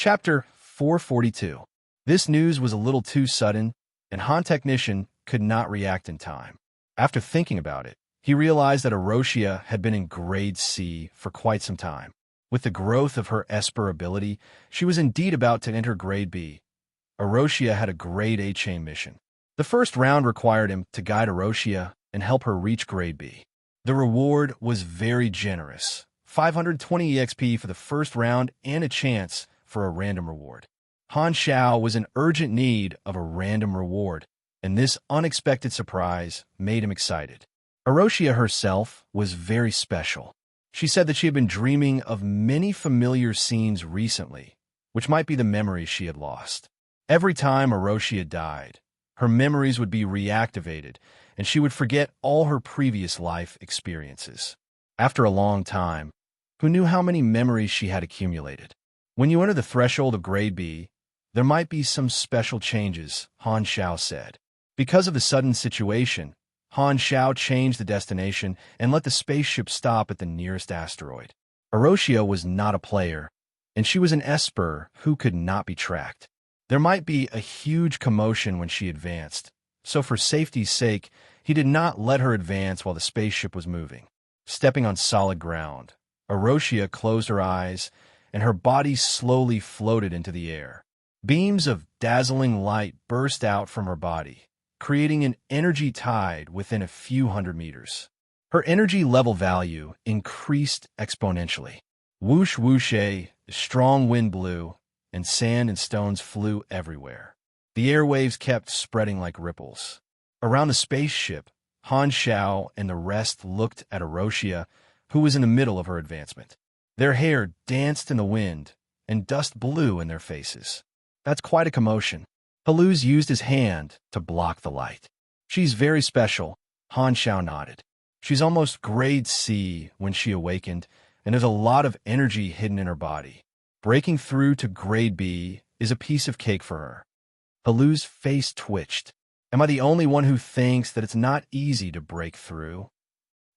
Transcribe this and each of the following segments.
Chapter 442. This news was a little too sudden, and Han Technician could not react in time. After thinking about it, he realized that Arosia had been in Grade C for quite some time. With the growth of her Esper ability, she was indeed about to enter Grade B. Arosia had a Grade A chain mission. The first round required him to guide Arosia and help her reach Grade B. The reward was very generous, 520 EXP for the first round and a chance for a random reward. Han Xiao was in urgent need of a random reward, and this unexpected surprise made him excited. Arosia herself was very special. She said that she had been dreaming of many familiar scenes recently, which might be the memories she had lost. Every time Arosia died, her memories would be reactivated, and she would forget all her previous life experiences. After a long time, who knew how many memories she had accumulated? When you enter the threshold of Grade B, there might be some special changes, Han Xiao said. Because of the sudden situation, Han Xiao changed the destination and let the spaceship stop at the nearest asteroid. Arosia was not a player, and she was an Esper who could not be tracked. There might be a huge commotion when she advanced, so for safety's sake, he did not let her advance while the spaceship was moving. Stepping on solid ground, Arosia closed her eyes, and her body slowly floated into the air. Beams of dazzling light burst out from her body, creating an energy tide within a few hundred meters. Her energy level value increased exponentially. Whoosh whoosh, strong wind blew, and sand and stones flew everywhere. The airwaves kept spreading like ripples. Around the spaceship, Han Xiao and the rest looked at Arosia, who was in the middle of her advancement. Their hair danced in the wind, and dust blew in their faces. That's quite a commotion. Haluz used his hand to block the light. She's very special, Han Xiao nodded. She's almost Grade C when she awakened, and there's a lot of energy hidden in her body. Breaking through to Grade B is a piece of cake for her. Haluz's face twitched. Am I the only one who thinks that it's not easy to break through?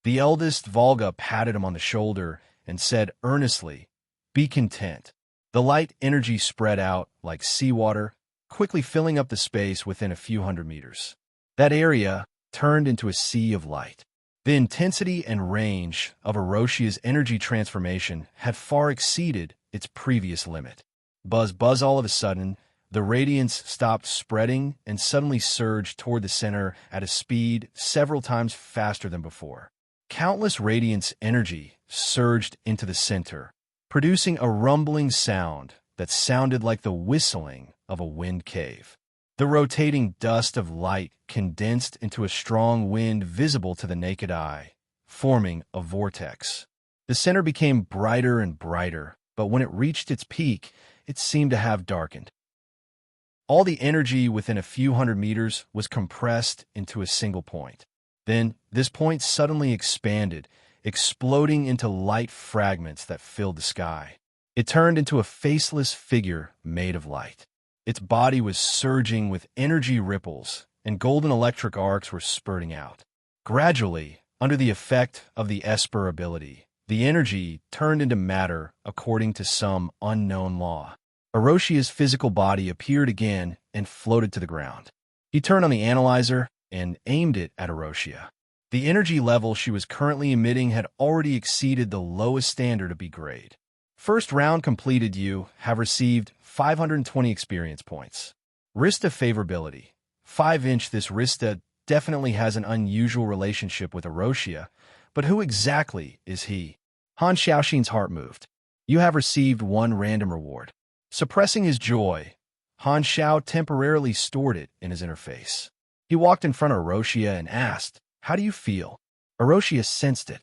The eldest Volga patted him on the shoulder and said earnestly, "Be content." The light energy spread out like seawater, quickly filling up the space within a few hundred meters. That area turned into a sea of light. The intensity and range of Aroshia's energy transformation had far exceeded its previous limit. Buzz, buzz, all of a sudden, the radiance stopped spreading and suddenly surged toward the center at a speed several times faster than before. Countless radiance energy surged into the center, producing a rumbling sound that sounded like the whistling of a wind cave. The rotating dust of light condensed into a strong wind visible to the naked eye, forming a vortex. The center became brighter and brighter, but when it reached its peak, it seemed to have darkened. All the energy within a few hundred meters was compressed into a single point. Then, this point suddenly expanded, exploding into light fragments that filled the sky. It turned into a faceless figure made of light. Its body was surging with energy ripples, and golden electric arcs were spurting out. Gradually, under the effect of the Esper ability, the energy turned into matter according to some unknown law. Aroshia's physical body appeared again and floated to the ground. He turned on the analyzer and aimed it at Arosia. The energy level she was currently emitting had already exceeded the lowest standard of B grade. First round completed. You have received 520 experience points. Rista favorability. 5-inch. This Rista definitely has an unusual relationship with Arosia, but who exactly is he? Han Xiaoxin's heart moved. You have received 1 random reward. Suppressing his joy, Han Xiao temporarily stored it in his interface. He walked in front of Arosia and asked, "How do you feel?" Arosia sensed it.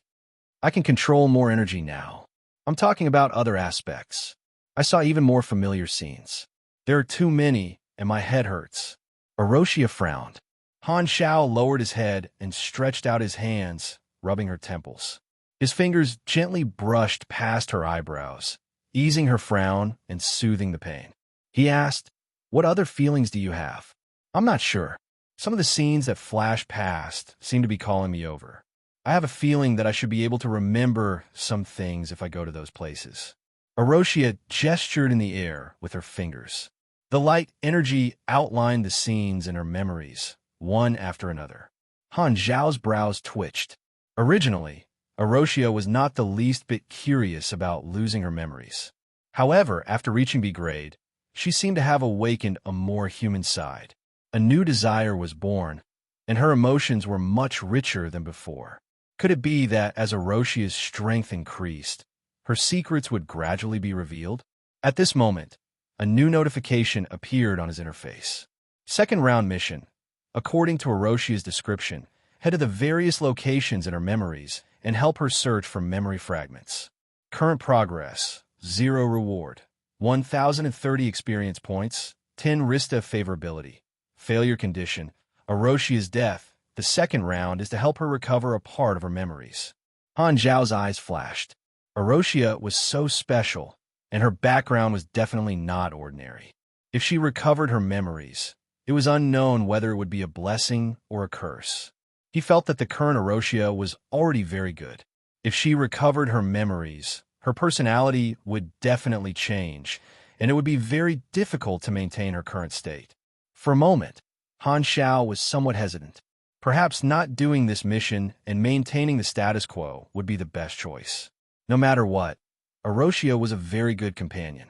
"I can control more energy now. I'm talking about other aspects. I saw even more familiar scenes. There are too many, and my head hurts." Arosia frowned. Han Xiao lowered his head and stretched out his hands, rubbing her temples. His fingers gently brushed past her eyebrows, easing her frown and soothing the pain. He asked, "What other feelings do you have?" "I'm not sure. Some of the scenes that flash past seem to be calling me over. I have a feeling that I should be able to remember some things if I go to those places." Arosia gestured in the air with her fingers. The light energy outlined the scenes in her memories, one after another. Han Zhao's brows twitched. Originally, Arosia was not the least bit curious about losing her memories. However, after reaching B grade, she seemed to have awakened a more human side. A new desire was born, and her emotions were much richer than before. Could it be that as Aroshia's strength increased, her secrets would gradually be revealed? At this moment, a new notification appeared on his interface. Second round mission. According to Aroshia's description, head to the various locations in her memories and help her search for memory fragments. Current progress, 0 reward, 1,030 experience points, 10 Rista favorability. Failure condition, Aroshia's death. The second round is to help her recover a part of her memories. Han Zhao's eyes flashed. Arosia was so special, and her background was definitely not ordinary. If she recovered her memories, it was unknown whether it would be a blessing or a curse. He felt that the current Arosia was already very good. If she recovered her memories, her personality would definitely change, and it would be very difficult to maintain her current state. For a moment, Han Zhao was somewhat hesitant. Perhaps not doing this mission and maintaining the status quo would be the best choice. No matter what, Arosia was a very good companion.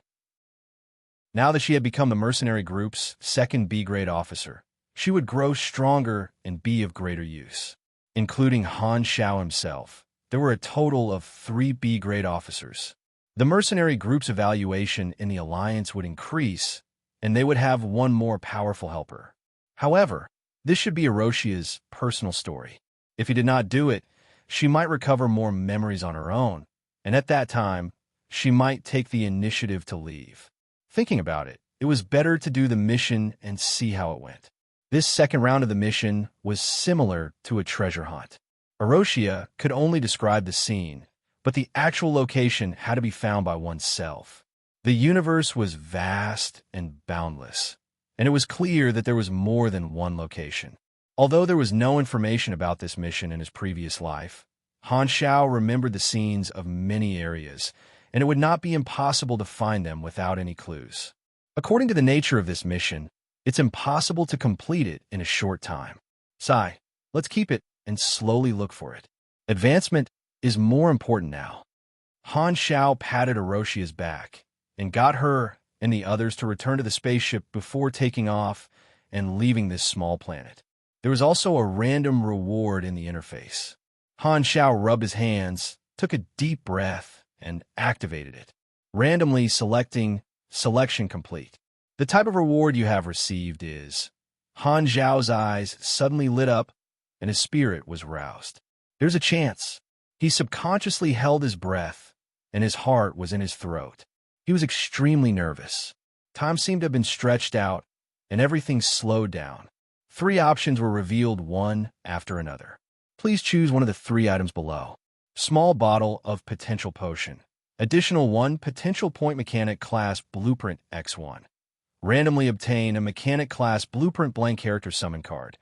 Now that she had become the mercenary group's second B-grade officer, she would grow stronger and be of greater use. Including Han Zhao himself, there were a total of 3 B-grade officers. The mercenary group's evaluation in the alliance would increase, and they would have one more powerful helper. However, this should be Aroshia's personal story. If he did not do it, she might recover more memories on her own, and at that time, she might take the initiative to leave. Thinking about it, it was better to do the mission and see how it went. This second round of the mission was similar to a treasure hunt. Arosia could only describe the scene, but the actual location had to be found by oneself. The universe was vast and boundless, and it was clear that there was more than one location. Although there was no information about this mission in his previous life, Han Zhao remembered the scenes of many areas, and it would not be impossible to find them without any clues. According to the nature of this mission, it's impossible to complete it in a short time. Sigh, let's keep it and slowly look for it. Advancement is more important now. Han Zhao patted Aroshia's back and got her and the others to return to the spaceship before taking off and leaving this small planet. There was also a random reward in the interface. Han Zhao rubbed his hands, took a deep breath, and activated it, randomly selecting Selection Complete. The type of reward you have received is... Han Zhao's eyes suddenly lit up, and his spirit was roused. There's a chance. He subconsciously held his breath, and his heart was in his throat. He was extremely nervous. Time seemed to have been stretched out, and everything slowed down. 3 options were revealed one after another. Please choose one of the 3 items below. Small bottle of potential potion. Additional 1 potential point mechanic class blueprint X1. Randomly obtain a mechanic class blueprint blank character summon card.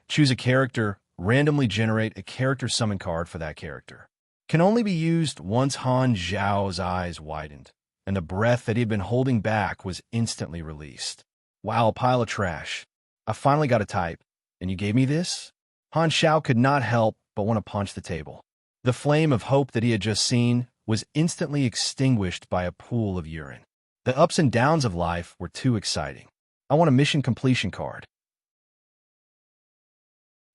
Choose a character, randomly generate a character summon card for that character. Can only be used once. Han Zhao's eyes widened, and the breath that he had been holding back was instantly released. Wow, pile of trash. I finally got a type, and you gave me this? Han Zhao could not help but want to punch the table. The flame of hope that he had just seen was instantly extinguished by a pool of urine. The ups and downs of life were too exciting. I want a mission completion card.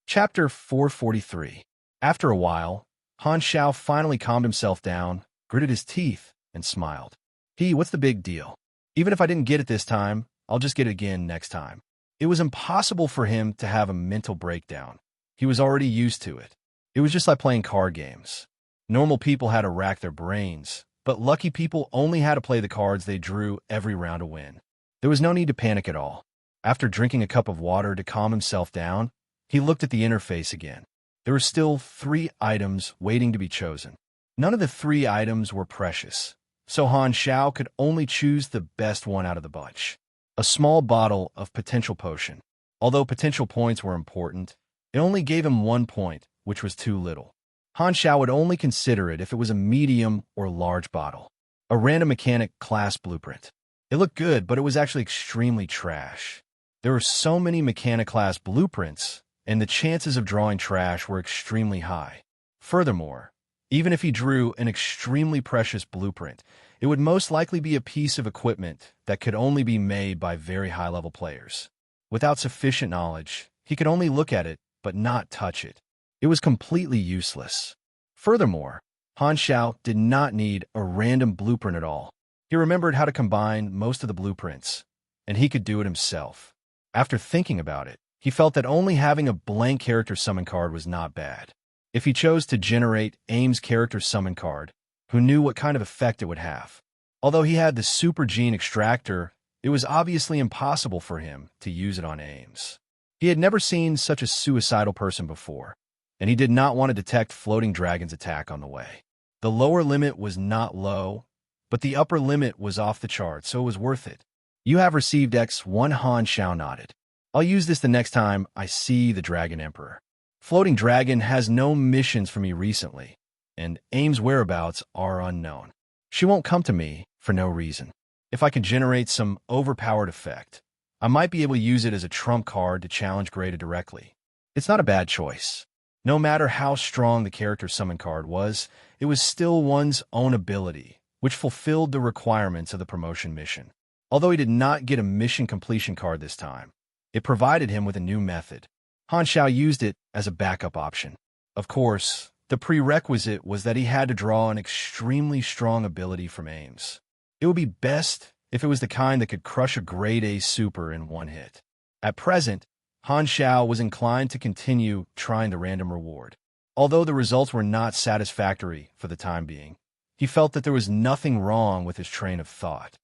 Chapter 443. After a while, Han Zhao finally calmed himself down, gritted his teeth, and smiled. What's the big deal? Even if I didn't get it this time, I'll just get it again next time. It was impossible for him to have a mental breakdown. He was already used to it. It was just like playing card games. Normal people had to rack their brains, but lucky people only had to play the cards they drew every round to win. There was no need to panic at all. After drinking a cup of water to calm himself down, he looked at the interface again. There were still 3 items waiting to be chosen. None of the 3 items were precious, so Han Zhao could only choose the best one out of the bunch. A small bottle of potential potion. Although potential points were important, it only gave him 1 point, which was too little. Han Zhao would only consider it if it was a medium or large bottle. A random mechanic class blueprint. It looked good, but it was actually extremely trash. There were so many mechanic class blueprints, and the chances of drawing trash were extremely high. Furthermore, even if he drew an extremely precious blueprint, it would most likely be a piece of equipment that could only be made by very high-level players. Without sufficient knowledge, he could only look at it but not touch it. It was completely useless. Furthermore, Han Xiao did not need a random blueprint at all. He remembered how to combine most of the blueprints, and he could do it himself. After thinking about it, he felt that only having a blank character summon card was not bad. If he chose to generate Aim's character summon card, who knew what kind of effect it would have? Although he had the Super Gene Extractor, it was obviously impossible for him to use it on Ames. He had never seen such a suicidal person before, and he did not want to detect Floating Dragon's attack on the way. The lower limit was not low, but the upper limit was off the chart, so it was worth it. You have received X1. Han Xiao nodded. I'll use this the next time I see the Dragon Emperor. Floating Dragon has no missions for me recently, and Aim's whereabouts are unknown. She won't come to me for no reason. If I can generate some overpowered effect, I might be able to use it as a trump card to challenge Greta directly. It's not a bad choice. No matter how strong the character summon card was, it was still one's own ability, which fulfilled the requirements of the promotion mission. Although he did not get a mission completion card this time, it provided him with a new method. Han Xiao used it as a backup option. Of course, the prerequisite was that he had to draw an extremely strong ability from Ames. It would be best if it was the kind that could crush a grade A super in one hit. At present, Han Xiao was inclined to continue trying the random reward. Although the results were not satisfactory for the time being, he felt that there was nothing wrong with his train of thought.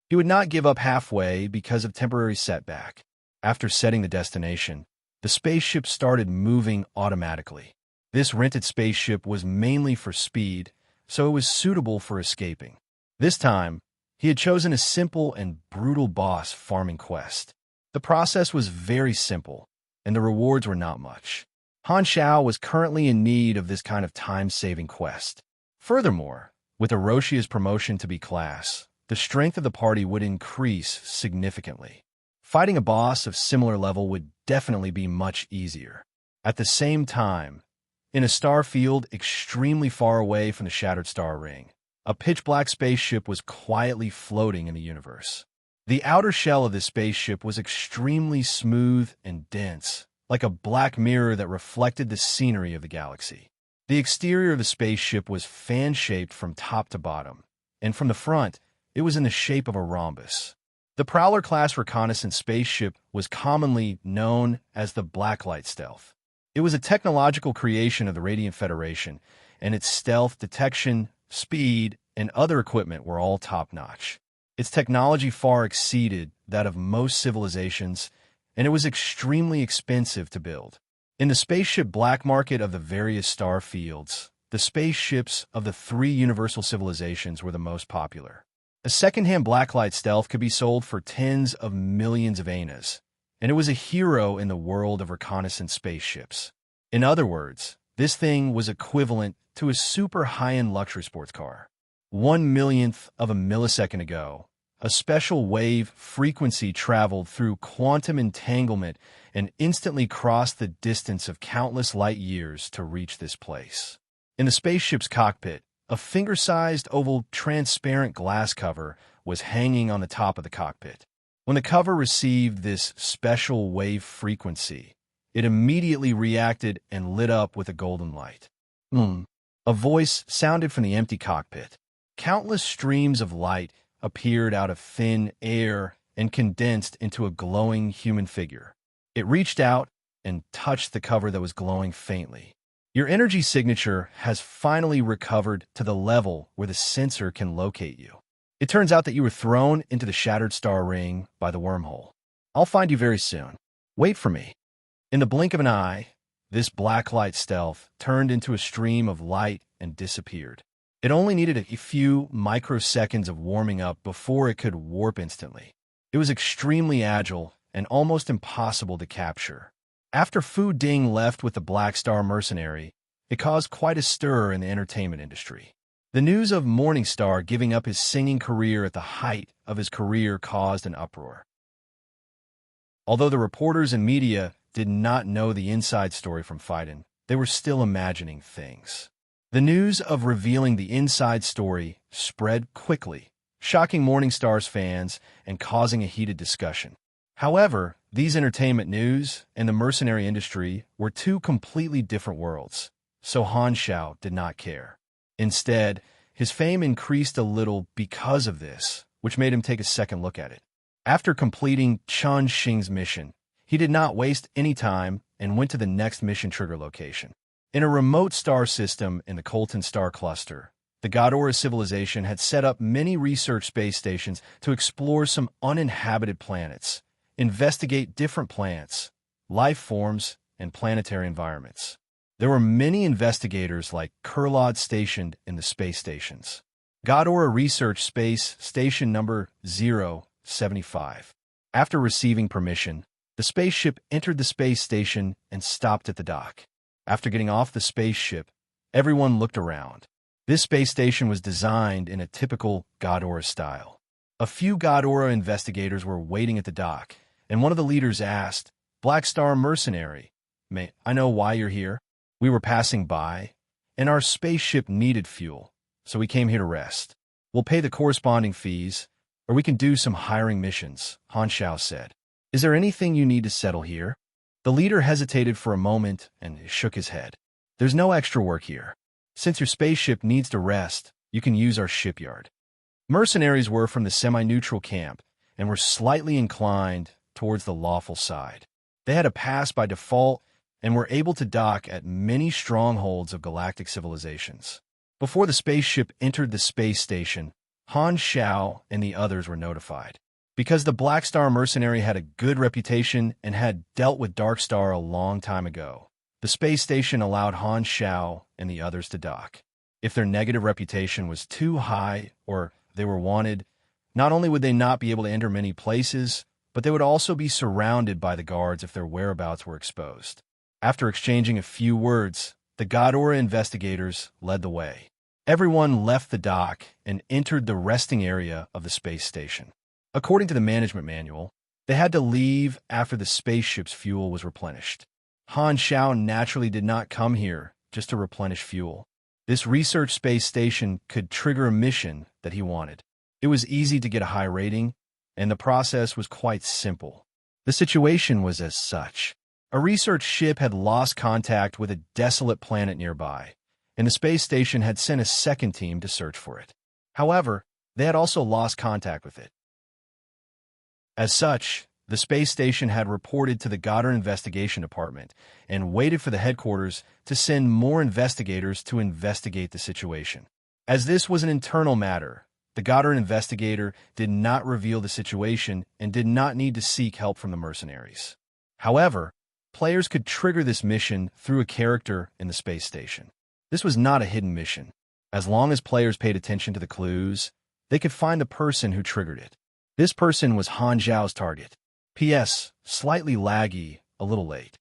He would not give up halfway because of temporary setback. After setting the destination, the spaceship started moving automatically. This rented spaceship was mainly for speed, so it was suitable for escaping. This time, he had chosen a simple and brutal boss farming quest. The process was very simple, and the rewards were not much. Han Xiao was currently in need of this kind of time-saving quest. Furthermore, with Aroshia's promotion to B-class, the strength of the party would increase significantly. Fighting a boss of similar level would definitely be much easier. At the same time, in a star field extremely far away from the Shattered Star Ring, a pitch-black spaceship was quietly floating in the universe. The outer shell of this spaceship was extremely smooth and dense, like a black mirror that reflected the scenery of the galaxy. The exterior of the spaceship was fan-shaped from top to bottom, and from the front, it was in the shape of a rhombus. The Prowler-class reconnaissance spaceship was commonly known as the Blacklight Stealth. It was a technological creation of the Radiant Federation, and its stealth, detection, speed, and other equipment were all top-notch. Its technology far exceeded that of most civilizations, and it was extremely expensive to build. In the spaceship black market of the various star fields, the spaceships of the three universal civilizations were the most popular. A second-hand Blacklight Stealth could be sold for tens of millions of anas, and it was a hero in the world of reconnaissance spaceships. In other words, this thing was equivalent to a super high-end luxury sports car. 1/1,000,000th of a millisecond ago, a special wave frequency traveled through quantum entanglement and instantly crossed the distance of countless light years to reach this place. In the spaceship's cockpit, a finger-sized oval transparent glass cover was hanging on the top of the cockpit. When the cover received this special wave frequency, it immediately reacted and lit up with a golden light. A voice sounded from the empty cockpit. Countless streams of light appeared out of thin air and condensed into a glowing human figure. It reached out and touched the cover that was glowing faintly. Your energy signature has finally recovered to the level where the sensor can locate you. It turns out that you were thrown into the Shattered Star Ring by the wormhole. I'll find you very soon. Wait for me. In the blink of an eye, this Blacklight Stealth turned into a stream of light and disappeared. It only needed a few microseconds of warming up before it could warp instantly. It was extremely agile and almost impossible to capture. After Fu Ding left with the Black Star Mercenary, it caused quite a stir in the entertainment industry. The news of Morningstar giving up his singing career at the height of his career caused an uproar. Although the reporters and media did not know the inside story from Phaidon, they were still imagining things. The news of revealing the inside story spread quickly, shocking Morningstar's fans and causing a heated discussion. However, these entertainment news and the mercenary industry were two completely different worlds, so Han Xiao did not care. Instead, his fame increased a little because of this, which made him take a second look at it. After completing Chen Xing's mission, he did not waste any time and went to the next mission trigger location. In a remote star system in the Colton star cluster, the Ghidorah civilization had set up many research space stations to explore some uninhabited planets, investigate different plants, life forms, and planetary environments. There were many investigators like Kurlod stationed in the space stations. Ghidorah Research Space Station Number 075. After receiving permission, the spaceship entered the space station and stopped at the dock. After getting off the spaceship, everyone looked around. This space station was designed in a typical Ghidorah style. A few Ghidorah investigators were waiting at the dock, and one of the leaders asked, "Black Star Mercenary, may I know why you're here? We were passing by, and our spaceship needed fuel, so we came here to rest. We'll pay the corresponding fees, or we can do some hiring missions," Han Xiao said. "Is there anything you need to settle here?" The leader hesitated for a moment and shook his head. "There's no extra work here. Since your spaceship needs to rest, you can use our shipyard." Mercenaries were from the semi-neutral camp and were slightly inclined towards the lawful side. They had a pass by default and were able to dock at many strongholds of galactic civilizations. Before the spaceship entered the space station, Han Xiao and the others were notified. Because the Black Star Mercenary had a good reputation and had dealt with Dark Star a long time ago, the space station allowed Han Xiao and the others to dock. If their negative reputation was too high or they were wanted, not only would they not be able to enter many places, but they would also be surrounded by the guards if their whereabouts were exposed. After exchanging a few words, the Ghidorah investigators led the way. Everyone left the dock and entered the resting area of the space station. According to the management manual, they had to leave after the spaceship's fuel was replenished. Han Xiao naturally did not come here just to replenish fuel. This research space station could trigger a mission that he wanted. It was easy to get a high rating, and the process was quite simple. The situation was as such. A research ship had lost contact with a desolate planet nearby, and the space station had sent a second team to search for it. However, they had also lost contact with it. As such, the space station had reported to the Goddard Investigation Department and waited for the headquarters to send more investigators to investigate the situation. As this was an internal matter, the Goddard investigator did not reveal the situation and did not need to seek help from the mercenaries. However, players could trigger this mission through a character in the space station. This was not a hidden mission. As long as players paid attention to the clues, they could find the person who triggered it. This person was Han Xiao's target. P.S. Slightly laggy, a little late.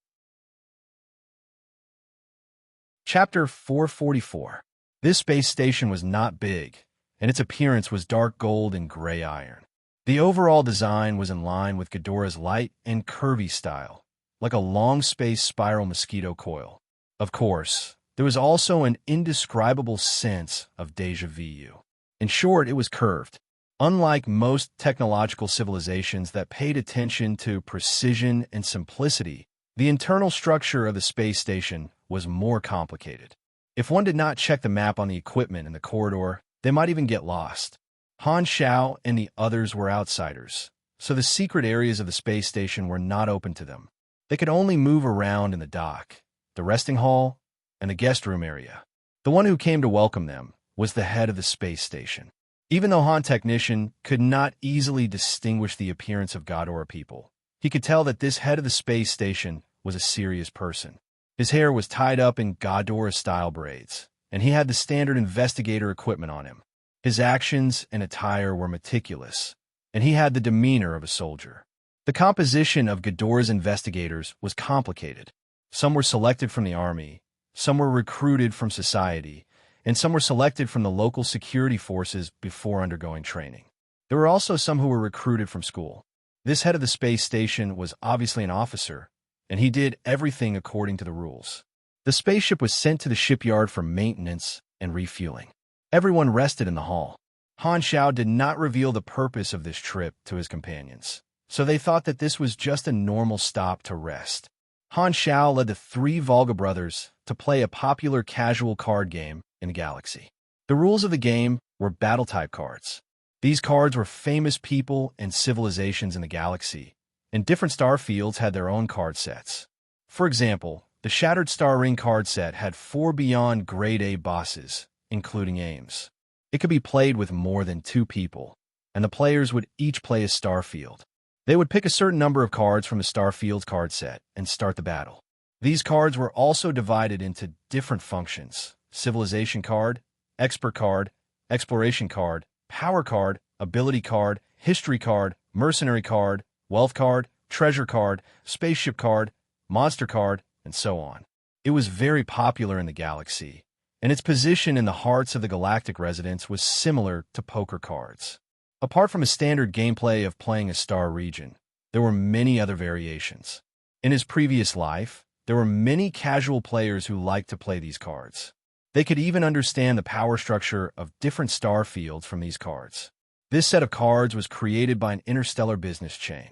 Chapter 444. This space station was not big, and its appearance was dark gold and gray iron. The overall design was in line with Ghidorah's light and curvy style, like a long space spiral mosquito coil. Of course, there was also an indescribable sense of déjà vu. In short, it was curved. Unlike most technological civilizations that paid attention to precision and simplicity, the internal structure of the space station was more complicated. If one did not check the map on the equipment in the corridor, they might even get lost. Han Xiao and the others were outsiders, so the secret areas of the space station were not open to them. They could only move around in the dock, the resting hall, and the guest room area. The one who came to welcome them was the head of the space station. Even though Han Technician could not easily distinguish the appearance of Ghidorah people, he could tell that this head of the space station was a serious person. His hair was tied up in Ghidorah-style braids, and he had the standard investigator equipment on him. His actions and attire were meticulous, and he had the demeanor of a soldier. The composition of Ghidorah's investigators was complicated. Some were selected from the army, some were recruited from society, and some were selected from the local security forces before undergoing training. There were also some who were recruited from school. This head of the space station was obviously an officer, and he did everything according to the rules. The spaceship was sent to the shipyard for maintenance and refueling. Everyone rested in the hall. Han Xiao did not reveal the purpose of this trip to his companions, so they thought that this was just a normal stop to rest. Han Xiao led the three Volga brothers to play a popular casual card game in the galaxy. The rules of the game were battle-type cards. These cards were famous people and civilizations in the galaxy, and different star fields had their own card sets. For example, the Shattered Star Ring card set had 4 beyond Grade A bosses, including aims. It could be played with more than 2 people, and the players would each play a star field. They would pick a certain number of cards from the star field card set and start the battle. These cards were also divided into different functions: civilization card, expert card, exploration card, power card, ability card, history card, mercenary card, wealth card, treasure card, spaceship card, monster card, and so on. It was very popular in the galaxy, and its position in the hearts of the galactic residents was similar to poker cards. Apart from a standard gameplay of playing a star region, there were many other variations. In his previous life, there were many casual players who liked to play these cards. They could even understand the power structure of different star fields from these cards. This set of cards was created by an interstellar business chain.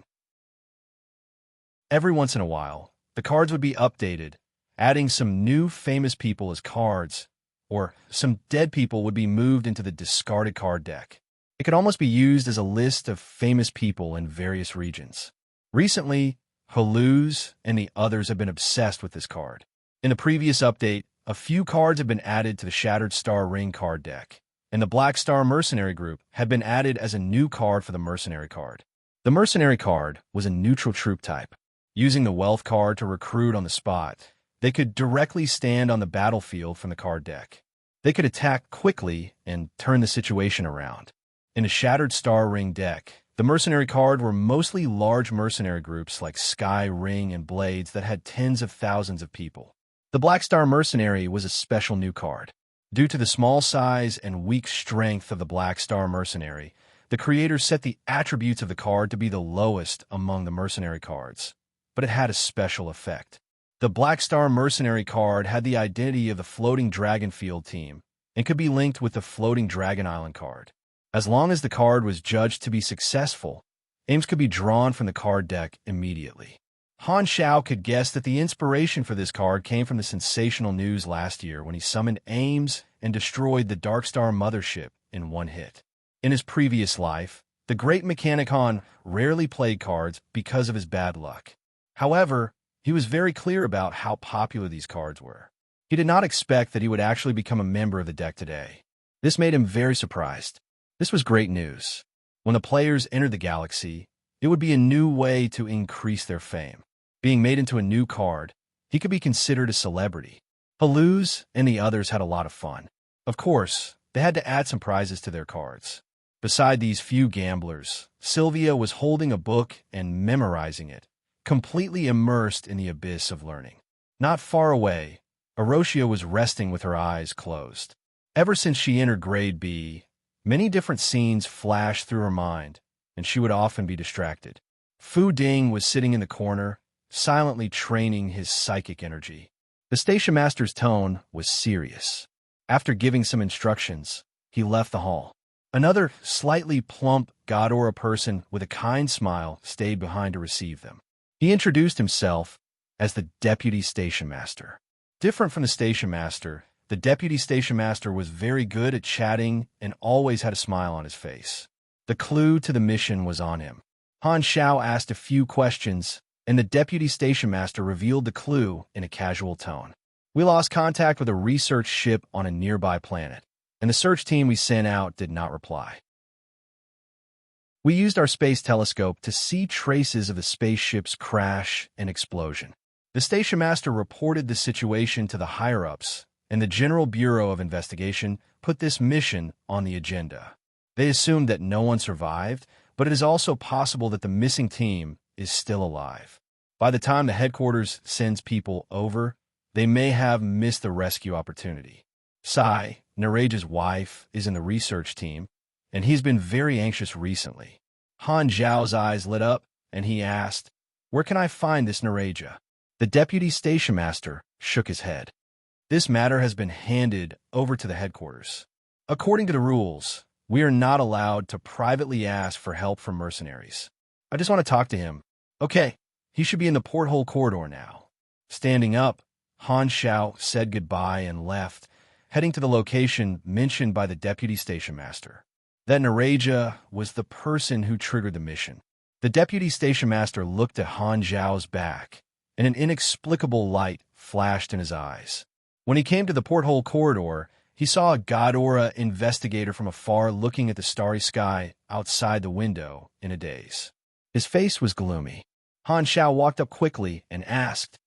Every once in a while, the cards would be updated, adding some new famous people as cards, or some dead people would be moved into the discarded card deck. It could almost be used as a list of famous people in various regions. Recently, Haluz and the others have been obsessed with this card. In the previous update, a few cards have been added to the Shattered Star Ring card deck, and the Black Star Mercenary Group had been added as a new card for the Mercenary card. The Mercenary card was a neutral troop type. Using the Wealth card to recruit on the spot, they could directly stand on the battlefield from the card deck. They could attack quickly and turn the situation around. In a Shattered Star Ring deck, the Mercenary card were mostly large mercenary groups like Sky, Ring, and Blades that had tens of thousands of people. The Black Star Mercenary was a special new card. Due to the small size and weak strength of the Black Star Mercenary, the creators set the attributes of the card to be the lowest among the mercenary cards, but it had a special effect. The Black Star Mercenary card had the identity of the Floating Dragon Field team and could be linked with the Floating Dragon Island card. As long as the card was judged to be successful, aims could be drawn from the card deck immediately. Han Xiao could guess that the inspiration for this card came from the sensational news last year when he summoned aims and destroyed the Dark Star mothership in one hit. In his previous life, the great mechanic Han rarely played cards because of his bad luck. However, he was very clear about how popular these cards were. He did not expect that he would actually become a member of the deck today. This made him very surprised. This was great news. When the players entered the galaxy, it would be a new way to increase their fame. Being made into a new card, he could be considered a celebrity. Haluz and the others had a lot of fun. Of course, they had to add some prizes to their cards. Beside these few gamblers, Sylvia was holding a book and memorizing it, completely immersed in the abyss of learning. Not far away, Arosia was resting with her eyes closed. Ever since she entered Grade B, many different scenes flashed through her mind, and she would often be distracted. Fu Ding was sitting in the corner, silently training his psychic energy. The station master's tone was serious. After giving some instructions, he left the hall. Another slightly plump God-aura person with a kind smile stayed behind to receive them. He introduced himself as the Deputy Station Master. Different from the Station Master, the Deputy Station Master was very good at chatting and always had a smile on his face. The clue to the mission was on him. Han Xiao asked a few questions, and the Deputy Station Master revealed the clue in a casual tone. We lost contact with a research ship on a nearby planet, and the search team we sent out did not reply. We used our space telescope to see traces of the spaceship's crash and explosion. The Station Master reported the situation to the higher-ups, and the General Bureau of Investigation put this mission on the agenda. They assumed that no one survived, but it is also possible that the missing team is still alive. By the time the headquarters sends people over, they may have missed the rescue opportunity. Sigh, Nareja's wife is in the research team, and he's been very anxious recently. Han Zhao's eyes lit up, and he asked, "Where can I find this Nareja?" The deputy station master shook his head. "This matter has been handed over to the headquarters. According to the rules, we are not allowed to privately ask for help from mercenaries. I just want to talk to him." "Okay, he should be in the porthole corridor now." Standing up, Han Xiao said goodbye and left, heading to the location mentioned by the deputy station master. That Nareja was the person who triggered the mission. The deputy station master looked at Han Zhao's back, and an inexplicable light flashed in his eyes. When he came to the porthole corridor, he saw a God-aura investigator from afar looking at the starry sky outside the window in a daze. His face was gloomy. Han Xiao walked up quickly and asked,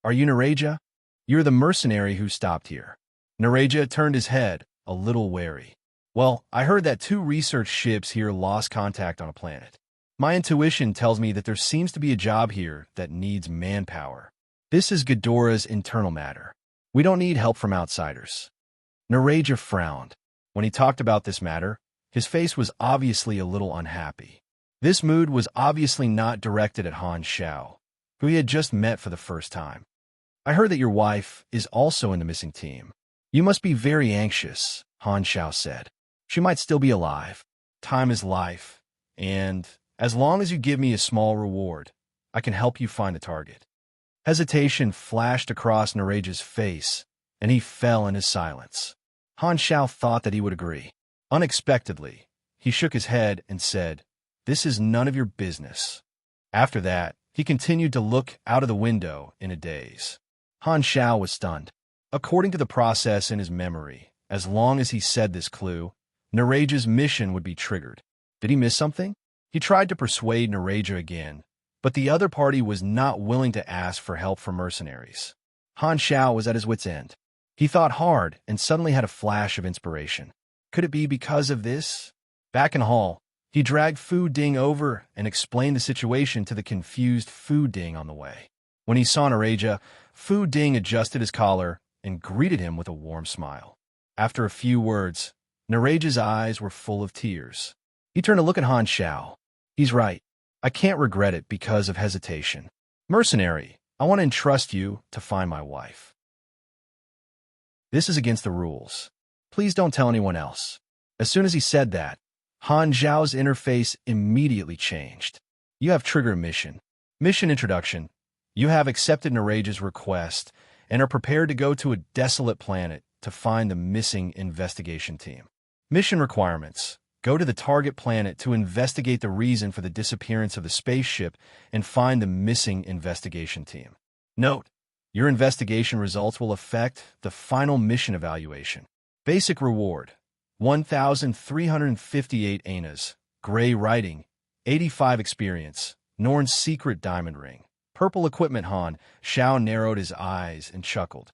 "Are you Nareja? You're the mercenary who stopped here." Nareja turned his head, a little wary. "Well, I heard that 2 research ships here lost contact on a planet. My intuition tells me that there seems to be a job here that needs manpower. This is Ghidorah's internal matter. We don't need help from outsiders." Nareja frowned. When he talked about this matter, his face was obviously a little unhappy. This mood was obviously not directed at Han Xiao, who he had just met for the first time. "I heard that your wife is also in the missing team. You must be very anxious," Han Xiao said. "She might still be alive. Time is life, and as long as you give me a small reward, I can help you find the target." Hesitation flashed across Nareja's face, and he fell in his silence. Han Xiao thought that he would agree. Unexpectedly, he shook his head and said, "This is none of your business." After that, he continued to look out of the window in a daze. Han Xiao was stunned. According to the process in his memory, as long as he said this clue, Nareja's mission would be triggered. Did he miss something? He tried to persuade Nareja again, but the other party was not willing to ask for help from mercenaries. Han Xiao was at his wit's end. He thought hard and suddenly had a flash of inspiration. Could it be because of this? Back in hall, he dragged Fu Ding over and explained the situation to the confused Fu Ding on the way. When he saw Nareja, Fu Ding adjusted his collar and greeted him with a warm smile. After a few words, Nareja's eyes were full of tears. He turned to look at Han Xiao. "He's right. I can't regret it because of hesitation. Mercenary, I want to entrust you to find my wife. This is against the rules. Please don't tell anyone else." As soon as he said that, Han Zhao's interface immediately changed. "You have triggered a mission. Mission introduction. You have accepted Nareja's request and are prepared to go to a desolate planet to find the missing investigation team. Mission requirements. Go to the target planet to investigate the reason for the disappearance of the spaceship and find the missing investigation team. Note, your investigation results will affect the final mission evaluation. Basic reward, 1,358 anas, gray writing, 85 experience, Norn's secret diamond ring. Purple equipment." Han Xiao narrowed his eyes and chuckled.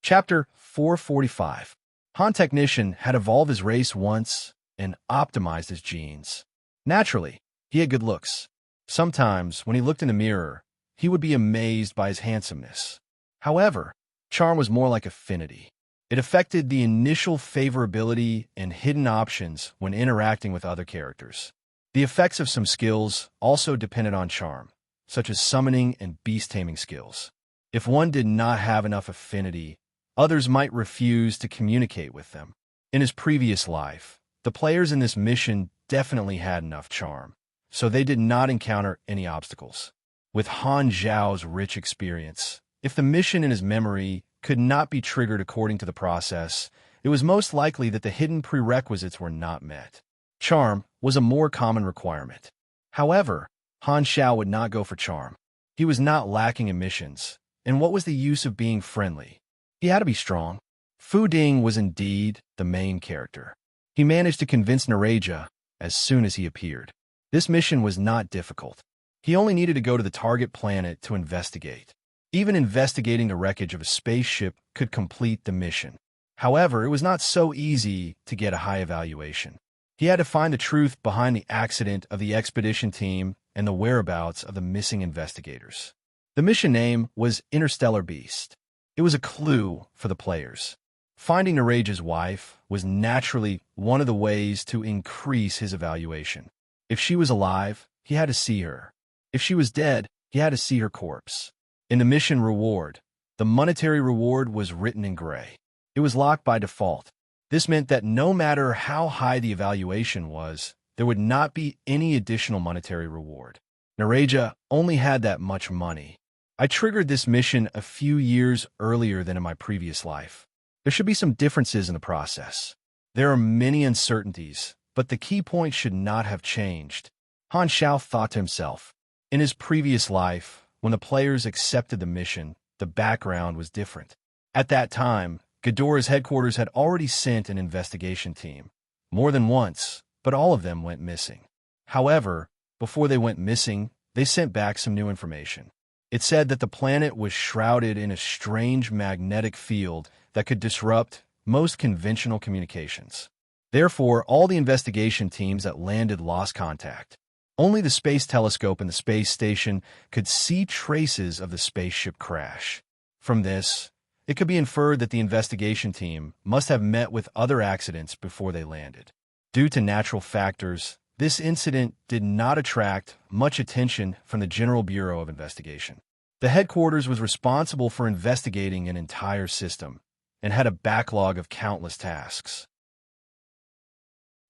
Chapter 445. Han Technician had evolved his race once and optimized his genes. Naturally, he had good looks. Sometimes, when he looked in the mirror, he would be amazed by his handsomeness. However, charm was more like affinity. It affected the initial favorability and hidden options when interacting with other characters. The effects of some skills also depended on charm, such as summoning and beast-taming skills. If one did not have enough affinity, others might refuse to communicate with them. In his previous life, the players in this mission definitely had enough charm, so they did not encounter any obstacles. With Han Zhao's rich experience, if the mission in his memory could not be triggered according to the process, it was most likely that the hidden prerequisites were not met. Charm was a more common requirement. However, Han Xiao would not go for charm. He was not lacking in missions, and what was the use of being friendly? He had to be strong. Fu Ding was indeed the main character. He managed to convince Nareja as soon as he appeared. This mission was not difficult. He only needed to go to the target planet to investigate. Even investigating the wreckage of a spaceship could complete the mission. However, it was not so easy to get a high evaluation. He had to find the truth behind the accident of the expedition team and the whereabouts of the missing investigators. The mission name was Interstellar Beast. It was a clue for the players. Finding Naraja's wife was naturally one of the ways to increase his evaluation. If she was alive, he had to see her. If she was dead, he had to see her corpse. In the mission reward, the monetary reward was written in gray. It was locked by default. This meant that no matter how high the evaluation was, there would not be any additional monetary reward. Naraja only had that much money. I triggered this mission a few years earlier than in my previous life. There should be some differences in the process. There are many uncertainties, but the key point should not have changed. Han Xiao thought to himself. In his previous life, when the players accepted the mission, the background was different. At that time, Ghidorah's headquarters had already sent an investigation team. More than once, but all of them went missing. However, before they went missing, they sent back some new information. It said that the planet was shrouded in a strange magnetic field that could disrupt most conventional communications. Therefore, all the investigation teams that landed lost contact. Only the space telescope and the space station could see traces of the spaceship crash. From this, it could be inferred that the investigation team must have met with other accidents before they landed. Due to natural factors, this incident did not attract much attention from the General Bureau of Investigation. The headquarters was responsible for investigating an entire system and had a backlog of countless tasks.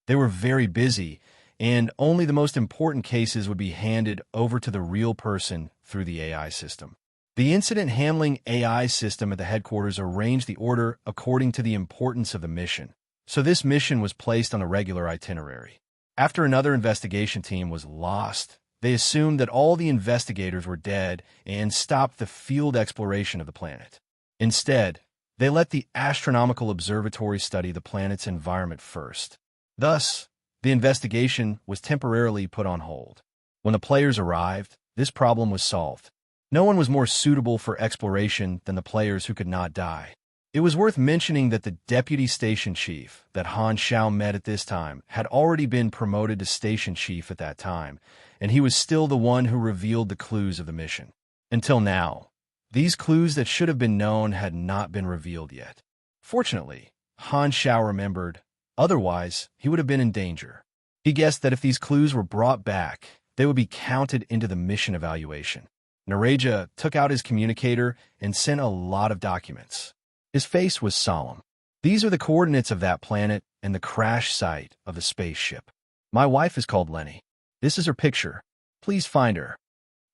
They were very busy, and only the most important cases would be handed over to the real person through the AI system. The incident handling AI system at the headquarters arranged the order according to the importance of the mission, so this mission was placed on a regular itinerary. After another investigation team was lost, they assumed that all the investigators were dead and stopped the field exploration of the planet. Instead, they let the astronomical observatory study the planet's environment first. Thus, the investigation was temporarily put on hold. When the players arrived, this problem was solved. No one was more suitable for exploration than the players who could not die. It was worth mentioning that the deputy station chief that Han Xiao met at this time had already been promoted to station chief at that time, and he was still the one who revealed the clues of the mission. Until now, these clues that should have been known had not been revealed yet. Fortunately, Han Xiao remembered, otherwise he would have been in danger. He guessed that if these clues were brought back, they would be counted into the mission evaluation. Naraja took out his communicator and sent a lot of documents. His face was solemn. These are the coordinates of that planet and the crash site of the spaceship. My wife is called Lenny. This is her picture. Please find her.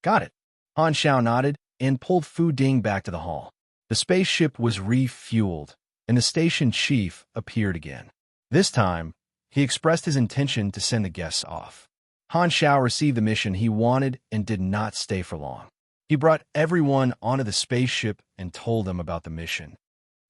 Got it. Han Xiao nodded and pulled Fu Ding back to the hall. The spaceship was refueled, and the station chief appeared again. This time, he expressed his intention to send the guests off. Han Xiao received the mission he wanted and did not stay for long. He brought everyone onto the spaceship and told them about the mission.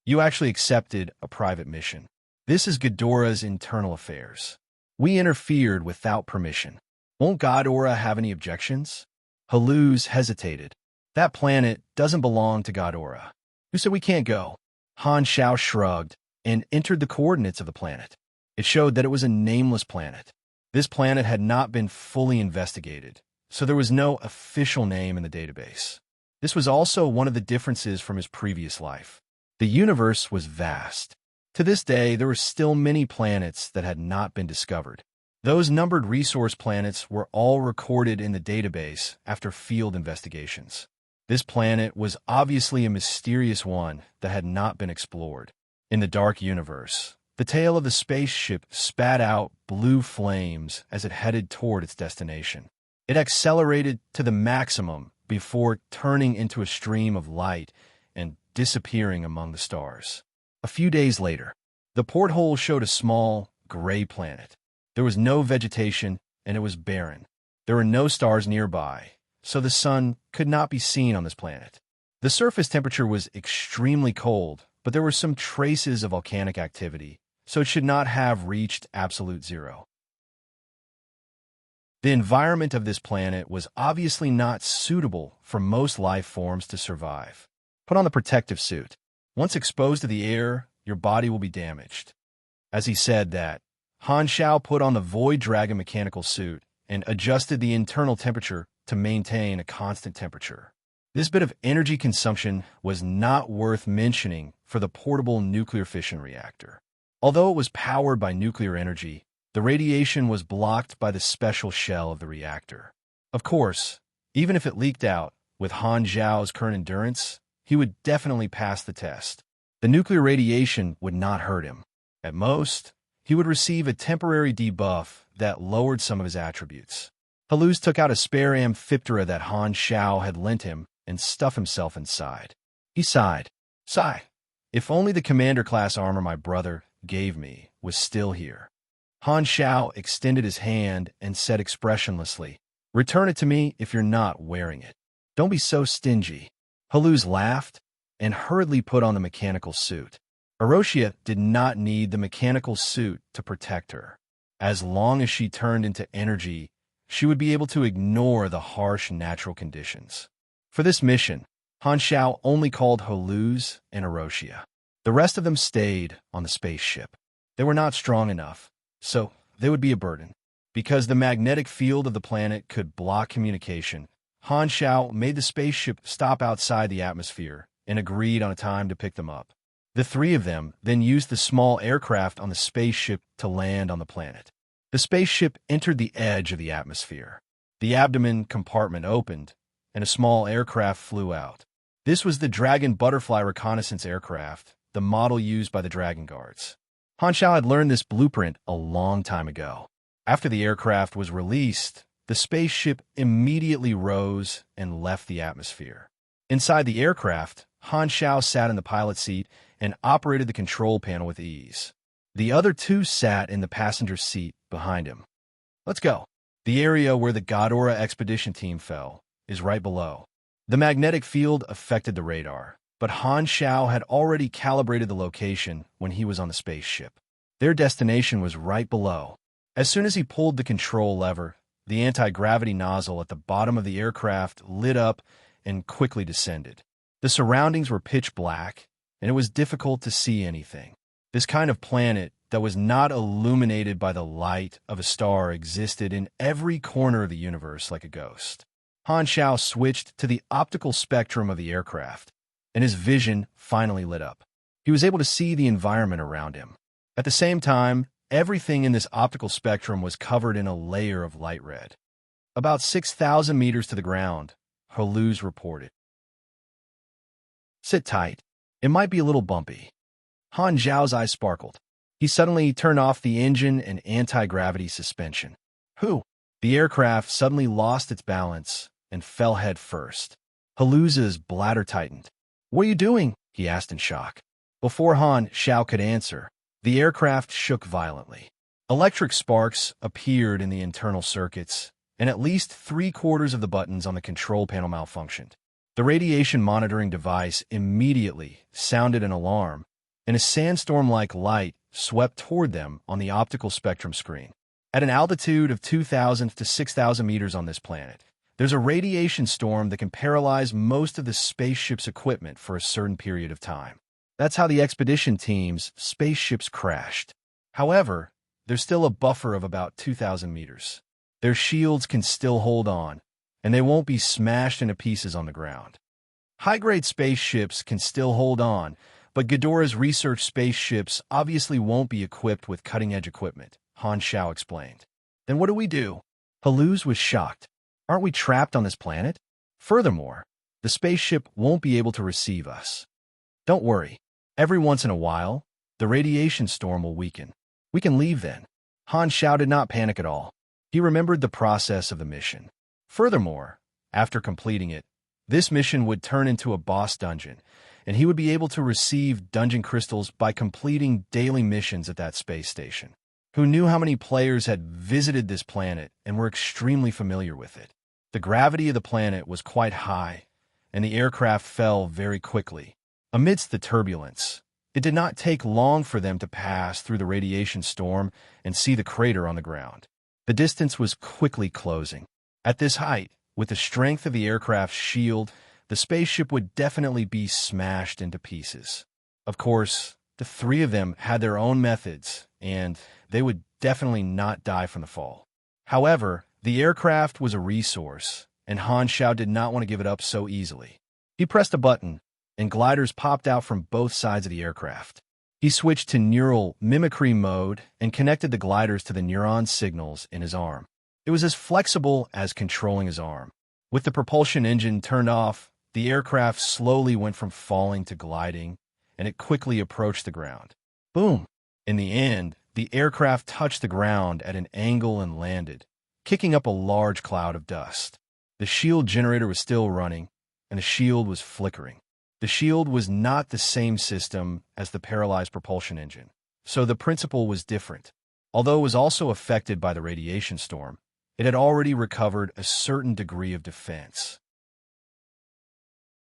You actually accepted a private mission. This is Ghidorah's internal affairs. We interfered without permission. Won't Ghidorah have any objections? Haluz hesitated. That planet doesn't belong to Ghidorah. Who said we can't go? Han Xiao shrugged and entered the coordinates of the planet. It showed that it was a nameless planet. This planet had not been fully investigated, so there was no official name in the database. This was also one of the differences from his previous life. The universe was vast. To this day, there were still many planets that had not been discovered. Those numbered resource planets were all recorded in the database after field investigations. This planet was obviously a mysterious one that had not been explored. In the dark universe, the tail of the spaceship spat out blue flames as it headed toward its destination. It accelerated to the maximum before turning into a stream of light and disappearing among the stars. A few days later, the porthole showed a small, gray planet. There was no vegetation, and it was barren. There were no stars nearby, so the sun could not be seen on this planet. The surface temperature was extremely cold, but there were some traces of volcanic activity, so it should not have reached absolute zero. The environment of this planet was obviously not suitable for most life forms to survive. Put on the protective suit. Once exposed to the air, your body will be damaged. As he said that, Han Xiao put on the Void Dragon mechanical suit and adjusted the internal temperature to maintain a constant temperature. This bit of energy consumption was not worth mentioning for the portable nuclear fission reactor. Although it was powered by nuclear energy, the radiation was blocked by the special shell of the reactor. Of course, even if it leaked out, with Han Zhao's current endurance, he would definitely pass the test. The nuclear radiation would not hurt him. At most, he would receive a temporary debuff that lowered some of his attributes. Haluz took out a spare amphiptera that Han Zhao had lent him and stuffed himself inside. He sighed. Sigh. If only the commander-class armor my brother gave me was still here. Han Zhao extended his hand and said expressionlessly, "Return it to me if you're not wearing it. Don't be so stingy." Haluz laughed and hurriedly put on the mechanical suit. Arosia did not need the mechanical suit to protect her. As long as she turned into energy, she would be able to ignore the harsh natural conditions. For this mission, Han Zhao only called Haluz and Arosia. The rest of them stayed on the spaceship. They were not strong enough, so they would be a burden. Because the magnetic field of the planet could block communication, Han Zhao made the spaceship stop outside the atmosphere and agreed on a time to pick them up. The three of them then used the small aircraft on the spaceship to land on the planet. The spaceship entered the edge of the atmosphere. The abdomen compartment opened, and a small aircraft flew out. This was the Dragon Butterfly reconnaissance aircraft, the model used by the Dragon Guards. Han Zhao had learned this blueprint a long time ago. After the aircraft was released, the spaceship immediately rose and left the atmosphere. Inside the aircraft, Han Zhao sat in the pilot seat and operated the control panel with ease. The other two sat in the passenger seat behind him. Let's go. The area where the Ghidorah expedition team fell is right below. The magnetic field affected the radar, but Han Zhao had already calibrated the location when he was on the spaceship. Their destination was right below. As soon as he pulled the control lever, the anti-gravity nozzle at the bottom of the aircraft lit up and quickly descended. The surroundings were pitch black, and it was difficult to see anything. This kind of planet that was not illuminated by the light of a star existed in every corner of the universe like a ghost. Han Zhao switched to the optical spectrum of the aircraft, and his vision finally lit up. He was able to see the environment around him. At the same time, everything in this optical spectrum was covered in a layer of light red. About 6,000 meters to the ground, Haluz reported. Sit tight. It might be a little bumpy. Han Zhao's eyes sparkled. He suddenly turned off the engine and anti-gravity suspension. Whew! The aircraft suddenly lost its balance and fell head first. Haluz's bladder tightened. What are you doing? He asked in shock. Before Han Zhao could answer, the aircraft shook violently. Electric sparks appeared in the internal circuits, and at least 3/4 of the buttons on the control panel malfunctioned. The radiation monitoring device immediately sounded an alarm, and a sandstorm-like light swept toward them on the optical spectrum screen. At an altitude of 2,000 to 6,000 meters on this planet, there's a radiation storm that can paralyze most of the spaceship's equipment for a certain period of time. That's how the expedition team's spaceships crashed. However, there's still a buffer of about 2,000 meters. Their shields can still hold on, and they won't be smashed into pieces on the ground. High-grade spaceships can still hold on, but Ghidorah's research spaceships obviously won't be equipped with cutting-edge equipment, Han Zhao explained. Then what do we do? Haluz was shocked. Aren't we trapped on this planet? Furthermore, the spaceship won't be able to receive us. Don't worry. Every once in a while, the radiation storm will weaken. We can leave then. Han Zhao did not panic at all. He remembered the process of the mission. Furthermore, after completing it, this mission would turn into a boss dungeon, and he would be able to receive dungeon crystals by completing daily missions at that space station. Who knew how many players had visited this planet and were extremely familiar with it? The gravity of the planet was quite high, and the aircraft fell very quickly. Amidst the turbulence, it did not take long for them to pass through the radiation storm and see the crater on the ground. The distance was quickly closing. At this height, with the strength of the aircraft's shield, the spaceship would definitely be smashed into pieces. Of course, the three of them had their own methods, and they would definitely not die from the fall. However, the aircraft was a resource, and Han Xiao did not want to give it up so easily. He pressed a button, and gliders popped out from both sides of the aircraft. He switched to neural mimicry mode and connected the gliders to the neuron signals in his arm. It was as flexible as controlling his arm. With the propulsion engine turned off, the aircraft slowly went from falling to gliding, and it quickly approached the ground. Boom! In the end, the aircraft touched the ground at an angle and landed, kicking up a large cloud of dust. The shield generator was still running, and the shield was flickering. The shield was not the same system as the paralyzed propulsion engine, so the principle was different. Although it was also affected by the radiation storm, it had already recovered a certain degree of defense.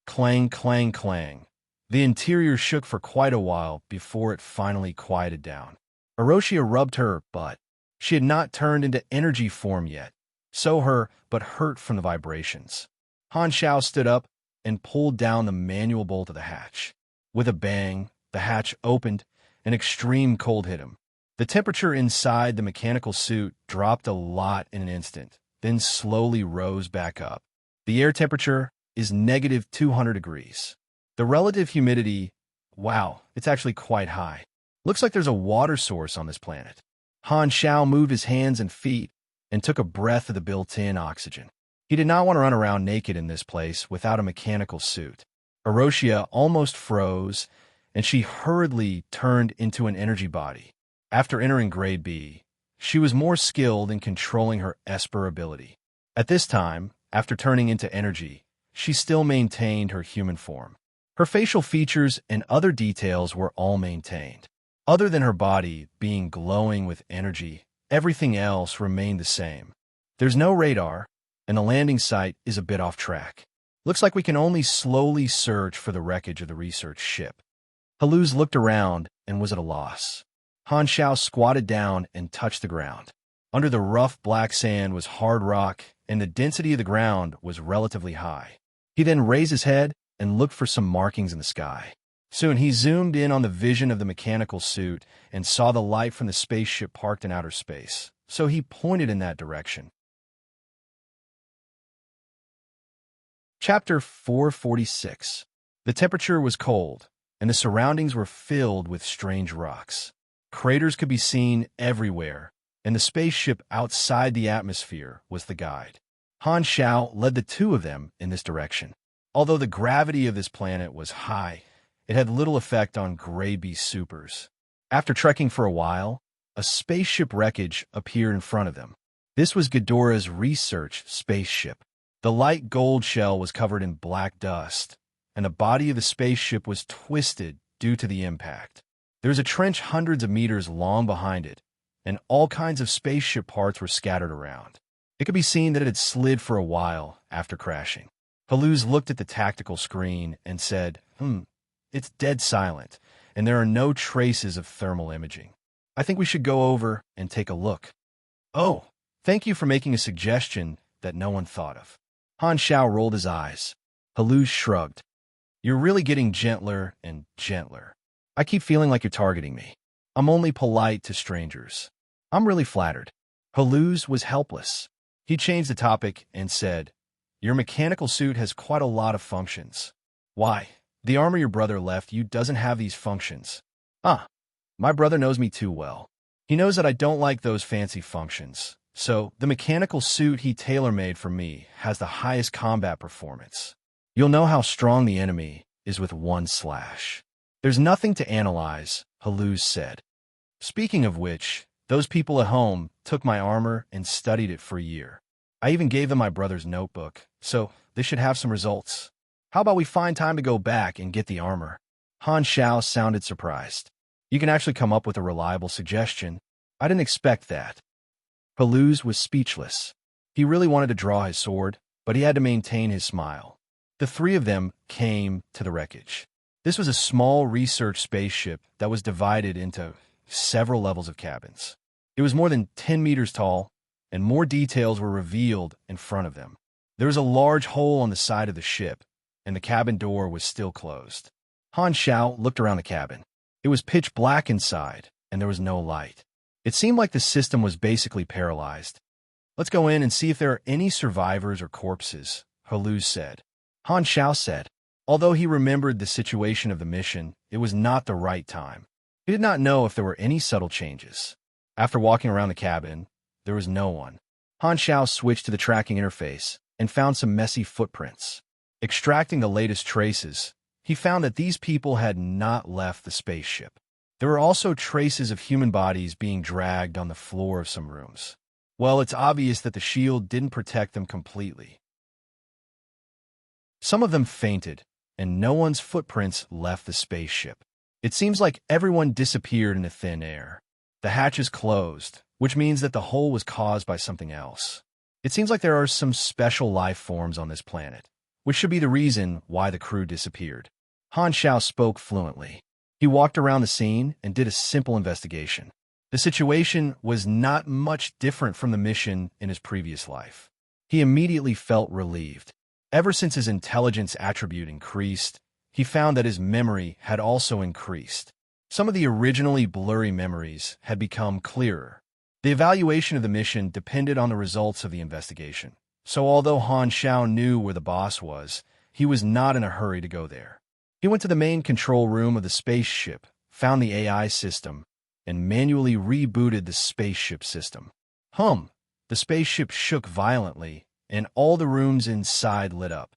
Clang, clang, clang. The interior shook for quite a while before it finally quieted down. Aroshia rubbed her butt. She had not turned into energy form yet, so her but hurt from the vibrations. Han Xiao stood up and pulled down the manual bolt of the hatch. With a bang, the hatch opened, and extreme cold hit him. The temperature inside the mechanical suit dropped a lot in an instant, then slowly rose back up. The air temperature is negative 200 degrees. The relative humidity, wow, it's actually quite high. Looks like there's a water source on this planet. Han Xiao moved his hands and feet and took a breath of the built-in oxygen. He did not want to run around naked in this place without a mechanical suit. Aroshia almost froze, and she hurriedly turned into an energy body. After entering Grade B, she was more skilled in controlling her Esper ability. At this time, after turning into energy, she still maintained her human form. Her facial features and other details were all maintained. Other than her body being glowing with energy, everything else remained the same. There's no radar, and the landing site is a bit off track. Looks like we can only slowly search for the wreckage of the research ship. Haluz looked around and was at a loss. Han Xiao squatted down and touched the ground. Under the rough black sand was hard rock, and the density of the ground was relatively high. He then raised his head and looked for some markings in the sky. Soon he zoomed in on the vision of the mechanical suit and saw the light from the spaceship parked in outer space, so he pointed in that direction. Chapter 446. The temperature was cold, and the surroundings were filled with strange rocks. Craters could be seen everywhere, and the spaceship outside the atmosphere was the guide. Han Xiao led the two of them in this direction. Although the gravity of this planet was high, it had little effect on Grade B supers. After trekking for a while, a spaceship wreckage appeared in front of them. This was Ghidorah's research spaceship. The light gold shell was covered in black dust, and the body of the spaceship was twisted due to the impact. There was a trench hundreds of meters long behind it, and all kinds of spaceship parts were scattered around. It could be seen that it had slid for a while after crashing. Haluz looked at the tactical screen and said, it's dead silent, and there are no traces of thermal imaging. I think we should go over and take a look. Oh, thank you for making a suggestion that no one thought of. Han Xiao rolled his eyes. Haluz shrugged. You're really getting gentler and gentler. I keep feeling like you're targeting me. I'm only polite to strangers. I'm really flattered. Haluz was helpless. He changed the topic and said, your mechanical suit has quite a lot of functions. Why? The armor your brother left you doesn't have these functions. My brother knows me too well. He knows that I don't like those fancy functions. So, the mechanical suit he tailor-made for me has the highest combat performance. You'll know how strong the enemy is with one slash. There's nothing to analyze, Haluz said. Speaking of which, those people at home took my armor and studied it for a year. I even gave them my brother's notebook, so they should have some results. How about we find time to go back and get the armor? Han Xiao sounded surprised. You can actually come up with a reliable suggestion. I didn't expect that. Haluz was speechless. He really wanted to draw his sword, but he had to maintain his smile. The three of them came to the wreckage. This was a small research spaceship that was divided into several levels of cabins. It was more than 10 meters tall, and more details were revealed in front of them. There was a large hole on the side of the ship, and the cabin door was still closed. Han Xiao looked around the cabin. It was pitch black inside, and there was no light. It seemed like the system was basically paralyzed. Let's go in and see if there are any survivors or corpses, Haluz said. Han Xiao said. Although he remembered the situation of the mission, it was not the right time. He did not know if there were any subtle changes. After walking around the cabin, there was no one. Han Xiao switched to the tracking interface and found some messy footprints. Extracting the latest traces, he found that these people had not left the spaceship. There were also traces of human bodies being dragged on the floor of some rooms. Well, it's obvious that the shield didn't protect them completely. Some of them fainted, and no one's footprints left the spaceship. It seems like everyone disappeared into thin air. The hatch is closed, which means that the hole was caused by something else. It seems like there are some special life forms on this planet, which should be the reason why the crew disappeared. Han Xiao spoke fluently. He walked around the scene and did a simple investigation. The situation was not much different from the mission in his previous life. He immediately felt relieved. Ever since his intelligence attribute increased, he found that his memory had also increased. Some of the originally blurry memories had become clearer. The evaluation of the mission depended on the results of the investigation. So although Han Xiao knew where the boss was, he was not in a hurry to go there. He went to the main control room of the spaceship, found the AI system, and manually rebooted the spaceship system. The spaceship shook violently, and all the rooms inside lit up.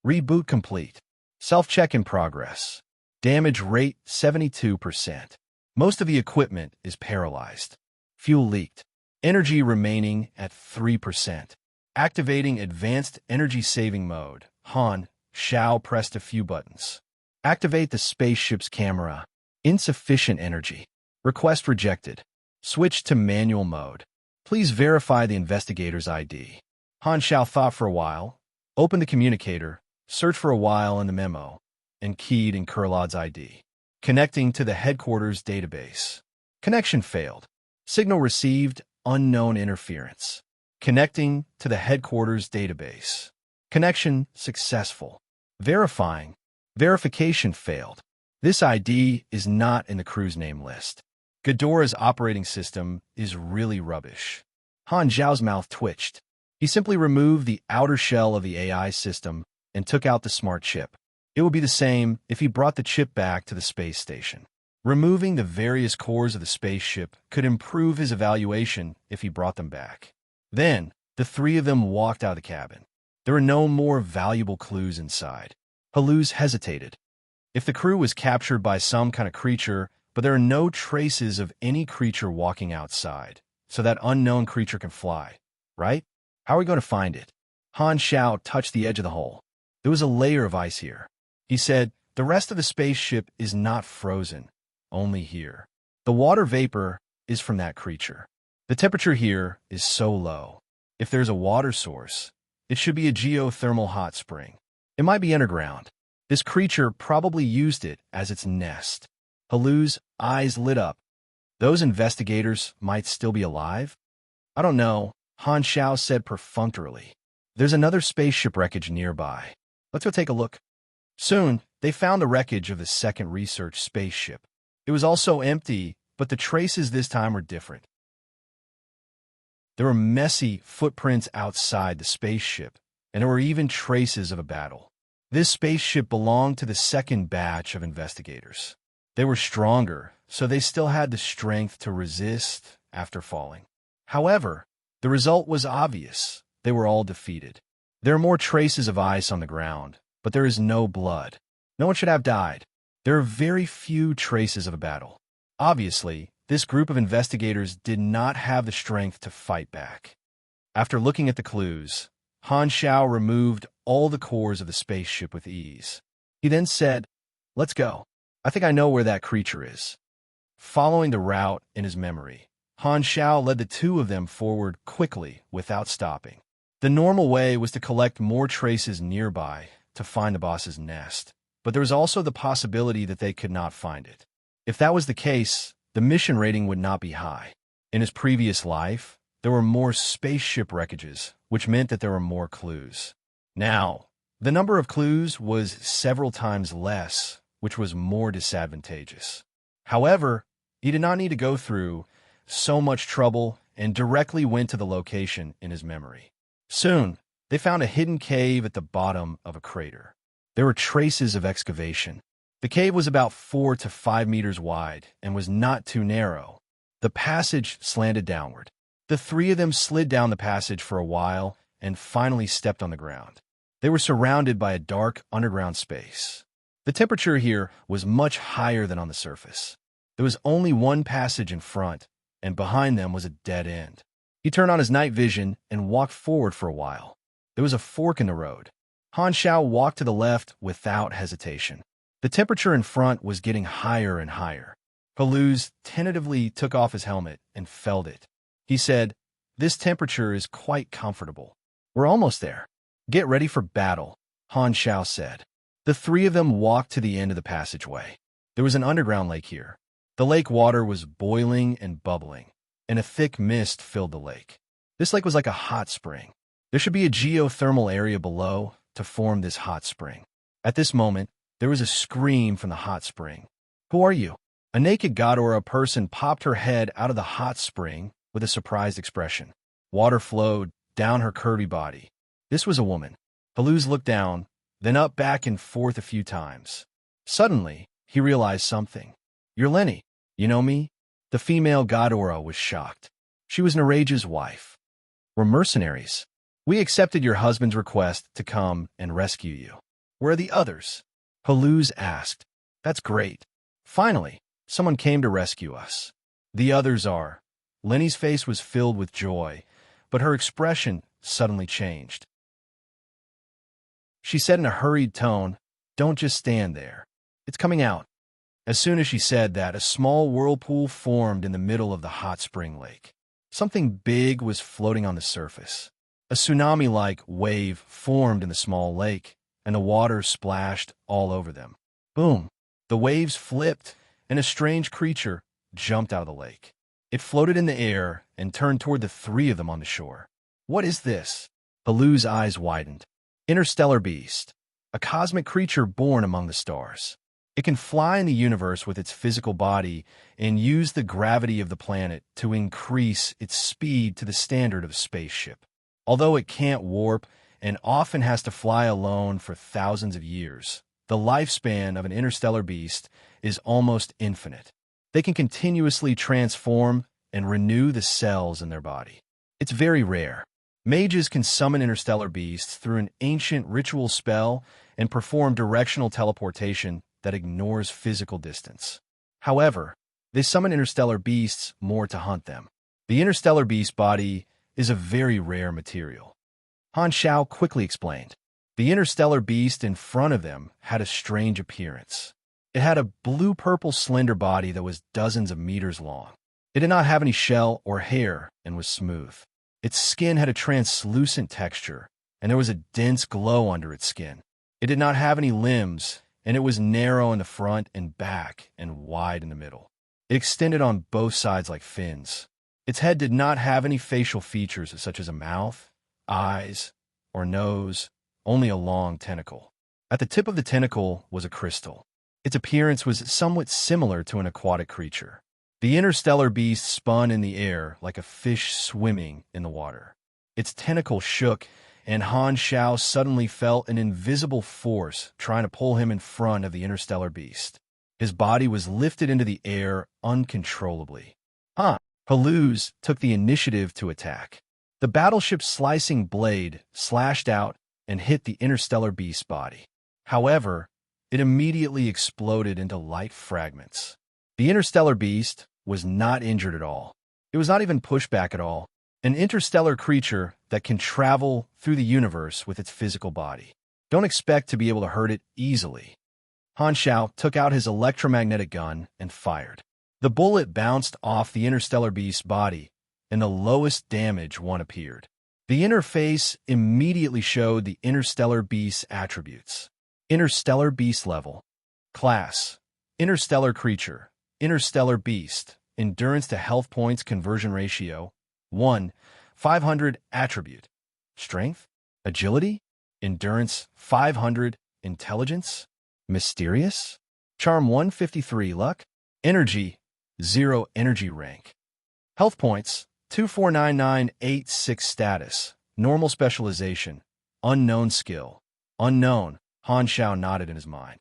Reboot complete. Self-check in progress. Damage rate 72%. Most of the equipment is paralyzed. Fuel leaked. Energy remaining at 3%. Activating advanced energy-saving mode. Han Xiao pressed a few buttons. Activate the spaceship's camera. Insufficient energy. Request rejected. Switch to manual mode. Please verify the investigator's ID. Han Xiao thought for a while, opened the communicator, searched for a while in the memo, and keyed in Kurlad's ID. Connecting to the headquarters database. Connection failed. Signal received, unknown interference. Connecting to the headquarters database. Connection successful. Verifying. Verification failed. This ID is not in the crew's name list. Ghidorah's operating system is really rubbish. Han Xiao's mouth twitched. He simply removed the outer shell of the AI system and took out the smart chip. It would be the same if he brought the chip back to the space station. Removing the various cores of the spaceship could improve his evaluation if he brought them back. Then, the three of them walked out of the cabin. There were no more valuable clues inside. Haluz hesitated. If the crew was captured by some kind of creature, but there are no traces of any creature walking outside, so that unknown creature can fly, right? How are we going to find it? Han Xiao touched the edge of the hole. There was a layer of ice here. He said, the rest of the spaceship is not frozen, only here. The water vapor is from that creature. The temperature here is so low. If there's a water source, it should be a geothermal hot spring. It might be underground. This creature probably used it as its nest. Haluz's eyes lit up. Those investigators might still be alive? I don't know, Han Xiao said perfunctorily. There's another spaceship wreckage nearby. Let's go take a look. Soon, they found the wreckage of the second research spaceship. It was also empty, but the traces this time were different. There were messy footprints outside the spaceship, and there were even traces of a battle. This spaceship belonged to the second batch of investigators. They were stronger, so they still had the strength to resist after falling. However, the result was obvious. They were all defeated. There are more traces of ice on the ground, but there is no blood. No one should have died. There are very few traces of a battle. Obviously, this group of investigators did not have the strength to fight back. After looking at the clues, Han Xiao removed all the cores of the spaceship with ease. He then said, "Let's go. I think I know where that creature is." Following the route in his memory, Han Xiao led the two of them forward quickly without stopping. The normal way was to collect more traces nearby to find the boss's nest, but there was also the possibility that they could not find it. If that was the case, the mission rating would not be high. In his previous life, there were more spaceship wreckages, which meant that there were more clues. Now, the number of clues was several times less, which was more disadvantageous. However, he did not need to go through so much trouble and directly went to the location in his memory. Soon, they found a hidden cave at the bottom of a crater. There were traces of excavation. The cave was about 4 to 5 meters wide and was not too narrow. The passage slanted downward. The three of them slid down the passage for a while and finally stepped on the ground. They were surrounded by a dark underground space. The temperature here was much higher than on the surface. There was only one passage in front, and behind them was a dead end. He turned on his night vision and walked forward for a while. There was a fork in the road. Han Xiao walked to the left without hesitation. The temperature in front was getting higher and higher. Peluz tentatively took off his helmet and felt it. He said, "This temperature is quite comfortable. We're almost there. Get ready for battle," Han Xiao said. The three of them walked to the end of the passageway. There was an underground lake here. The lake water was boiling and bubbling, and a thick mist filled the lake. This lake was like a hot spring. There should be a geothermal area below to form this hot spring. At this moment, there was a scream from the hot spring. "Who are you?" A naked god or a person popped her head out of the hot spring with a surprised expression. Water flowed down her curvy body. This was a woman. Peluz looked down, then up, back, and forth a few times. Suddenly, he realized something. "You're Lenny. You know me?" The female Godora was shocked. She was Narage's wife. "We're mercenaries. We accepted your husband's request to come and rescue you. Where are the others?" Peluz asked. "That's great. Finally, someone came to rescue us. The others are..." Lenny's face was filled with joy, but her expression suddenly changed. She said in a hurried tone, "Don't just stand there. It's coming out." As soon as she said that, a small whirlpool formed in the middle of the hot spring lake. Something big was floating on the surface. A tsunami-like wave formed in the small lake, and the water splashed all over them. Boom! The waves flipped, and a strange creature jumped out of the lake. It floated in the air and turned toward the three of them on the shore. "What is this?" Peluz's eyes widened. Interstellar beast, a cosmic creature born among the stars. It can fly in the universe with its physical body and use the gravity of the planet to increase its speed to the standard of a spaceship. Although it can't warp and often has to fly alone for thousands of years, the lifespan of an interstellar beast is almost infinite. They can continuously transform and renew the cells in their body. It's very rare. Mages can summon interstellar beasts through an ancient ritual spell and perform directional teleportation that ignores physical distance. However, they summon interstellar beasts more to hunt them. The interstellar beast body is a very rare material. Han Xiao quickly explained. The interstellar beast in front of them had a strange appearance. It had a blue-purple slender body that was dozens of meters long. It did not have any shell or hair and was smooth. Its skin had a translucent texture, and there was a dense glow under its skin. It did not have any limbs, and it was narrow in the front and back and wide in the middle. It extended on both sides like fins. Its head did not have any facial features such as a mouth, eyes, or nose, only a long tentacle. At the tip of the tentacle was a crystal. Its appearance was somewhat similar to an aquatic creature. The interstellar beast spun in the air like a fish swimming in the water. Its tentacle shook, and Han Xiao suddenly felt an invisible force trying to pull him in front of the interstellar beast. His body was lifted into the air uncontrollably. Peluz took the initiative to attack. The battleship's slicing blade slashed out and hit the interstellar beast's body. However, it immediately exploded into light fragments. The interstellar beast was not injured at all. It was not even pushed back at all. An interstellar creature that can travel through the universe with its physical body. Don't expect to be able to hurt it easily. Han Xiao took out his electromagnetic gun and fired. The bullet bounced off the interstellar beast's body, and the lowest damage one appeared. The interface immediately showed the interstellar beast's attributes. Interstellar beast level. Class: interstellar creature. Interstellar beast. Endurance to health points conversion ratio 1, 500. Attribute: strength, agility, endurance 500, intelligence, mysterious, charm 153, luck, energy 0, energy rank. Health points 249986 status. Normal specialization. Unknown skill. Unknown. Han Xiao nodded in his mind.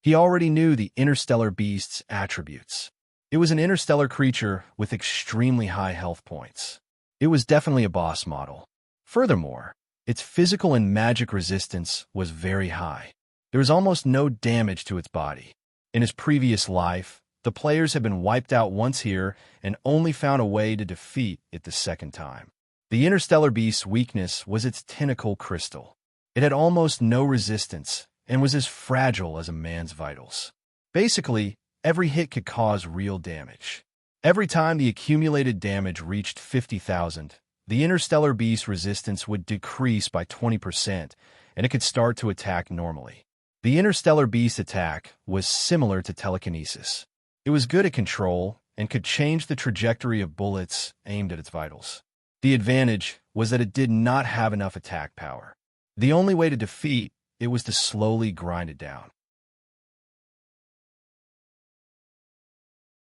He already knew the interstellar beast's attributes. It was an interstellar creature with extremely high health points. It was definitely a boss model. Furthermore, its physical and magic resistance was very high. There was almost no damage to its body. In his previous life, the players had been wiped out once here and only found a way to defeat it the second time. The interstellar beast's weakness was its tentacle crystal. It had almost no resistance and was as fragile as a man's vitals. Basically, every hit could cause real damage. Every time the accumulated damage reached 50,000, the interstellar beast's resistance would decrease by 20%, and it could start to attack normally. The interstellar beast attack was similar to telekinesis. It was good at control and could change the trajectory of bullets aimed at its vitals. The advantage was that it did not have enough attack power. The only way to defeat it was to slowly grind it down.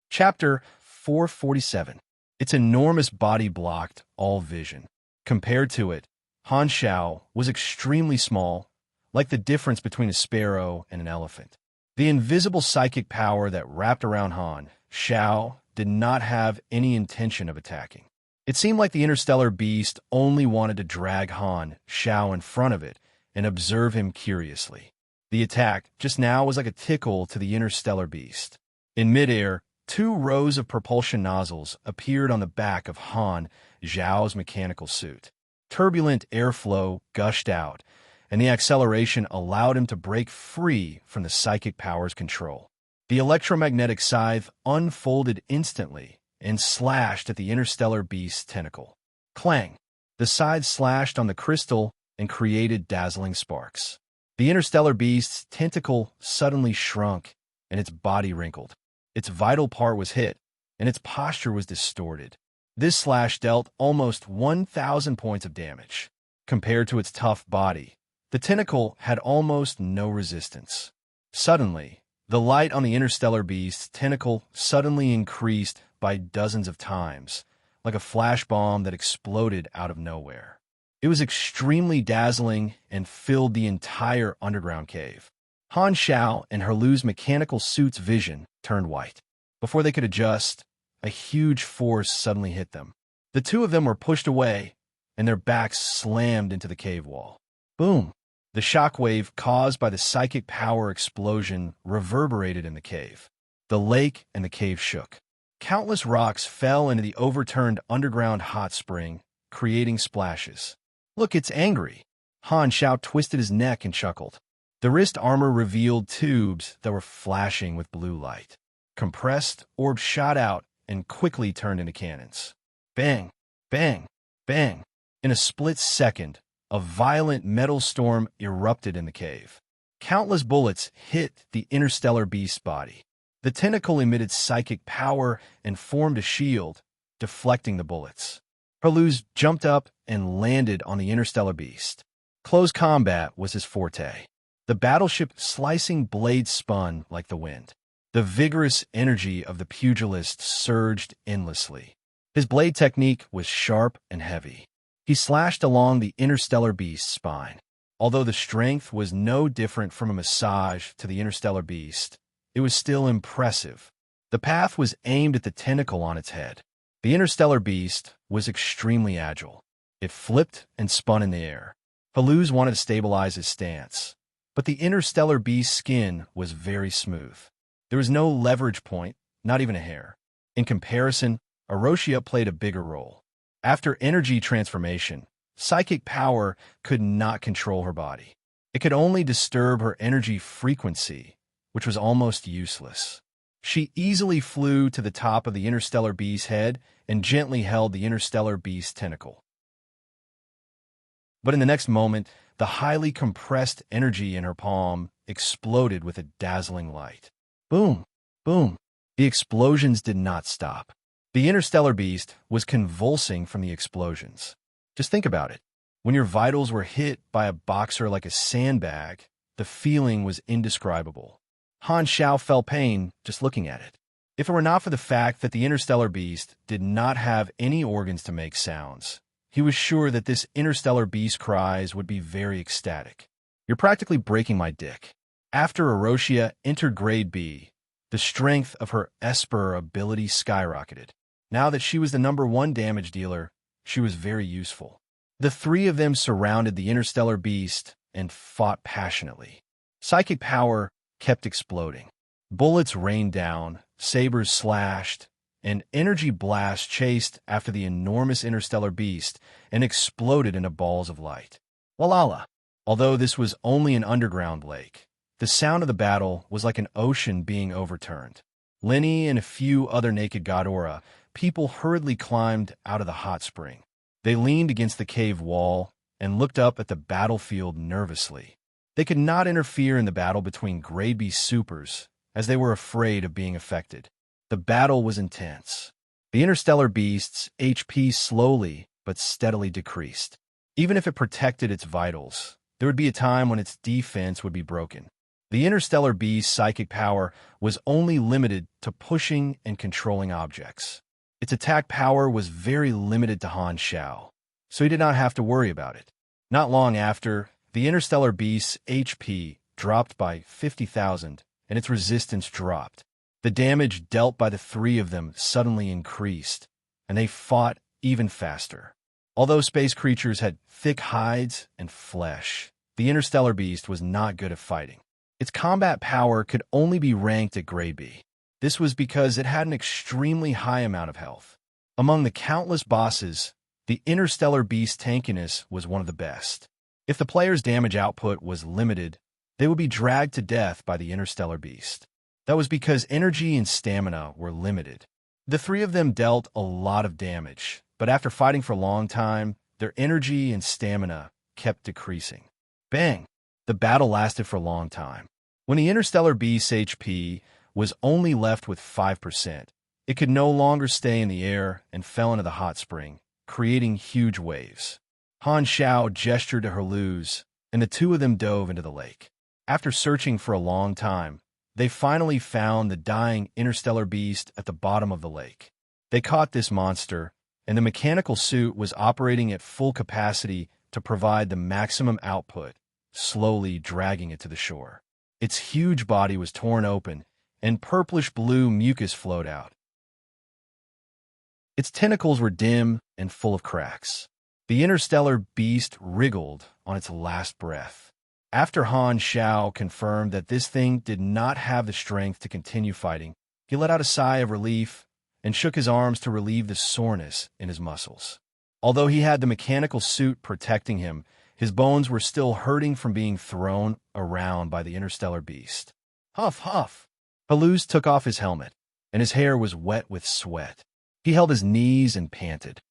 Chapter 447. Its enormous body blocked all vision. Compared to it, Han Xiao was extremely small, like the difference between a sparrow and an elephant. The invisible psychic power that wrapped around Han Xiao did not have any intention of attacking. It seemed like the interstellar beast only wanted to drag Han Xiao in front of it and observe him curiously. The attack just now was like a tickle to the interstellar beast. In midair, 2 rows of propulsion nozzles appeared on the back of Han Xiao's mechanical suit. Turbulent airflow gushed out, and the acceleration allowed him to break free from the psychic power's control. The electromagnetic scythe unfolded instantly and slashed at the interstellar beast's tentacle. Clang! The scythe slashed on the crystal and created dazzling sparks. The interstellar beast's tentacle suddenly shrunk and its body wrinkled. Its vital part was hit, and its posture was distorted. This slash dealt almost 1,000 points of damage. Compared to its tough body, the tentacle had almost no resistance. Suddenly, the light on the interstellar beast's tentacle suddenly increased by dozens of times, like a flash bomb that exploded out of nowhere. It was extremely dazzling and filled the entire underground cave. Han Xiao and Herlu's mechanical suit's vision turned white. Before they could adjust, a huge force suddenly hit them. The 2 of them were pushed away, and their backs slammed into the cave wall. Boom! The shockwave caused by the psychic power explosion reverberated in the cave. The lake and the cave shook. Countless rocks fell into the overturned underground hot spring, creating splashes. Look, it's angry. Han Xiao twisted his neck and chuckled. The wrist armor revealed tubes that were flashing with blue light. Compressed orbs shot out and quickly turned into cannons. Bang! Bang! Bang! In a split second, a violent metal storm erupted in the cave. Countless bullets hit the interstellar beast's body. The tentacle emitted psychic power and formed a shield, deflecting the bullets. Herluz jumped up and landed on the interstellar beast. Close combat was his forte. The battleship slicing blades spun like the wind. The vigorous energy of the pugilist surged endlessly. His blade technique was sharp and heavy. He slashed along the interstellar beast's spine. Although the strength was no different from a massage to the interstellar beast, it was still impressive. The path was aimed at the tentacle on its head. The interstellar beast was extremely agile. It flipped and spun in the air. Herluz wanted to stabilize his stance, but the interstellar beast's skin was very smooth. There was no leverage point, not even a hair. In comparison, Aroshia played a bigger role. After energy transformation, psychic power could not control her body. It could only disturb her energy frequency, which was almost useless. She easily flew to the top of the interstellar beast's head and gently held the interstellar beast's tentacle. But in the next moment, the highly compressed energy in her palm exploded with a dazzling light. Boom! Boom! The explosions did not stop. The interstellar beast was convulsing from the explosions. Just think about it. When your vitals were hit by a boxer like a sandbag, the feeling was indescribable. Han Xiao felt pain just looking at it. If it were not for the fact that the interstellar beast did not have any organs to make sounds, he was sure that this interstellar beast cries would be very ecstatic. You're practically breaking my dick. After Erosia entered Grade B, the strength of her Esper ability skyrocketed. Now that she was the #1 damage dealer, she was very useful. The three of them surrounded the interstellar beast and fought passionately. Psychic power kept exploding. Bullets rained down, sabers slashed, and energy blasts chased after the enormous interstellar beast and exploded into balls of light. Walala! Although this was only an underground lake, the sound of the battle was like an ocean being overturned. Lenny and a few other naked Godora people hurriedly climbed out of the hot spring. They leaned against the cave wall and looked up at the battlefield nervously. They could not interfere in the battle between Grade B supers, as they were afraid of being affected. The battle was intense. The interstellar beast's HP slowly but steadily decreased. Even if it protected its vitals, there would be a time when its defense would be broken. The interstellar beast's psychic power was only limited to pushing and controlling objects. Its attack power was very limited to Han Xiao, so he did not have to worry about it. Not long after, the interstellar beast's HP dropped by 50,000, and its resistance dropped. The damage dealt by the three of them suddenly increased, and they fought even faster. Although space creatures had thick hides and flesh, the interstellar beast was not good at fighting. Its combat power could only be ranked at Grade B. This was because it had an extremely high amount of health. Among the countless bosses, the interstellar beast's tankiness was one of the best. If the player's damage output was limited, they would be dragged to death by the interstellar beast. That was because energy and stamina were limited. The three of them dealt a lot of damage, but after fighting for a long time, their energy and stamina kept decreasing. Bang! The battle lasted for a long time. When the interstellar beast's HP was only left with 5%, it could no longer stay in the air and fell into the hot spring, creating huge waves. Han Xiao gestured to her luz, and the two of them dove into the lake. After searching for a long time, they finally found the dying interstellar beast at the bottom of the lake. They caught this monster, and the mechanical suit was operating at full capacity to provide the maximum output, slowly dragging it to the shore. Its huge body was torn open, and purplish-blue mucus flowed out. Its tentacles were dim and full of cracks. The interstellar beast wriggled on its last breath. After Han Xiao confirmed that this thing did not have the strength to continue fighting, he let out a sigh of relief and shook his arms to relieve the soreness in his muscles. Although he had the mechanical suit protecting him, his bones were still hurting from being thrown around by the interstellar beast. Huff, huff! Haluz took off his helmet, and his hair was wet with sweat. He held his knees and panted.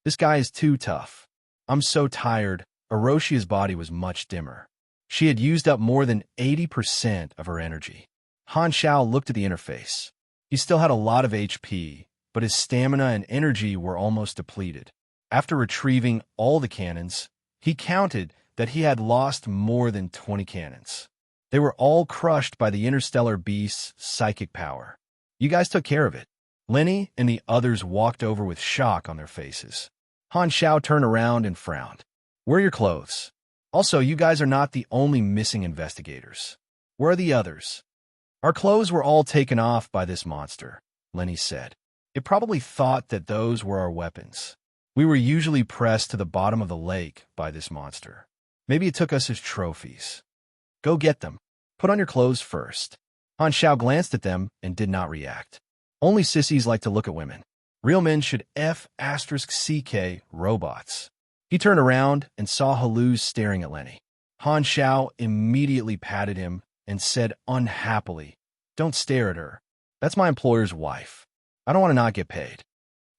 This guy is too tough. I'm so tired. Erosia's body was much dimmer. She had used up more than 80% of her energy. Han Xiao looked at the interface. He still had a lot of HP, but his stamina and energy were almost depleted. After retrieving all the cannons, he counted that he had lost more than 20 cannons. They were all crushed by the interstellar beast's psychic power. You guys took care of it. Lenny and the others walked over with shock on their faces. Han Xiao turned around and frowned. Where are your clothes? Also, you guys are not the only missing investigators. Where are the others? Our clothes were all taken off by this monster, Lenny said. It probably thought that those were our weapons. We were usually pressed to the bottom of the lake by this monster. Maybe it took us as trophies. Go get them. Put on your clothes first. Han Xiao glanced at them and did not react. Only sissies like to look at women. Real men should F***CK robots. He turned around and saw Haluz staring at Lenny. Han Xiao immediately patted him and said unhappily, "Don't stare at her. That's my employer's wife. I don't want to not get paid."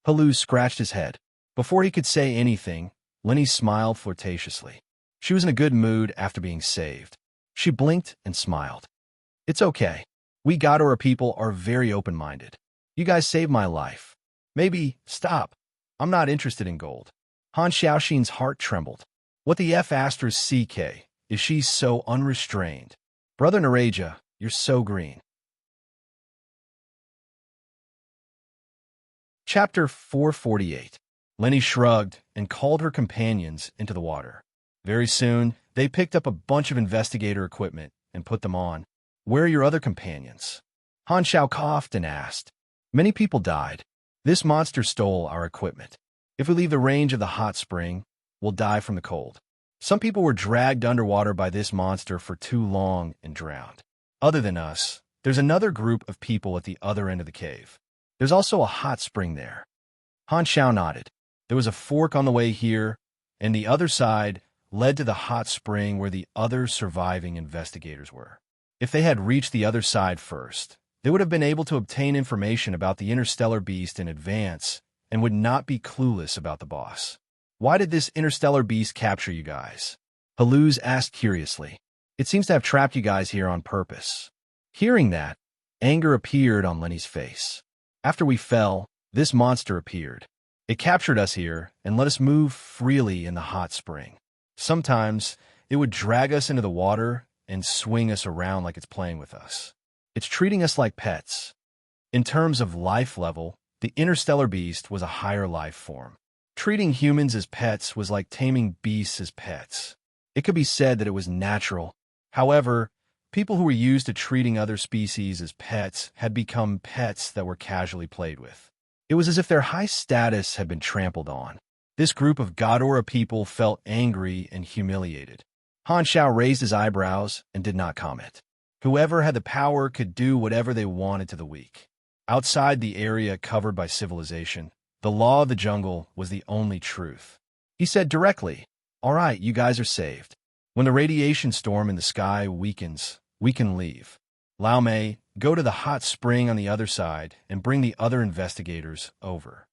Haluz scratched his head. Before he could say anything, Lenny smiled flirtatiously. She was in a good mood after being saved. She blinked and smiled. It's okay. We Godora people are very open-minded. You guys saved my life. Maybe stop. I'm not interested in gold. Han Xiaoxin's heart trembled. What the F***CK? Is she so unrestrained? Brother Naraja, you're so green. Chapter 448. Lenny shrugged and called her companions into the water. Very soon, they picked up a bunch of investigator equipment and put them on. "Where are your other companions?" Han Xiao coughed and asked. "Many people died. This monster stole our equipment. If we leave the range of the hot spring, we'll die from the cold. Some people were dragged underwater by this monster for too long and drowned. Other than us, there's another group of people at the other end of the cave. There's also a hot spring there." Han Xiao nodded. There was a fork on the way here, and the other side led to the hot spring where the other surviving investigators were. If they had reached the other side first, they would have been able to obtain information about the interstellar beast in advance and would not be clueless about the boss. "Why did this interstellar beast capture you guys?" Haluz asked curiously. "It seems to have trapped you guys here on purpose." Hearing that, anger appeared on Lenny's face. "After we fell, this monster appeared. It captured us here and let us move freely in the hot spring. Sometimes it would drag us into the water and swing us around like it's playing with us. It's treating us like pets." In terms of life level, the interstellar beast was a higher life form. Treating humans as pets was like taming beasts as pets. It could be said that it was natural. However, people who were used to treating other species as pets had become pets that were casually played with. It was as if their high status had been trampled on. This group of Ghidorah people felt angry and humiliated. Han Xiao raised his eyebrows and did not comment. Whoever had the power could do whatever they wanted to the weak. Outside the area covered by civilization, the law of the jungle was the only truth. He said directly, "All right, you guys are saved. When the radiation storm in the sky weakens, we can leave. Lao Mei, go to the hot spring on the other side and bring the other investigators over."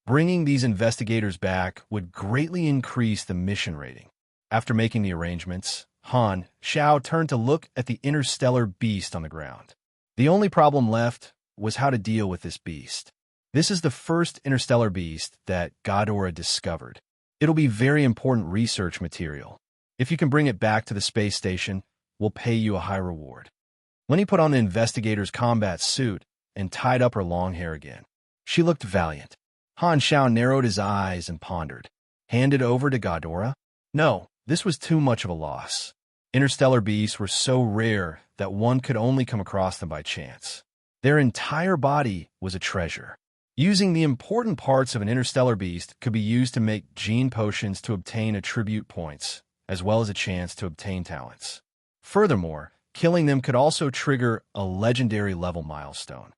Bringing these investigators back would greatly increase the mission rating. After making the arrangements, Han Xiao turned to look at the interstellar beast on the ground. The only problem left was how to deal with this beast. This is the first interstellar beast that Ghidorah discovered. It'll be very important research material. If you can bring it back to the space station, we'll pay you a high reward. Lenny put on the investigator's combat suit and tied up her long hair again. She looked valiant. Han Xiao narrowed his eyes and pondered. Handed over to Ghidorah? No, this was too much of a loss. Interstellar beasts were so rare that one could only come across them by chance. Their entire body was a treasure. Using the important parts of an interstellar beast could be used to make gene potions to obtain attribute points, as well as a chance to obtain talents. Furthermore, killing them could also trigger a legendary level milestone.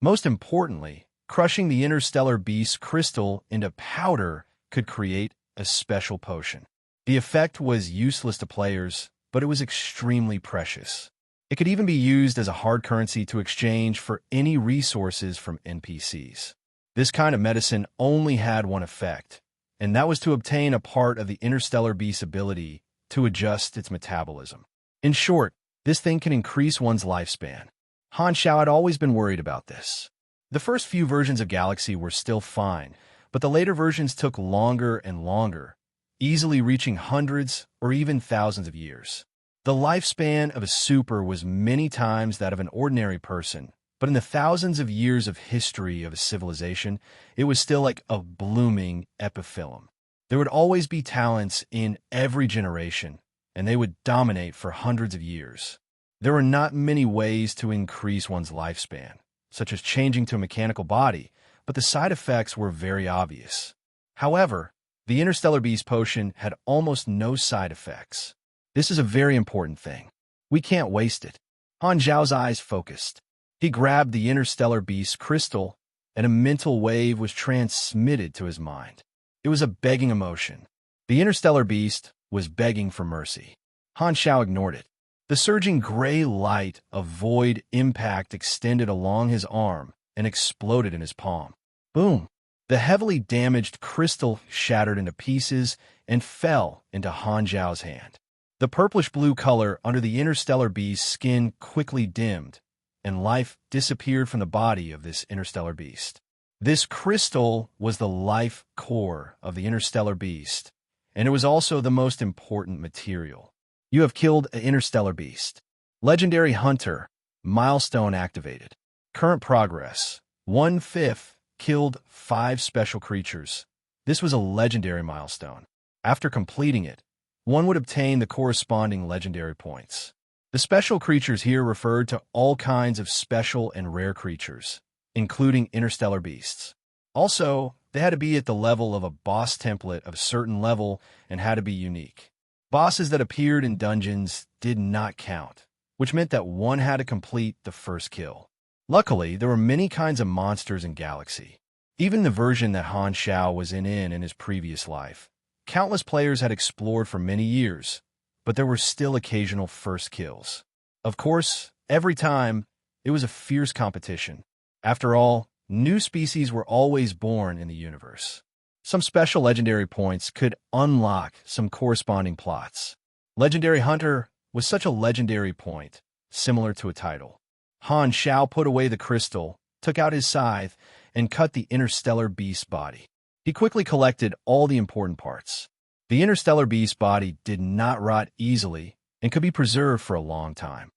Most importantly, crushing the interstellar beast's crystal into powder could create a special potion. The effect was useless to players, but it was extremely precious. It could even be used as a hard currency to exchange for any resources from NPCs. This kind of medicine only had one effect, and that was to obtain a part of the interstellar beast's ability to adjust its metabolism. In short, this thing can increase one's lifespan. Han Xiao had always been worried about this. The first few versions of Galaxy were still fine, but the later versions took longer and longer, easily reaching hundreds or even thousands of years. The lifespan of a super was many times that of an ordinary person, but in the thousands of years of history of a civilization, it was still like a blooming epiphyllum. There would always be talents in every generation, and they would dominate for hundreds of years. There were not many ways to increase one's lifespan, such as changing to a mechanical body, but the side effects were very obvious. However, the Interstellar Beast potion had almost no side effects. This is a very important thing. We can't waste it. Han Zhao's eyes focused. He grabbed the Interstellar Beast crystal, and a mental wave was transmitted to his mind. It was a begging emotion. The Interstellar Beast was begging for mercy. Han Xiao ignored it. The surging gray light of void impact extended along his arm and exploded in his palm. Boom! The heavily damaged crystal shattered into pieces and fell into Han Zhao's hand. The purplish-blue color under the interstellar beast's skin quickly dimmed, and life disappeared from the body of this interstellar beast. This crystal was the life core of the interstellar beast, and it was also the most important material. You have killed an interstellar beast. Legendary Hunter, milestone activated. Current progress, 1/5 killed 5 special creatures. This was a legendary milestone. After completing it, one would obtain the corresponding legendary points. The special creatures here referred to all kinds of special and rare creatures, including interstellar beasts. Also, they had to be at the level of a boss template of a certain level and had to be unique. Bosses that appeared in dungeons did not count, which meant that one had to complete the first kill. Luckily, there were many kinds of monsters in Galaxy. Even the version that Han Xiao was in his previous life. Countless players had explored for many years, but there were still occasional first kills. Of course, every time, it was a fierce competition. After all, new species were always born in the universe. Some special legendary points could unlock some corresponding plots. Legendary Hunter was such a legendary point, similar to a title. Han Xiao put away the crystal, took out his scythe, and cut the interstellar beast body. He quickly collected all the important parts. The interstellar beast body did not rot easily and could be preserved for a long time.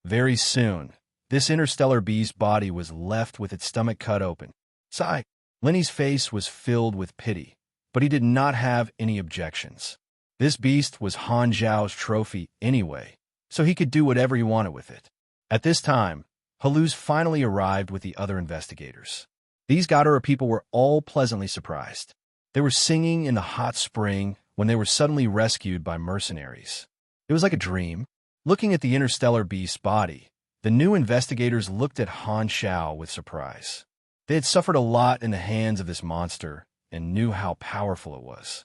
Very soon, this interstellar beast body was left with its stomach cut open. Sigh. Lenny's face was filled with pity, but he did not have any objections. This beast was Han Zhao's trophy anyway, so he could do whatever he wanted with it. At this time, Haluz finally arrived with the other investigators. These Ghidorah people were all pleasantly surprised. They were singing in the hot spring when they were suddenly rescued by mercenaries. It was like a dream. Looking at the interstellar beast's body, the new investigators looked at Han Xiao with surprise. They had suffered a lot in the hands of this monster and knew how powerful it was.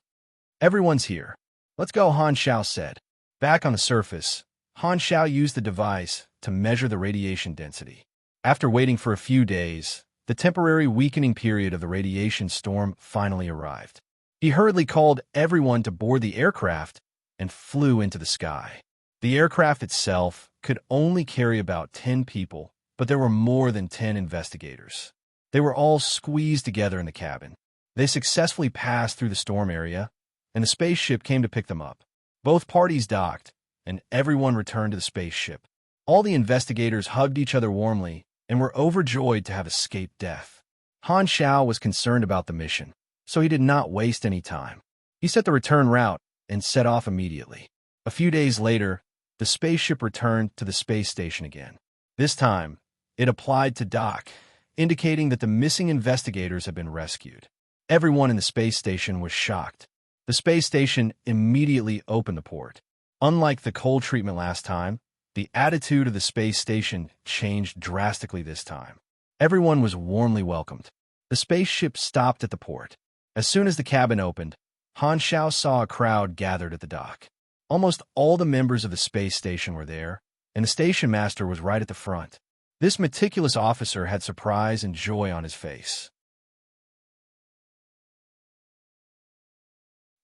Everyone's here. Let's go, Han Xiao said. Back on the surface, Han Xiao used the device to measure the radiation density. After waiting for a few days, the temporary weakening period of the radiation storm finally arrived. He hurriedly called everyone to board the aircraft and flew into the sky. The aircraft itself could only carry about 10 people, but there were more than 10 investigators. They were all squeezed together in the cabin. They successfully passed through the storm area, and the spaceship came to pick them up. Both parties docked, and everyone returned to the spaceship. All the investigators hugged each other warmly and were overjoyed to have escaped death. Han Xiao was concerned about the mission, so he did not waste any time. He set the return route and set off immediately. A few days later, the spaceship returned to the space station again. This time, it applied to dock, indicating that the missing investigators had been rescued. Everyone in the space station was shocked. The space station immediately opened the port. Unlike the cold treatment last time, the attitude of the space station changed drastically this time. Everyone was warmly welcomed. The spaceship stopped at the port. As soon as the cabin opened, Han Xiao saw a crowd gathered at the dock. Almost all the members of the space station were there, and the station master was right at the front. This meticulous officer had surprise and joy on his face.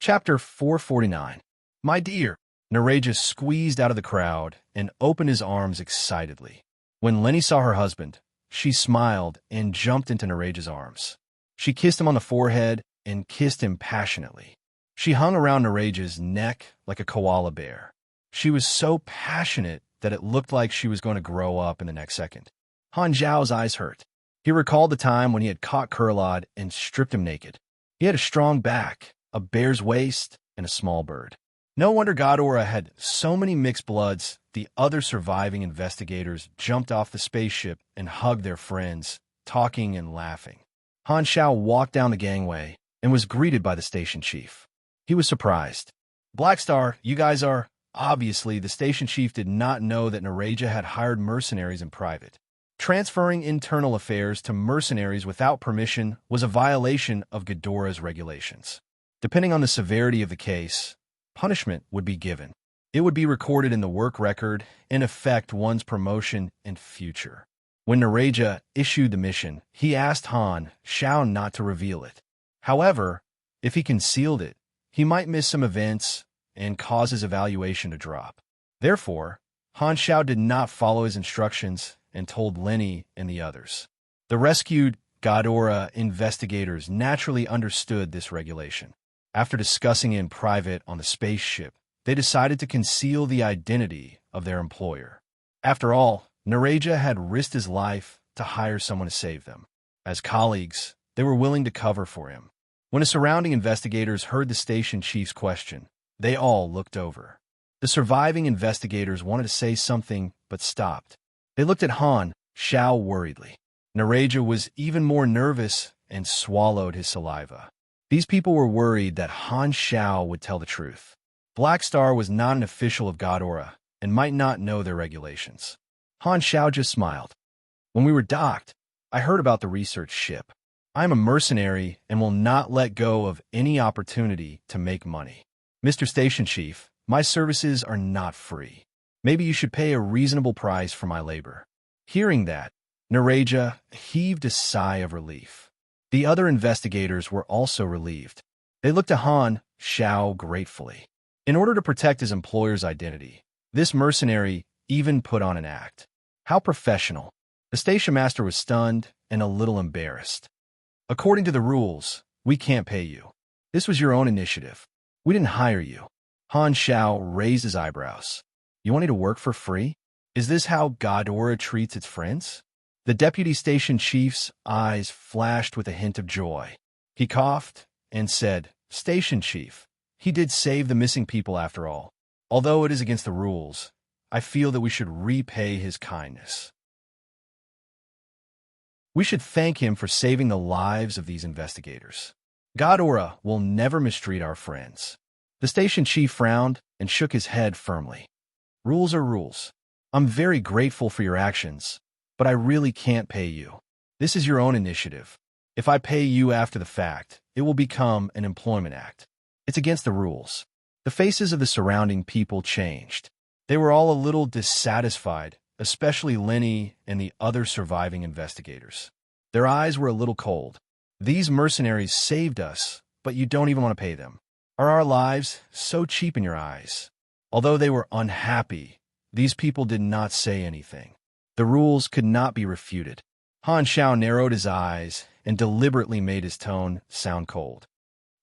Chapter 449. My dear. Naraja squeezed out of the crowd and opened his arms excitedly. When Lenny saw her husband, she smiled and jumped into Naraja's arms. She kissed him on the forehead and kissed him passionately. She hung around Naraja's neck like a koala bear. She was so passionate that it looked like she was going to grow up in the next second. Han Zhao's eyes hurt. He recalled the time when he had caught Kurlad and stripped him naked. He had a strong back, a bear's waist, and a small bird. No wonder Ghidorah had so many mixed bloods. The other surviving investigators jumped off the spaceship and hugged their friends, talking and laughing. Han Xiao walked down the gangway and was greeted by the station chief. He was surprised. Blackstar, you guys are... Obviously, the station chief did not know that Naraja had hired mercenaries in private. Transferring internal affairs to mercenaries without permission was a violation of Ghidorah's regulations. Depending on the severity of the case, punishment would be given. It would be recorded in the work record and affect one's promotion and future. When Naraja issued the mission, he asked Han Xiao not to reveal it. However, if he concealed it, he might miss some events and cause his evaluation to drop. Therefore, Han Xiao did not follow his instructions and told Lenny and the others. The rescued Ghidorah investigators naturally understood this regulation. After discussing it in private on the spaceship, they decided to conceal the identity of their employer. After all, Naraja had risked his life to hire someone to save them. As colleagues, they were willing to cover for him. When the surrounding investigators heard the station chief's question, they all looked over. The surviving investigators wanted to say something, but stopped. They looked at Han Xiao worriedly. Naraja was even more nervous and swallowed his saliva. These people were worried that Han Xiao would tell the truth. Black Star was not an official of Godora and might not know their regulations. Han Xiao just smiled. When we were docked, I heard about the research ship. I am a mercenary and will not let go of any opportunity to make money. Mr. Station Chief, my services are not free. Maybe you should pay a reasonable price for my labor. Hearing that, Naraja heaved a sigh of relief. The other investigators were also relieved. They looked at Han Xiao gratefully. In order to protect his employer's identity, this mercenary even put on an act. How professional. The station master was stunned and a little embarrassed. According to the rules, we can't pay you. This was your own initiative. We didn't hire you. Han Xiao raised his eyebrows. You want me to work for free? Is this how Godora treats its friends? The deputy station chief's eyes flashed with a hint of joy. He coughed and said, Station chief, he did save the missing people after all. Although it is against the rules, I feel that we should repay his kindness. We should thank him for saving the lives of these investigators. Godora will never mistreat our friends. The station chief frowned and shook his head firmly. Rules are rules. I'm very grateful for your actions, but I really can't pay you. This is your own initiative. If I pay you after the fact, it will become an employment act. It's against the rules. The faces of the surrounding people changed. They were all a little dissatisfied, especially Lenny and the other surviving investigators. Their eyes were a little cold. These mercenaries saved us, but you don't even want to pay them. Are our lives so cheap in your eyes? Although they were unhappy, these people did not say anything. The rules could not be refuted. Han Xiao narrowed his eyes and deliberately made his tone sound cold.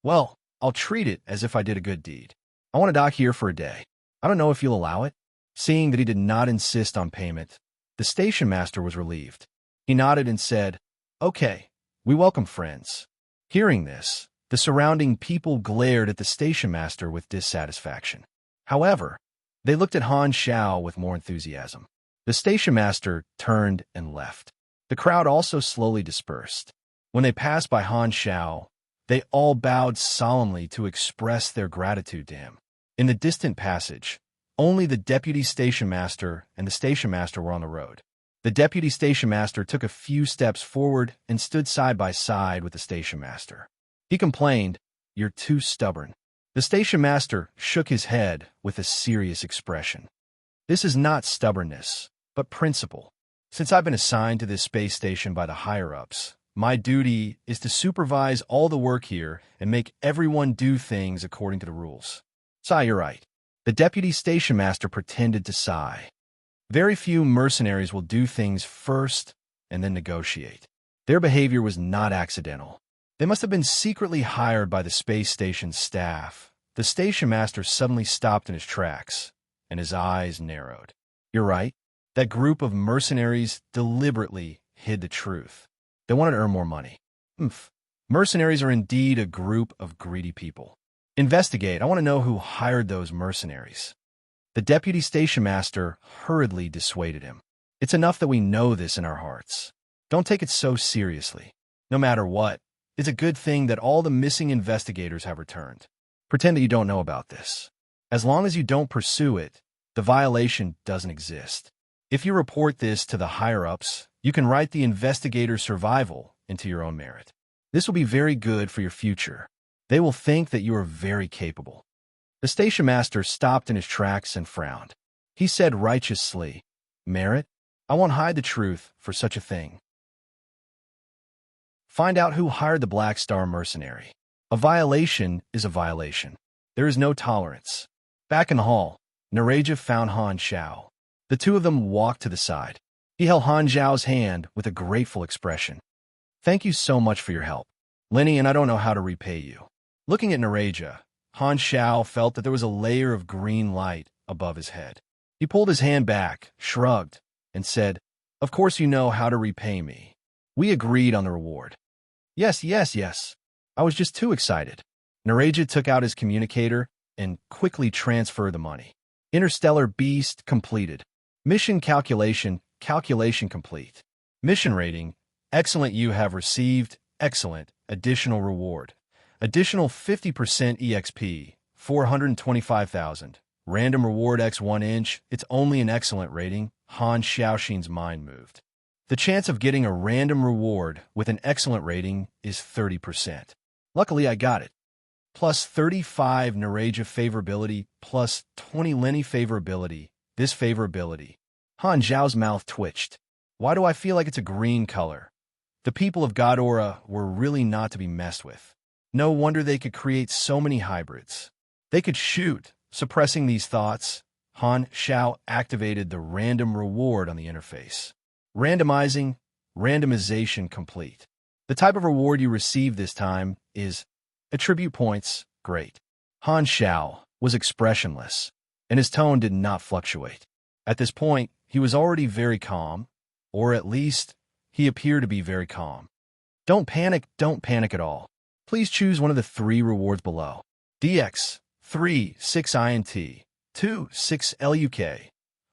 Well, I'll treat it as if I did a good deed. I want to dock here for a day. I don't know if you'll allow it. Seeing that he did not insist on payment, the station master was relieved. He nodded and said, Okay, we welcome friends. Hearing this, the surrounding people glared at the station master with dissatisfaction. However, they looked at Han Xiao with more enthusiasm. The station master turned and left. The crowd also slowly dispersed. When they passed by Han Xiao, they all bowed solemnly to express their gratitude to him. In the distant passage, only the deputy station master and the station master were on the road. The deputy station master took a few steps forward and stood side by side with the station master. He complained, You're too stubborn. The station master shook his head with a serious expression. This is not stubbornness, but principle. Since I've been assigned to this space station by the higher-ups, my duty is to supervise all the work here and make everyone do things according to the rules. Sigh, you're right. The deputy station master pretended to sigh. Very few mercenaries will do things first and then negotiate. Their behavior was not accidental. They must have been secretly hired by the space station's staff. The station master suddenly stopped in his tracks, and his eyes narrowed. You're right. That group of mercenaries deliberately hid the truth. They wanted to earn more money. Mercenaries are indeed a group of greedy people. Investigate. I want to know who hired those mercenaries. The deputy station master hurriedly dissuaded him. It's enough that we know this in our hearts. Don't take it so seriously. No matter what, it's a good thing that all the missing investigators have returned. Pretend that you don't know about this. As long as you don't pursue it, the violation doesn't exist. If you report this to the higher-ups, you can write the investigator's survival into your own merit. This will be very good for your future. They will think that you are very capable. The station master stopped in his tracks and frowned. He said righteously, Merit? I won't hide the truth for such a thing. Find out who hired the Black Star mercenary. A violation is a violation. There is no tolerance. Back in the hall, Naraja found Han Xiao. The two of them walked to the side. He held Han Xiao's hand with a grateful expression. Thank you so much for your help. Lenny and I don't know how to repay you. Looking at Naraja, Han Xiao felt that there was a layer of green light above his head. He pulled his hand back, shrugged, and said, Of course you know how to repay me. We agreed on the reward. Yes, yes, yes. I was just too excited. Nareja took out his communicator and quickly transferred the money. Interstellar Beast completed. Mission calculation complete. Mission rating, excellent. You have received, excellent, additional reward. Additional 50% EXP, 425,000. Random reward x 1 inch, it's only an excellent rating. Han Xiaoxin's mind moved. The chance of getting a random reward with an excellent rating is 30%. Luckily, I got it. Plus 35 Nareja favorability, plus 20 Lenny favorability. This favorability. Han Zhao's mouth twitched. Why do I feel like it's a green color? The people of Godora were really not to be messed with. No wonder they could create so many hybrids. They could shoot. Suppressing these thoughts, Han Xiao activated the random reward on the interface. Randomization complete. The type of reward you receive this time is attribute points. Great. Han Xiao was expressionless, and his tone did not fluctuate. At this point, he was already very calm, or at least, he appeared to be very calm. Don't panic at all. Please choose one of the 3 rewards below. DX, 3, 6 INT, 2, 6 LUK,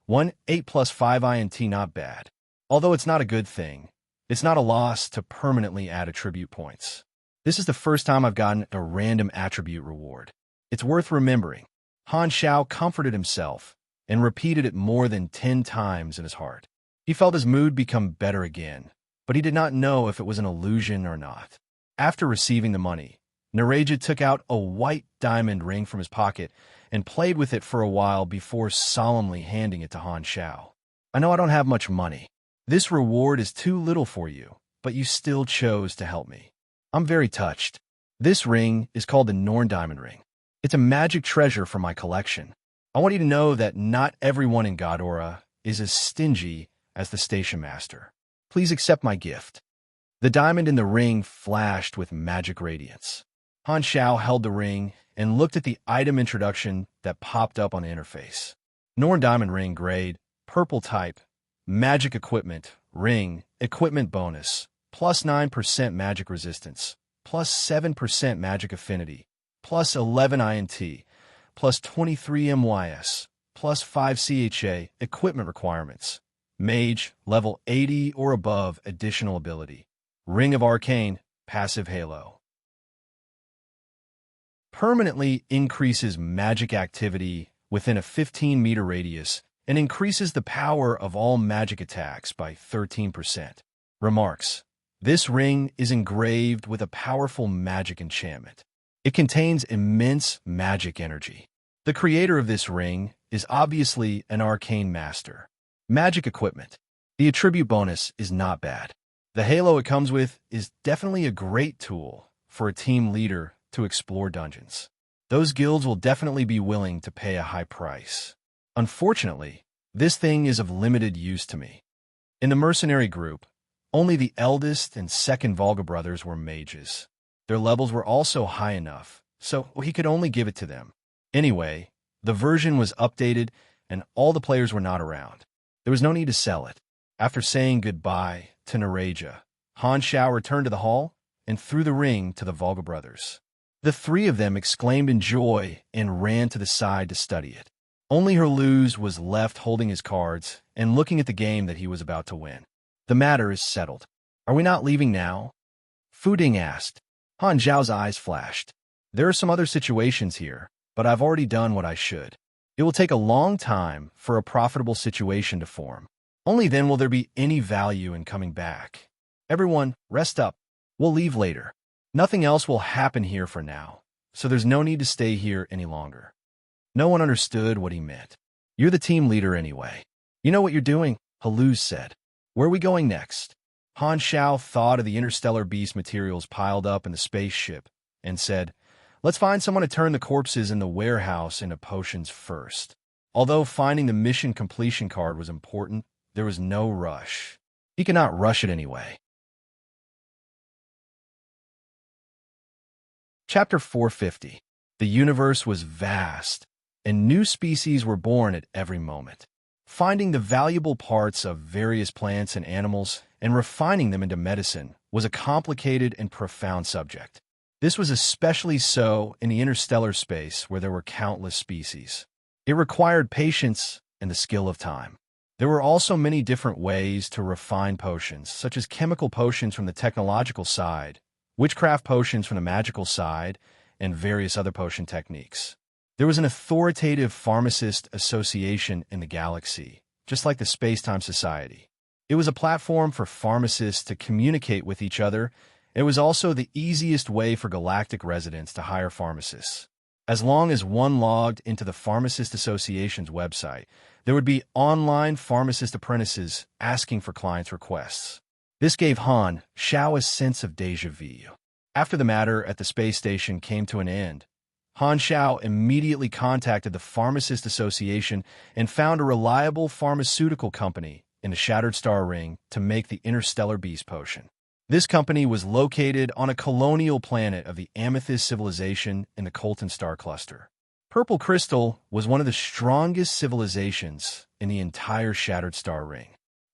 1, 8 plus 5 INT. Not bad. Although it's not a good thing, it's not a loss to permanently add attribute points. This is the first time I've gotten a random attribute reward. It's worth remembering. Han Xiao comforted himself and repeated it more than 10 times in his heart. He felt his mood become better again, but he did not know if it was an illusion or not. After receiving the money, Nareja took out a white diamond ring from his pocket and played with it for a while before solemnly handing it to Han Xiao. I know I don't have much money. This reward is too little for you, but you still chose to help me. I'm very touched. This ring is called the Norn Diamond Ring. It's a magic treasure from my collection. I want you to know that not everyone in Godora is as stingy as the station master. Please accept my gift. The diamond in the ring flashed with magic radiance. Han Xiao held the ring and looked at the item introduction that popped up on the interface. Norn Diamond Ring grade, purple type, magic equipment, ring, equipment bonus, plus 9% magic resistance, plus 7% magic affinity, plus 11 INT, plus 23 MYS, plus 5 CHA, equipment requirements. Mage, level 80 or above, additional ability. Ring of Arcane, passive halo. Permanently increases magic activity within a 15-meter radius and increases the power of all magic attacks by 13%. Remarks. This ring is engraved with a powerful magic enchantment. It contains immense magic energy. The creator of this ring is obviously an arcane master. Magic equipment. The attribute bonus is not bad. The halo it comes with is definitely a great tool for a team leader to explore dungeons. Those guilds will definitely be willing to pay a high price. Unfortunately, this thing is of limited use to me. In the mercenary group, only the eldest and second Volga brothers were mages. Their levels were also high enough, so he could only give it to them. Anyway, the version was updated and all the players were not around. There was no need to sell it. After saying goodbye to Nareja, Han Xiao returned to the hall and threw the ring to the Volga brothers. The 3 of them exclaimed in joy and ran to the side to study it. Only Herluz was left holding his cards and looking at the game that he was about to win. The matter is settled. Are we not leaving now? Fu Ding asked. Han Zhao's eyes flashed. There are some other situations here, but I've already done what I should. It will take a long time for a profitable situation to form. Only then will there be any value in coming back. Everyone, rest up. We'll leave later. Nothing else will happen here for now, so there's no need to stay here any longer. No one understood what he meant. You're the team leader anyway. You know what you're doing, Herluz said. Where are we going next? Han Xiao thought of the interstellar beast materials piled up in the spaceship and said, let's find someone to turn the corpses in the warehouse into potions first. Although finding the mission completion card was important, there was no rush. He could not rush it anyway. Chapter 450. The universe was vast, and new species were born at every moment. Finding the valuable parts of various plants and animals and refining them into medicine was a complicated and profound subject. This was especially so in the interstellar space where there were countless species. It required patience and the skill of time. There were also many different ways to refine potions, such as chemical potions from the technological side, witchcraft potions from the magical side, and various other potion techniques. There was an authoritative pharmacist association in the galaxy, just like the Space-Time Society. It was a platform for pharmacists to communicate with each other. It was also the easiest way for galactic residents to hire pharmacists. As long as one logged into the Pharmacist Association's website, there would be online pharmacist apprentices asking for clients' requests. This gave Han Xiao a sense of déjà vu. After the matter at the space station came to an end, Han Xiao immediately contacted the Pharmacist Association and found a reliable pharmaceutical company in the Shattered Star Ring to make the Interstellar Beast Potion. This company was located on a colonial planet of the Amethyst civilization in the Colton Star Cluster. Purple Crystal was one of the strongest civilizations in the entire Shattered Star Ring.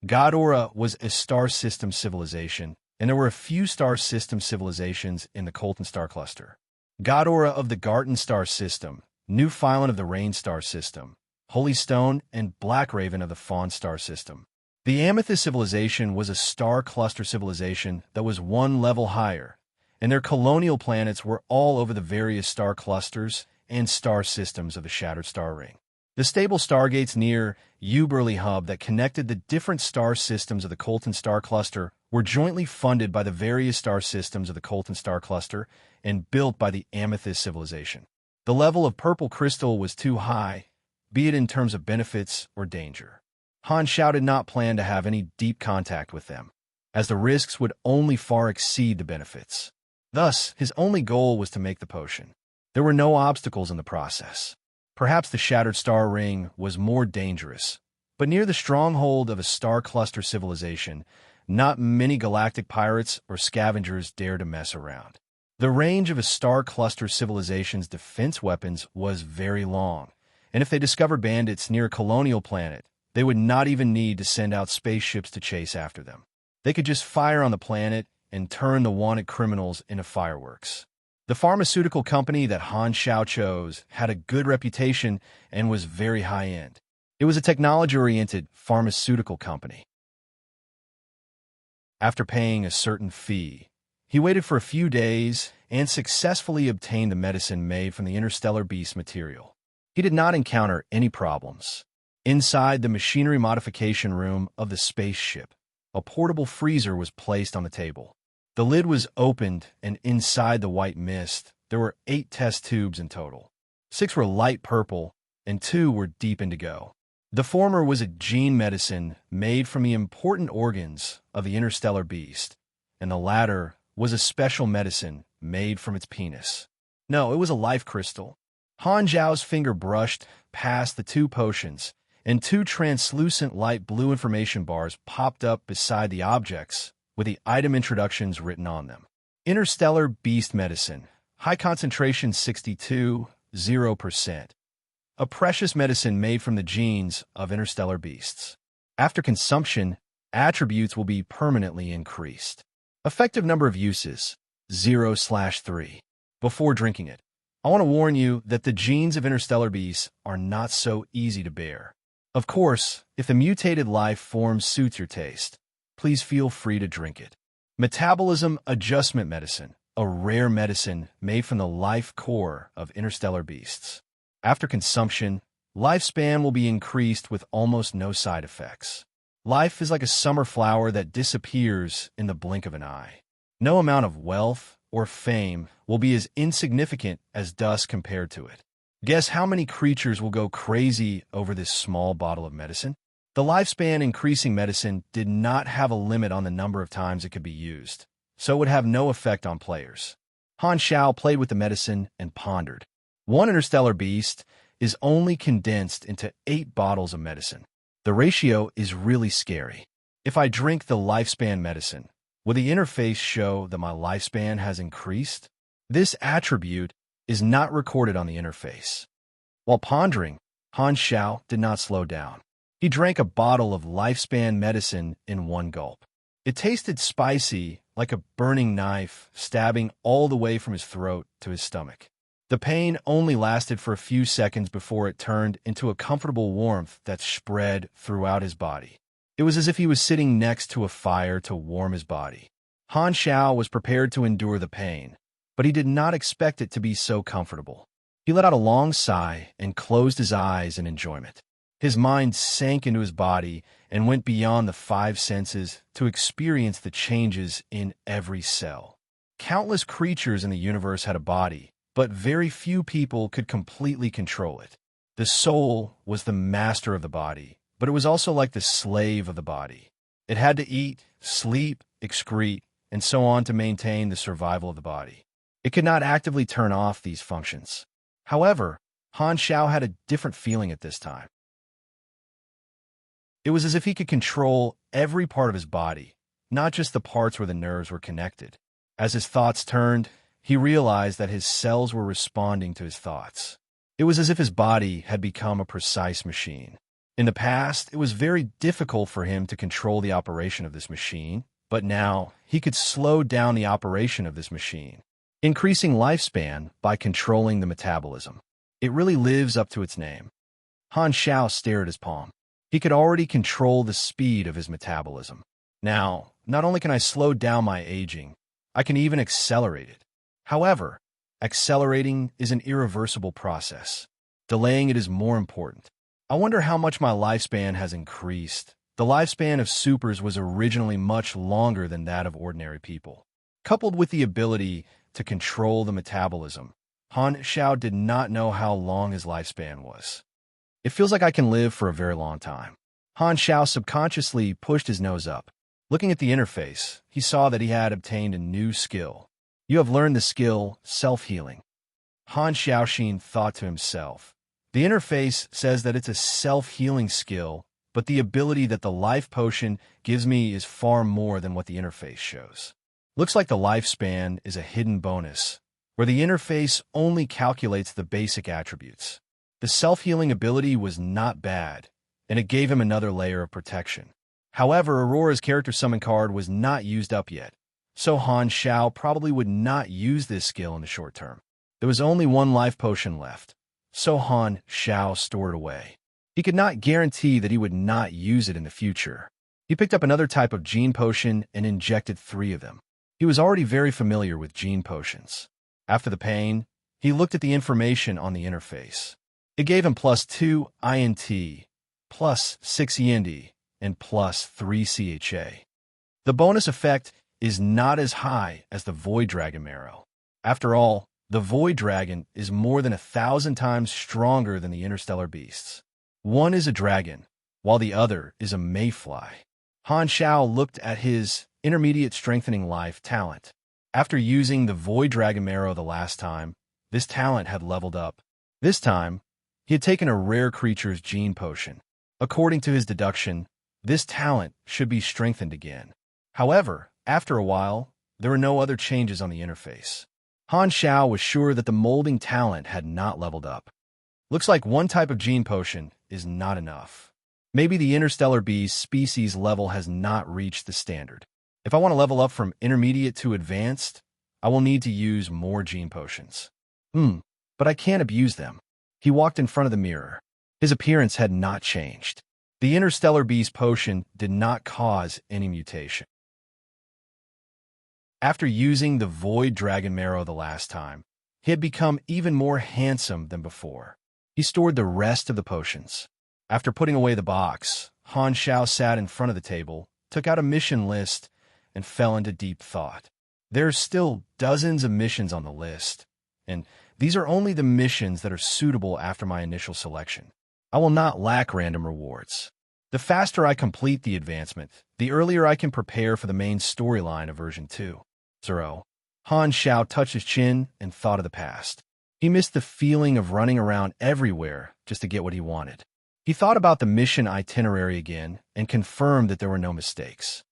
Godora was a star system civilization, and there were a few star system civilizations in the Colton Star Cluster. Godora of the Garten Star System, New Phylan of the Rain Star System, Holy Stone, and Black Raven of the Fawn Star System. The Amethyst civilization was a star cluster civilization that was one level higher, and their colonial planets were all over the various star clusters and star systems of the Shattered Star Ring. The stable stargates near Uberly Hub that connected the different star systems of the Colton Star Cluster were jointly funded by the various star systems of the Colton Star Cluster and built by the Amethyst civilization. The level of purple crystal was too high, be it in terms of benefits or danger. Han Xiao did not plan to have any deep contact with them, as the risks would only far exceed the benefits. Thus, his only goal was to make the potion. There were no obstacles in the process. Perhaps the Shattered Star Ring was more dangerous, but near the stronghold of a star cluster civilization, not many galactic pirates or scavengers dared to mess around. The range of a star cluster civilization's defense weapons was very long, and if they discovered bandits near a colonial planet, they would not even need to send out spaceships to chase after them. They could just fire on the planet and turn the wanted criminals into fireworks. The pharmaceutical company that Han Xiao chose had a good reputation and was very high-end. It was a technology-oriented pharmaceutical company. After paying a certain fee, he waited for a few days and successfully obtained the medicine made from the interstellar beast material. He did not encounter any problems. Inside the machinery modification room of the spaceship, a portable freezer was placed on the table. The lid was opened, and inside the white mist, there were 8 test tubes in total. 6 were light purple, and 2 were deep indigo. The former was a gene medicine made from the important organs of the interstellar beast, and the latter was a special medicine made from its penis. No, it was a life crystal. Han Zhao's finger brushed past the 2 potions, and 2 translucent light blue information bars popped up beside the objects with the item introductions written on them. Interstellar Beast Medicine, high concentration 62, 0%. A precious medicine made from the genes of interstellar beasts. After consumption, attributes will be permanently increased. Effective number of uses, 0/3. Before drinking it, I want to warn you that the genes of interstellar beasts are not so easy to bear. Of course, if the mutated life form suits your taste, please feel free to drink it. Metabolism Adjustment Medicine, a rare medicine made from the life core of interstellar beasts. After consumption, lifespan will be increased with almost no side effects. Life is like a summer flower that disappears in the blink of an eye. No amount of wealth or fame will be as insignificant as dust compared to it. Guess how many creatures will go crazy over this small bottle of medicine? The lifespan increasing medicine did not have a limit on the number of times it could be used, so it would have no effect on players. Han Xiao played with the medicine and pondered. 1 interstellar beast is only condensed into 8 bottles of medicine. The ratio is really scary. If I drink the lifespan medicine, will the interface show that my lifespan has increased? This attribute is not recorded on the interface. While pondering, Han Xiao did not slow down. He drank a bottle of lifespan medicine in one gulp. It tasted spicy, like a burning knife, stabbing all the way from his throat to his stomach. The pain only lasted for a few seconds before it turned into a comfortable warmth that spread throughout his body. It was as if he was sitting next to a fire to warm his body. Han Xiao was prepared to endure the pain, but he did not expect it to be so comfortable. He let out a long sigh and closed his eyes in enjoyment. His mind sank into his body and went beyond the five senses to experience the changes in every cell. Countless creatures in the universe had a body, but very few people could completely control it. The soul was the master of the body, but it was also like the slave of the body. It had to eat, sleep, excrete, and so on to maintain the survival of the body. It could not actively turn off these functions. However, Han Xiao had a different feeling at this time. It was as if he could control every part of his body, not just the parts where the nerves were connected. As his thoughts turned, he realized that his cells were responding to his thoughts. It was as if his body had become a precise machine. In the past, it was very difficult for him to control the operation of this machine, but now he could slow down the operation of this machine, increasing lifespan by controlling the metabolism. It really lives up to its name. Han Xiao stared at his palm. He could already control the speed of his metabolism. Now, not only can I slow down my aging, I can even accelerate it. However, accelerating is an irreversible process. Delaying it is more important. I wonder how much my lifespan has increased. The lifespan of supers was originally much longer than that of ordinary people. Coupled with the ability to control the metabolism, Han Xiao did not know how long his lifespan was. It feels like I can live for a very long time. Han Xiao subconsciously pushed his nose up. Looking at the interface, he saw that he had obtained a new skill. You have learned the skill, self-healing. Han Xiaoxin thought to himself. The interface says that it's a self-healing skill, but the ability that the life potion gives me is far more than what the interface shows. Looks like the lifespan is a hidden bonus, where the interface only calculates the basic attributes. The self-healing ability was not bad, and it gave him another layer of protection. However, Aurora's character summon card was not used up yet, so Han Xiao probably would not use this skill in the short term. There was only one life potion left, so Han Xiao stored it away. He could not guarantee that he would not use it in the future. He picked up another type of gene potion and injected 3 of them. He was already very familiar with gene potions. After the pain, he looked at the information on the interface. It gave him +2 INT, +6 END, and +3 CHA. The bonus effect is not as high as the Void Dragon Marrow. After all, the Void Dragon is more than 1,000 times stronger than the interstellar beasts. One is a dragon, while the other is a mayfly. Han Xiao looked at his intermediate strengthening life talent. After using the Void Dragon Marrow the last time, this talent had leveled up. This time, he had taken a rare creature's gene potion. According to his deduction, this talent should be strengthened again. However, after a while, there were no other changes on the interface. Han Xiao was sure that the molding talent had not leveled up. Looks like one type of gene potion is not enough. Maybe the interstellar beast species level has not reached the standard. If I want to level up from intermediate to advanced, I will need to use more gene potions. But I can't abuse them. He walked in front of the mirror. His appearance had not changed. The interstellar beast potion did not cause any mutation. After using the Void Dragon Marrow the last time, he had become even more handsome than before. He stored the rest of the potions. After putting away the box, Han Xiao sat in front of the table, took out a mission list, and fell into deep thought. There's still dozens of missions on the list, and these are only the missions that are suitable after my initial selection. I will not lack random rewards. The faster I complete the advancement, the earlier I can prepare for the main storyline of version 2.0. Han Xiao touched his chin and thought of the past. He missed the feeling of running around everywhere just to get what he wanted. He thought about the mission itinerary again and confirmed that there were no mistakes.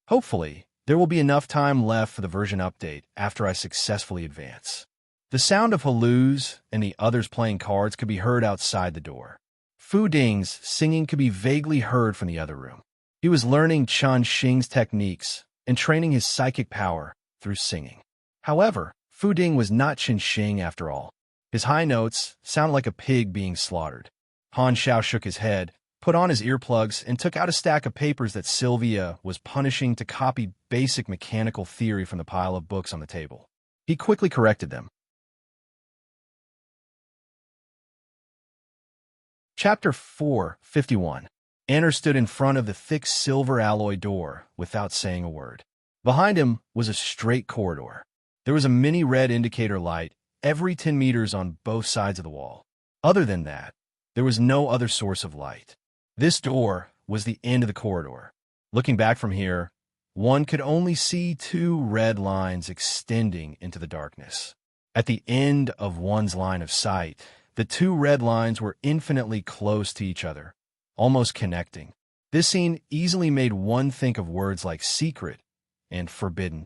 Hopefully, there will be enough time left for the version update after I successfully advance. The sound of Haluz and the others playing cards could be heard outside the door. Fu Ding's singing could be vaguely heard from the other room. He was learning Chen Xing's techniques and training his psychic power through singing. However, Fu Ding was not Chen Xing after all. His high notes sounded like a pig being slaughtered. Han Xiao shook his head, put on his earplugs, and took out a stack of papers that Sylvia was punishing to copy basic mechanical theory from the pile of books on the table. He quickly corrected them. Chapter 4:51. Anner stood in front of the thick silver alloy door without saying a word. Behind him was a straight corridor. There was a mini red indicator light every 10 meters on both sides of the wall. Other than that, there was no other source of light. This door was the end of the corridor. Looking back from here, one could only see two red lines extending into the darkness. At the end of one's line of sight, the two red lines were infinitely close to each other, almost connecting. This scene easily made one think of words like secret and forbidden.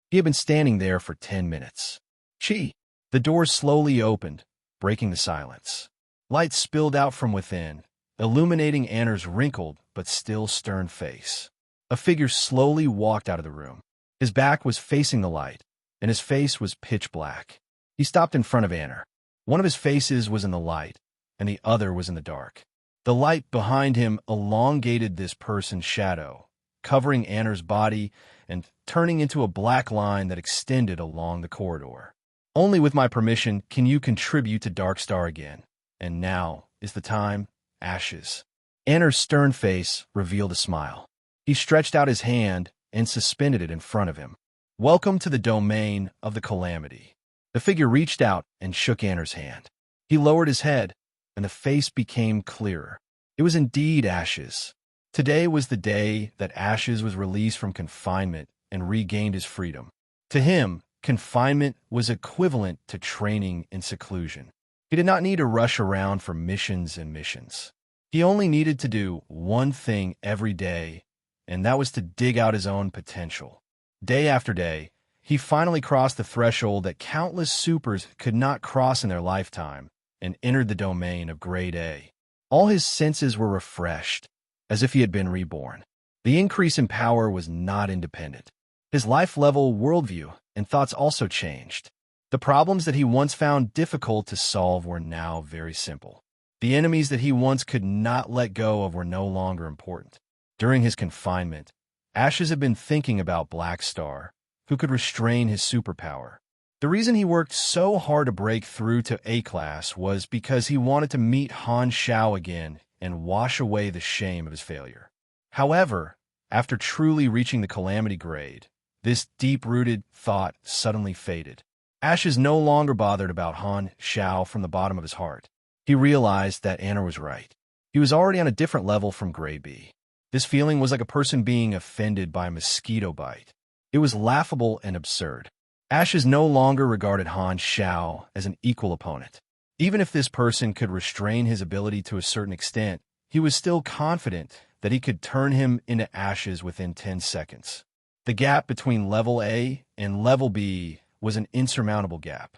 He had been standing there for 10 minutes. Chi! The door slowly opened, breaking the silence. Light spilled out from within, illuminating Anner's wrinkled but still stern face. A figure slowly walked out of the room. His back was facing the light, and his face was pitch black. He stopped in front of Anner. One of his faces was in the light, and the other was in the dark. The light behind him elongated this person's shadow, covering Anner's body and turning into a black line that extended along the corridor. Only with my permission can you contribute to Darkstar again. And now is the time, Ashes. Anner's stern face revealed a smile. He stretched out his hand and suspended it in front of him. Welcome to the domain of the calamity. The figure reached out and shook Anner's hand. He lowered his head, and the face became clearer. It was indeed Ashes. Today was the day that Ashes was released from confinement and regained his freedom. To him, confinement was equivalent to training in seclusion. He did not need to rush around for missions and missions. He only needed to do one thing every day, and that was to dig out his own potential. Day after day, he finally crossed the threshold that countless supers could not cross in their lifetime and entered the domain of Grade A. All his senses were refreshed, as if he had been reborn. The increase in power was not independent. His life-level worldview and thoughts also changed. The problems that he once found difficult to solve were now very simple. The enemies that he once could not let go of were no longer important. During his confinement, Ashes had been thinking about Black Star, who could restrain his superpower. The reason he worked so hard to break through to A-Class was because he wanted to meet Han Xiao again and wash away the shame of his failure. However, after truly reaching the Calamity grade, this deep-rooted thought suddenly faded. Ashes no longer bothered about Han Xiao from the bottom of his heart. He realized that Anner was right. He was already on a different level from Grade B. This feeling was like a person being offended by a mosquito bite. It was laughable and absurd. Ashes no longer regarded Han Xiao as an equal opponent. Even if this person could restrain his ability to a certain extent, he was still confident that he could turn him into ashes within 10 seconds. The gap between level A and level B was an insurmountable gap.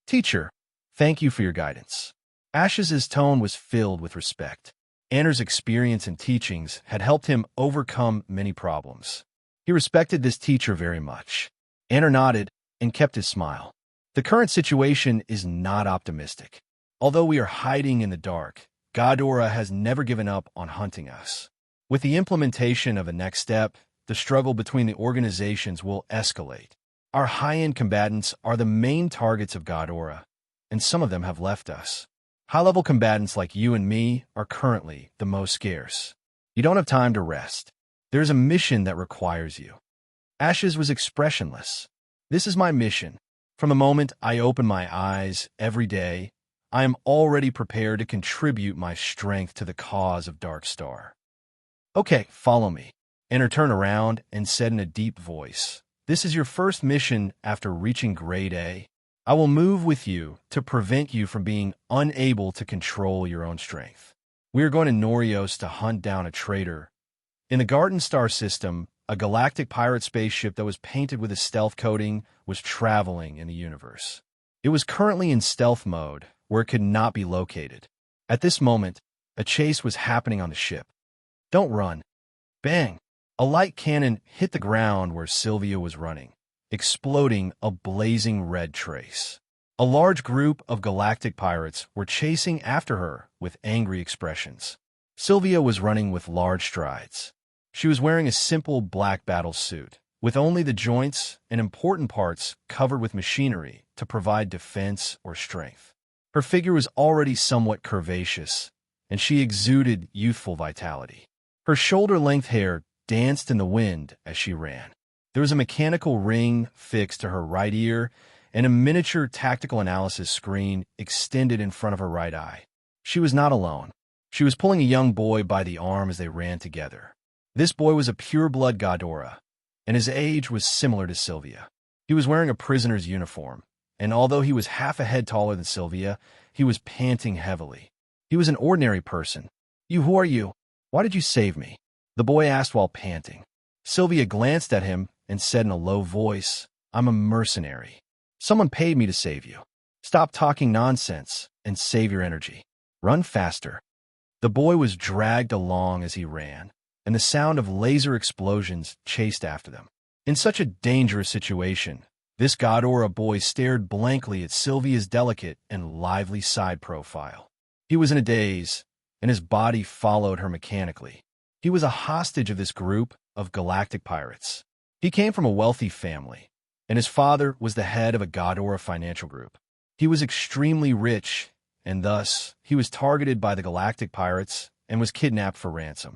Teacher, thank you for your guidance. Ashes' tone was filled with respect. Anner's experience and teachings had helped him overcome many problems. He respected this teacher very much. Anner nodded and kept his smile. The current situation is not optimistic. Although we are hiding in the dark, Ghidorah has never given up on hunting us. With the implementation of the next step, the struggle between the organizations will escalate. Our high-end combatants are the main targets of Ghidorah, and some of them have left us. High-level combatants like you and me are currently the most scarce. You don't have time to rest. There is a mission that requires you. Ashes was expressionless. This is my mission. From the moment I open my eyes every day, I am already prepared to contribute my strength to the cause of Darkstar. Okay, follow me. Anner turned around and said in a deep voice, "This is your first mission after reaching Grade A. I will move with you to prevent you from being unable to control your own strength. We are going to Norios to hunt down a traitor. In the Garden Star system, a galactic pirate spaceship that was painted with a stealth coating was traveling in the universe. It was currently in stealth mode, where it could not be located. At this moment, a chase was happening on the ship. "Don't run." Bang! A light cannon hit the ground where Sylvia was running, exploding a blazing red trace. A large group of galactic pirates were chasing after her with angry expressions. Sylvia was running with large strides. She was wearing a simple black battle suit, with only the joints and important parts covered with machinery to provide defense or strength. Her figure was already somewhat curvaceous, and she exuded youthful vitality. Her shoulder-length hair danced in the wind as she ran. There was a mechanical ring fixed to her right ear, and a miniature tactical analysis screen extended in front of her right eye. She was not alone. She was pulling a young boy by the arm as they ran together. This boy was a pure-blood Ghidorah, and his age was similar to Sylvia. He was wearing a prisoner's uniform, and although he was half a head taller than Sylvia, he was panting heavily. He was an ordinary person. Who are you? Why did you save me?" the boy asked while panting. Sylvia glanced at him and said in a low voice, "I'm a mercenary. Someone paid me to save you. Stop talking nonsense and save your energy. Run faster." The boy was dragged along as he ran, and the sound of laser explosions chased after them. In such a dangerous situation, this Ghidorah boy stared blankly at Sylvia's delicate and lively side profile. He was in a daze, and his body followed her mechanically. He was a hostage of this group of galactic pirates. He came from a wealthy family, and his father was the head of a Ghidorah financial group. He was extremely rich, and thus he was targeted by the galactic pirates and was kidnapped for ransom.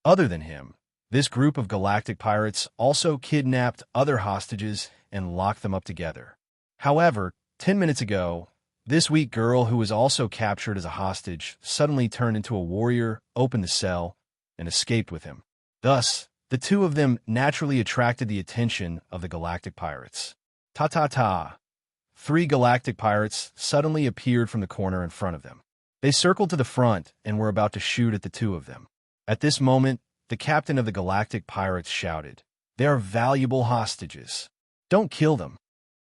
Other than him, this group of galactic pirates also kidnapped other hostages and locked them up together. However, 10 minutes ago, this weak girl who was also captured as a hostage suddenly turned into a warrior, opened the cell, and escaped with him. Thus, the two of them naturally attracted the attention of the galactic pirates. Ta-ta-ta! 3 galactic pirates suddenly appeared from the corner in front of them. They circled to the front and were about to shoot at the two of them. At this moment, the captain of the galactic pirates shouted, "They are valuable hostages. Don't kill them."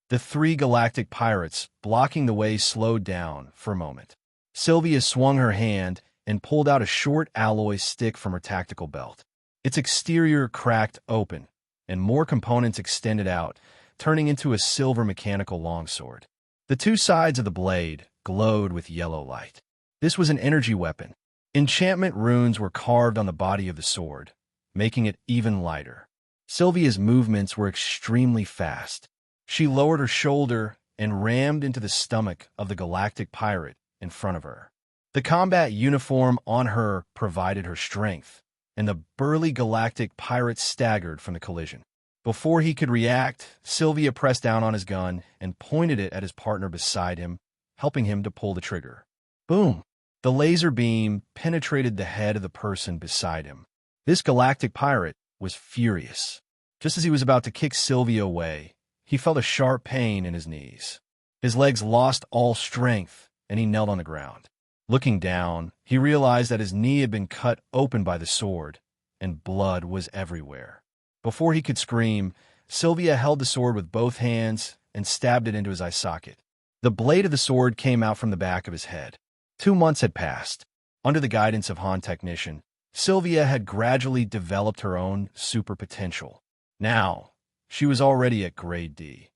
The 3 galactic pirates blocking the way slowed down for a moment. Sylvia swung her hand and pulled out a short alloy stick from her tactical belt. Its exterior cracked open, and more components extended out, turning into a silver mechanical longsword. The 2 sides of the blade glowed with yellow light. This was an energy weapon. Enchantment runes were carved on the body of the sword, making it even lighter. Sylvia's movements were extremely fast. She lowered her shoulder and rammed into the stomach of the galactic pirate in front of her. The combat uniform on her provided her strength, and the burly galactic pirate staggered from the collision. Before he could react, Sylvia pressed down on his gun and pointed it at his partner beside him, helping him to pull the trigger. Boom! The laser beam penetrated the head of the person beside him. This galactic pirate was furious. Just as he was about to kick Sylvia away, he felt a sharp pain in his knees. His legs lost all strength, and he knelt on the ground. Looking down, he realized that his knee had been cut open by the sword, and blood was everywhere. Before he could scream, Sylvia held the sword with both hands and stabbed it into his eye socket. The blade of the sword came out from the back of his head. 2 months had passed. Under the guidance of Han Technician, Sylvia had gradually developed her own super potential. Now, she was already at grade D.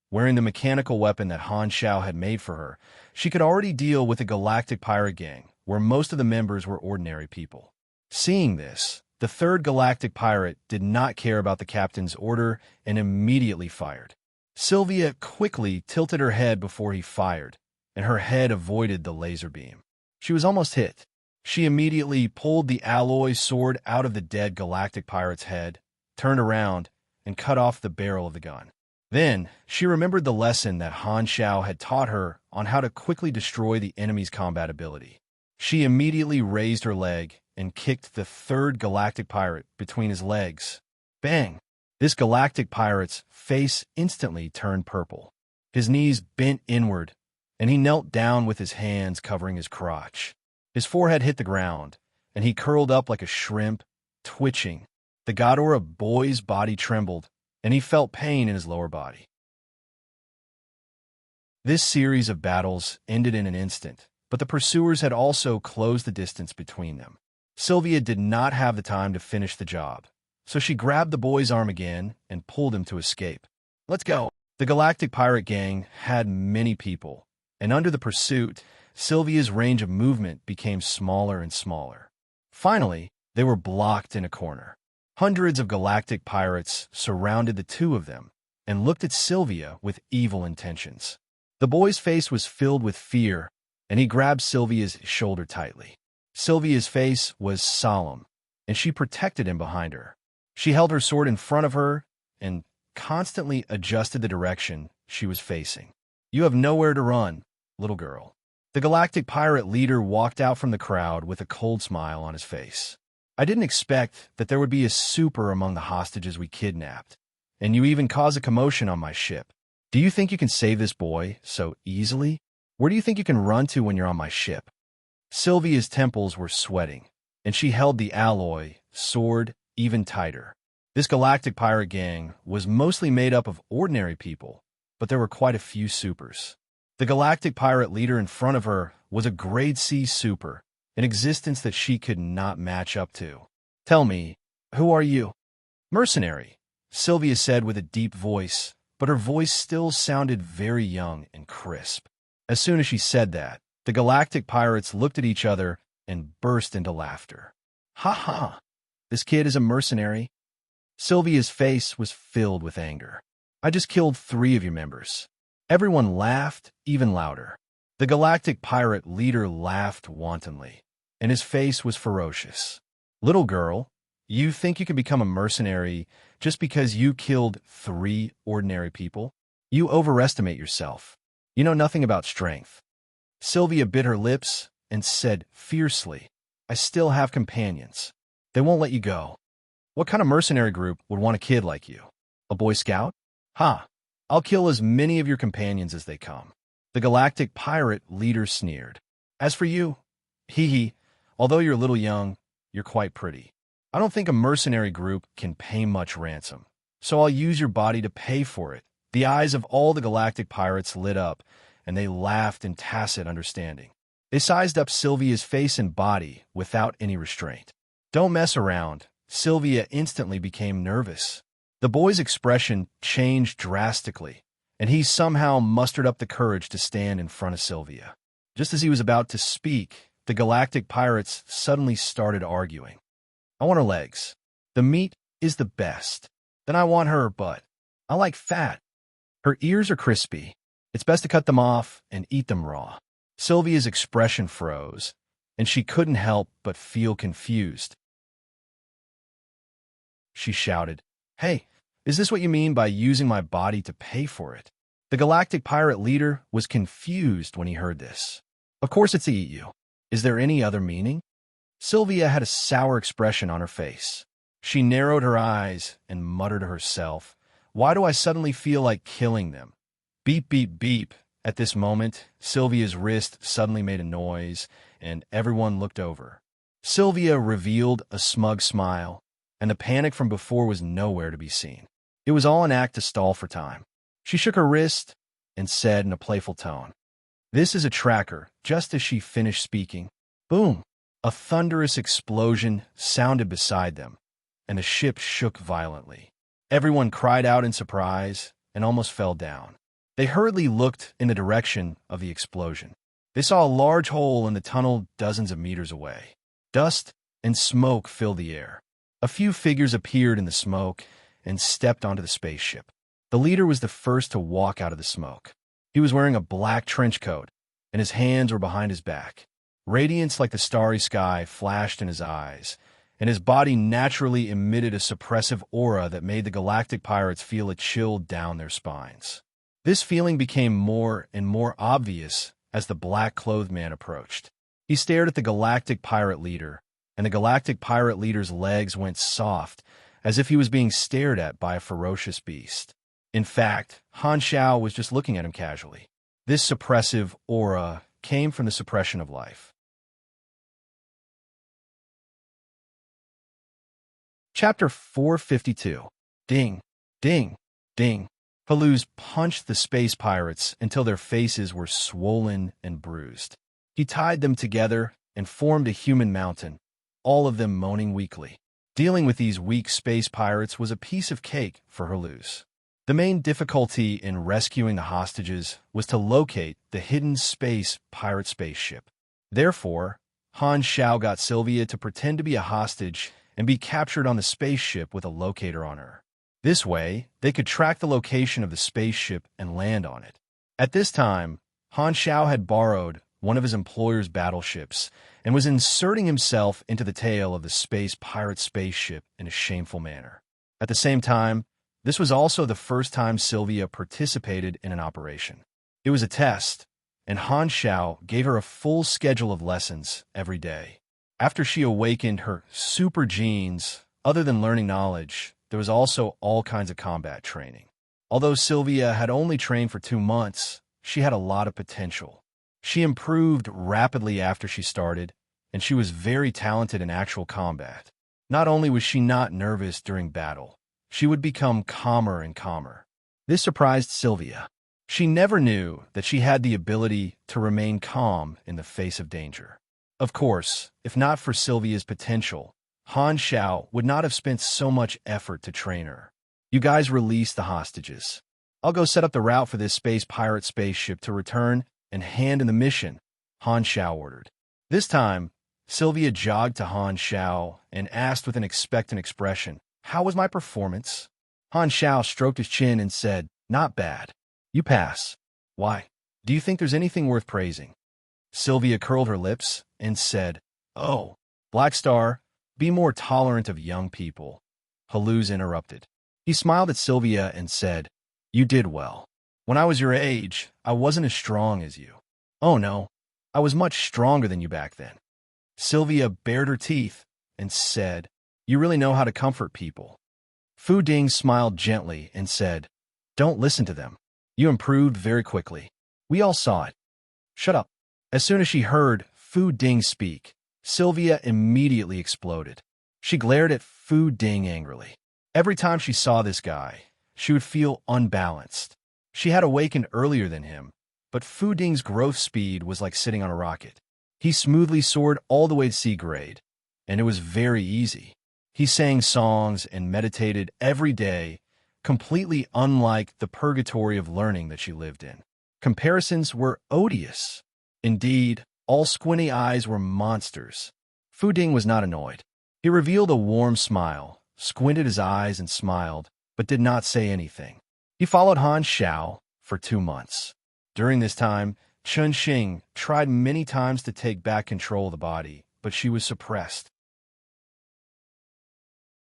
Wearing the mechanical weapon that Han Shao had made for her, she could already deal with a galactic pirate gang, where most of the members were ordinary people. Seeing this, the 3rd galactic pirate did not care about the captain's order and immediately fired. Sylvia quickly tilted her head before he fired, and her head avoided the laser beam. She was almost hit. She immediately pulled the alloy sword out of the dead galactic pirate's head, turned around, and cut off the barrel of the gun. Then, she remembered the lesson that Han Shao had taught her on how to quickly destroy the enemy's combat ability. She immediately raised her leg and kicked the 3rd galactic pirate between his legs. Bang! This galactic pirate's face instantly turned purple. His knees bent inward, and he knelt down with his hands covering his crotch. His forehead hit the ground, and he curled up like a shrimp, twitching. The Ghidorah boy's body trembled, and he felt pain in his lower body. This series of battles ended in an instant, but the pursuers had also closed the distance between them. Sylvia did not have the time to finish the job, so she grabbed the boy's arm again and pulled him to escape. Let's go! The Galactic Pirate Gang had many people, and under the pursuit, Sylvia's range of movement became smaller and smaller. Finally, they were blocked in a corner. Hundreds of galactic pirates surrounded the two of them and looked at Sylvia with evil intentions. The boy's face was filled with fear, and he grabbed Sylvia's shoulder tightly. Sylvia's face was solemn, and she protected him behind her. She held her sword in front of her and constantly adjusted the direction she was facing. You have nowhere to run, little girl. The galactic pirate leader walked out from the crowd with a cold smile on his face. I didn't expect that there would be a super among the hostages we kidnapped, and you even caused a commotion on my ship. Do you think you can save this boy so easily? Where do you think you can run to when you're on my ship? Sylvia's temples were sweating, and she held the alloy sword even tighter. This galactic pirate gang was mostly made up of ordinary people, but there were quite a few supers. The galactic pirate leader in front of her was a grade C super, an existence that she could not match up to. Tell me, who are you? Mercenary, Sylvia said with a deep voice, but her voice still sounded very young and crisp. As soon as she said that, the galactic pirates looked at each other and burst into laughter. Ha ha! This kid is a mercenary? Sylvia's face was filled with anger. I just killed 3 of your members. Everyone laughed even louder. The galactic pirate leader laughed wantonly, and his face was ferocious. Little girl, you think you can become a mercenary just because you killed 3 ordinary people? You overestimate yourself. You know nothing about strength. Sylvia bit her lips and said fiercely, I still have companions. They won't let you go. What kind of mercenary group would want a kid like you? A Boy Scout? Ha! I'll kill as many of your companions as they come. The galactic pirate leader sneered. As for you, although you're a little young, you're quite pretty. I don't think a mercenary group can pay much ransom, so I'll use your body to pay for it. The eyes of all the galactic pirates lit up, and they laughed in tacit understanding. They sized up Sylvia's face and body without any restraint. Don't mess around. Sylvia instantly became nervous. The boy's expression changed drastically, and he somehow mustered up the courage to stand in front of Sylvia. Just as he was about to speak, the galactic pirates suddenly started arguing. I want her legs. The meat is the best. Then I want her butt. I like fat. Her ears are crispy. It's best to cut them off and eat them raw. Sylvia's expression froze, and she couldn't help but feel confused. She shouted, Hey, is this what you mean by using my body to pay for it? The galactic pirate leader was confused when he heard this. Of course it's to eat you. Is there any other meaning? Sylvia had a sour expression on her face. She narrowed her eyes and muttered to herself, Why do I suddenly feel like killing them? Beep, beep, beep. At this moment, Sylvia's wrist suddenly made a noise, and everyone looked over. Sylvia revealed a smug smile, and the panic from before was nowhere to be seen. It was all an act to stall for time. She shook her wrist and said in a playful tone, This is a tracker. Just as she finished speaking, boom! A thunderous explosion sounded beside them, and the ship shook violently. Everyone cried out in surprise and almost fell down. They hurriedly looked in the direction of the explosion. They saw a large hole in the tunnel dozens of meters away. Dust and smoke filled the air. A few figures appeared in the smoke and stepped onto the spaceship. The leader was the first to walk out of the smoke. He was wearing a black trench coat, and his hands were behind his back. Radiance like the starry sky flashed in his eyes, and his body naturally emitted a suppressive aura that made the galactic pirates feel a chill down their spines. This feeling became more and more obvious as the black-clothed man approached. He stared at the galactic pirate leader, and the galactic pirate leader's legs went soft, as if he was being stared at by a ferocious beast. In fact, Han Xiao was just looking at him casually. This suppressive aura came from the suppression of life. Chapter 452. Ding, ding, ding. Haluz punched the space pirates until their faces were swollen and bruised. He tied them together and formed a human mountain, all of them moaning weakly. Dealing with these weak space pirates was a piece of cake for Haluz. The main difficulty in rescuing the hostages was to locate the hidden space pirate spaceship. Therefore, Han Xiao got Sylvia to pretend to be a hostage and be captured on the spaceship with a locator on her. This way, they could track the location of the spaceship and land on it. At this time, Han Xiao had borrowed one of his employer's battleships and was inserting himself into the tail of the space pirate spaceship in a shameful manner. At the same time, this was also the first time Sylvia participated in an operation. It was a test, and Han Xiao gave her a full schedule of lessons every day. After she awakened her super genes, other than learning knowledge, there was also all kinds of combat training. Although Sylvia had only trained for 2 months, she had a lot of potential. She improved rapidly after she started, and she was very talented in actual combat. Not only was she not nervous during battle, she would become calmer and calmer. This surprised Sylvia. She never knew that she had the ability to remain calm in the face of danger. Of course, if not for Sylvia's potential, Han Xiao would not have spent so much effort to train her. You guys release the hostages. I'll go set up the route for this space pirate spaceship to return and hand in the mission, Han Xiao ordered. This time, Sylvia jogged to Han Xiao and asked with an expectant expression, "How was my performance?" Han Xiao stroked his chin and said, "Not bad. You pass." "Why? Do you think there's anything worth praising?" Sylvia curled her lips and said, "Oh, Black Star, be more tolerant of young people." Haluz interrupted. He smiled at Sylvia and said, "You did well. When I was your age, I wasn't as strong as you." "Oh no, I was much stronger than you back then." Sylvia bared her teeth and said, "You really know how to comfort people." Fu Ding smiled gently and said, "Don't listen to them. You improved very quickly. We all saw it." "Shut up." As soon as she heard Fu Ding speak, Sylvia immediately exploded. She glared at Fu Ding angrily. Every time she saw this guy, she would feel unbalanced. She had awakened earlier than him, but Fu Ding's growth speed was like sitting on a rocket. He smoothly soared all the way to C grade, and it was very easy. He sang songs and meditated every day, completely unlike the purgatory of learning that she lived in. Comparisons were odious. Indeed, all squinty eyes were monsters. Fu Ding was not annoyed. He revealed a warm smile, squinted his eyes and smiled, but did not say anything. He followed Han Xiao for 2 months. During this time, Chun Xing tried many times to take back control of the body, but she was suppressed.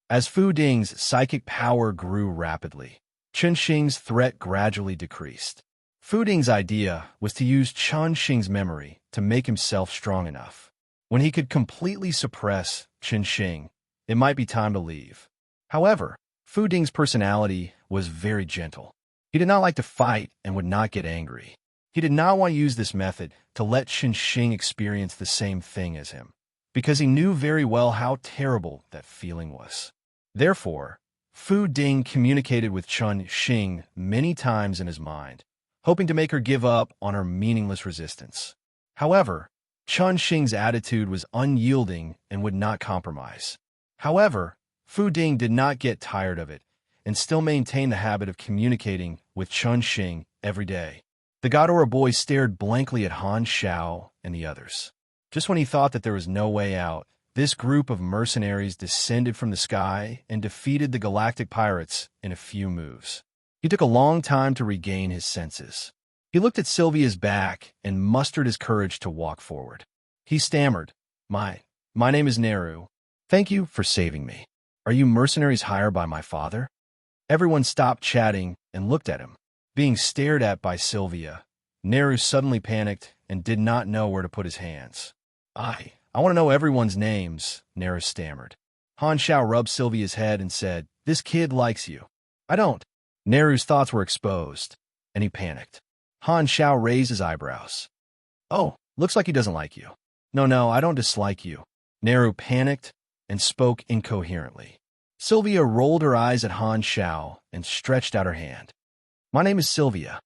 As Fu Ding's psychic power grew rapidly, Chun Xing's threat gradually decreased. Fu Ding's idea was to use Chun Xing's memory to make himself strong enough. When he could completely suppress Chun Xing, it might be time to leave. However, Fu Ding's personality was very gentle. He did not like to fight and would not get angry. He did not want to use this method to let Chun Xing experience the same thing as him, because he knew very well how terrible that feeling was. Therefore, Fu Ding communicated with Chun Xing many times in his mind, hoping to make her give up on her meaningless resistance. However, Chun Xing's attitude was unyielding and would not compromise. However, Fu Ding did not get tired of it and still maintained the habit of communicating with Chun Xing every day. The Godora boy stared blankly at Han Xiao and the others. Just when he thought that there was no way out, this group of mercenaries descended from the sky and defeated the galactic pirates in a few moves. He took a long time to regain his senses. He looked at Sylvia's back and mustered his courage to walk forward. He stammered, My name is Neru. Thank you for saving me. Are you mercenaries hired by my father?" Everyone stopped chatting and looked at him. Being stared at by Sylvia, Neru suddenly panicked and did not know where to put his hands. I want to know everyone's names," Neru stammered. Han Xiao rubbed Sylvia's head and said, "This kid likes you." "I don't." Neru's thoughts were exposed, and he panicked. Han Xiao raised his eyebrows. "Oh, looks like he doesn't like you." No, I don't dislike you." Neru panicked and spoke incoherently. Sylvia rolled her eyes at Han Xiao and stretched out her hand. My name is Sylvia.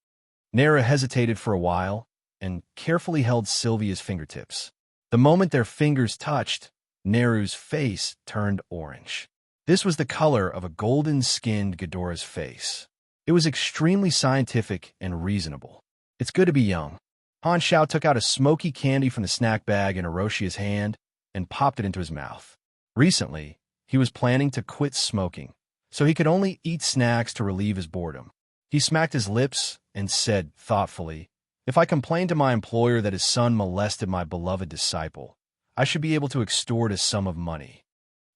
Nara hesitated for a while and carefully held Sylvia's fingertips. The moment their fingers touched, Neru's face turned orange. This was the color of a golden-skinned Ghidorah's face. It was extremely scientific and reasonable. It's good to be young. Han Xiao took out a smoky candy from the snack bag in Hiroshi's hand and popped it into his mouth. Recently, he was planning to quit smoking, so he could only eat snacks to relieve his boredom. He smacked his lips and said thoughtfully, "If I complain to my employer that his son molested my beloved disciple, I should be able to extort a sum of money.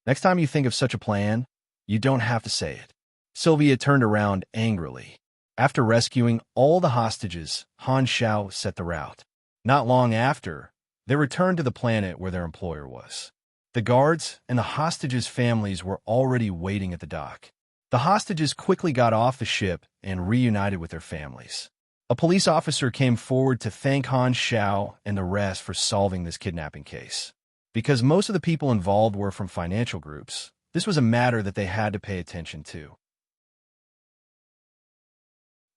Next time you think of such a plan, you don't have to say it." Sylvia turned around angrily. After rescuing all the hostages, Han Xiao set the route. Not long after, they returned to the planet where their employer was. The guards and the hostages' families were already waiting at the dock. The hostages quickly got off the ship and reunited with their families. A police officer came forward to thank Han Xiao and the rest for solving this kidnapping case. Because most of the people involved were from financial groups, this was a matter that they had to pay attention to.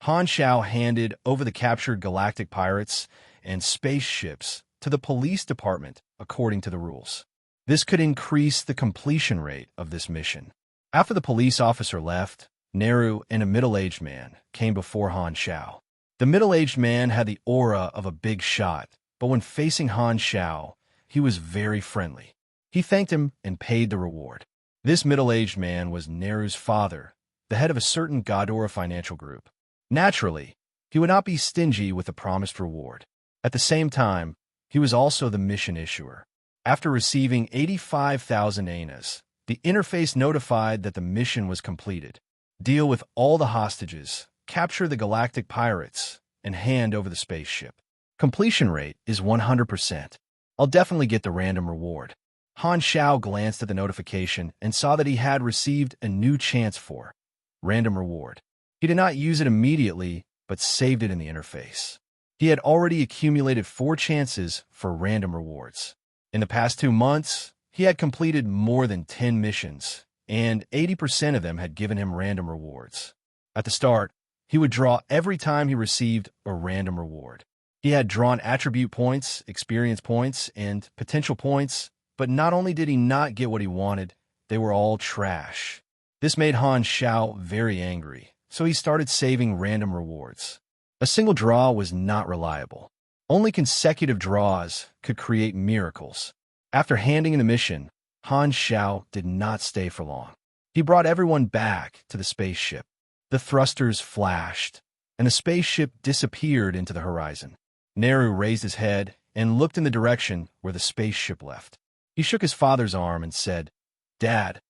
Han Xiao handed over the captured galactic pirates and spaceships to the police department according to the rules. This could increase the completion rate of this mission. After the police officer left, Neru and a middle-aged man came before Han Xiao. The middle-aged man had the aura of a big shot, but when facing Han Xiao, he was very friendly. He thanked him and paid the reward. This middle-aged man was Neru's father, the head of a certain Ghidorah financial group. Naturally, he would not be stingy with the promised reward. At the same time, he was also the mission issuer. After receiving 85,000 anas, the interface notified that the mission was completed. Deal with all the hostages, capture the galactic pirates, and hand over the spaceship. Completion rate is 100%. I'll definitely get the random reward. Han Xiao glanced at the notification and saw that he had received a new chance for random reward. He did not use it immediately, but saved it in the interface. He had already accumulated 4 chances for random rewards. In the past 2 months, he had completed more than 10 missions, and 80% of them had given him random rewards. At the start, he would draw every time he received a random reward. He had drawn attribute points, experience points, and potential points, but not only did he not get what he wanted, they were all trash. This made Han Xiao very angry, so he started saving random rewards. A single draw was not reliable. Only consecutive draws could create miracles. After handing in the mission, Han Xiao did not stay for long. He brought everyone back to the spaceship. The thrusters flashed, and the spaceship disappeared into the horizon. Neru raised his head and looked in the direction where the spaceship left. He shook his father's arm and said, "Dad,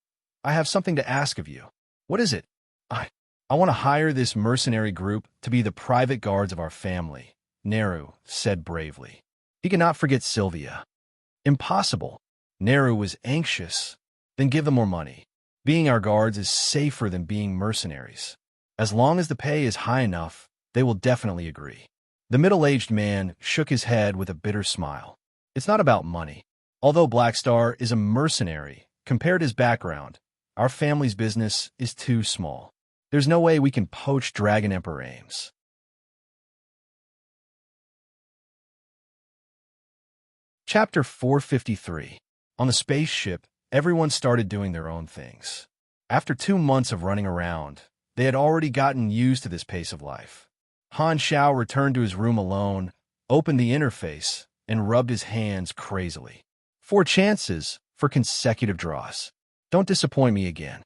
I have something to ask of you." "What is it?" I want to hire this mercenary group to be the private guards of our family," Neru said bravely. He could not forget Sylvia. "Impossible." Neru was anxious. "Then give them more money. Being our guards is safer than being mercenaries. As long as the pay is high enough, they will definitely agree." The middle-aged man shook his head with a bitter smile. "It's not about money. Although Blackstar is a mercenary, compared to his background, our family's business is too small. There's no way we can poach Dragon Emperor Ames." Chapter 453. On the spaceship, everyone started doing their own things. After 2 months of running around, they had already gotten used to this pace of life. Han Xiao returned to his room alone, opened the interface, and rubbed his hands crazily. 4 chances for consecutive draws. Don't disappoint me again.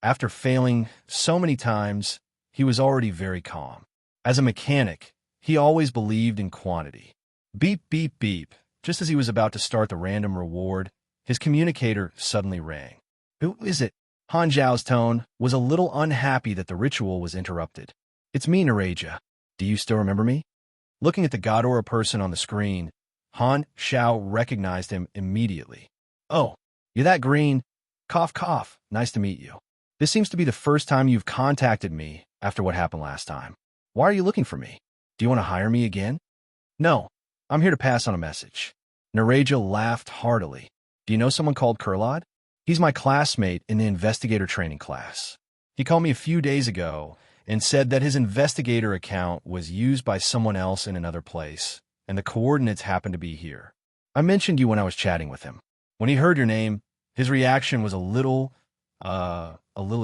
After failing so many times, he was already very calm. As a mechanic, he always believed in quantity. Beep, beep, beep. Just as he was about to start the random reward, his communicator suddenly rang. "Who is it?" Han Xiao's tone was a little unhappy that the ritual was interrupted. "It's me, Naraja. Do you still remember me?" Looking at the Ghidorah person on the screen, Han Xiao recognized him immediately. "Oh, you're that green. Cough, cough. Nice to meet you. This seems to be the first time you've contacted me after what happened last time. Why are you looking for me? Do you want to hire me again?" "No, I'm here to pass on a message." Naraja laughed heartily. "Do you know someone called Kurlad? He's my classmate in the investigator training class. He called me a few days ago and said that his investigator account was used by someone else in another place, and the coordinates happened to be here. I mentioned you when I was chatting with him. When he heard your name, his reaction was a little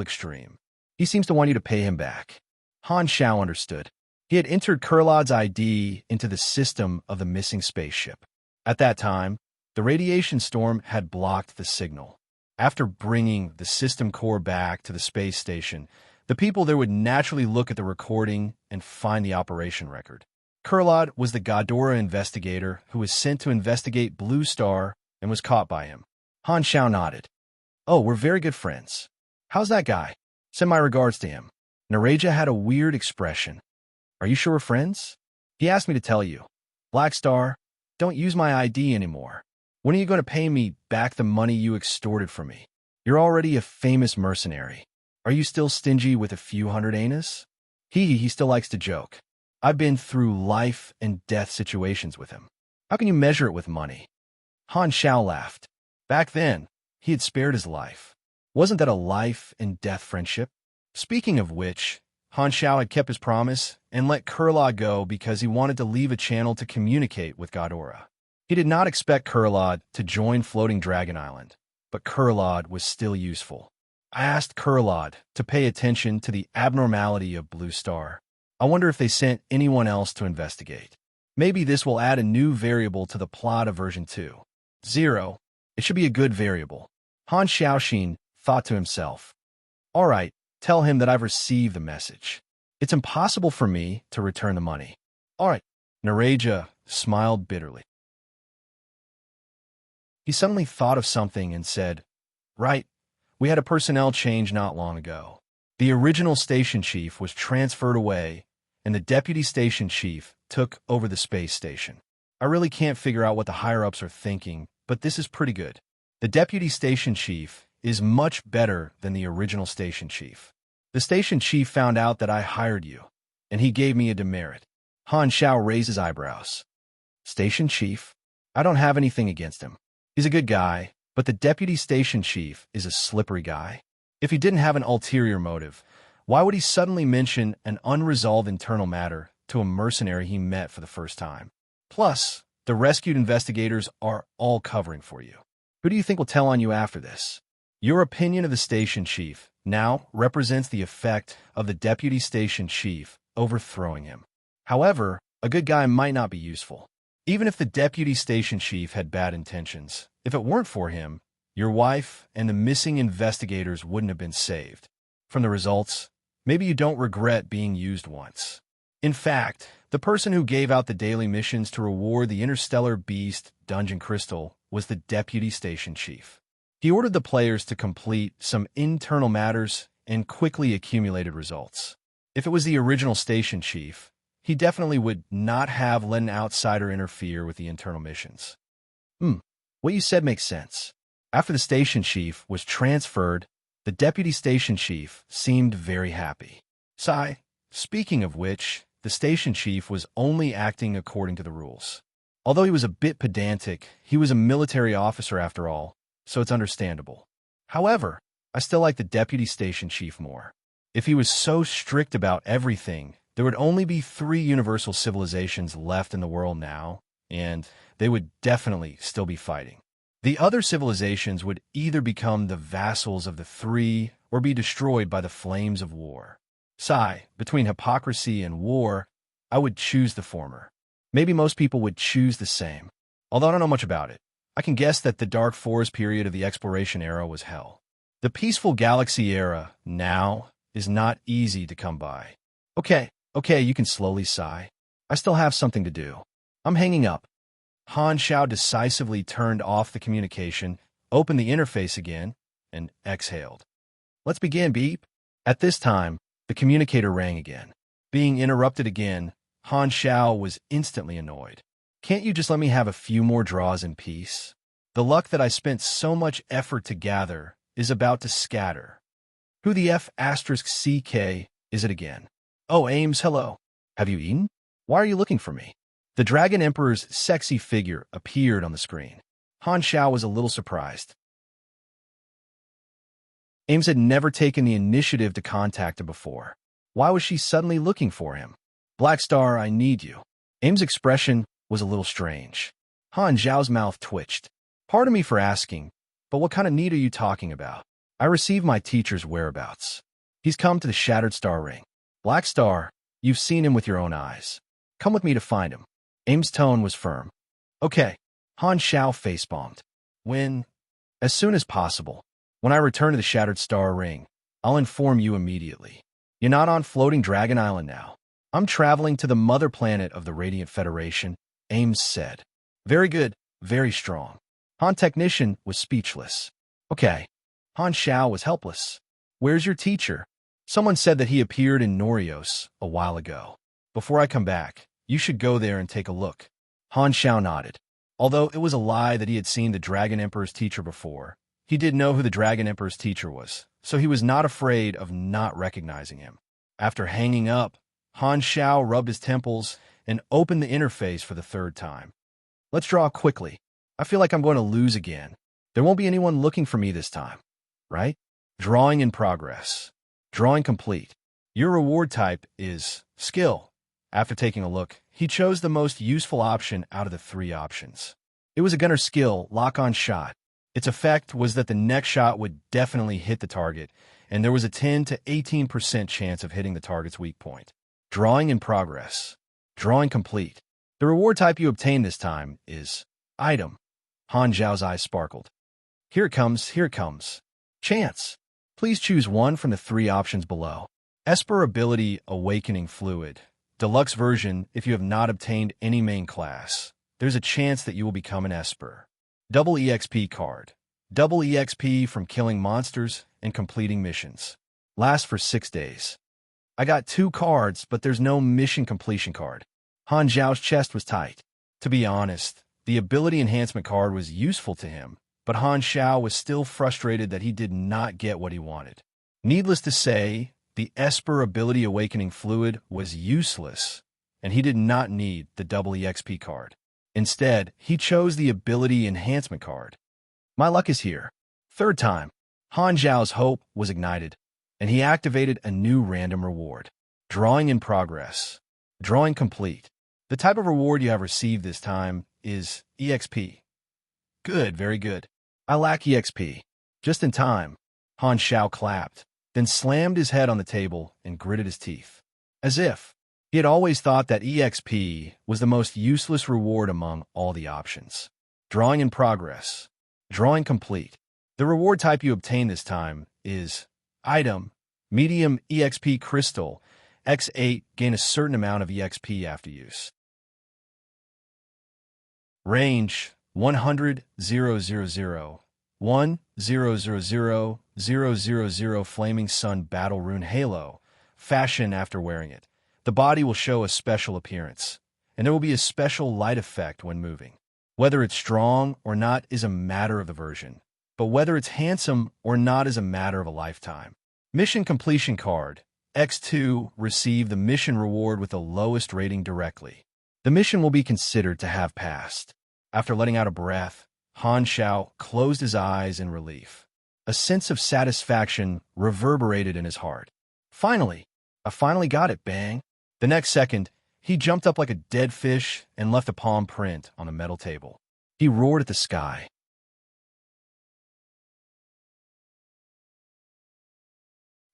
extreme. He seems to want you to pay him back. Han Xiao understood. He had entered Kurlad's ID into the system of the missing spaceship. At that time, the radiation storm had blocked the signal. After bringing the system core back to the space station, the people there would naturally look at the recording and find the operation record. Kurlad was the Ghidorah investigator who was sent to investigate Blue Star and was caught by him. Han Xiao nodded. Oh, we're very good friends. How's that guy? Send my regards to him. Nareja had a weird expression. Are you sure we're friends? He asked me to tell you. Black Star, don't use my ID anymore. When are you going to pay me back the money you extorted from me? You're already a famous mercenary. Are you still stingy with a few hundred anus? He still likes to joke. I've been through life and death situations with him. How can you measure it with money? Han Xiao laughed. Back then, he had spared his life. Wasn't that a life and death friendship? Speaking of which, Han Xiao had kept his promise and let Kurlad go because he wanted to leave a channel to communicate with Ghidorah. He did not expect Kurlad to join Floating Dragon Island, but Kurlad was still useful. I asked Kurlad to pay attention to the abnormality of Blue Star. I wonder if they sent anyone else to investigate. Maybe this will add a new variable to the plot of version 2. 0. It should be a good variable. Han Xiaoxin thought to himself. All right, tell him that I've received the message. It's impossible for me to return the money. All right. Nareja smiled bitterly. He suddenly thought of something and said, Right, we had a personnel change not long ago. The original station chief was transferred away, and the deputy station chief took over the space station. I really can't figure out what the higher-ups are thinking, but this is pretty good. The deputy station chief is much better than the original station chief. The station chief found out that I hired you, and he gave me a demerit. Han Xiao raised his eyebrows. Station chief? I don't have anything against him. He's a good guy, but the deputy station chief is a slippery guy. If he didn't have an ulterior motive, why would he suddenly mention an unresolved internal matter to a mercenary he met for the first time? Plus, the rescued investigators are all covering for you. Who do you think will tell on you after this? Your opinion of the station chief now represents the effect of the deputy station chief overthrowing him. However, a good guy might not be useful. Even if the deputy station chief had bad intentions, if it weren't for him, your wife and the missing investigators wouldn't have been saved. From the results, maybe you don't regret being used once. In fact, the person who gave out the daily missions to reward the interstellar beast Dungeon Crystal was the deputy station chief. He ordered the players to complete some internal matters and quickly accumulated results. If it was the original station chief, he definitely would not have let an outsider interfere with the internal missions. What you said makes sense. After the station chief was transferred, the deputy station chief seemed very happy. Speaking of which, the station chief was only acting according to the rules. Although he was a bit pedantic, he was a military officer after all, so it's understandable. However, I still like the deputy station chief more. If he was so strict about everything, there would only be 3 universal civilizations left in the world now, and they would definitely still be fighting. The other civilizations would either become the vassals of the 3 or be destroyed by the flames of war. Between hypocrisy and war, I would choose the former. Maybe most people would choose the same. Although I don't know much about it, I can guess that the Dark Forest period of the exploration era was hell. The peaceful galaxy era, now, is not easy to come by. Okay, you can slowly sigh. I still have something to do. I'm hanging up. Han Xiao decisively turned off the communication, opened the interface again, and exhaled. Let's begin, beep. At this time, the communicator rang again. Being interrupted again, Han Xiao was instantly annoyed. Can't you just let me have a few more draws in peace? The luck that I spent so much effort to gather is about to scatter. Who the F***CK is it again? Oh, Ames, hello. Have you eaten? Why are you looking for me? The Dragon Emperor's sexy figure appeared on the screen. Han Xiao was a little surprised. Ames had never taken the initiative to contact him before. Why was she suddenly looking for him? Black Star, I need you. Aim's expression was a little strange. Han Zhao's mouth twitched. Pardon me for asking, but what kind of need are you talking about? I received my teacher's whereabouts. He's come to the Shattered Star Ring. Black Star, you've seen him with your own eyes. Come with me to find him. Aim's tone was firm. Okay. Han Zhao face-bombed. When? As soon as possible. When I return to the Shattered Star Ring, I'll inform you immediately. You're not on Floating Dragon Island now. I'm traveling to the mother planet of the Radiant Federation, Ames said. Very good, very strong. Han Technician was speechless. Okay. Han Zhao was helpless. Where's your teacher? Someone said that he appeared in Norios a while ago. Before I come back, you should go there and take a look. Han Zhao nodded. Although it was a lie that he had seen the Dragon Emperor's teacher before, he did know who the Dragon Emperor's teacher was, so he was not afraid of not recognizing him. After hanging up, Han Zhao rubbed his temples and opened the interface for the third time. Let's draw quickly. I feel like I'm going to lose again. There won't be anyone looking for me this time, right? Drawing in progress. Drawing complete. Your reward type is skill. After taking a look, he chose the most useful option out of the 3 options. It was a gunner skill, lock-on shot. Its effect was that the next shot would definitely hit the target, and there was a 10 to 18% chance of hitting the target's weak point. Drawing in progress. Drawing complete. The reward type you obtain this time is item. Han Zhao's eyes sparkled. Here it comes, here it comes. Chance. Please choose one from the 3 options below. Esper Ability Awakening Fluid. Deluxe version, if you have not obtained any main class, there's a chance that you will become an Esper. Double EXP card. Double EXP from killing monsters and completing missions. Lasts for 6 days. I got 2 cards, but there's no mission completion card. Han Zhao's chest was tight. To be honest, the ability enhancement card was useful to him, but Han Zhao was still frustrated that he did not get what he wanted. Needless to say, the Esper Ability Awakening Fluid was useless, and he did not need the double EXP card. Instead, he chose the Ability Enhancement card. My luck is here. Third time, Han Zhao's hope was ignited, and he activated a new random reward. Drawing in progress. Drawing complete. The type of reward you have received this time is EXP. Good, very good. I lack EXP. Just in time. Han Zhao clapped, then slammed his head on the table and gritted his teeth. As if he had always thought that EXP was the most useless reward among all the options. Drawing in progress. Drawing complete. The reward type you obtain this time is item. Medium EXP crystal. X8 gain a certain amount of EXP after use. Range 100,000. 1,000,000 Flaming Sun Battle Rune Halo. Fashion after wearing it. The body will show a special appearance, and there will be a special light effect when moving. Whether it's strong or not is a matter of the version, but whether it's handsome or not is a matter of a lifetime. Mission completion card. X2 receive the mission reward with the lowest rating directly. The mission will be considered to have passed. After letting out a breath, Han Zhao closed his eyes in relief. A sense of satisfaction reverberated in his heart. Finally! I finally got it, bang! The next second, he jumped up like a dead fish and left a palm print on the metal table. He roared at the sky.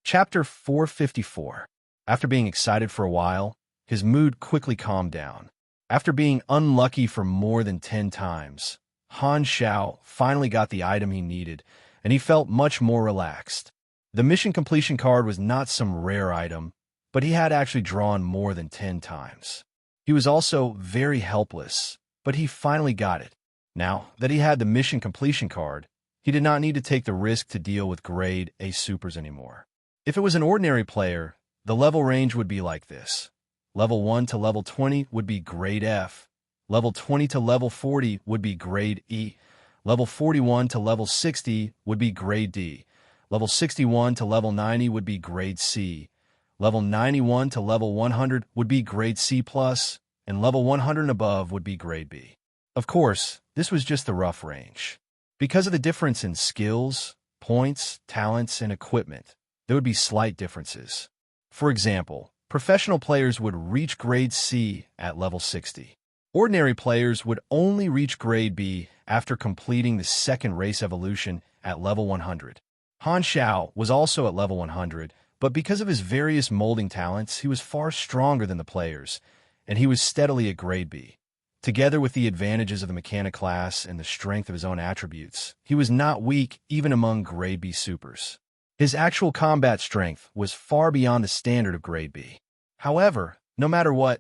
Chapter 454. After being excited for a while, his mood quickly calmed down. After being unlucky for more than 10 times, Han Zhao finally got the item he needed, and he felt much more relaxed. The mission completion card was not some rare item, but he had actually drawn more than 10 times. He was also very helpless, but he finally got it. Now that he had the mission completion card, he did not need to take the risk to deal with grade A supers anymore. If it was an ordinary player, the level range would be like this. Level 1 to level 20 would be grade F. Level 20 to level 40 would be grade E. Level 41 to level 60 would be grade D. Level 61 to level 90 would be grade C. Level 91 to level 100 would be grade C+, and level 100 and above would be grade B. Of course, this was just the rough range. Because of the difference in skills, points, talents, and equipment, there would be slight differences. For example, professional players would reach grade C at level 60. Ordinary players would only reach grade B after completing the second race evolution at level 100. Han Xiao was also at level 100, but because of his various molding talents, he was far stronger than the players, and he was steadily at grade B. Together with the advantages of the mechanic class and the strength of his own attributes, he was not weak even among grade B supers. His actual combat strength was far beyond the standard of grade B. However, no matter what,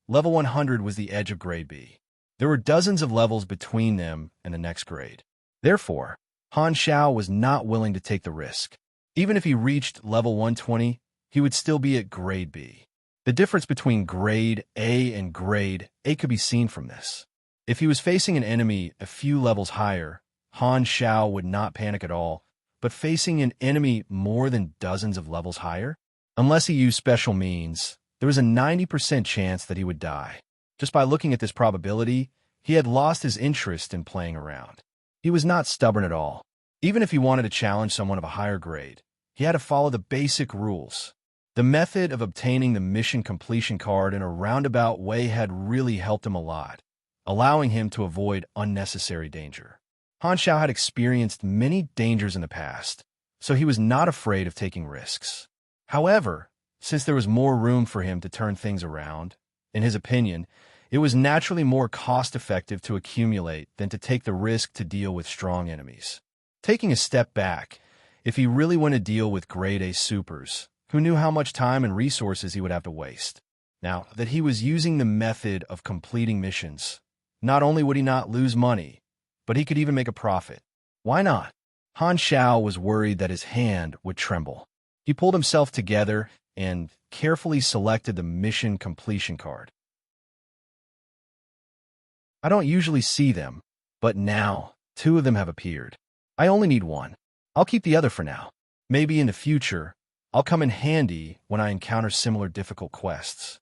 level 100 was the edge of grade B. There were dozens of levels between them and the next grade. Therefore, Han Xiao was not willing to take the risk. Even if he reached level 120, he would still be at grade B. The difference between grade A and grade A could be seen from this. If he was facing an enemy a few levels higher, Han Xiao would not panic at all, but facing an enemy more than dozens of levels higher, unless he used special means, there was a 90% chance that he would die. Just by looking at this probability, he had lost his interest in playing around. He was not stubborn at all. Even if he wanted to challenge someone of a higher grade, he had to follow the basic rules. The method of obtaining the mission completion card in a roundabout way had really helped him a lot, allowing him to avoid unnecessary danger. Han Xiao had experienced many dangers in the past, so he was not afraid of taking risks. However, since there was more room for him to turn things around, in his opinion, it was naturally more cost-effective to accumulate than to take the risk to deal with strong enemies. Taking a step back, if he really wanted to deal with grade A supers, who knew how much time and resources he would have to waste? Now that he was using the method of completing missions, not only would he not lose money, but he could even make a profit. Why not? Han Xiao was worried that his hand would tremble. He pulled himself together and carefully selected the mission completion card. I don't usually see them, but now 2 of them have appeared. I only need 1. I'll keep the other for now. Maybe in the future, I'll come in handy when I encounter similar difficult quests.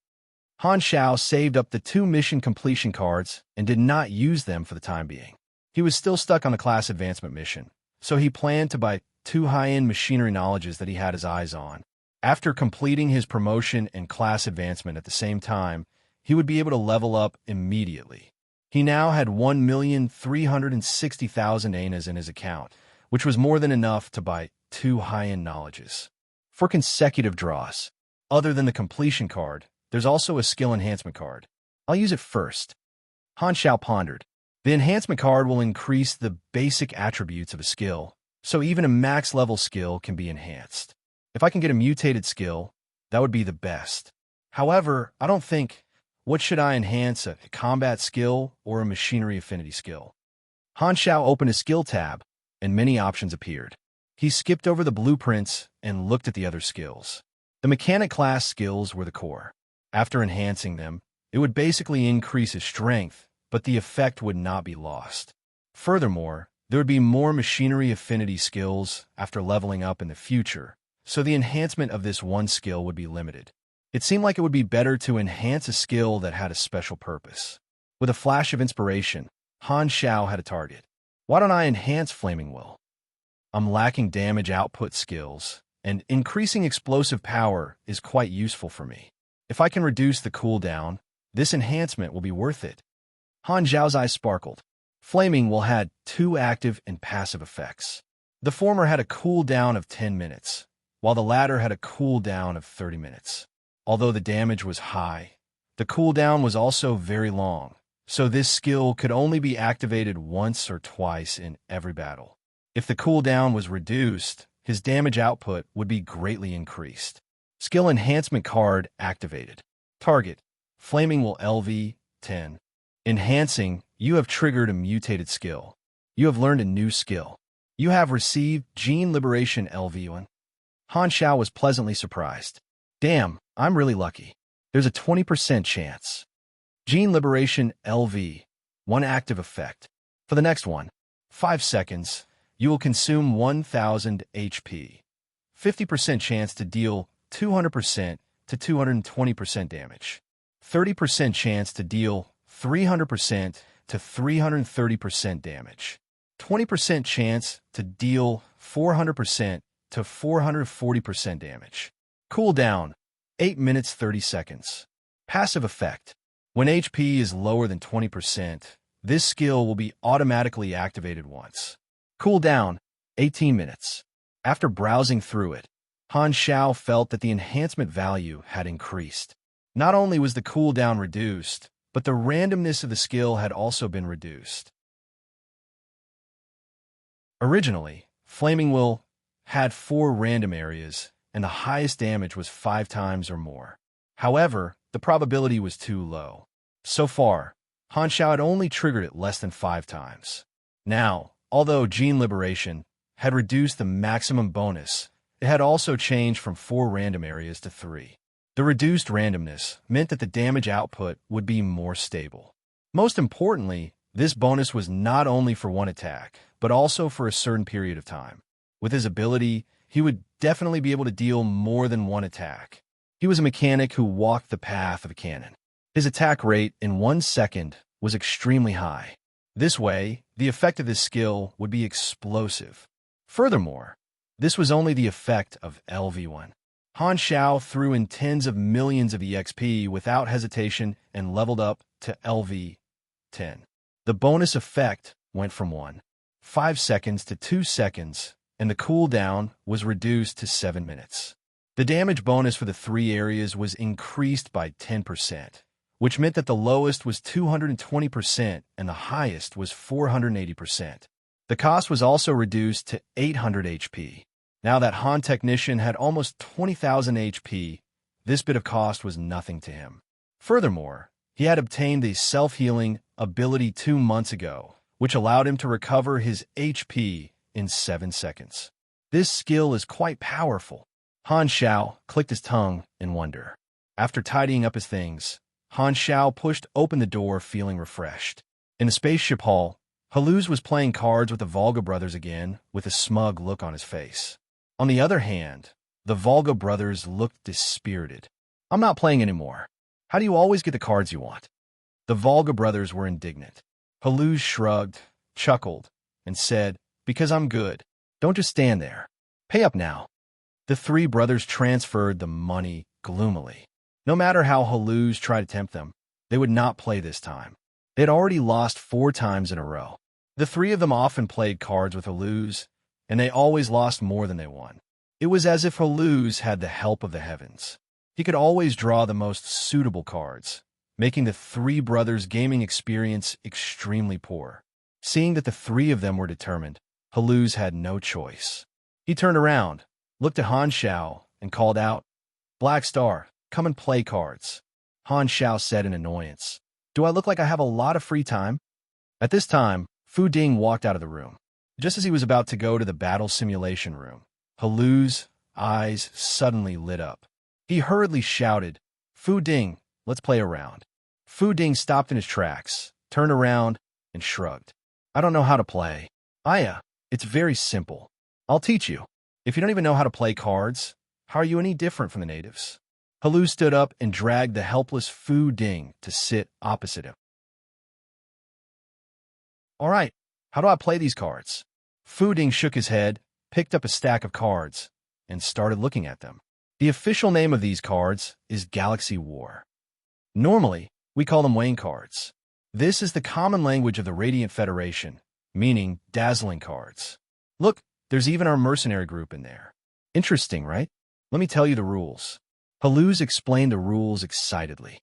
Han Xiao saved up the 2 mission completion cards and did not use them for the time being. He was still stuck on the class advancement mission, so he planned to buy 2 high-end machinery knowledges that he had his eyes on. After completing his promotion and class advancement at the same time, he would be able to level up immediately. He now had 1,360,000 ANAs in his account, which was more than enough to buy 2 high-end knowledges. For consecutive draws, other than the completion card, there's also a skill enhancement card. I'll use it first. Han Xiao pondered. The enhancement card will increase the basic attributes of a skill, so even a max-level skill can be enhanced. If I can get a mutated skill, that would be the best. However, I don't think, what should I enhance, a combat skill or a machinery affinity skill? Han Xiao opened a skill tab, and many options appeared. He skipped over the blueprints and looked at the other skills. The mechanic class skills were the core. After enhancing them, it would basically increase his strength, but the effect would not be lost. Furthermore, there would be more machinery affinity skills after leveling up in the future, so the enhancement of this one skill would be limited. It seemed like it would be better to enhance a skill that had a special purpose. With a flash of inspiration, Han Xiao had a target. Why don't I enhance Flaming Will? I'm lacking damage output skills, and increasing explosive power is quite useful for me. If I can reduce the cooldown, this enhancement will be worth it. Han Xiao's eyes sparkled. Flaming Will had 2 active and passive effects. The former had a cooldown of 10 minutes, while the latter had a cooldown of 30 minutes. Although the damage was high, the cooldown was also very long, so this skill could only be activated once or twice in every battle. If the cooldown was reduced, his damage output would be greatly increased. Skill Enhancement Card activated. Target: Flaming Will LV 10. Enhancing: you have triggered a mutated skill. You have learned a new skill. You have received Gene Liberation LV1. Han Xiao was pleasantly surprised. Damn, I'm really lucky. There's a 20% chance. Gene Liberation LV, 1 active effect. For the next one, 5 seconds, you will consume 1,000 HP. 50% chance to deal 200% to 220% damage. 30% chance to deal 300% to 330% damage. 20% chance to deal 400% to 440% damage. Cooldown: 8 minutes 30 seconds. Passive effect. When HP is lower than 20%, this skill will be automatically activated once. Cooldown, 18 minutes. After browsing through it, Han Xiao felt that the enhancement value had increased. Not only was the cooldown reduced, but the randomness of the skill had also been reduced. Originally, Flaming Will had 4 random areas, and the highest damage was 5 times or more. However, the probability was too low. So far, Han Xiao had only triggered it less than 5 times. Now, although Gene Liberation had reduced the maximum bonus, it had also changed from 4 random areas to 3. The reduced randomness meant that the damage output would be more stable. Most importantly, this bonus was not only for one attack, but also for a certain period of time. With his ability, he would definitely be able to deal more than one attack. He was a mechanic who walked the path of a cannon. His attack rate in 1 second was extremely high. This way, the effect of this skill would be explosive. Furthermore, this was only the effect of LV1. Han Xiao threw in tens of millions of EXP without hesitation and leveled up to LV10. The bonus effect went from 1.5 seconds to 2 seconds, and the cooldown was reduced to 7 minutes. The damage bonus for the 3 areas was increased by 10%, which meant that the lowest was 220% and the highest was 480%. The cost was also reduced to 800 HP. Now that Han Technician had almost 20,000 HP, this bit of cost was nothing to him. Furthermore, he had obtained the self-healing ability 2 months ago, which allowed him to recover his HP in 7 seconds. This skill is quite powerful. Han Xiao clicked his tongue in wonder. After tidying up his things, Han Xiao pushed open the door feeling refreshed. In the spaceship hall, Haluz was playing cards with the Volga brothers again with a smug look on his face. On the other hand, the Volga brothers looked dispirited. "I'm not playing anymore. How do you always get the cards you want?" The Volga brothers were indignant. Haluz shrugged, chuckled, and said, "Because I'm good. Don't just stand there. Pay up now." The 3 brothers transferred the money gloomily. No matter how Haluz tried to tempt them, they would not play this time. They had already lost 4 times in a row. The 3 of them often played cards with Haluz, and they always lost more than they won. It was as if Haluz had the help of the heavens. He could always draw the most suitable cards, making the 3 brothers' gaming experience extremely poor. Seeing that the 3 of them were determined, Haluz had no choice. He turned around, looked at Han Xiao, and called out, "Black Star, come and play cards." Han Xiao said in annoyance, "Do I look like I have a lot of free time?" At this time, Fu Ding walked out of the room. Just as he was about to go to the battle simulation room, Haluz's eyes suddenly lit up. He hurriedly shouted, "Fu Ding, let's play a round." Fu Ding stopped in his tracks, turned around, and shrugged. "I don't know how to play." "Aya, it's very simple. I'll teach you. If you don't even know how to play cards, how are you any different from the natives?" Haluz stood up and dragged the helpless Fu Ding to sit opposite him. "All right, how do I play these cards?" Fu Ding shook his head, picked up a stack of cards, and started looking at them. The official name of these cards is Galaxy War. Normally, we call them Wayne cards. This is the common language of the Radiant Federation, meaning dazzling cards. Look, there's even our mercenary group in there. Interesting, right? Let me tell you the rules. Haluz explained the rules excitedly.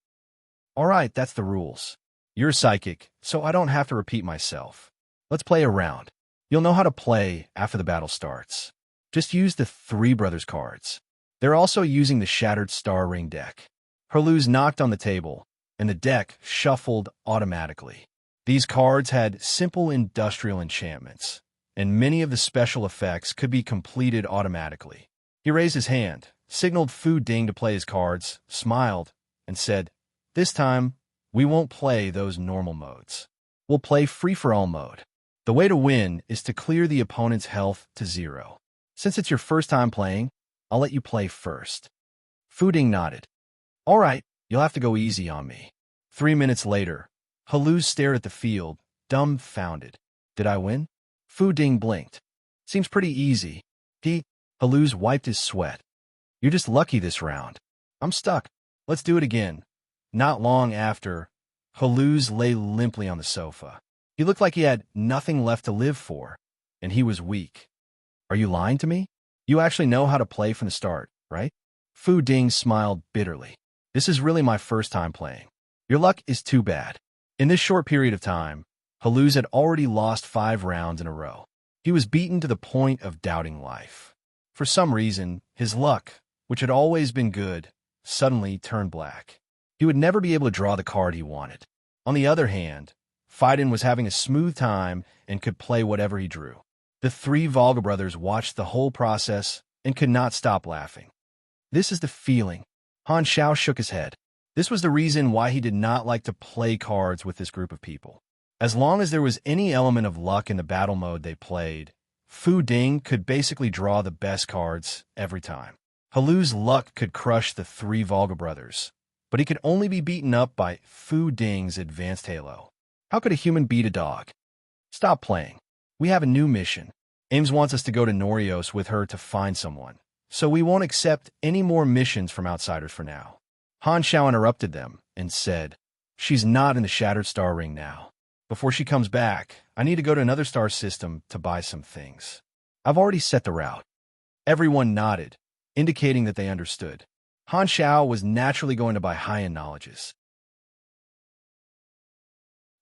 "All right, that's the rules. You're psychic, so I don't have to repeat myself. Let's play a round. You'll know how to play after the battle starts. Just use the 3 brothers cards. They're also using the Shattered Star Ring deck." Haluz knocked on the table, and the deck shuffled automatically. These cards had simple industrial enchantments, and many of the special effects could be completed automatically. He raised his hand, signaled Fu Ding to play his cards, smiled, and said, "This time, we won't play those normal modes. We'll play free-for-all mode. The way to win is to clear the opponent's health to 0. Since it's your first time playing, I'll let you play first." Fu Ding nodded. "All right, you'll have to go easy on me." 3 minutes later, Haluz stared at the field, dumbfounded. "Did I win?" Fu Ding blinked. "Seems pretty easy." Haluz wiped his sweat. "You're just lucky this round. I'm stuck. Let's do it again. Not long after, Haluz lay limply on the sofa. He looked like he had nothing left to live for, and he was weak. Are you lying to me? You actually know how to play from the start, right? Fu Ding smiled bitterly. This is really my first time playing. Your luck is too bad. In this short period of time, Haluz had already lost 5 rounds in a row. He was beaten to the point of doubting life. For some reason, his luck, which had always been good, suddenly turned black. He would never be able to draw the card he wanted. On the other hand, Fiden was having a smooth time and could play whatever he drew. The 3 Volga brothers watched the whole process and could not stop laughing. This is the feeling. Han Xiao shook his head. This was the reason why he did not like to play cards with this group of people. As long as there was any element of luck in the battle mode they played, Fu Ding could basically draw the best cards every time. Haluz's luck could crush the 3 Volga brothers, but he could only be beaten up by Fu Ding's advanced halo. How could a human beat a dog? Stop playing. We have a new mission. Ames wants us to go to Norios with her to find someone, so we won't accept any more missions from outsiders for now. Han Xiao interrupted them and said, She's not in the Shattered Star Ring now. Before she comes back, I need to go to another star system to buy some things. I've already set the route. Everyone nodded, indicating that they understood. Han Xiao was naturally going to buy high-end knowledges.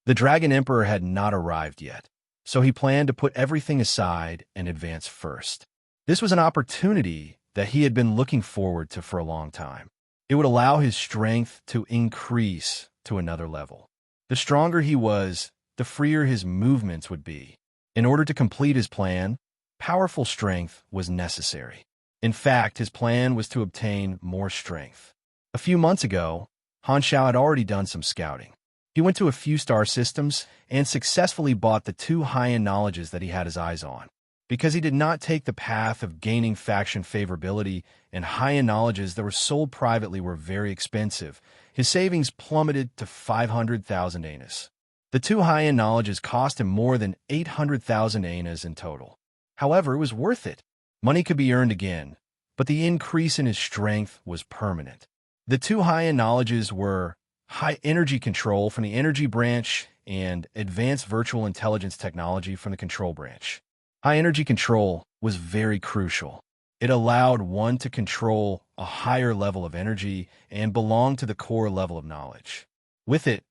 The Dragon Emperor had not arrived yet, so he planned to put everything aside and advance first. This was an opportunity that he had been looking forward to for a long time. It would allow his strength to increase to another level. The stronger he was, the freer his movements would be. In order to complete his plan, powerful strength was necessary. In fact, his plan was to obtain more strength. A few months ago, Han Xiao had already done some scouting. He went to a few star systems and successfully bought the 2 high-end knowledges that he had his eyes on. Because he did not take the path of gaining faction favorability, and high-end knowledges that were sold privately were very expensive, his savings plummeted to 500,000 anas. The 2 high-end knowledges cost him more than 800,000 anas in total. However, it was worth it. Money could be earned again, but the increase in his strength was permanent. The 2 high-end knowledges were high energy control from the energy branch and advanced virtual intelligence technology from the control branch. High energy control was very crucial. It allowed one to control a higher level of energy and belong to the core level of knowledge. With it,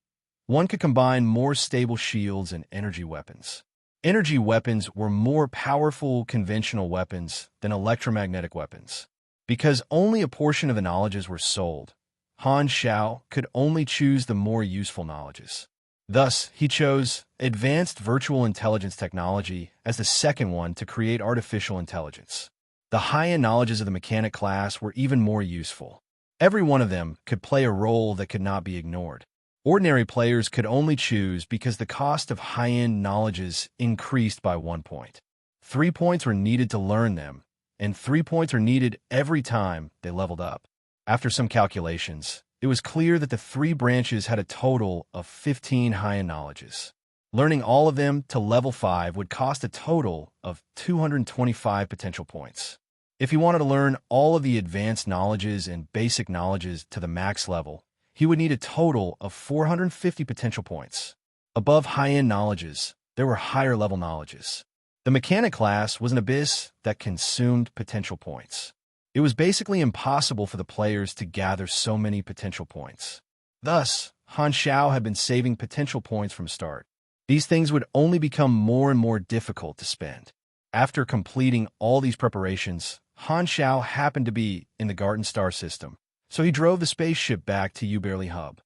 one could combine more stable shields and energy weapons. Energy weapons were more powerful conventional weapons than electromagnetic weapons. Because only a portion of the knowledges were sold, Han Xiao could only choose the more useful knowledges. Thus, he chose advanced virtual intelligence technology as the second one to create artificial intelligence. The high-end knowledges of the mechanic class were even more useful. Every one of them could play a role that could not be ignored. Ordinary players could only choose because the cost of high-end knowledges increased by 1 point. 3 points were needed to learn them, and 3 points are needed every time they leveled up. After some calculations, it was clear that the 3 branches had a total of 15 high-end knowledges. Learning all of them to level 5 would cost a total of 225 potential points. If he wanted to learn all of the advanced knowledges and basic knowledges to the max level, he would need a total of 450 potential points. Above high-end knowledges, there were higher-level knowledges. The mechanic class was an abyss that consumed potential points. It was basically impossible for the players to gather so many potential points. Thus, Han Xiao had been saving potential points from start. These things would only become more and more difficult to spend. After completing all these preparations, Han Xiao happened to be in the Garden Star system, so he drove the spaceship back to Uberly Hub.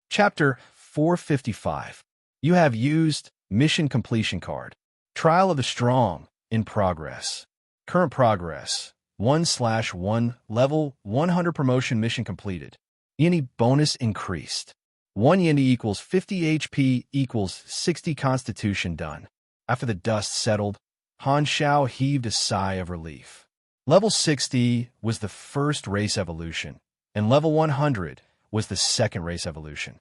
Chapter 455. You have used Mission Completion Card. Trial of the Strong in progress. Current progress 1/1 level 100 promotion mission completed. Yeni bonus increased. 1 Yeni equals 50 HP equals 60 constitution done. After the dust settled, Han Xiao heaved a sigh of relief. Level 60 was the first race evolution, and level 100 was the second race evolution.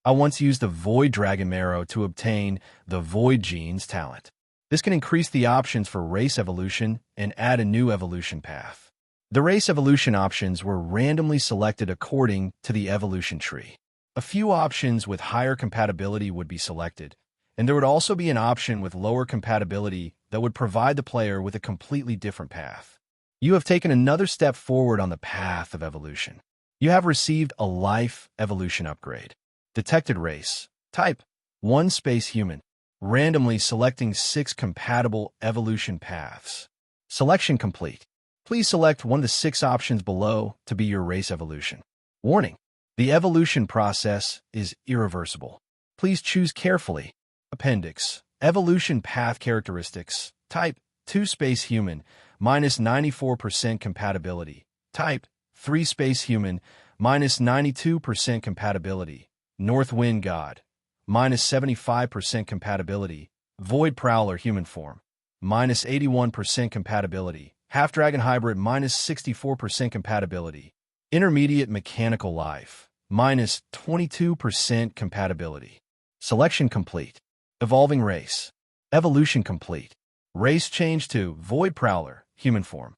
I once used the Void Dragon Marrow to obtain the Void Genes talent. This can increase the options for race evolution and add a new evolution path. The race evolution options were randomly selected according to the evolution tree. A few options with higher compatibility would be selected, and there would also be an option with lower compatibility that would provide the player with a completely different path. You have taken another step forward on the path of evolution. You have received a life evolution upgrade. Detected race. Type 1 space human. Randomly selecting 6 compatible evolution paths. Selection complete. Please select one of the 6 options below to be your race evolution. Warning: the evolution process is irreversible. Please choose carefully. Appendix. Evolution path characteristics. Type 2 space human, minus 94% compatibility. Type 3 space human, minus 92% compatibility. North Wind God, minus 75% compatibility. Void Prowler human form, minus 81% compatibility. Half-Dragon Hybrid, minus 64% compatibility. Intermediate Mechanical Life, minus 22% compatibility. Selection complete. Evolving race. Evolution complete. Race changed to Void Prowler, human form.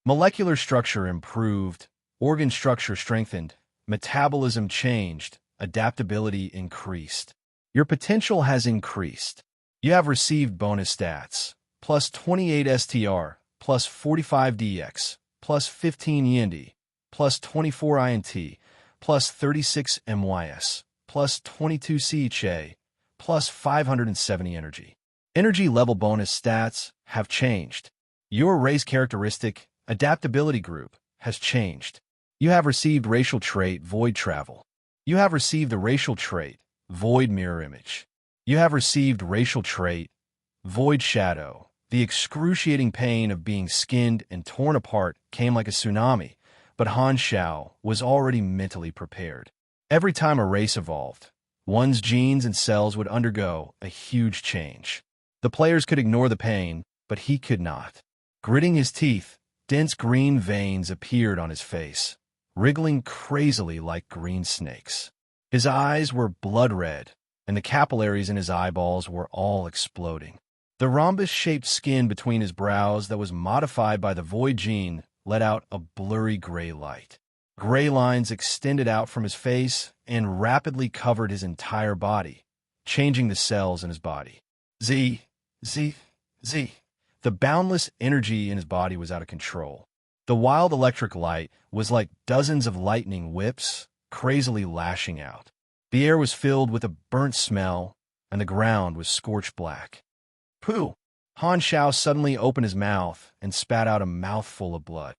Molecular structure improved. Organ structure strengthened. Metabolism changed. Adaptability increased. Your potential has increased. You have received bonus stats. Plus 28 STR, plus 45 DX, plus 15 END, plus 24 INT, plus 36 MYS, plus 22 CHA, plus 570 energy. Energy level bonus stats have changed. Your race characteristic, adaptability group, has changed. You have received racial trait Void Travel. You have received the racial trait Void Mirror Image. You have received racial trait Void Shadow. The excruciating pain of being skinned and torn apart came like a tsunami, but Han Xiao was already mentally prepared. Every time a race evolved, one's genes and cells would undergo a huge change. The players could ignore the pain, but he could not. Gritting his teeth, dense green veins appeared on his face, wriggling crazily like green snakes. His eyes were blood red, and the capillaries in his eyeballs were all exploding. The rhombus-shaped skin between his brows that was modified by the Void gene let out a blurry gray light. Gray lines extended out from his face and rapidly covered his entire body, changing the cells in his body. Z. The boundless energy in his body was out of control. The wild electric light was like dozens of lightning whips, crazily lashing out. The air was filled with a burnt smell, and the ground was scorched black. Pooh! Han Xiao suddenly opened his mouth and spat out a mouthful of blood.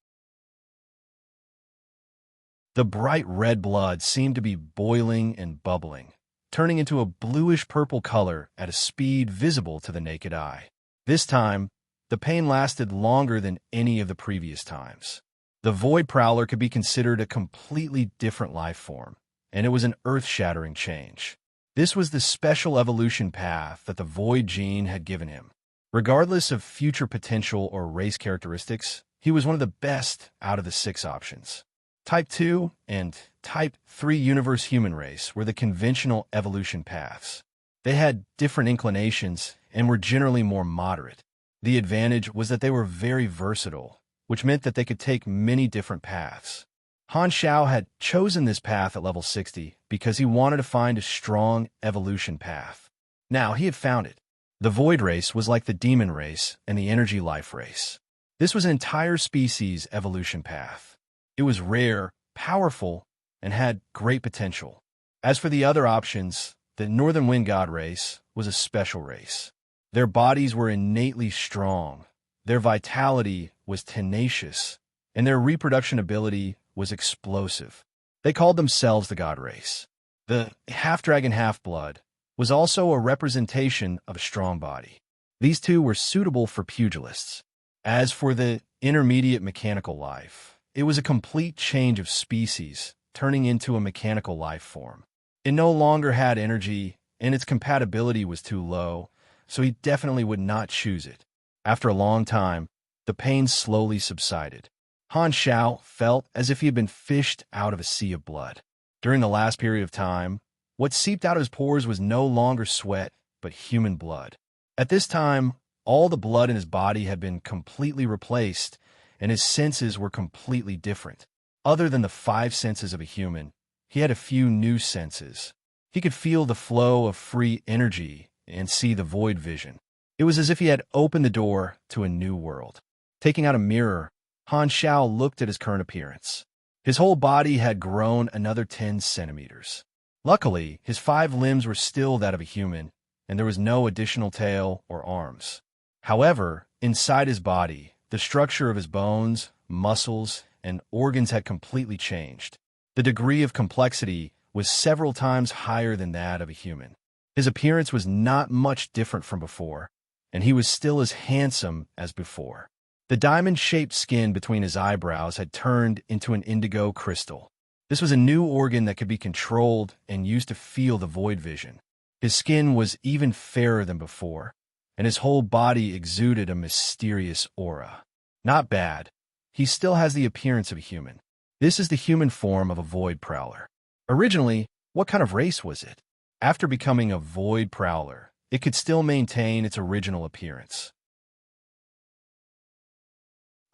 The bright red blood seemed to be boiling and bubbling, turning into a bluish-purple color at a speed visible to the naked eye. This time, the pain lasted longer than any of the previous times. The Void Prowler could be considered a completely different life form, and it was an earth-shattering change. This was the special evolution path that the Void gene had given him. Regardless of future potential or race characteristics, he was one of the best out of the 6 options. Type 2 and Type 3 Universe Human Race were the conventional evolution paths. They had different inclinations and were generally more moderate. The advantage was that they were very versatile, which meant that they could take many different paths. Han Xiao had chosen this path at level 60 because he wanted to find a strong evolution path. Now he had found it. The Void race was like the Demon race and the Energy Life race. This was an entire species evolution path. It was rare, powerful, and had great potential. As for the other options, the Northern Wind God race was a special race. Their bodies were innately strong, their vitality was tenacious, and their reproduction ability was explosive. They called themselves the God race. The half-dragon, half-blood was also a representation of a strong body. These two were suitable for pugilists. As for the intermediate mechanical life, it was a complete change of species, turning into a mechanical life form. It no longer had energy, and its compatibility was too low, so he definitely would not choose it. After a long time, the pain slowly subsided. Han Xiao felt as if he had been fished out of a sea of blood. During the last period of time, what seeped out of his pores was no longer sweat, but human blood. At this time, All the blood in his body had been completely replaced, and his senses were completely different. Other than the five senses of a human, he had a few new senses. He could feel the flow of free energy and see the void vision. It was as if he had opened the door to a new world. Taking out a mirror, Han Xiao looked at his current appearance. His whole body had grown another 10 centimeters. Luckily, his 5 limbs were still that of a human, and there was no additional tail or arms. However, inside his body, the structure of his bones, muscles, and organs had completely changed. The degree of complexity was several times higher than that of a human. His appearance was not much different from before, and he was still as handsome as before. The diamond-shaped skin between his eyebrows had turned into an indigo crystal. This was a new organ that could be controlled and used to feel the void vision. His skin was even fairer than before, and his whole body exuded a mysterious aura. Not bad. He still has the appearance of a human. This is the human form of a void prowler. Originally, what kind of race was it? After becoming a void prowler, it could still maintain its original appearance.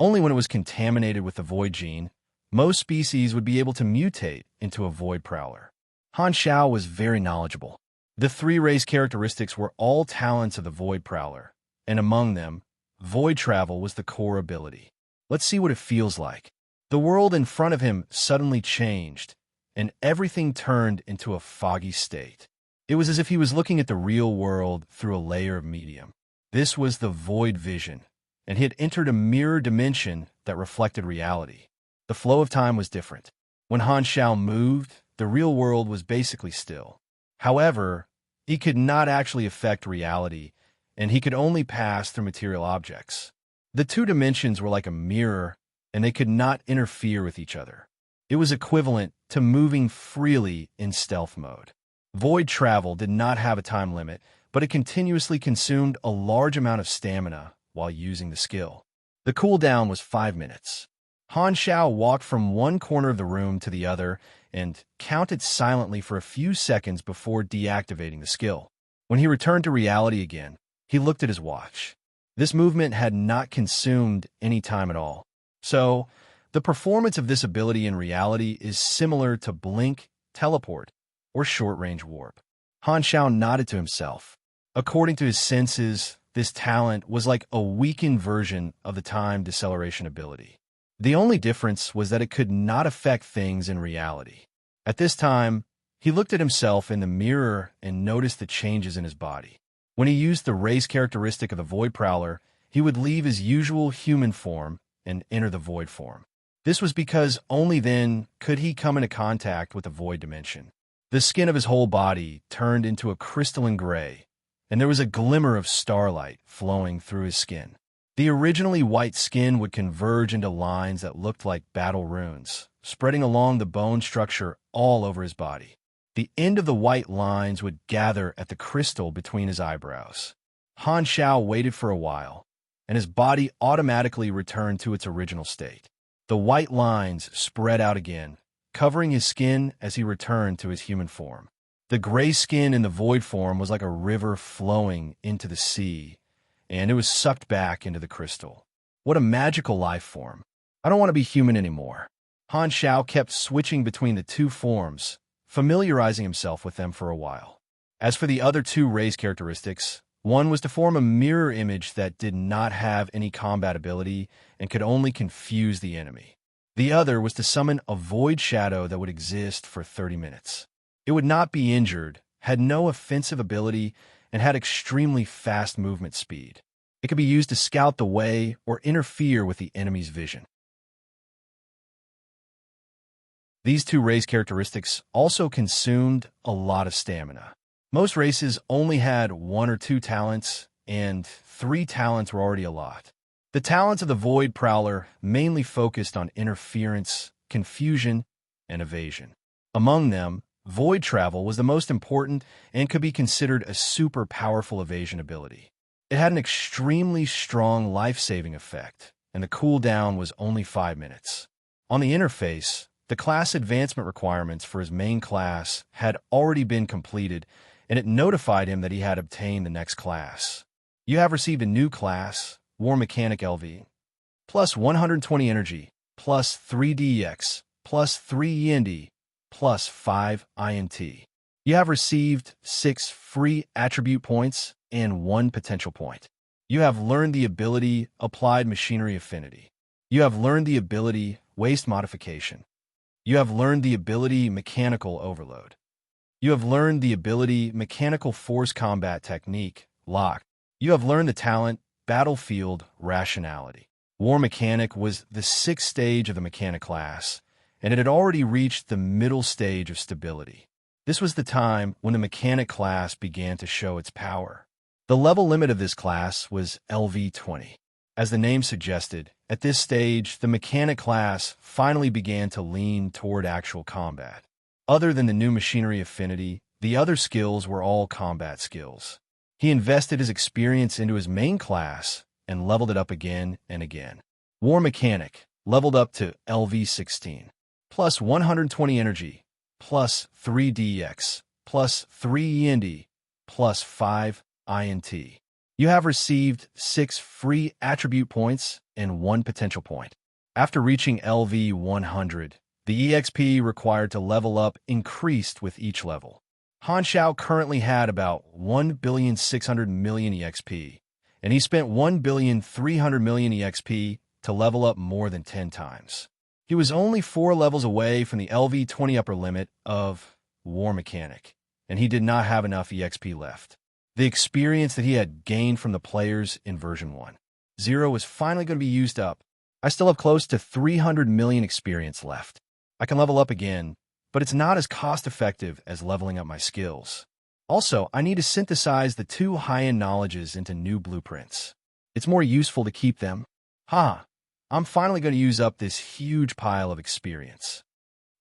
Only when it was contaminated with the void gene, most species would be able to mutate into a void prowler. Han Xiao was very knowledgeable. The 3 race characteristics were all talents of the void prowler, and among them, void travel was the core ability. Let's see what it feels like. The world in front of him suddenly changed, and everything turned into a foggy state. It was as if he was looking at the real world through a layer of medium. This was the void vision, and he had entered a mirror dimension that reflected reality. The flow of time was different. When Han Xiao moved, the real world was basically still. However, he could not actually affect reality, and he could only pass through material objects. The 2 dimensions were like a mirror, and they could not interfere with each other. It was equivalent to moving freely in stealth mode. Void travel did not have a time limit, but it continuously consumed a large amount of stamina while using the skill. The cooldown was 5 minutes. Han Xiao walked from one corner of the room to the other and counted silently for a few seconds before deactivating the skill. When he returned to reality again, he looked at his watch. This movement had not consumed any time at all. So, the performance of this ability in reality is similar to blink, teleport, or short-range warp. Han Xiao nodded to himself. According to his senses, this talent was like a weakened version of the time deceleration ability. The only difference was that it could not affect things in reality. At this time, he looked at himself in the mirror and noticed the changes in his body. When he used the race characteristic of the Void Prowler, he would leave his usual human form and enter the Void form. This was because only then could he come into contact with the Void dimension. The skin of his whole body turned into a crystalline gray, and there was a glimmer of starlight flowing through his skin. The originally white skin would converge into lines that looked like battle runes, spreading along the bone structure all over his body. The end of the white lines would gather at the crystal between his eyebrows. Han Xiao waited for a while, and his body automatically returned to its original state. The white lines spread out again, covering his skin as he returned to his human form. The gray skin in the void form was like a river flowing into the sea, and it was sucked back into the crystal. What a magical life form. I don't want to be human anymore. Han Xiao kept switching between the 2 forms, familiarizing himself with them for a while. As for the other 2 race characteristics, one was to form a mirror image that did not have any combat ability and could only confuse the enemy. The other was to summon a void shadow that would exist for 30 minutes. It would not be injured, had no offensive ability, and had extremely fast movement speed. It could be used to scout the way or interfere with the enemy's vision. These 2 race characteristics also consumed a lot of stamina. Most races only had 1 or 2 talents, and 3 talents were already a lot. The talents of the Void Prowler mainly focused on interference, confusion, and evasion. Among them, Void Travel was the most important and could be considered a super powerful evasion ability. It had an extremely strong life-saving effect, and the cooldown was only 5 minutes. On the interface, the class advancement requirements for his main class had already been completed, and it notified him that he had obtained the next class. You have received a new class, War Mechanic LV, plus 120 energy, plus 3 DX, plus 3 END, plus 5 INT. You have received 6 free attribute points and 1 potential point. You have learned the ability Applied Machinery Affinity. You have learned the ability Waste Modification. You have learned the ability Mechanical Overload. You have learned the ability Mechanical Force Combat Technique, Lock. You have learned the talent Battlefield Rationality. War Mechanic was the 6th stage of the Mechanic class, and it had already reached the middle stage of Stability. This was the time when the Mechanic class began to show its power. The level limit of this class was LV20. As the name suggested, at this stage, the Mechanic class finally began to lean toward actual combat. Other than the new Machinery Affinity, the other skills were all combat skills. He invested his experience into his main class and leveled it up again and again. War Mechanic leveled up to LV16, plus 120 energy, plus 3 DX, plus 3 END, plus 5 INT. You have received 6 free attribute points and 1 potential point. After reaching LV 100, the EXP required to level up increased with each level. Han Xiao currently had about 1,600,000,000 EXP, and he spent 1,300,000,000 EXP to level up more than 10 times. He was only 4 levels away from the LV20 upper limit of War Mechanic, and he did not have enough EXP left. The experience that he had gained from the players in version 1.0 was finally going to be used up. I still have close to 300,000,000 experience left. I can level up again, but it's not as cost-effective as leveling up my skills. Also, I need to synthesize the 2 high-end knowledges into new blueprints. It's more useful to keep them. I'm finally going to use up this huge pile of experience.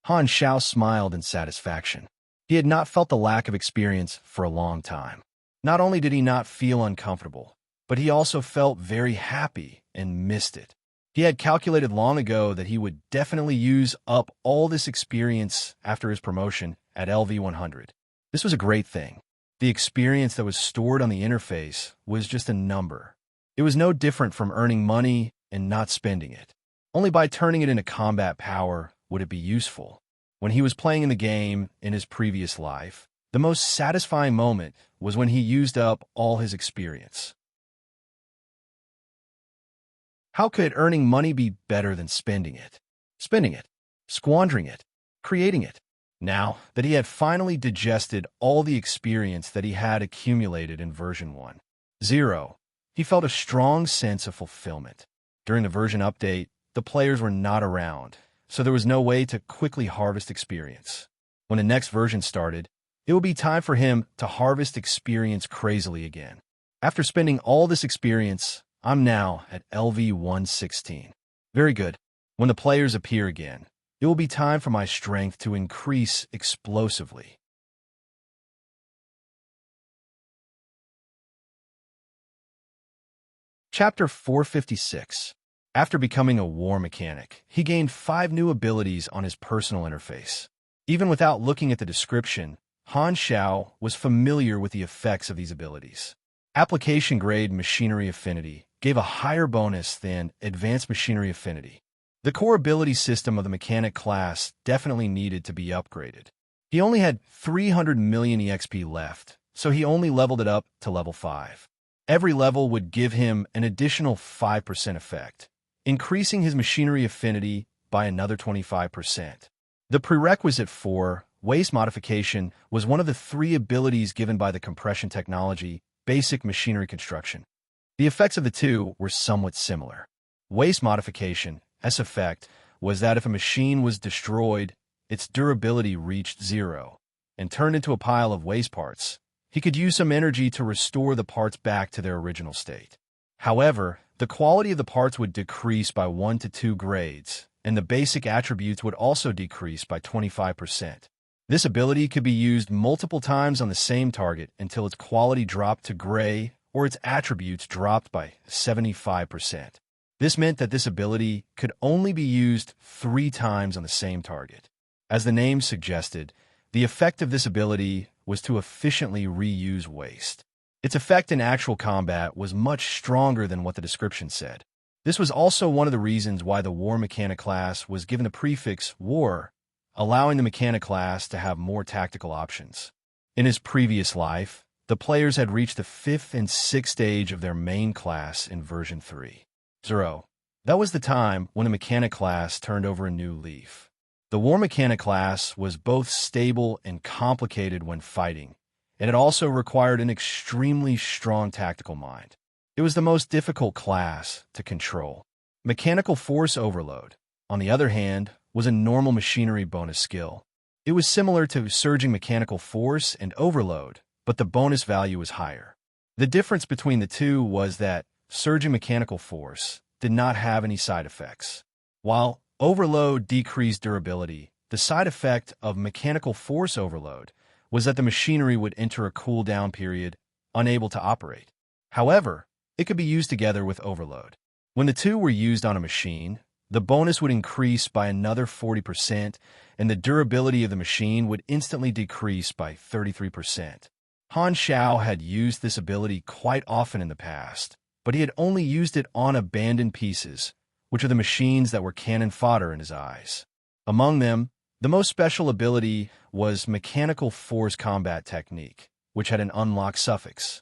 Han Xiao smiled in satisfaction. He had not felt the lack of experience for a long time. Not only did he not feel uncomfortable, but he also felt very happy and missed it. He had calculated long ago that he would definitely use up all this experience after his promotion at LV 100. This was a great thing. The experience that was stored on the interface was just a number. It was no different from earning money and not spending it. Only by turning it into combat power would it be useful. When he was playing in the game in his previous life, the most satisfying moment was when he used up all his experience. How could earning money be better than spending it? Spending it, squandering it, creating it. Now that he had finally digested all the experience that he had accumulated in version 1.0, he felt a strong sense of fulfillment. During the version update, the players were not around, so there was no way to quickly harvest experience. When the next version started, it would be time for him to harvest experience crazily again. After spending all this experience, I'm now at LV 116. Very good. When the players appear again, it will be time for my strength to increase explosively. Chapter 456. After becoming a war mechanic, he gained 5 new abilities on his personal interface. Even without looking at the description, Han Xiao was familiar with the effects of these abilities. Application-grade Machinery Affinity gave a higher bonus than Advanced Machinery Affinity. The core ability system of the Mechanic class definitely needed to be upgraded. He only had 300,000,000 EXP left, so he only leveled it up to level 5. Every level would give him an additional 5% effect, increasing his Machinery Affinity by another 25%. The prerequisite for Waste Modification was one of the 3 abilities given by the compression technology, Basic Machinery Construction. The effects of the 2 were somewhat similar. Waste Modification, S effect, was that if a machine was destroyed, its durability reached 0 and turned into a pile of waste parts. He could use some energy to restore the parts back to their original state. However, the quality of the parts would decrease by 1 to 2 grades, and the basic attributes would also decrease by 25%. This ability could be used multiple times on the same target until its quality dropped to gray or its attributes dropped by 75%. This meant that this ability could only be used 3 times on the same target. As the name suggested, the effect of this ability was to efficiently reuse waste. Its effect in actual combat was much stronger than what the description said. This was also one of the reasons why the War Mechanic class was given the prefix War, allowing the Mechanic class to have more tactical options. In his previous life, the players had reached the 5th and 6th stage of their main class in version 3.0. That was the time when the Mechanic class turned over a new leaf. The War Mechanic class was both stable and complicated when fighting, and it also required an extremely strong tactical mind. It was the most difficult class to control. Mechanical Force Overload, on the other hand, was a normal machinery bonus skill. It was similar to Surging Mechanical Force and Overload, but the bonus value was higher. The difference between the two was that Surging Mechanical Force did not have any side effects. While Overload decreased durability, the side effect of Mechanical Force Overload was that the machinery would enter a cooldown period, unable to operate. However, it could be used together with Overload. When the two were used on a machine, the bonus would increase by another 40%, and the durability of the machine would instantly decrease by 33%. Han Xiao had used this ability quite often in the past, but he had only used it on abandoned pieces, which are the machines that were cannon fodder in his eyes. Among them, the most special ability was Mechanical Force Combat Technique, which had an unlock suffix.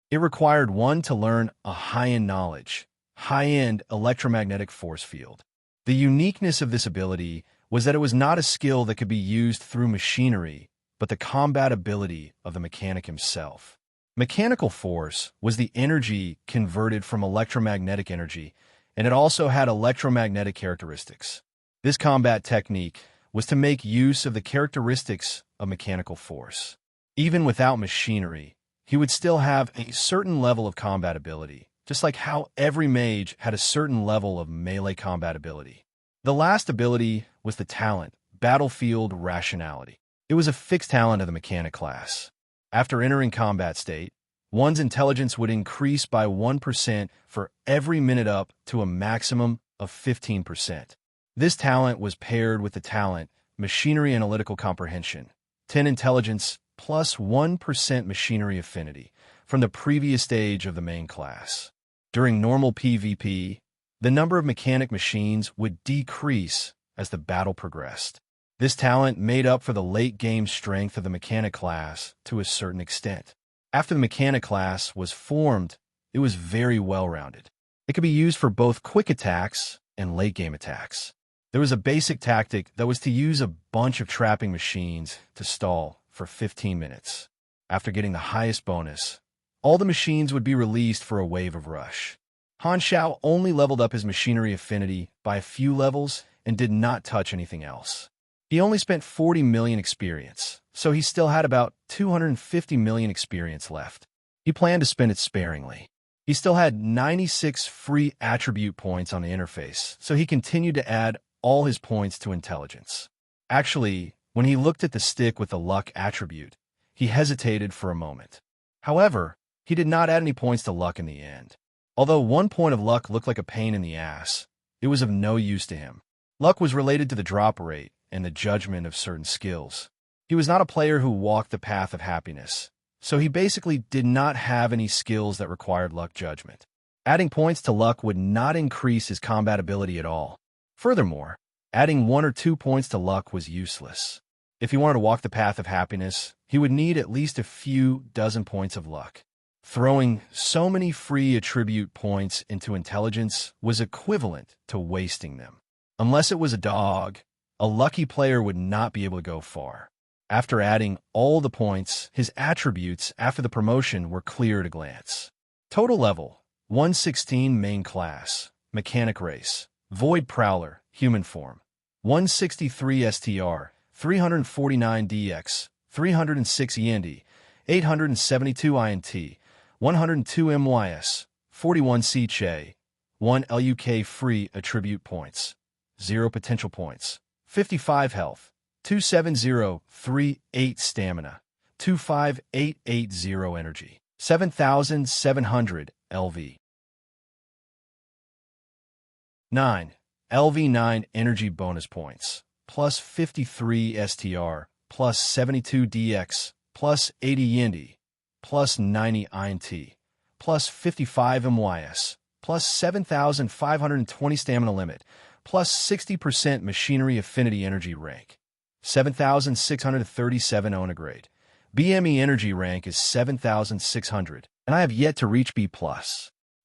It required one to learn a high-end knowledge, high-end electromagnetic force field. The uniqueness of this ability was that it was not a skill that could be used through machinery, but the combat ability of the mechanic himself. Mechanical force was the energy converted from electromagnetic energy, and it also had electromagnetic characteristics. This combat technique was to make use of the characteristics of mechanical force. Even without machinery, he would still have a certain level of combat ability, just like how every mage had a certain level of melee combat ability. The last ability was the talent, Battlefield Rationality. It was a fixed talent of the mechanic class. After entering combat state, one's intelligence would increase by 1% for every minute up to a maximum of 15%. This talent was paired with the talent, Machinery Analytical Comprehension, 10 intelligence plus 1% machinery affinity from the previous stage of the main class. During normal PvP, the number of mechanic machines would decrease as the battle progressed. This talent made up for the late-game strength of the mechanic class to a certain extent. After the mechanic class was formed, it was very well-rounded. It could be used for both quick attacks and late-game attacks. There was a basic tactic that was to use a bunch of trapping machines to stall for 15 minutes. After getting the highest bonus, all the machines would be released for a wave of rush. Han Xiao only leveled up his machinery affinity by a few levels and did not touch anything else. He only spent 40 million experience, so he still had about 250 million experience left. He planned to spend it sparingly. He still had 96 free attribute points on the interface, so he continued to add all his points to intelligence. Actually, when he looked at the stick with the luck attribute, he hesitated for a moment. However, he did not add any points to luck in the end. Although 1 point of luck looked like a pain in the ass, it was of no use to him. Luck was related to the drop rate and the judgment of certain skills. He was not a player who walked the path of happiness, so he basically did not have any skills that required luck judgment. Adding points to luck would not increase his combat ability at all. Furthermore, adding 1 or 2 points to luck was useless. If he wanted to walk the path of happiness, he would need at least a few dozen points of luck. Throwing so many free attribute points into intelligence was equivalent to wasting them. Unless it was a dog, a lucky player would not be able to go far. After adding all the points, his attributes after the promotion were clear at a glance. Total level, 116 main class, mechanic race, void prowler, human form, 163 STR, 349 DX, 306 END, 872 INT, 102 MYS, 41 CCHE, 1 LUK free attribute points, 0 potential points, 55 health, 27038 stamina, 25880 energy, 7700 LV. 9. LV9 energy bonus points, plus 53 STR, plus 72 DX, plus 80 Yindi, plus 90 INT, plus 55 MYS, plus 7,520 stamina limit, plus 60% machinery affinity energy rank, 7,637 ONA grade. BME energy rank is 7,600, and I have yet to reach B+.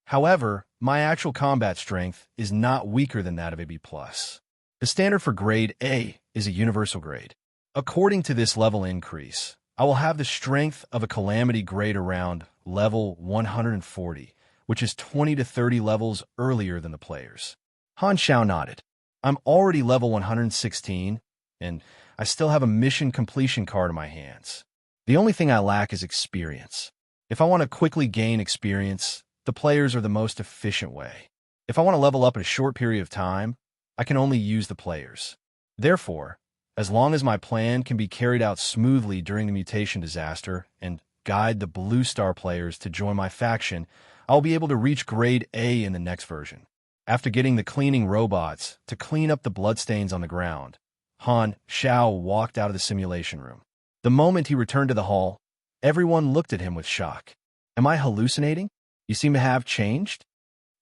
However, my actual combat strength is not weaker than that of a B+. The standard for grade A is a universal grade. According to this level increase, I will have the strength of a calamity grade around level 140, which is 20 to 30 levels earlier than the players. Han Xiao nodded. I'm already level 116, and I still have a mission completion card in my hands. The only thing I lack is experience. If I want to quickly gain experience, the players are the most efficient way. If I want to level up in a short period of time, I can only use the players. Therefore, as long as my plan can be carried out smoothly during the mutation disaster and guide the Blue Star players to join my faction, I'll be able to reach grade A in the next version. After getting the cleaning robots to clean up the bloodstains on the ground, Han Xiao walked out of the simulation room. The moment he returned to the hall, everyone looked at him with shock. Am I hallucinating? You seem to have changed?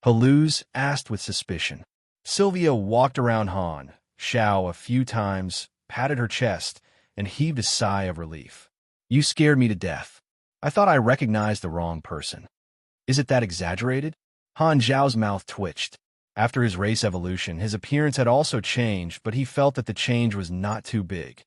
Haluz asked with suspicion. Sylvia walked around Han Xiao a few times, patted her chest, and heaved a sigh of relief. You scared me to death. I thought I recognized the wrong person. Is it that exaggerated? Han Xiao's mouth twitched. After his race evolution, his appearance had also changed, but he felt that the change was not too big.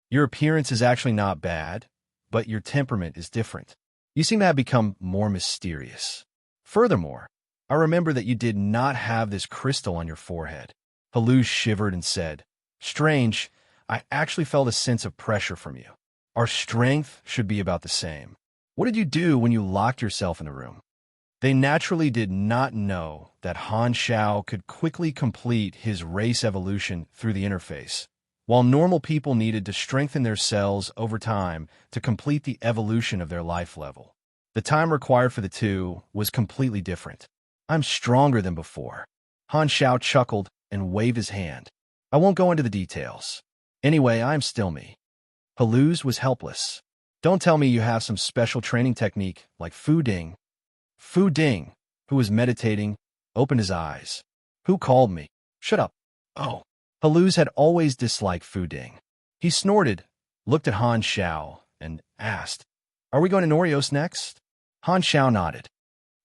Your appearance is actually not bad, but your temperament is different. You seem to have become more mysterious. Furthermore, I remember that you did not have this crystal on your forehead. Haluz shivered and said, Strange, I actually felt a sense of pressure from you. Our strength should be about the same. What did you do when you locked yourself in the room? They naturally did not know that Han Xiao could quickly complete his race evolution through the interface, while normal people needed to strengthen their cells over time to complete the evolution of their life level. The time required for the two was completely different. I'm stronger than before. Han Xiao chuckled and waved his hand. I won't go into the details. Anyway, I'm still me. Haluz was helpless. Don't tell me you have some special training technique like Fu Ding. Fu Ding, who was meditating, opened his eyes. Who called me? Shut up. Oh. Haluz had always disliked Fu Ding. He snorted, looked at Han Xiao, and asked, Are we going to Norios next? Han Xiao nodded.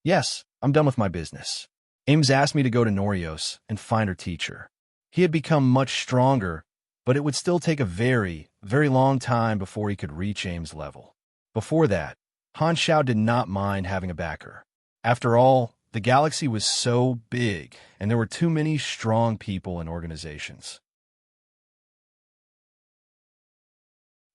Yes, I'm done with my business. Ames asked me to go to Norios and find her teacher. He had become much stronger, but it would still take a very, very long time before he could reach Ames' level. Before that, Han Xiao did not mind having a backer. After all, the galaxy was so big, and there were too many strong people and organizations.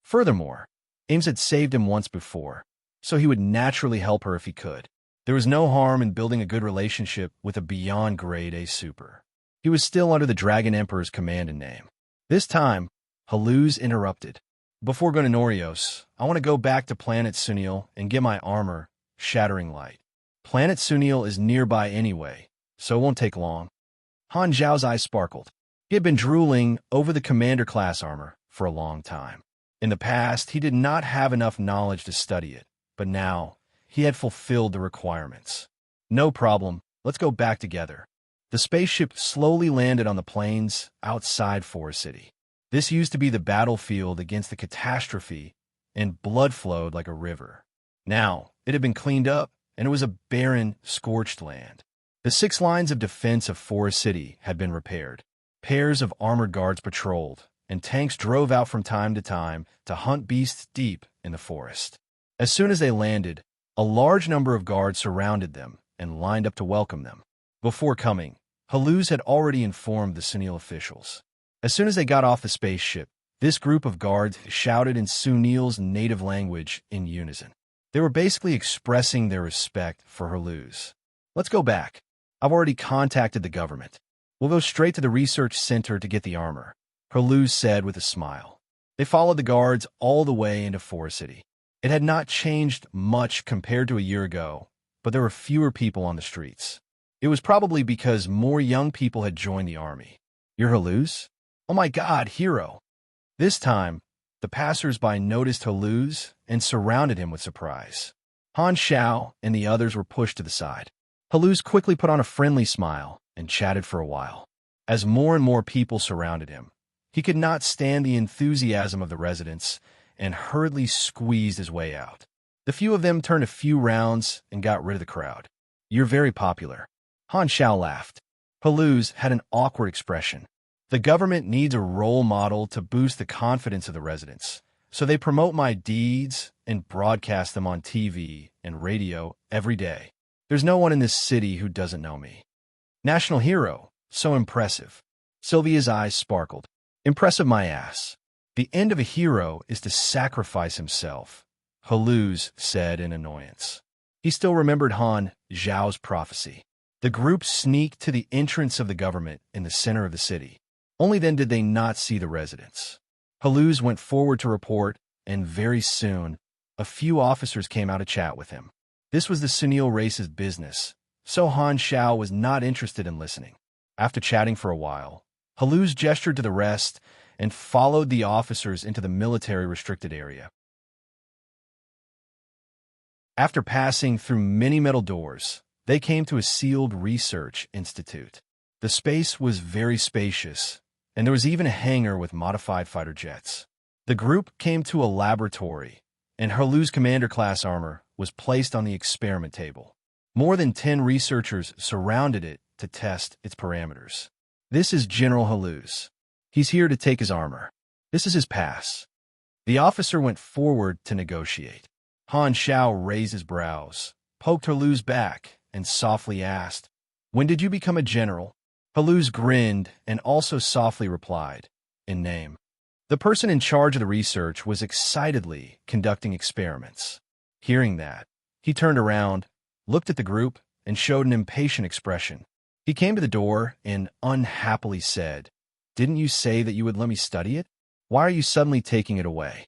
Furthermore, Ames had saved him once before, so he would naturally help her if he could. There was no harm in building a good relationship with a beyond grade A super. He was still under the Dragon Emperor's command and name. This time, Haluz interrupted. Before going to Norios, I want to go back to Planet Sunil and get my armor, Shattering Light. Planet Sunil is nearby anyway, so it won't take long. Han Zhao's eyes sparkled. He had been drooling over the commander-class armor for a long time. In the past, he did not have enough knowledge to study it, but now he had fulfilled the requirements. No problem, let's go back together. The spaceship slowly landed on the plains outside Forest City. This used to be the battlefield against the catastrophe, and blood flowed like a river. Now, it had been cleaned up, and it was a barren, scorched land. The 6 lines of defense of Forest City had been repaired. Pairs of armored guards patrolled, and tanks drove out from time to hunt beasts deep in the forest. As soon as they landed, a large number of guards surrounded them and lined up to welcome them. Before coming, Haluz had already informed the Sunil officials. As soon as they got off the spaceship, this group of guards shouted in Sunil's native language in unison. They were basically expressing their respect for Haluz. Let's go back. I've already contacted the government. We'll go straight to the research center to get the armor, Haluz said with a smile. They followed the guards all the way into Forest City. It had not changed much compared to a year ago, but there were fewer people on the streets. It was probably because more young people had joined the army. You're Haluz? Oh my God, hero! This time, The passers-by noticed Haluz and surrounded him with surprise. Han Xiao and the others were pushed to the side. Haluz quickly put on a friendly smile and chatted for a while. As more and more people surrounded him, he could not stand the enthusiasm of the residents and hurriedly squeezed his way out. The few of them turned a few rounds and got rid of the crowd. "You're very popular." Han Xiao laughed. Haluz had an awkward expression. "The government needs a role model to boost the confidence of the residents, so they promote my deeds and broadcast them on TV and radio every day. There's no one in this city who doesn't know me." "National hero, so impressive." Sylvia's eyes sparkled. "Impressive my ass. The end of a hero is to sacrifice himself," Haluz said in annoyance. He still remembered Han Xiao's prophecy. The group sneaked to the entrance of the government in the center of the city. Only then did they not see the residents. Haluz went forward to report, and very soon, a few officers came out to chat with him. This was the Sunil race's business, so Han Xiao was not interested in listening. After chatting for a while, Haluz gestured to the rest and followed the officers into the military-restricted area. After passing through many metal doors, they came to a sealed research institute. The space was very spacious, and there was even a hangar with modified fighter jets. The group came to a laboratory, and Haluz's commander-class armor was placed on the experiment table. More than 10 researchers surrounded it to test its parameters. "This is General Haluz. He's here to take his armor. This is his pass." The officer went forward to negotiate. Han Xiao raised his brows, poked Haluz back, and softly asked, "When did you become a general?" Haluz grinned and also softly replied, "In name." The person in charge of the research was excitedly conducting experiments. Hearing that, he turned around, looked at the group, and showed an impatient expression. He came to the door and unhappily said, "Didn't you say that you would let me study it? Why are you suddenly taking it away?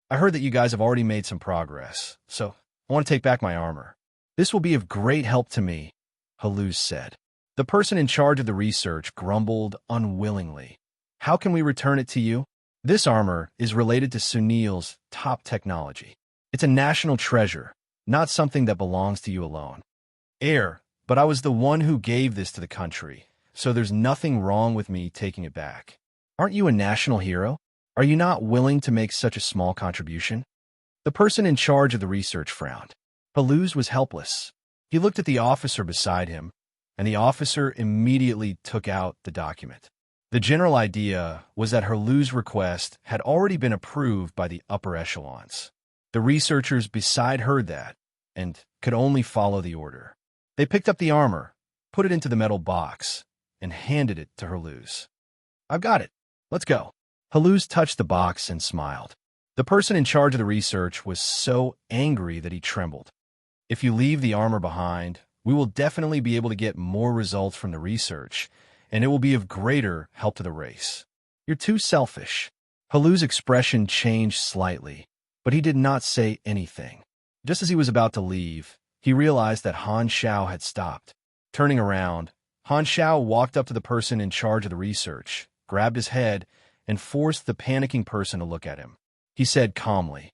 I heard that you guys have already made some progress, so I want to take back my armor." "This will be of great help to me," Haluz said. The person in charge of the research grumbled unwillingly. "How can we return it to you? This armor is related to Sunil's top technology. It's a national treasure, not something that belongs to you alone." But I was the one who gave this to the country, so there's nothing wrong with me taking it back." "Aren't you a national hero? Are you not willing to make such a small contribution?" The person in charge of the research frowned. Haluz was helpless. He looked at the officer beside him, and the officer immediately took out the document. The general idea was that Haluz's request had already been approved by the upper echelons. The researchers beside heard that, and could only follow the order. They picked up the armor, put it into the metal box, and handed it to Haluz. "I've got it. Let's go." Haluz touched the box and smiled. The person in charge of the research was so angry that he trembled. "If you leave the armor behind, we will definitely be able to get more results from the research, and it will be of greater help to the race. You're too selfish." Haluz's expression changed slightly, but he did not say anything. Just as he was about to leave, he realized that Han Xiao had stopped. Turning around, Han Xiao walked up to the person in charge of the research, grabbed his head, and forced the panicking person to look at him. He said calmly,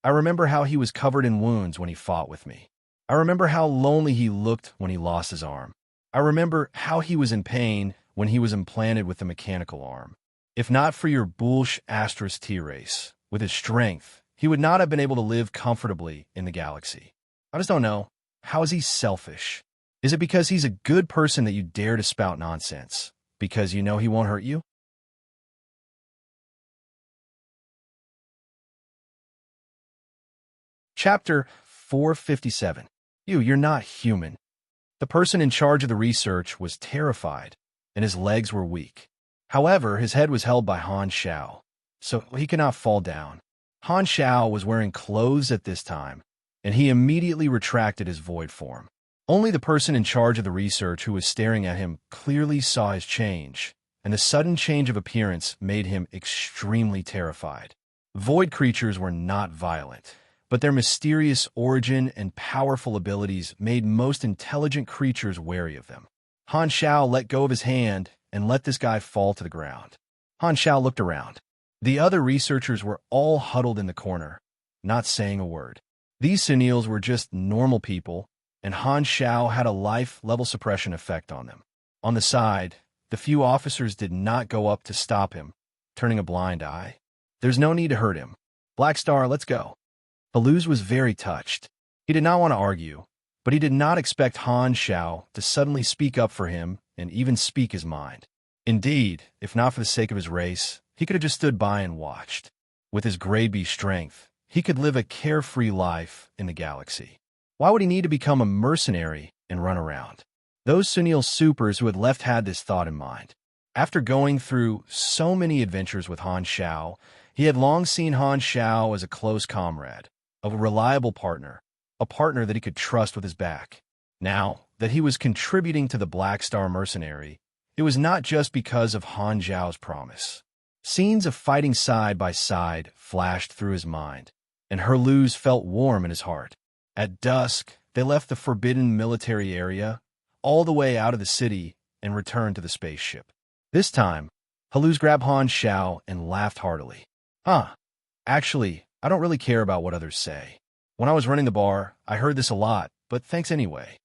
"I remember how he was covered in wounds when he fought with me. I remember how lonely he looked when he lost his arm. I remember how he was in pain when he was implanted with the mechanical arm. If not for your Bulsh Astros T-Race, with his strength, he would not have been able to live comfortably in the galaxy. I just don't know. How is he selfish? Is it because he's a good person that you dare to spout nonsense? Because you know he won't hurt you?" Chapter 457. You're not human. The person in charge of the research was terrified, and his legs were weak. However, his head was held by Han Xiao, so he could not fall down. Han Xiao was wearing clothes at this time, and he immediately retracted his void form. Only the person in charge of the research who was staring at him clearly saw his change, and the sudden change of appearance made him extremely terrified. Void creatures were not violent, but their mysterious origin and powerful abilities made most intelligent creatures wary of them. Han Xiao let go of his hand and let this guy fall to the ground. Han Xiao looked around. The other researchers were all huddled in the corner, not saying a word. These Sunils were just normal people, and Han Xiao had a life-level suppression effect on them. On the side, the few officers did not go up to stop him, turning a blind eye. There's no need to hurt him. Black Star, let's go. Haluz was very touched. He did not want to argue, but he did not expect Han Xiao to suddenly speak up for him and even speak his mind. Indeed, if not for the sake of his race, he could have just stood by and watched. With his grade B strength, he could live a carefree life in the galaxy. Why would he need to become a mercenary and run around? Those Sunil supers who had left had this thought in mind. After going through so many adventures with Han Xiao, he had long seen Han Xiao as a close comrade, a reliable partner, a partner that he could trust with his back. Now that he was contributing to the Black Star mercenary, it was not just because of Han Xiao's promise. Scenes of fighting side by side flashed through his mind, and Haluz felt warm in his heart. At dusk, they left the forbidden military area, all the way out of the city, and returned to the spaceship. This time, Haluz grabbed Han Xiao and laughed heartily. Actually, I don't really care about what others say. When I was running the bar, I heard this a lot, but thanks anyway.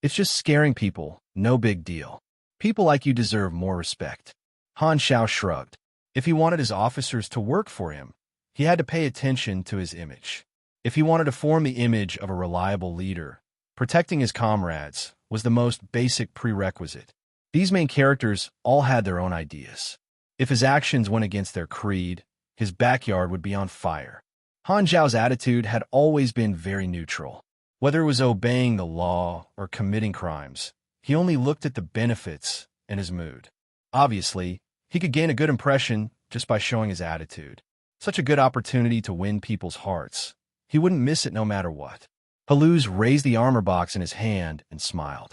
It's just scaring people, no big deal. People like you deserve more respect. Han Xiao shrugged. If he wanted his officers to work for him, he had to pay attention to his image. If he wanted to form the image of a reliable leader, protecting his comrades was the most basic prerequisite. These main characters all had their own ideas. If his actions went against their creed, his backyard would be on fire. Han Xiao's attitude had always been very neutral. Whether it was obeying the law or committing crimes, he only looked at the benefits and his mood. Obviously, he could gain a good impression just by showing his attitude. Such a good opportunity to win people's hearts. He wouldn't miss it no matter what. Haluz raised the armor box in his hand and smiled.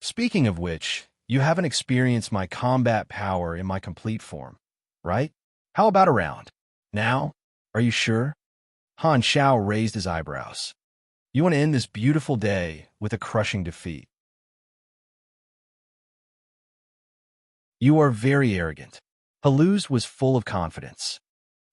Speaking of which, you haven't experienced my combat power in my complete form, right? How about a round? Now, are you sure? Han Xiao raised his eyebrows. You want to end this beautiful day with a crushing defeat. You are very arrogant. Haluz was full of confidence.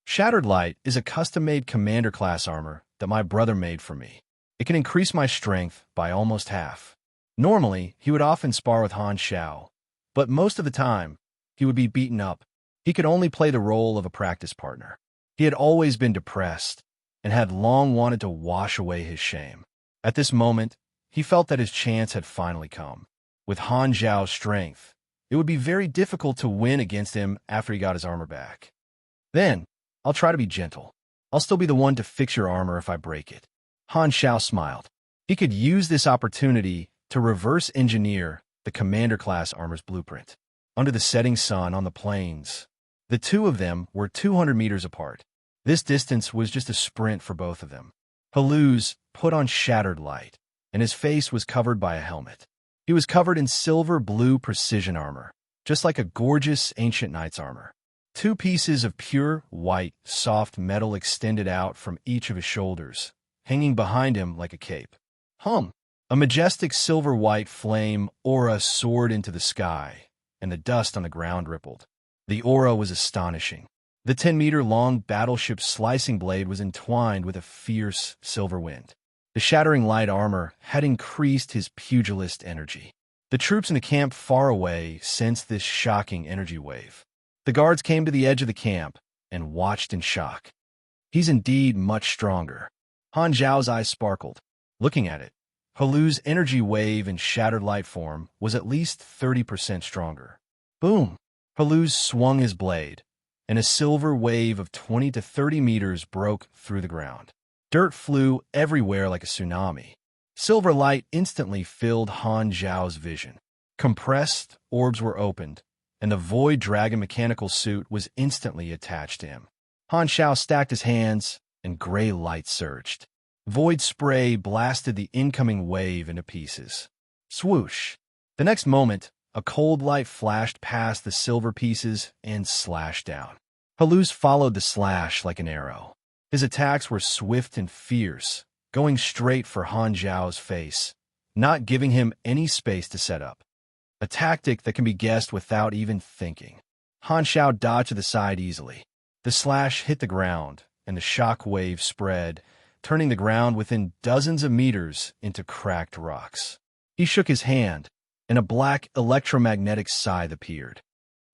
Shattered Light is a custom-made commander-class armor that my brother made for me. It can increase my strength by almost half. Normally, he would often spar with Han Xiao, but most of the time, he would be beaten up. He could only play the role of a practice partner. He had always been depressed and had long wanted to wash away his shame. At this moment, he felt that his chance had finally come. With Han Xiao's strength, it would be very difficult to win against him after he got his armor back. Then, I'll try to be gentle. I'll still be the one to fix your armor if I break it. Han Xiao smiled. He could use this opportunity to reverse engineer the commander-class armor's blueprint. Under the setting sun on the plains, the two of them were 200 meters apart. This distance was just a sprint for both of them. Haluz put on Shattered Light, and his face was covered by a helmet. He was covered in silver-blue precision armor, just like a gorgeous ancient knight's armor. Two pieces of pure, white, soft metal extended out from each of his shoulders, hanging behind him like a cape. A majestic silver-white flame aura soared into the sky, and the dust on the ground rippled. The aura was astonishing. The 10-meter-long battleship's slicing blade was entwined with a fierce silver wind. The shattering light armor had increased his pugilist energy. The troops in the camp far away sensed this shocking energy wave. The guards came to the edge of the camp and watched in shock. He's indeed much stronger. Han Zhao's eyes sparkled. Looking at it, Haluz's energy wave in Shattered Light form was at least 30% stronger. Boom! Haluz swung his blade, and a silver wave of 20 to 30 meters broke through the ground. Dirt flew everywhere like a tsunami. Silver light instantly filled Han Zhao's vision. Compressed orbs were opened, and the Void Dragon mechanical suit was instantly attached to him. Han Xiao stacked his hands, and gray light surged. Void spray blasted the incoming wave into pieces. Swoosh! The next moment, a cold light flashed past the silver pieces and slashed down. Haluz followed the slash like an arrow. His attacks were swift and fierce, going straight for Han Zhao's face, not giving him any space to set up. A tactic that can be guessed without even thinking. Han Xiao dodged to the side easily. The slash hit the ground, and the shock wave spread, turning the ground within dozens of meters into cracked rocks. He shook his hand, and a black electromagnetic scythe appeared.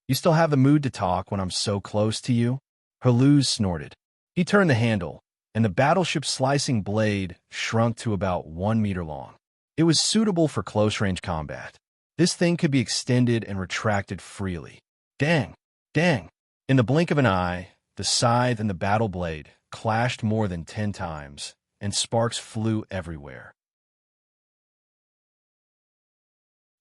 "You still have the mood to talk when I'm so close to you?" Haluz snorted. He turned the handle, and the battleship's slicing blade shrunk to about 1 meter long. It was suitable for close-range combat. This thing could be extended and retracted freely. Dang! Dang! In the blink of an eye, the scythe and the battle blade clashed more than 10 times, and sparks flew everywhere.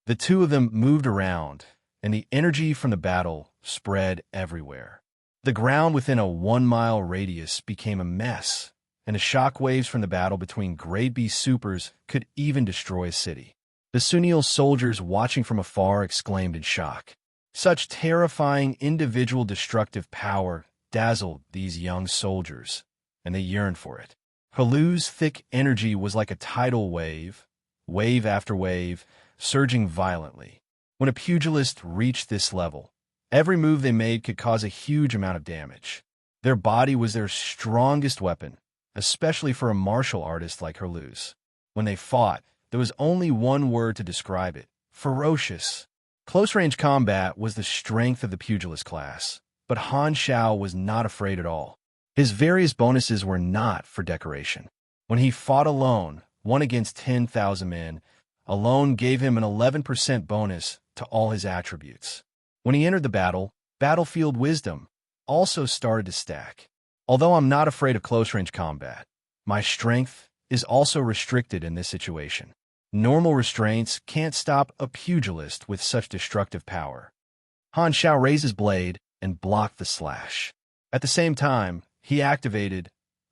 The two of them moved around, and the energy from the battle spread everywhere. The ground within a 1-mile radius became a mess, and the shock waves from the battle between Grade B supers could even destroy a city. The Sunil soldiers watching from afar exclaimed in shock. Such terrifying individual destructive power dazzled these young soldiers, and they yearned for it. Haluz's thick energy was like a tidal wave, wave after wave, surging violently. When a pugilist reached this level, every move they made could cause a huge amount of damage. Their body was their strongest weapon, especially for a martial artist like Haluz. When they fought, there was only one word to describe it: ferocious. Close-range combat was the strength of the pugilist class, but Han Shao was not afraid at all. His various bonuses were not for decoration. When he fought alone, 1 against 10,000 men, alone gave him an 11% bonus to all his attributes. When he entered the battle, battlefield wisdom also started to stack. Although I'm not afraid of close-range combat, my strength is also restricted in this situation. Normal restraints can't stop a pugilist with such destructive power. Han Shao raised his blade and blocked the slash. At the same time, he activated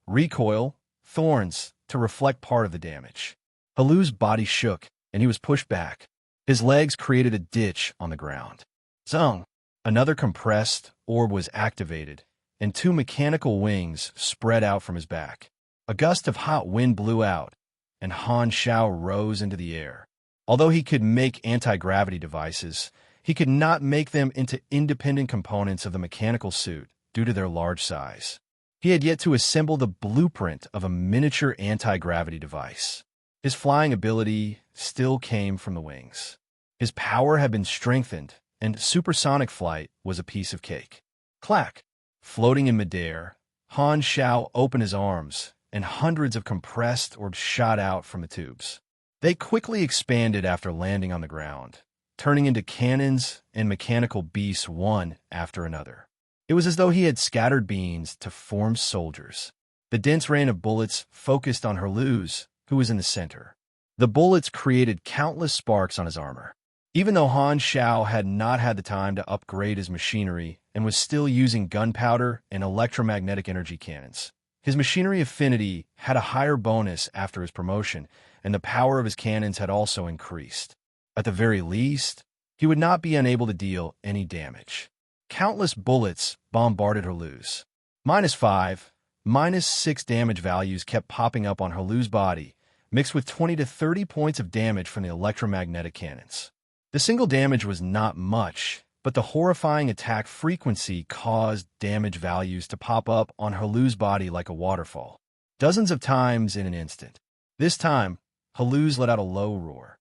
recoil thorns to reflect part of the damage. Haluz's body shook, and he was pushed back. His legs created a ditch on the ground. Zung! Another compressed orb was activated, and 2 mechanical wings spread out from his back. A gust of hot wind blew out, and Han Shao rose into the air. Although he could make anti-gravity devices, he could not make them into independent components of the mechanical suit due to their large size. He had yet to assemble the blueprint of a miniature anti-gravity device. His flying ability still came from the wings. His power had been strengthened, and supersonic flight was a piece of cake. Clack! Floating in midair, Han Shao opened his arms, and hundreds of compressed orbs shot out from the tubes. They quickly expanded after landing on the ground, turning into cannons and mechanical beasts one after another. It was as though he had scattered beans to form soldiers. The dense rain of bullets focused on Haluz, who was in the center. The bullets created countless sparks on his armor. Even though Han Shao had not had the time to upgrade his machinery and was still using gunpowder and electromagnetic energy cannons, his machinery affinity had a higher bonus after his promotion, and the power of his cannons had also increased. At the very least, he would not be unable to deal any damage. Countless bullets bombarded Haluz. -5, -6 damage values kept popping up on Haluz's body, mixed with 20 to 30 points of damage from the electromagnetic cannons. The single damage was not much, but the horrifying attack frequency caused damage values to pop up on Haluz's body like a waterfall, dozens of times in an instant. This time, Haluz let out a low roar.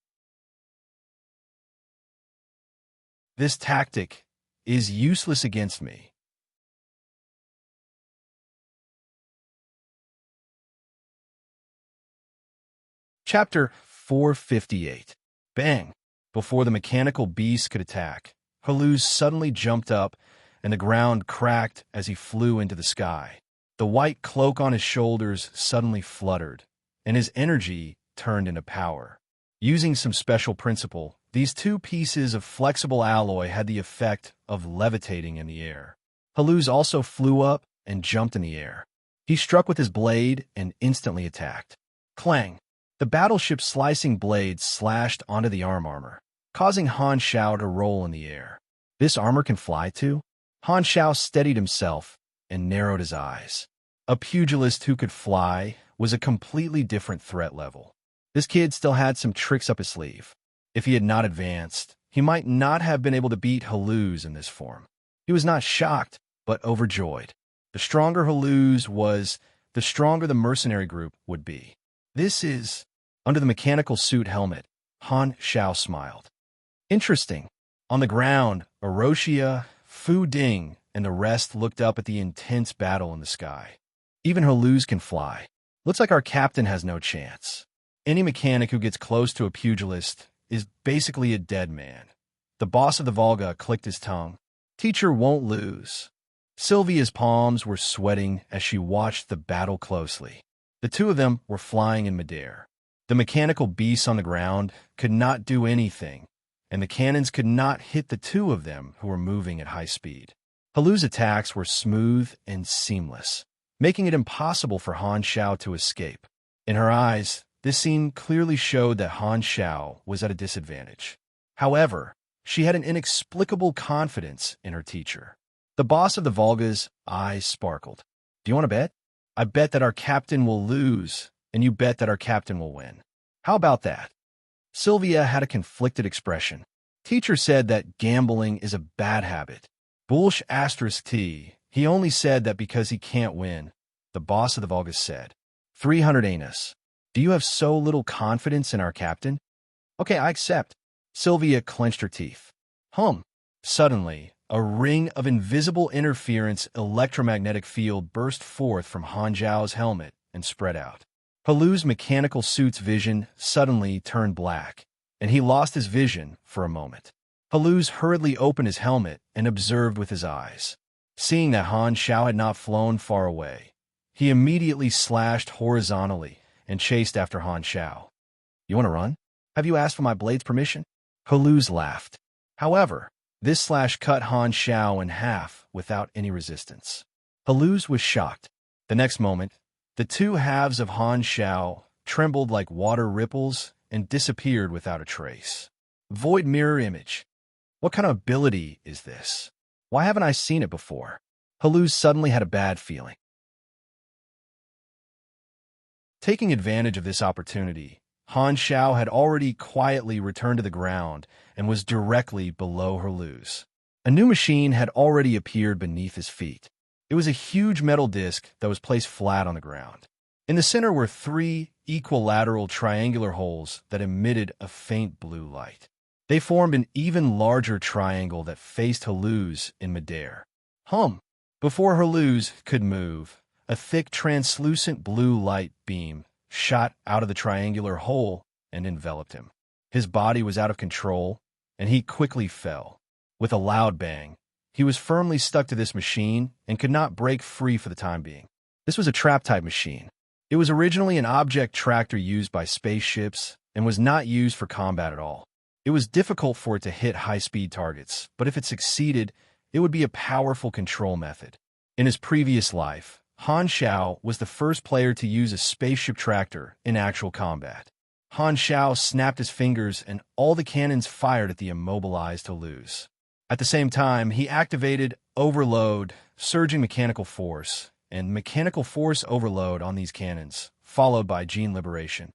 This tactic is useless against me. Chapter 458. Bang! Before the mechanical beast could attack, Haluz suddenly jumped up, and the ground cracked as he flew into the sky. The white cloak on his shoulders suddenly fluttered, and his energy turned into power. Using some special principle, these 2 pieces of flexible alloy had the effect of levitating in the air. Haluz also flew up and jumped in the air. He struck with his blade and instantly attacked. Clang! The battleship's slicing blade slashed onto the armor, causing Han Shao to roll in the air. This armor can fly too? Han Shao steadied himself and narrowed his eyes. A pugilist who could fly was a completely different threat level. This kid still had some tricks up his sleeve. If he had not advanced, he might not have been able to beat Haluz in this form. He was not shocked, but overjoyed. The stronger Haluz was, the stronger the mercenary group would be. This is... Under the mechanical suit helmet, Han Xiao smiled. Interesting. On the ground, Orochia, Fu Ding, and the rest looked up at the intense battle in the sky. Even Haluz can fly. Looks like our captain has no chance. Any mechanic who gets close to a pugilist is basically a dead man. The boss of the Volga clicked his tongue. Teacher won't lose. Sylvia's palms were sweating as she watched the battle closely. The two of them were flying in midair. The mechanical beasts on the ground could not do anything, and the cannons could not hit the two of them who were moving at high speed. Haluz's attacks were smooth and seamless, making it impossible for Han Xiao to escape. In her eyes, this scene clearly showed that Han Xiao was at a disadvantage. However, she had an inexplicable confidence in her teacher. The boss of the Volga's eyes sparkled. Do you want to bet? I bet that our captain will lose, and you bet that our captain will win. How about that? Sylvia had a conflicted expression. Teacher said that gambling is a bad habit. Bullsh asterisk T. He only said that because he can't win. The boss of the Volgas said. 300 anus. Do you have so little confidence in our captain? Okay, I accept. Sylvia clenched her teeth. Suddenly, a ring of invisible interference electromagnetic field burst forth from Han Zhao's helmet and spread out. Haluz's mechanical suit's vision suddenly turned black, and he lost his vision for a moment. Haluz hurriedly opened his helmet and observed with his eyes. Seeing that Han Xiao had not flown far away, he immediately slashed horizontally and chased after Han Xiao. You want to run? Have you asked for my blade's permission? Haluz laughed. However, this slash cut Han Xiao in half without any resistance. Haluz was shocked. The next moment, the two halves of Han Xiao trembled like water ripples and disappeared without a trace. Void mirror image. What kind of ability is this? Why haven't I seen it before? Haluz suddenly had a bad feeling. Taking advantage of this opportunity, Han Xiao had already quietly returned to the ground and was directly below Haluz. A new machine had already appeared beneath his feet. It was a huge metal disc that was placed flat on the ground. In the center were 3 equilateral triangular holes that emitted a faint blue light. They formed an even larger triangle that faced Haluz in midair. Before Haluz could move, a thick translucent blue light beam shot out of the triangular hole and enveloped him. His body was out of control, and he quickly fell. With a loud bang, he was firmly stuck to this machine and could not break free for the time being. This was a trap-type machine. It was originally an object tractor used by spaceships and was not used for combat at all. It was difficult for it to hit high-speed targets, but if it succeeded, it would be a powerful control method. In his previous life, Han Xiao was the first player to use a spaceship tractor in actual combat. Han Xiao snapped his fingers and all the cannons fired at the immobilized Haluz. At the same time, he activated Overload, Surging Mechanical Force, and Mechanical Force Overload on these cannons, followed by Gene Liberation.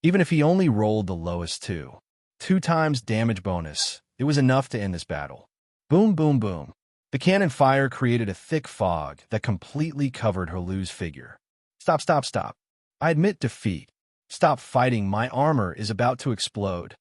Even if he only rolled the lowest 2 times damage bonus, it was enough to end this battle. Boom, boom, boom. The cannon fire created a thick fog that completely covered Haluz's figure. Stop, stop, stop. I admit defeat. Stop fighting, my armor is about to explode.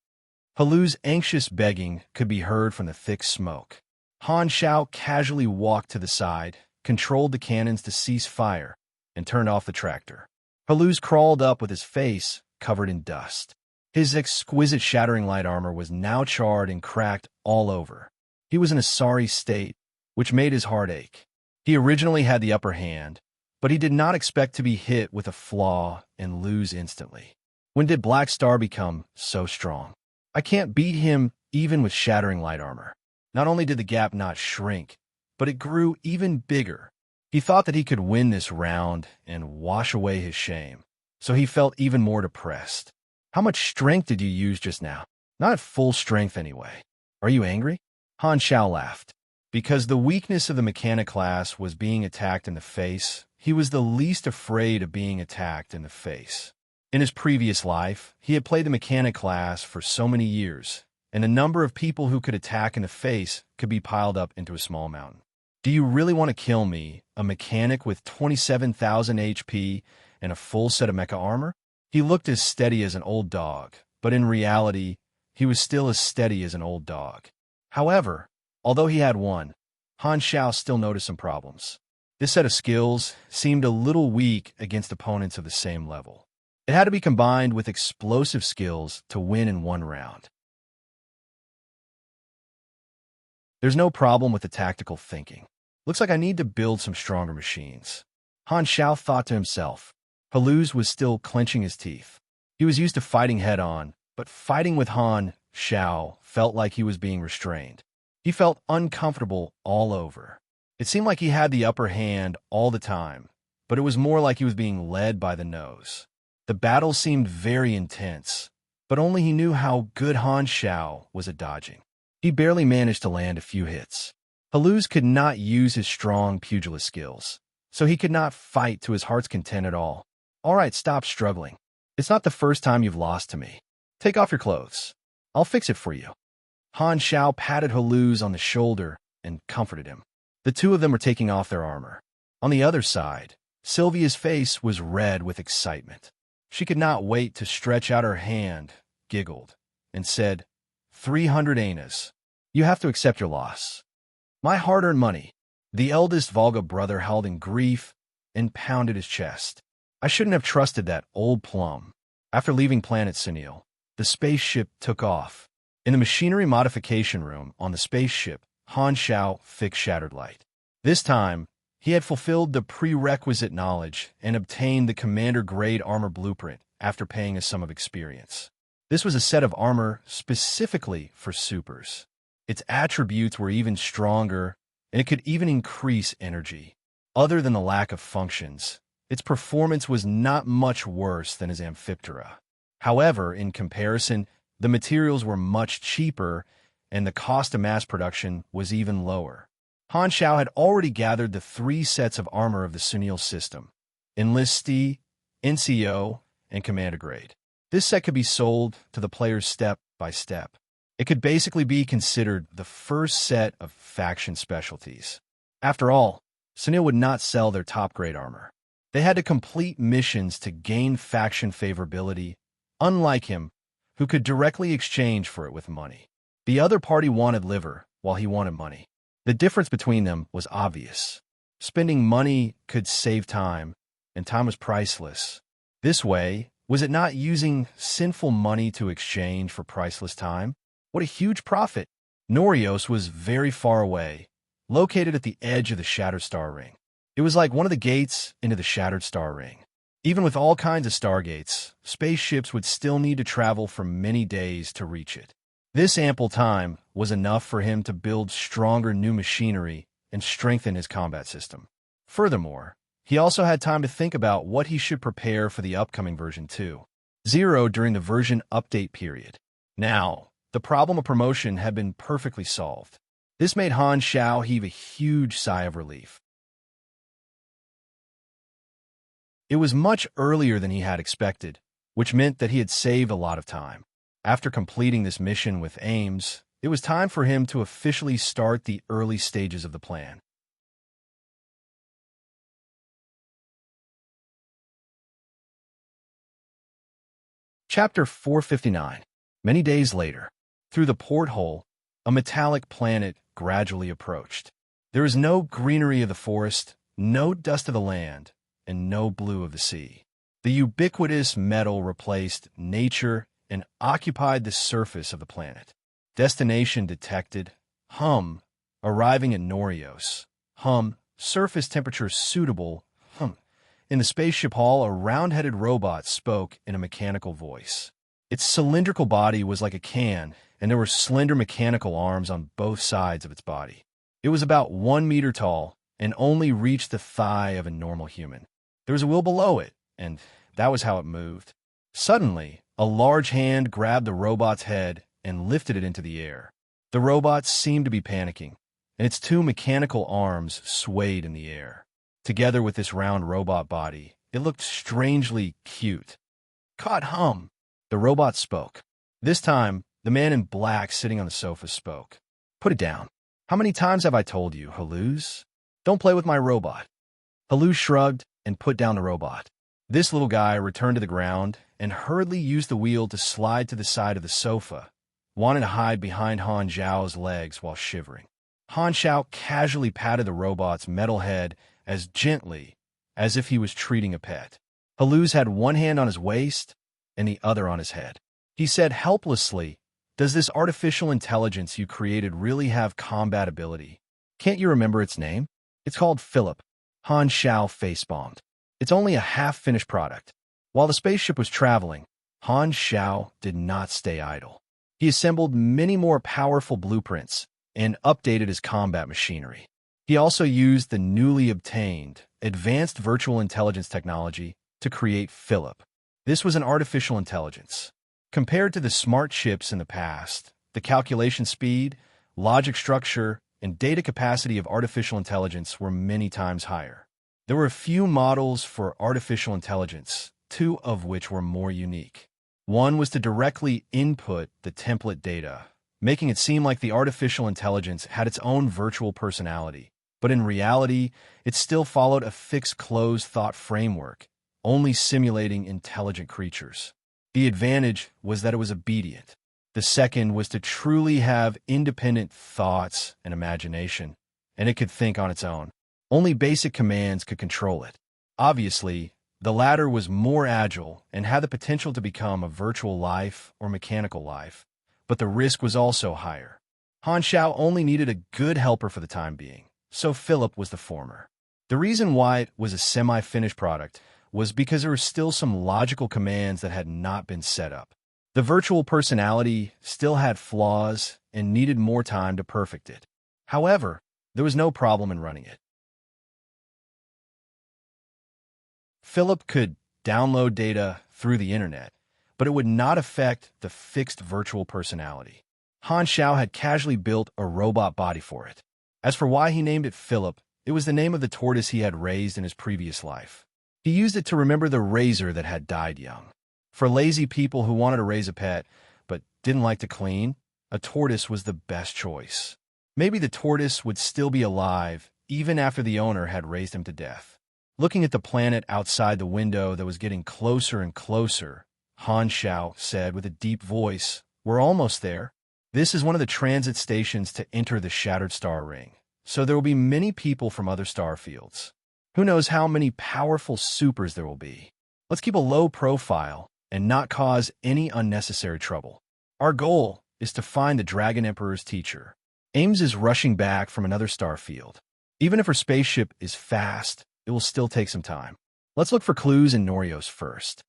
Haluz's anxious begging could be heard from the thick smoke. Han Xiao casually walked to the side, controlled the cannons to cease fire, and turned off the tractor. Haluz crawled up with his face covered in dust. His exquisite shattering light armor was now charred and cracked all over. He was in a sorry state, which made his heart ache. He originally had the upper hand, but he did not expect to be hit with a flaw and lose instantly. When did Black Star become so strong? I can't beat him even with shattering light armor. Not only did the gap not shrink, but it grew even bigger. He thought that he could win this round and wash away his shame, so he felt even more depressed. How much strength did you use just now? Not at full strength anyway. Are you angry? Han Xiao laughed. Because the weakness of the mechanic class was being attacked in the face, he was the least afraid of being attacked in the face. In his previous life, he had played the mechanic class for so many years, and the number of people who could attack in the face could be piled up into a small mountain. Do you really want to kill me, a mechanic with 27,000 HP and a full set of mecha armor? He looked as steady as an old dog, but in reality, he was still as steady as an old dog. However, although he had won, Han Xiao still noticed some problems. This set of skills seemed a little weak against opponents of the same level. It had to be combined with explosive skills to win in one round. There's no problem with the tactical thinking. Looks like I need to build some stronger machines. Han Xiao thought to himself. Haluz was still clenching his teeth. He was used to fighting head-on, but fighting with Han Xiao felt like he was being restrained. He felt uncomfortable all over. It seemed like he had the upper hand all the time, but it was more like he was being led by the nose. The battle seemed very intense, but only he knew how good Han Xiao was at dodging. He barely managed to land a few hits. Haluz could not use his strong pugilist skills, so he could not fight to his heart's content at all. All right, stop struggling. It's not the first time you've lost to me. Take off your clothes. I'll fix it for you. Han Xiao patted Haluz on the shoulder and comforted him. The two of them were taking off their armor. On the other side, Sylvia's face was red with excitement. She could not wait to stretch out her hand, giggled, and said, 300 anas. You have to accept your loss. My hard-earned money. The eldest Volga brother howled in grief and pounded his chest. I shouldn't have trusted that old plum. After leaving planet Sunil, the spaceship took off. In the machinery modification room on the spaceship, Han Xiao fixed Shattered Light. This time, he had fulfilled the prerequisite knowledge and obtained the commander-grade armor blueprint after paying a sum of experience. This was a set of armor specifically for supers. Its attributes were even stronger, and it could even increase energy. Other than the lack of functions, its performance was not much worse than his Amphiptera. However, in comparison, the materials were much cheaper, and the cost of mass production was even lower. Han Xiao had already gathered the 3 sets of armor of the Sunil system, Misty, NCO, and Commander Grade. This set could be sold to the players step by step. It could basically be considered the first set of faction specialties. After all, Sunil would not sell their top-grade armor. They had to complete missions to gain faction favorability, unlike him, who could directly exchange for it with money. The other party wanted liver, while he wanted money. The difference between them was obvious. Spending money could save time, and time was priceless. This way, was it not using sinful money to exchange for priceless time? What a huge profit! Norios was very far away, located at the edge of the Shattered Star Ring. It was like one of the gates into the Shattered Star Ring. Even with all kinds of stargates, spaceships would still need to travel for many days to reach it. This ample time was enough for him to build stronger new machinery and strengthen his combat system. Furthermore, he also had time to think about what he should prepare for the upcoming version 2.0 during the version update period. Now, the problem of promotion had been perfectly solved. This made Han Xiao heave a huge sigh of relief. It was much earlier than he had expected, which meant that he had saved a lot of time. After completing this mission with Ames, it was time for him to officially start the early stages of the plan. Chapter 459. Many days later, through the porthole, a metallic planet gradually approached. There was no greenery of the forest, no dust of the land, and no blue of the sea. The ubiquitous metal replaced nature and occupied the surface of the planet. Destination detected. Arriving at Norios. Surface temperature suitable. In the spaceship hall, a round-headed robot spoke in a mechanical voice. Its cylindrical body was like a can, and there were slender mechanical arms on both sides of its body. It was about 1 meter tall and only reached the thigh of a normal human. There was a wheel below it, and that was how it moved. Suddenly, a large hand grabbed the robot's head and lifted it into the air. The robot seemed to be panicking, and its 2 mechanical arms swayed in the air. Together with this round robot body, it looked strangely cute. "God, the robot spoke. This time, the man in black sitting on the sofa spoke. "Put it down. How many times have I told you, Haluz? Don't play with my robot. Haluz shrugged and put down the robot. This little guy returned to the ground and hurriedly used the wheel to slide to the side of the sofa, wanting to hide behind Han Zhao's legs while shivering. Han Zhao casually patted the robot's metal head as gently as if he was treating a pet. Haluz had one hand on his waist and the other on his head. He said helplessly, "Does this artificial intelligence you created really have combat ability? Can't you remember its name? It's called Philip." Han Zhao face-bombed. "It's only a half-finished product." While the spaceship was traveling, Han Zhao did not stay idle. He assembled many more powerful blueprints and updated his combat machinery. He also used the newly obtained advanced virtual intelligence technology to create Philip. This was an artificial intelligence. Compared to the smart chips in the past, the calculation speed, logic structure, and data capacity of artificial intelligence were many times higher. There were a few models for artificial intelligence, two of which were more unique. One was to directly input the template data, making it seem like the artificial intelligence had its own virtual personality, but in reality, it still followed a fixed closed thought framework, only simulating intelligent creatures. The advantage was that it was obedient. The second was to truly have independent thoughts and imagination, and it could think on its own. Only basic commands could control it. Obviously, the latter was more agile and had the potential to become a virtual life or mechanical life, but the risk was also higher. Han Zhao only needed a good helper for the time being, so Philip was the former. The reason why it was a semi-finished product was because there were still some logical commands that had not been set up. The virtual personality still had flaws and needed more time to perfect it. However, there was no problem in running it. Philip could download data through the internet, but it would not affect the fixed virtual personality. Han Zhao had casually built a robot body for it. As for why he named it Philip, it was the name of the tortoise he had raised in his previous life. He used it to remember the razor that had died young. For lazy people who wanted to raise a pet but didn't like to clean, a tortoise was the best choice. Maybe the tortoise would still be alive even after the owner had raised him to death. Looking at the planet outside the window that was getting closer and closer, Han Zhao said with a deep voice, "We're almost there. This is one of the transit stations to enter the Shattered Star Ring, so there will be many people from other star fields. Who knows how many powerful supers there will be. Let's keep a low profile and not cause any unnecessary trouble. Our goal is to find the Dragon Emperor's teacher. Ames is rushing back from another star field. Even if her spaceship is fast, it will still take some time. Let's look for clues in Norios first."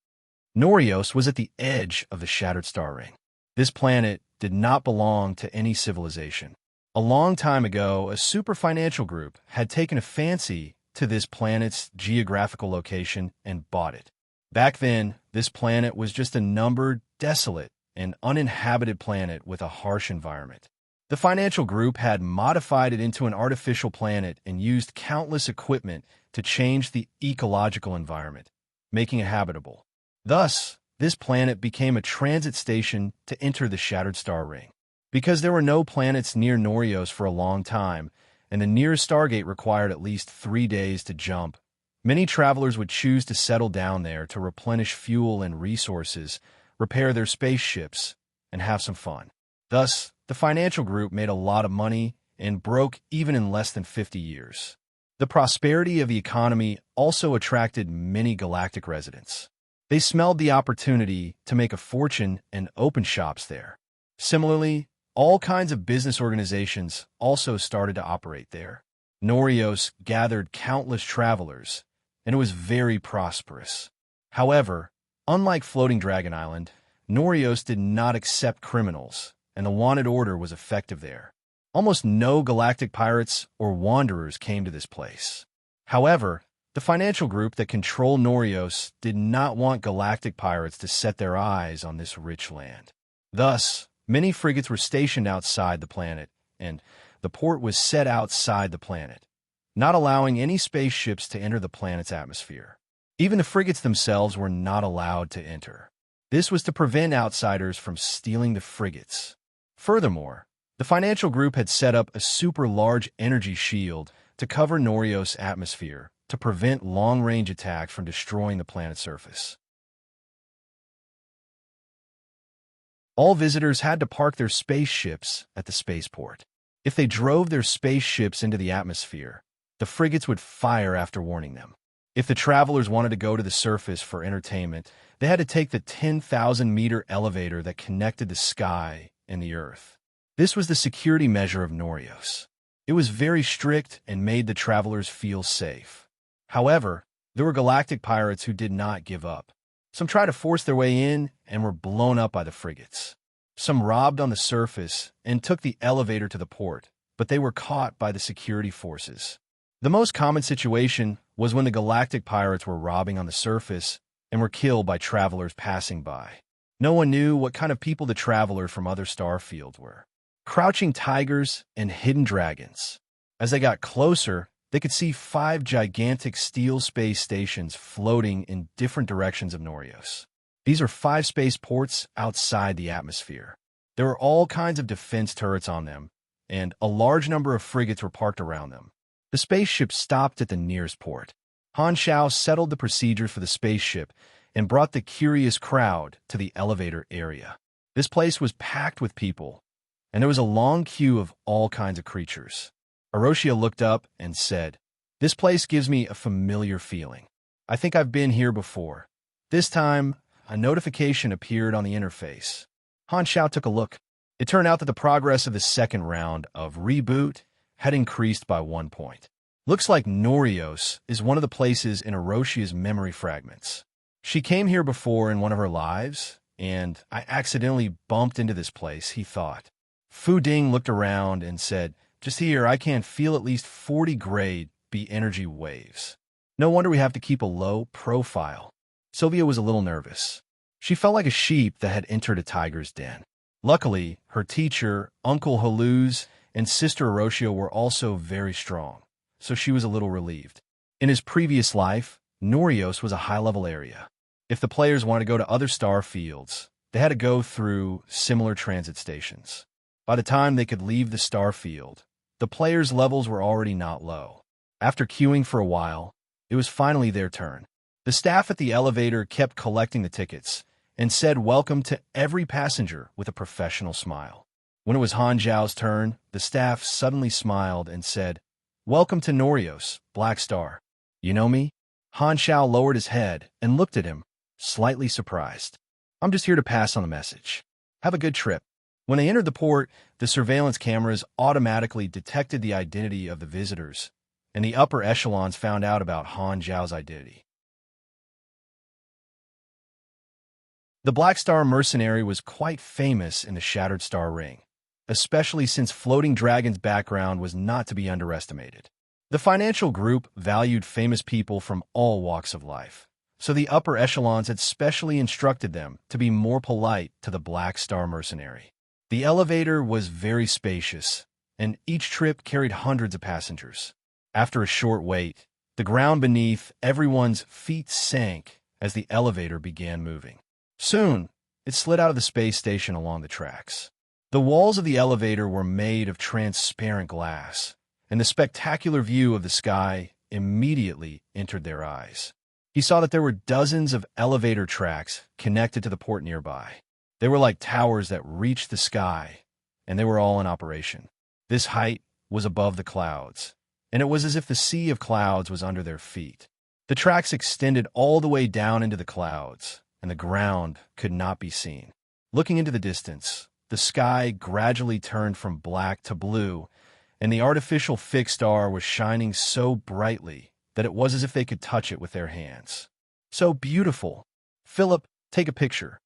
Norios was at the edge of the Shattered Star Ring. This planet did not belong to any civilization. A long time ago, a super financial group had taken a fancy to this planet's geographical location and bought it. Back then, this planet was just a numbered, desolate, and uninhabited planet with a harsh environment. The financial group had modified it into an artificial planet and used countless equipment to change the ecological environment, making it habitable. Thus, this planet became a transit station to enter the Shattered Star Ring. Because there were no planets near Norios for a long time, and the nearest Stargate required at least 3 days to jump, many travelers would choose to settle down there to replenish fuel and resources, repair their spaceships, and have some fun. Thus, the financial group made a lot of money and broke even in less than 50 years. The prosperity of the economy also attracted many galactic residents. They smelled the opportunity to make a fortune and open shops there. Similarly, all kinds of business organizations also started to operate there. Norios gathered countless travelers, and it was very prosperous. However, unlike Floating Dragon Island, Norios did not accept criminals, and the wanted order was effective there. Almost no galactic pirates or wanderers came to this place. However, the financial group that controlled Norios did not want galactic pirates to set their eyes on this rich land. Thus, many frigates were stationed outside the planet, and the port was set outside the planet, not allowing any spaceships to enter the planet's atmosphere. Even the frigates themselves were not allowed to enter. This was to prevent outsiders from stealing the frigates. Furthermore, the financial group had set up a super large energy shield to cover Norios' atmosphere to prevent long-range attacks from destroying the planet's surface. All visitors had to park their spaceships at the spaceport. If they drove their spaceships into the atmosphere, the frigates would fire after warning them. If the travelers wanted to go to the surface for entertainment, they had to take the 10,000-meter elevator that connected the sky and the Earth. This was the security measure of Norios. It was very strict and made the travelers feel safe. However, there were galactic pirates who did not give up. Some tried to force their way in and were blown up by the frigates. Some robbed on the surface and took the elevator to the port, but they were caught by the security forces. The most common situation was when the galactic pirates were robbing on the surface and were killed by travelers passing by. No one knew what kind of people the travelers from other star fields were. Crouching tigers and hidden dragons. As they got closer, they could see 5 gigantic steel space stations floating in different directions of Norios. These are 5 spaceports outside the atmosphere. There were all kinds of defense turrets on them, and a large number of frigates were parked around them. The spaceship stopped at the nearest port. Han Xiao settled the procedures for the spaceship and brought the curious crowd to the elevator area. This place was packed with people, and there was a long queue of all kinds of creatures. Aroshia looked up and said, "This place gives me a familiar feeling. I think I've been here before." This time, a notification appeared on the interface. Han Xiao took a look. It turned out that the progress of the second round of Reboot had increased by 1 point. Looks like Norios is one of the places in Aroshia's memory fragments. She came here before in one of her lives, and I accidentally bumped into this place, he thought. Fu Ding looked around and said, "Just here, I can feel at least 40 grade B energy waves. No wonder we have to keep a low profile." Sylvia was a little nervous. She felt like a sheep that had entered a tiger's den. Luckily, her teacher, Uncle Haluz, and Sister Aroshia were also very strong, so she was a little relieved. In his previous life, Norios was a high-level area. If the players wanted to go to other star fields, they had to go through similar transit stations. By the time they could leave the star field, the players' levels were already not low. After queuing for a while, it was finally their turn. The staff at the elevator kept collecting the tickets and said welcome to every passenger with a professional smile. When it was Han Zhao's turn, the staff suddenly smiled and said, "Welcome to Norios, Black Star. You know me?" Han Xiao lowered his head and looked at him, slightly surprised. "I'm just here to pass on the message. Have a good trip." When they entered the port, the surveillance cameras automatically detected the identity of the visitors, and the upper echelons found out about Han Zhao's identity. The Black Star mercenary was quite famous in the Shattered Star Ring, especially since Floating Dragon's background was not to be underestimated. The financial group valued famous people from all walks of life, so the upper echelons had specially instructed them to be more polite to the Black Star mercenary. The elevator was very spacious, and each trip carried hundreds of passengers. After a short wait, the ground beneath everyone's feet sank as the elevator began moving. Soon, it slid out of the space station along the tracks. The walls of the elevator were made of transparent glass, and the spectacular view of the sky immediately entered their eyes. He saw that there were dozens of elevator tracks connected to the port nearby. They were like towers that reached the sky, and they were all in operation. This height was above the clouds, and it was as if the sea of clouds was under their feet. The tracks extended all the way down into the clouds, and the ground could not be seen. Looking into the distance, the sky gradually turned from black to blue, and the artificial fixed star was shining so brightly that it was as if they could touch it with their hands. "So beautiful. Philip, take a picture."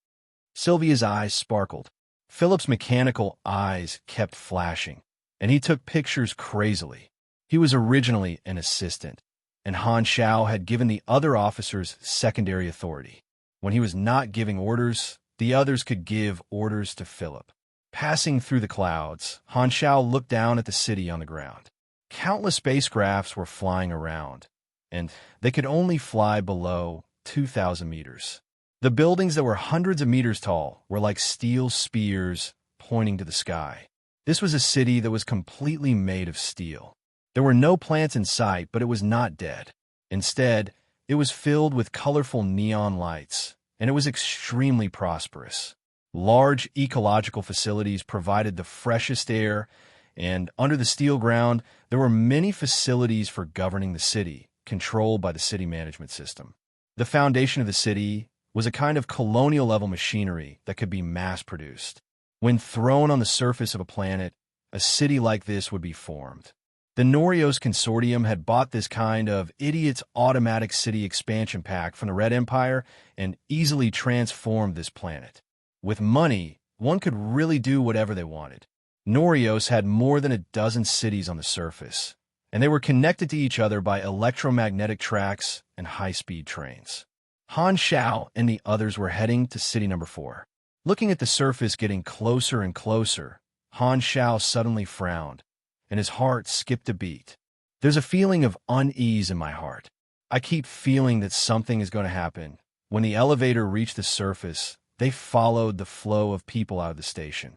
Sylvia's eyes sparkled. Philip's mechanical eyes kept flashing, and he took pictures crazily. He was originally an assistant, and Han Xiao had given the other officers secondary authority. When he was not giving orders, the others could give orders to Philip. Passing through the clouds, Han Xiao looked down at the city on the ground. Countless spacecrafts were flying around, and they could only fly below 2,000 meters. The buildings that were hundreds of meters tall were like steel spears pointing to the sky. This was a city that was completely made of steel. There were no plants in sight, but it was not dead. Instead, it was filled with colorful neon lights, and it was extremely prosperous. Large ecological facilities provided the freshest air, and under the steel ground, there were many facilities for governing the city, controlled by the city management system. The foundation of the city was a kind of colonial-level machinery that could be mass-produced. When thrown on the surface of a planet, a city like this would be formed. The Norios Consortium had bought this kind of idiot's automatic city expansion pack from the Red Empire and easily transformed this planet. With money, one could really do whatever they wanted. Norios had more than a dozen cities on the surface, and they were connected to each other by electromagnetic tracks and high-speed trains. Han Xiao and the others were heading to city number 4. Looking at the surface getting closer and closer, Han Xiao suddenly frowned, and his heart skipped a beat. There's a feeling of unease in my heart. I keep feeling that something is going to happen. When the elevator reached the surface, they followed the flow of people out of the station.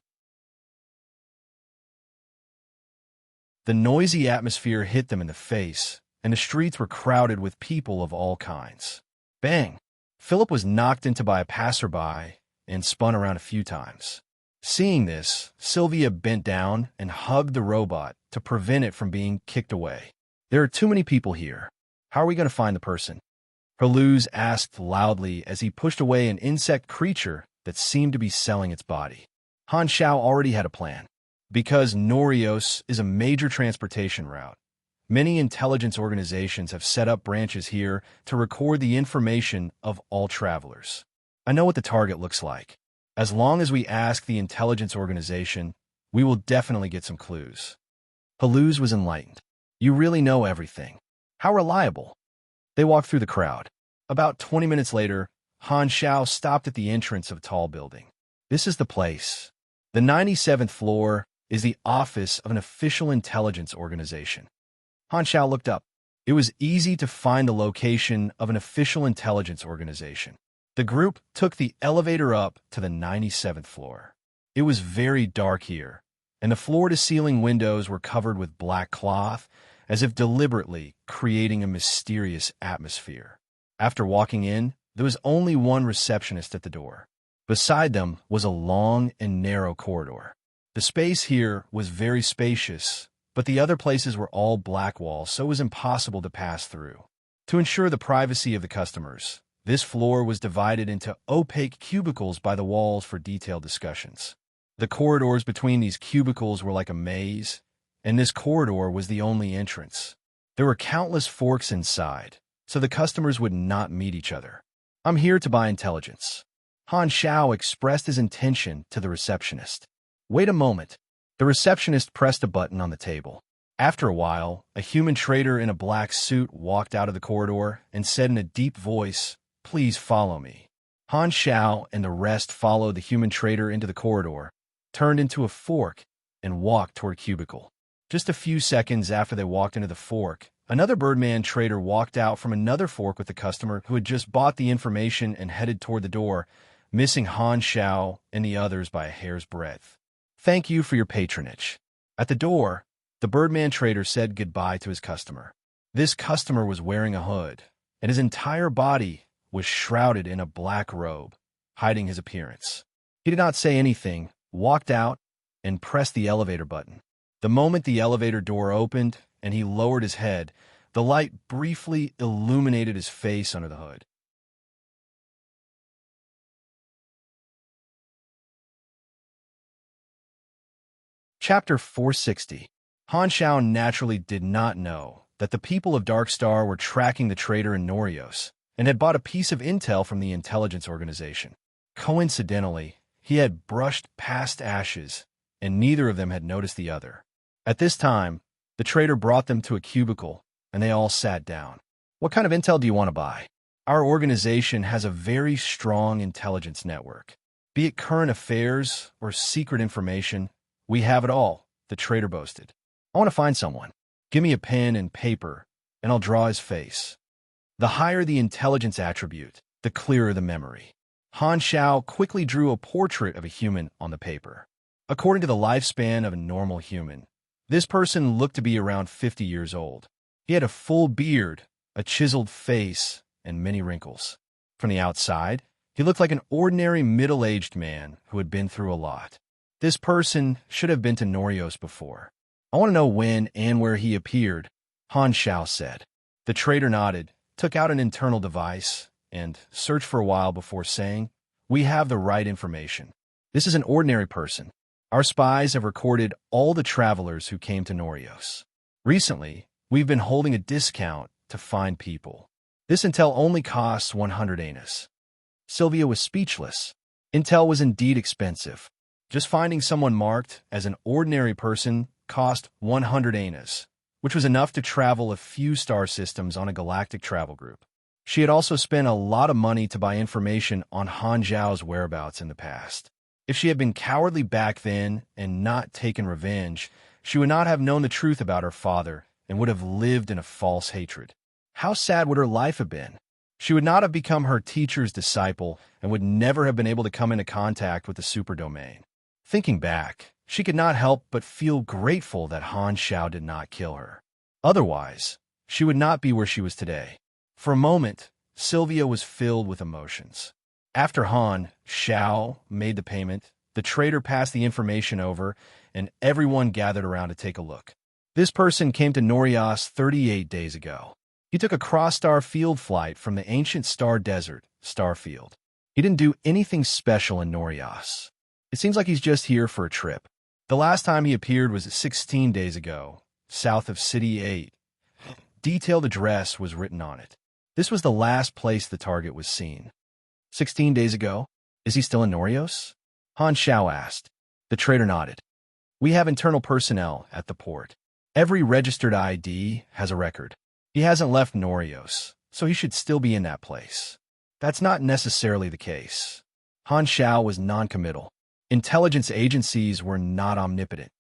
The noisy atmosphere hit them in the face, and the streets were crowded with people of all kinds. Bang! Philip was knocked into by a passerby and spun around a few times. Seeing this, Sylvia bent down and hugged the robot to prevent it from being kicked away. There are too many people here. How are we going to find the person? Perluz asked loudly as he pushed away an insect creature that seemed to be selling its body. Han Xiao already had a plan. Because Norios is a major transportation route, many intelligence organizations have set up branches here to record the information of all travelers. I know what the target looks like. As long as we ask the intelligence organization, we will definitely get some clues. Perluz was enlightened. You really know everything. How reliable. They walked through the crowd. About 20 minutes later, Han Xiao stopped at the entrance of a tall building. This is the place. The 97th floor is the office of an official intelligence organization. Han Xiao looked up. It was easy to find the location of an official intelligence organization. The group took the elevator up to the 97th floor. It was very dark here, and the floor-to-ceiling windows were covered with black cloth, as if deliberately creating a mysterious atmosphere. After walking in, there was only one receptionist at the door. Beside them was a long and narrow corridor. The space here was very spacious, but the other places were all black walls, so it was impossible to pass through. To ensure the privacy of the customers, this floor was divided into opaque cubicles by the walls for detailed discussions. The corridors between these cubicles were like a maze, and this corridor was the only entrance. There were countless forks inside, so the customers would not meet each other. I'm here to buy intelligence. Han Xiao expressed his intention to the receptionist. Wait a moment. The receptionist pressed a button on the table. After a while, a human trader in a black suit walked out of the corridor and said in a deep voice, "Please follow me." Han Xiao and the rest followed the human trader into the corridor, turned into a fork, and walked toward a cubicle. Just a few seconds after they walked into the fork, another Birdman trader walked out from another fork with the customer who had just bought the information and headed toward the door, missing Han Xiao and the others by a hair's breadth. Thank you for your patronage. At the door, the Birdman trader said goodbye to his customer. This customer was wearing a hood, and his entire body was shrouded in a black robe, hiding his appearance. He did not say anything, walked out, and pressed the elevator button. The moment the elevator door opened and he lowered his head, the light briefly illuminated his face under the hood. Chapter 460. Han Xiao naturally did not know that the people of Dark Star were tracking the trader in Norios and had bought a piece of intel from the intelligence organization. Coincidentally, he had brushed past ashes, and neither of them had noticed the other. At this time, the trader brought them to a cubicle, and they all sat down. What kind of intel do you want to buy? Our organization has a very strong intelligence network. Be it current affairs or secret information, we have it all, the trader boasted. I want to find someone. Give me a pen and paper, and I'll draw his face. The higher the intelligence attribute, the clearer the memory. Han Xiao quickly drew a portrait of a human on the paper. According to the lifespan of a normal human, This person looked to be around 50 years old. He had a full beard, a chiseled face, and many wrinkles. From the outside, he looked like an ordinary middle-aged man who had been through a lot. This person should have been to Norios before. I want to know when and where he appeared, Han Xiao said. The trader nodded, took out an internal device, and searched for a while before saying, "We have the right information. This is an ordinary person. Our spies have recorded all the travelers who came to Norios. Recently, we've been holding a discount to find people. This intel only costs 100 anus." Sylvia was speechless. Intel was indeed expensive. Just finding someone marked as an ordinary person cost 100 anus, which was enough to travel a few star systems on a galactic travel group. She had also spent a lot of money to buy information on Han Zhao's whereabouts in the past. If she had been cowardly back then and not taken revenge, she would not have known the truth about her father and would have lived in a false hatred. How sad would her life have been? She would not have become her teacher's disciple and would never have been able to come into contact with the superdomain. Thinking back, she could not help but feel grateful that Han Xiao did not kill her. Otherwise, she would not be where she was today. For a moment, Sylvia was filled with emotions. After Han Xiao made the payment, the trader passed the information over, and everyone gathered around to take a look. This person came to Norios 38 days ago. He took a cross-star field flight from the ancient star desert, Starfield. He didn't do anything special in Norios. It seems like he's just here for a trip. The last time he appeared was 16 days ago, south of City 8. Detailed address was written on it. This was the last place the target was seen. 16 days ago? Is he still in Norios? Han Xiao asked. The trader nodded. We have internal personnel at the port. Every registered ID has a record. He hasn't left Norios, so he should still be in that place. That's not necessarily the case. Han Xiao was non-committal. Intelligence agencies were not omnipotent.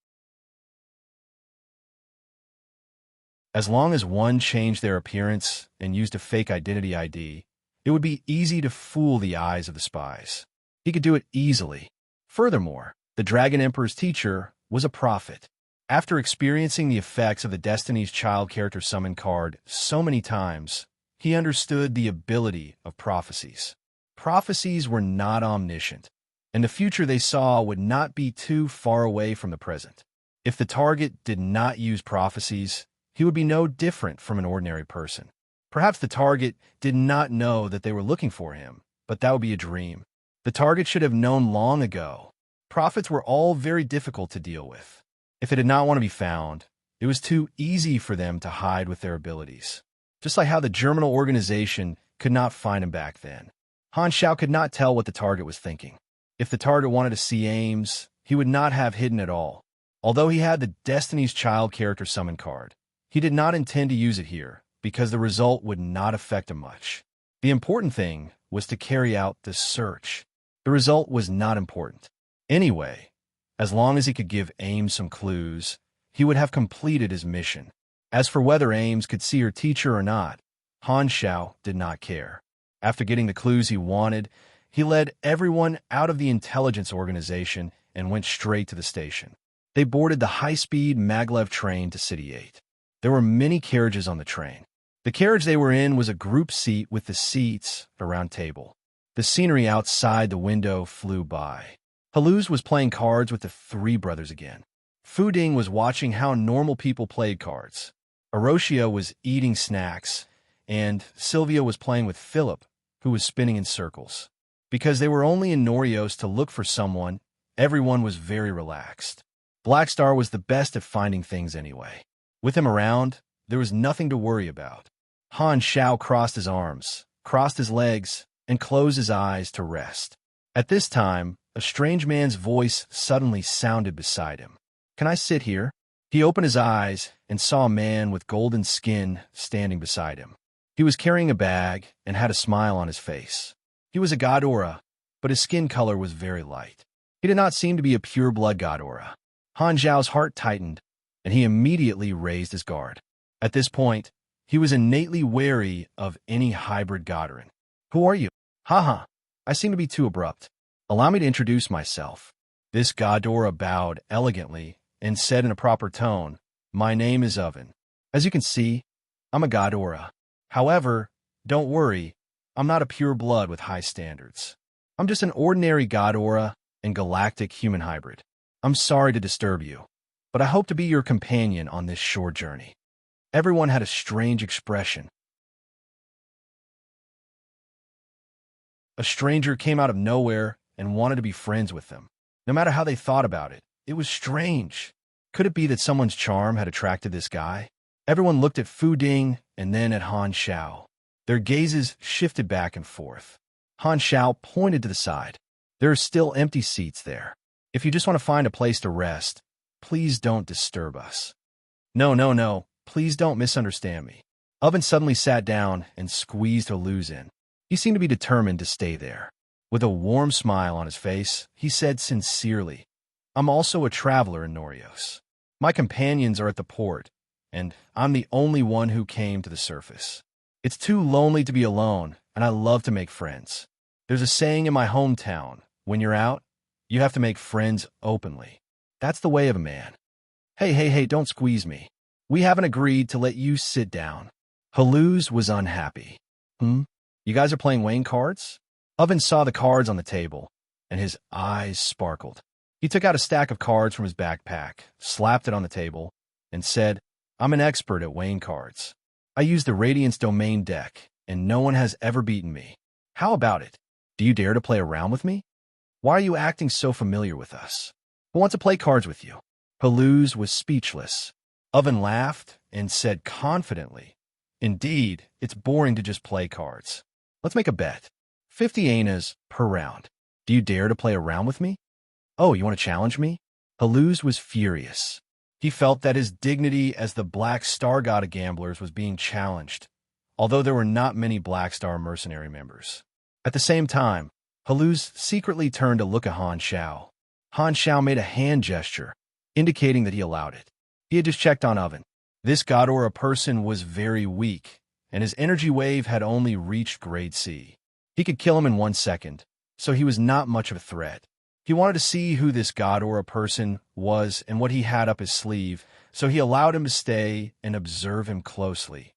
As long as one changed their appearance and used a fake identity ID, it would be easy to fool the eyes of the spies. He could do it easily. Furthermore, the Dragon Emperor's teacher was a prophet. After experiencing the effects of the Destiny's Child character summon card so many times, he understood the ability of prophecies. Prophecies were not omniscient, and the future they saw would not be too far away from the present. If the target did not use prophecies, he would be no different from an ordinary person. Perhaps the target did not know that they were looking for him, but that would be a dream. The target should have known long ago. Prophets were all very difficult to deal with. If they did not want to be found, it was too easy for them to hide with their abilities. Just like how the Germinal organization could not find him back then. Han Xiao could not tell what the target was thinking. If the target wanted to see Ames, he would not have hidden at all. Although he had the Destiny's Child character summon card, he did not intend to use it here because the result would not affect him much. The important thing was to carry out the search. The result was not important. Anyway, as long as he could give Ames some clues, he would have completed his mission. As for whether Ames could see her teacher or not, Han Xiao did not care. After getting the clues he wanted, he led everyone out of the intelligence organization and went straight to the station. They boarded the high-speed maglev train to City 8. There were many carriages on the train. The carriage they were in was a group seat with the seats at a round table. The scenery outside the window flew by. Haluz was playing cards with the three brothers again. Fu Ding was watching how normal people played cards. Aroshia was eating snacks, and Sylvia was playing with Philip, who was spinning in circles. Because they were only in Norios to look for someone, everyone was very relaxed. Blackstar was the best at finding things anyway. With him around, there was nothing to worry about. Han Xiao crossed his arms, crossed his legs, and closed his eyes to rest. At this time, a strange man's voice suddenly sounded beside him. Can I sit here? He opened his eyes and saw a man with golden skin standing beside him. He was carrying a bag and had a smile on his face. He was a Godora, but his skin color was very light. He did not seem to be a pure-blood Godora. Han Zhao's heart tightened, and he immediately raised his guard. At this point, he was innately wary of any hybrid Godoran. Who are you? Haha, I seem to be too abrupt. Allow me to introduce myself. This Godora bowed elegantly and said in a proper tone, My name is Oven. As you can see, I'm a god aura. However, don't worry, I'm not a pure blood with high standards. I'm just an ordinary god aura and galactic human hybrid. I'm sorry to disturb you, but I hope to be your companion on this short journey. Everyone had a strange expression. A stranger came out of nowhere and wanted to be friends with them. No matter how they thought about it, it was strange. Could it be that someone's charm had attracted this guy? Everyone looked at Fu Ding and then at Han Xiao. Their gazes shifted back and forth. Han Xiao pointed to the side. There are still empty seats there. If you just want to find a place to rest, please don't disturb us. No, please don't misunderstand me. Oven suddenly sat down and squeezed Halu's in. He seemed to be determined to stay there. With a warm smile on his face, he said sincerely, I'm also a traveler in Norios. My companions are at the port, and I'm the only one who came to the surface. It's too lonely to be alone, and I love to make friends. There's a saying in my hometown, when you're out, you have to make friends openly. That's the way of a man. Hey, don't squeeze me. We haven't agreed to let you sit down. Haluz was unhappy. You guys are playing Wayne cards? Oven saw the cards on the table, and his eyes sparkled. He took out a stack of cards from his backpack, slapped it on the table, and said, I'm an expert at Wayne cards. I use the Radiance Domain deck, and no one has ever beaten me. How about it? Do you dare to play around with me? Why are you acting so familiar with us? Who wants to play cards with you? Haluz was speechless. Oven laughed and said confidently, Indeed, it's boring to just play cards. Let's make a bet. 50 anas per round. Do you dare to play around with me? Oh, you want to challenge me? Haluz was furious. He felt that his dignity as the Black Star God of Gamblers was being challenged, although there were not many Black Star mercenary members. At the same time, Haluz secretly turned to look at Han Xiao. Han Xiao made a hand gesture, indicating that he allowed it. He had just checked on Oven. This god aura person was very weak, and his energy wave had only reached grade C. He could kill him in 1 second, so he was not much of a threat. He wanted to see who this god aura person was and what he had up his sleeve, so he allowed him to stay and observe him closely.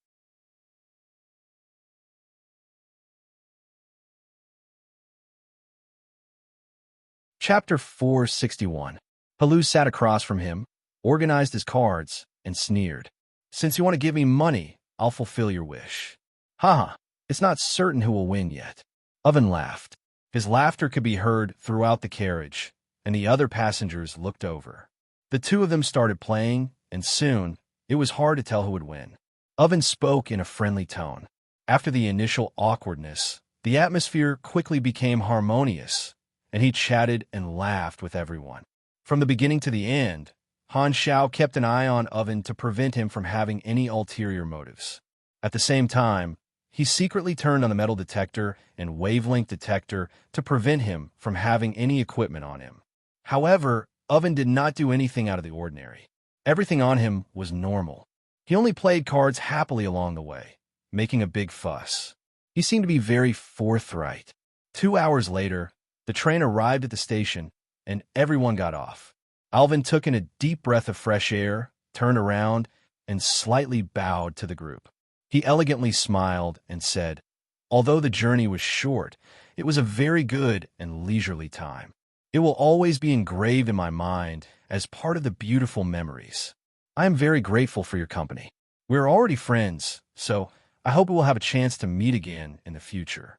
Chapter 461. Haluz sat across from him, organized his cards, and sneered. Since you want to give me money, I'll fulfill your wish. Haha, it's not certain who will win yet. Oven laughed. His laughter could be heard throughout the carriage, and the other passengers looked over. The two of them started playing, and soon, it was hard to tell who would win. Oven spoke in a friendly tone. After the initial awkwardness, the atmosphere quickly became harmonious, and he chatted and laughed with everyone. From the beginning to the end, Han Xiao kept an eye on Oven to prevent him from having any ulterior motives. At the same time, he secretly turned on the metal detector and wavelength detector to prevent him from having any equipment on him. However, Oven did not do anything out of the ordinary. Everything on him was normal. He only played cards happily along the way, making a big fuss. He seemed to be very forthright. 2 hours later, the train arrived at the station, and everyone got off. Alvin took in a deep breath of fresh air, turned around, and slightly bowed to the group. He elegantly smiled and said, although the journey was short, it was a very good and leisurely time. It will always be engraved in my mind as part of the beautiful memories. I am very grateful for your company. We're already friends, so I hope we will have a chance to meet again in the future.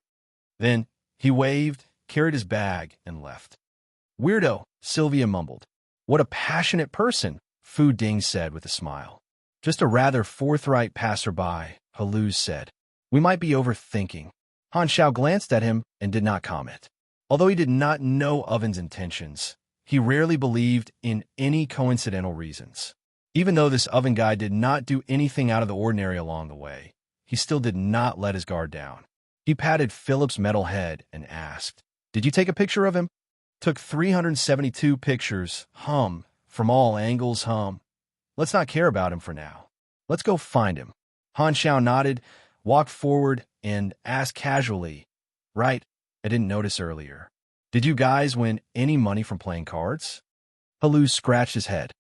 Then he waved, carried his bag, and left. Weirdo, Sylvia mumbled. What a passionate person, Fu Ding said with a smile. Just a rather forthright passerby, Haluz said. We might be overthinking. Han Xiao glanced at him and did not comment. Although he did not know Oven's intentions, he rarely believed in any coincidental reasons. Even though this Oven guy did not do anything out of the ordinary along the way, he still did not let his guard down. He patted Philip's metal head and asked, Did you take a picture of him? Took 372 pictures, from all angles, Let's not care about him for now. Let's go find him. Han Xiao nodded, walked forward, and asked casually, Right, I didn't notice earlier. Did you guys win any money from playing cards? Haluz scratched his head.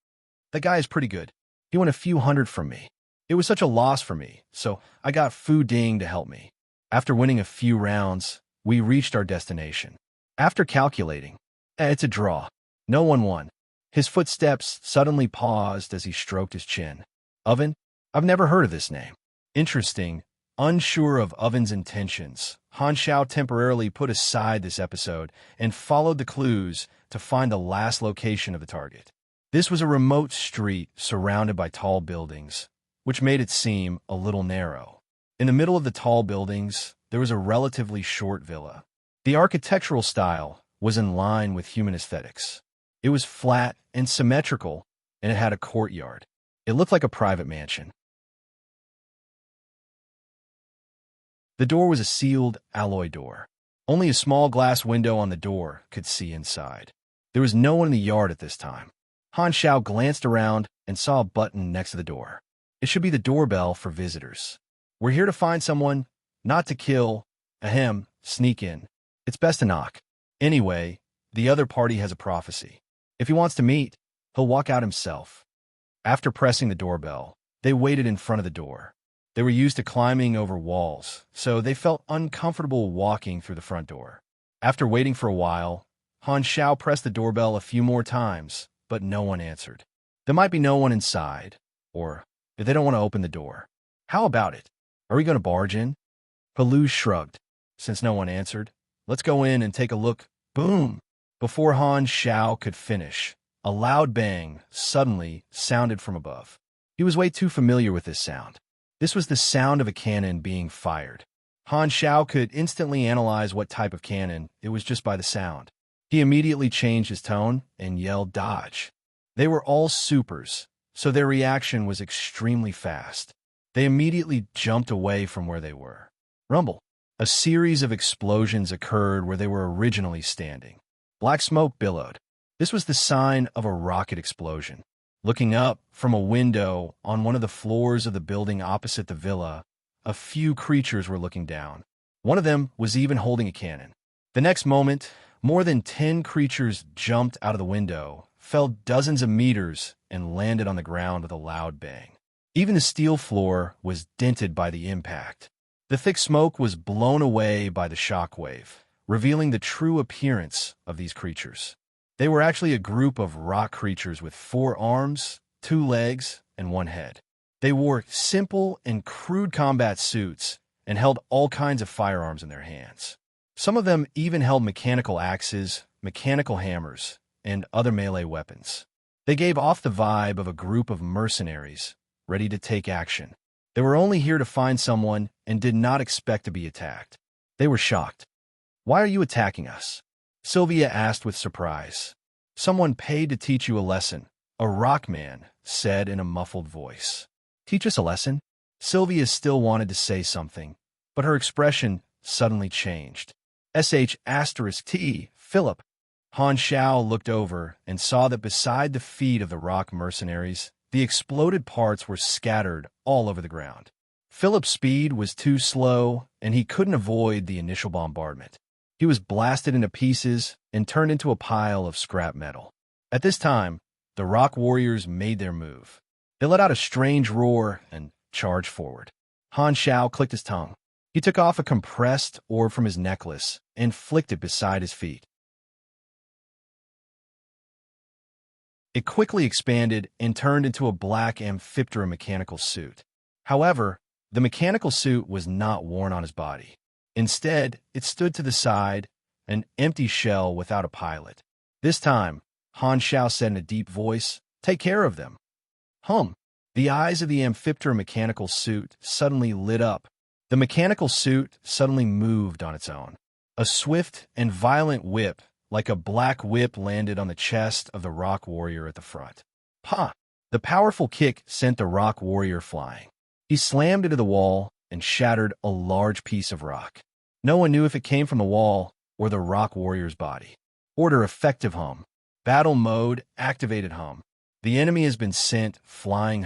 That guy is pretty good. He went a few hundred from me. It was such a loss for me, so I got Fu Ding to help me. After winning a few rounds, we reached our destination. After calculating, it's a draw. No one won. His footsteps suddenly paused as he stroked his chin. Oven? I've never heard of this name. Interesting. Unsure of Oven's intentions, Han Xiao temporarily put aside this episode and followed the clues to find the last location of the target. This was a remote street surrounded by tall buildings, which made it seem a little narrow. In the middle of the tall buildings, there was a relatively short villa. The architectural style was in line with human aesthetics. It was flat and symmetrical, and it had a courtyard. It looked like a private mansion. The door was a sealed alloy door. Only a small glass window on the door could see inside. There was no one in the yard at this time. Han Xiao glanced around and saw a button next to the door. It should be the doorbell for visitors. We're here to find someone, not to kill. Ahem, sneak in. It's best to knock. Anyway, the other party has a prophecy. If he wants to meet, he'll walk out himself. After pressing the doorbell, they waited in front of the door. They were used to climbing over walls, so they felt uncomfortable walking through the front door. After waiting for a while, Han Xiao pressed the doorbell a few more times, but no one answered. There might be no one inside, or if they don't want to open the door. How about it? Are we going to barge in? Palu shrugged. Since no one answered, let's go in and take a look. Boom! Before Han Xiao could finish, a loud bang suddenly sounded from above. He was way too familiar with this sound. This was the sound of a cannon being fired. Han Xiao could instantly analyze what type of cannon it was just by the sound. He immediately changed his tone and yelled, "Dodge!" They were all supers, so their reaction was extremely fast. They immediately jumped away from where they were. Rumble. A series of explosions occurred where they were originally standing. Black smoke billowed. This was the sign of a rocket explosion. Looking up from a window on one of the floors of the building opposite the villa, a few creatures were looking down. One of them was even holding a cannon. The next moment, more than 10 creatures jumped out of the window, fell dozens of meters, and landed on the ground with a loud bang. Even the steel floor was dented by the impact. The thick smoke was blown away by the shockwave, revealing the true appearance of these creatures. They were actually a group of rock creatures with 4 arms, 2 legs, and 1 head. They wore simple and crude combat suits and held all kinds of firearms in their hands. Some of them even held mechanical axes, mechanical hammers, and other melee weapons. They gave off the vibe of a group of mercenaries ready to take action. They were only here to find someone and did not expect to be attacked. They were shocked. "Why are you attacking us?" Sylvia asked with surprise. "Someone paid to teach you a lesson," a rock man said in a muffled voice. "Teach us a lesson?" Sylvia still wanted to say something, but her expression suddenly changed. *T, Philip. Han Xiao looked over and saw that beside the feet of the rock mercenaries, the exploded parts were scattered all over the ground. Philip's speed was too slow, and he couldn't avoid the initial bombardment. He was blasted into pieces and turned into a pile of scrap metal. At this time, the rock warriors made their move. They let out a strange roar and charged forward. Han Xiao clicked his tongue. He took off a compressed orb from his necklace and flicked it beside his feet. It quickly expanded and turned into a black Amphiptera mechanical suit. However, the mechanical suit was not worn on his body. Instead, it stood to the side, an empty shell without a pilot. This time, Han Xiao said in a deep voice, "Take care of them." The eyes of the Amphiptera mechanical suit suddenly lit up. The mechanical suit suddenly moved on its own. A swift and violent whip, like a black whip, landed on the chest of the rock warrior at the front. Pa! The powerful kick sent the rock warrior flying. He slammed into the wall and shattered a large piece of rock. No one knew if it came from the wall or the rock warrior's body. Order effective. Battle mode activated. The enemy has been sent flying.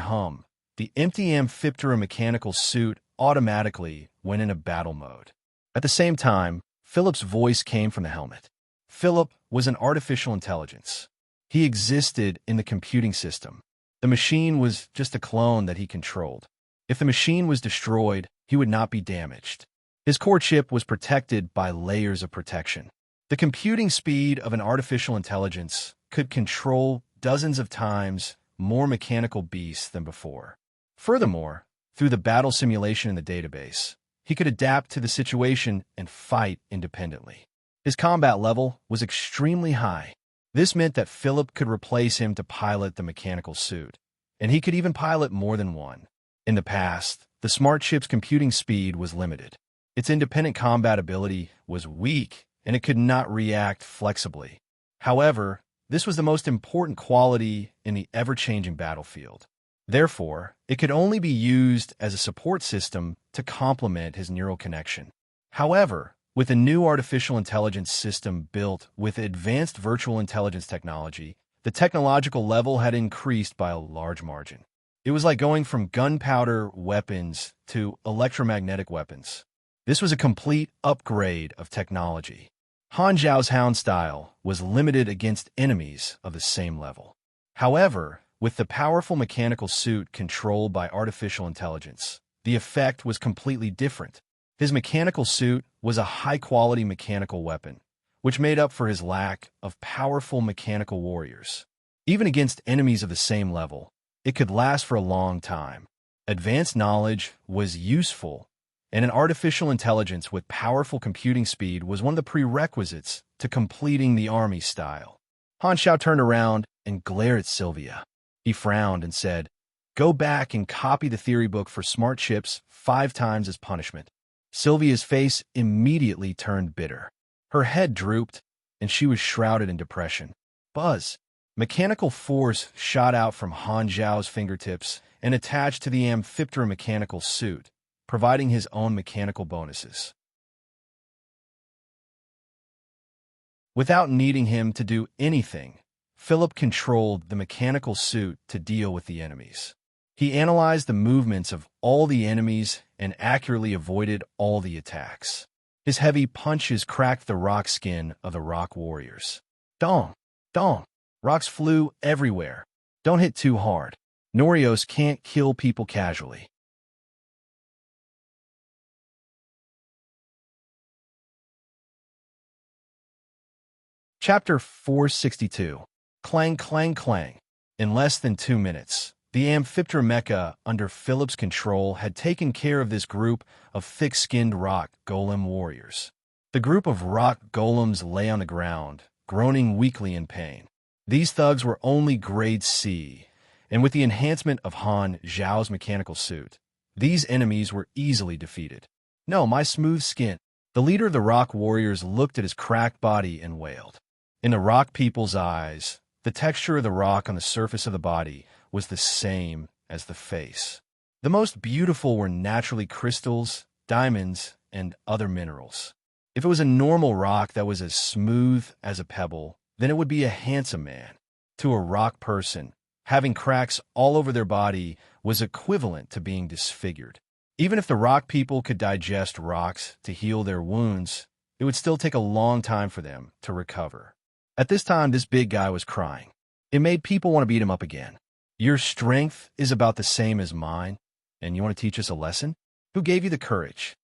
The empty Amphiptera mechanical suit automatically went into battle mode. At the same time, Philip's voice came from the helmet. Philip was an artificial intelligence. He existed in the computing system. The machine was just a clone that he controlled. If the machine was destroyed, he would not be damaged. His core chip was protected by layers of protection. The computing speed of an artificial intelligence could control dozens of times more mechanical beasts than before. Furthermore, through the battle simulation in the database, he could adapt to the situation and fight independently. His combat level was extremely high. This meant that Philip could replace him to pilot the mechanical suit, and he could even pilot more than one. In the past, the smart chip's computing speed was limited. Its independent combat ability was weak, and it could not react flexibly. However, this was the most important quality in the ever-changing battlefield. Therefore, it could only be used as a support system to complement his neural connection. However, with a new artificial intelligence system built with advanced virtual intelligence technology, the technological level had increased by a large margin. It was like going from gunpowder weapons to electromagnetic weapons. This was a complete upgrade of technology. Han Zhao's Hound style was limited against enemies of the same level. However, with the powerful mechanical suit controlled by artificial intelligence, the effect was completely different. His mechanical suit was a high-quality mechanical weapon, which made up for his lack of powerful mechanical warriors. Even against enemies of the same level, it could last for a long time. Advanced knowledge was useful, and an artificial intelligence with powerful computing speed was one of the prerequisites to completing the army style. Han Xiao turned around and glared at Sylvia. He frowned and said, "Go back and copy the theory book for smart chips 5 times as punishment." Sylvia's face immediately turned bitter. Her head drooped, and she was shrouded in depression. Buzz! Mechanical force shot out from Han Zhao's fingertips and attached to the Amphiptera mechanical suit, providing his own mechanical bonuses. Without needing him to do anything, Philip controlled the mechanical suit to deal with the enemies. He analyzed the movements of all the enemies and accurately avoided all the attacks. His heavy punches cracked the rock skin of the rock warriors. Dong! Dong! Rocks flew everywhere. Don't hit too hard. Norios can't kill people casually. Chapter 462. Clang, clang, clang. In less than 2 minutes, the Amphiptera mecha under Philip's control had taken care of this group of thick-skinned rock golem warriors. The group of rock golems lay on the ground, groaning weakly in pain. These thugs were only grade C, and with the enhancement of Han Zhao's mechanical suit, these enemies were easily defeated. "No, my smooth skin." The leader of the rock warriors looked at his cracked body and wailed. In the rock people's eyes, the texture of the rock on the surface of the body was the same as the face. The most beautiful were naturally crystals, diamonds, and other minerals. If it was a normal rock that was as smooth as a pebble, then it would be a handsome man. To a rock person, having cracks all over their body was equivalent to being disfigured. Even if the rock people could digest rocks to heal their wounds, it would still take a long time for them to recover. At this time, this big guy was crying. It made people want to beat him up again. "Your strength is about the same as mine, and you want to teach us a lesson? Who gave you the courage?"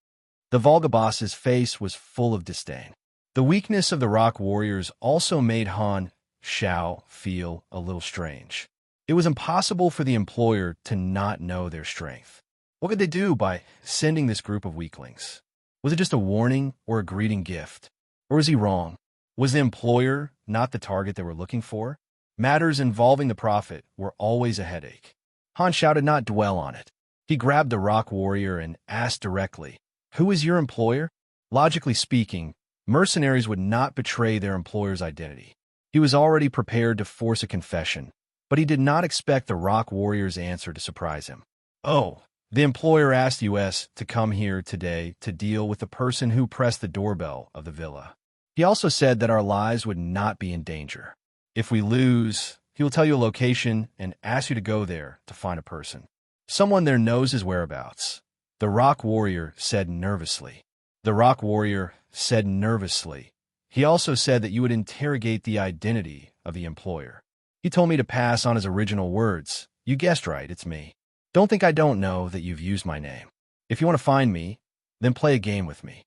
The Volga boss's face was full of disdain. The weakness of the rock warriors also made Han Xiao feel a little strange. It was impossible for the employer to not know their strength. What could they do by sending this group of weaklings? Was it just a warning or a greeting gift? Or was he wrong? Was the employer not the target they were looking for? Matters involving the profit were always a headache. Han Xiao did not dwell on it. He grabbed the rock warrior and asked directly, "Who is your employer?" Logically speaking, mercenaries would not betray their employer's identity. He was already prepared to force a confession, but he did not expect the rock warrior's answer to surprise him. "Oh, the employer asked us to come here today to deal with the person who pressed the doorbell of the villa. He also said that our lives would not be in danger. If we lose, he will tell you a location and ask you to go there to find a person. Someone there knows his whereabouts," the rock warrior said nervously. The rock warrior said nervously. He also said that you would interrogate the identity of the employer. He told me to pass on his original words, You guessed right, it's me. Don't think I don't know that you've used my name. If you want to find me, then play a game with me.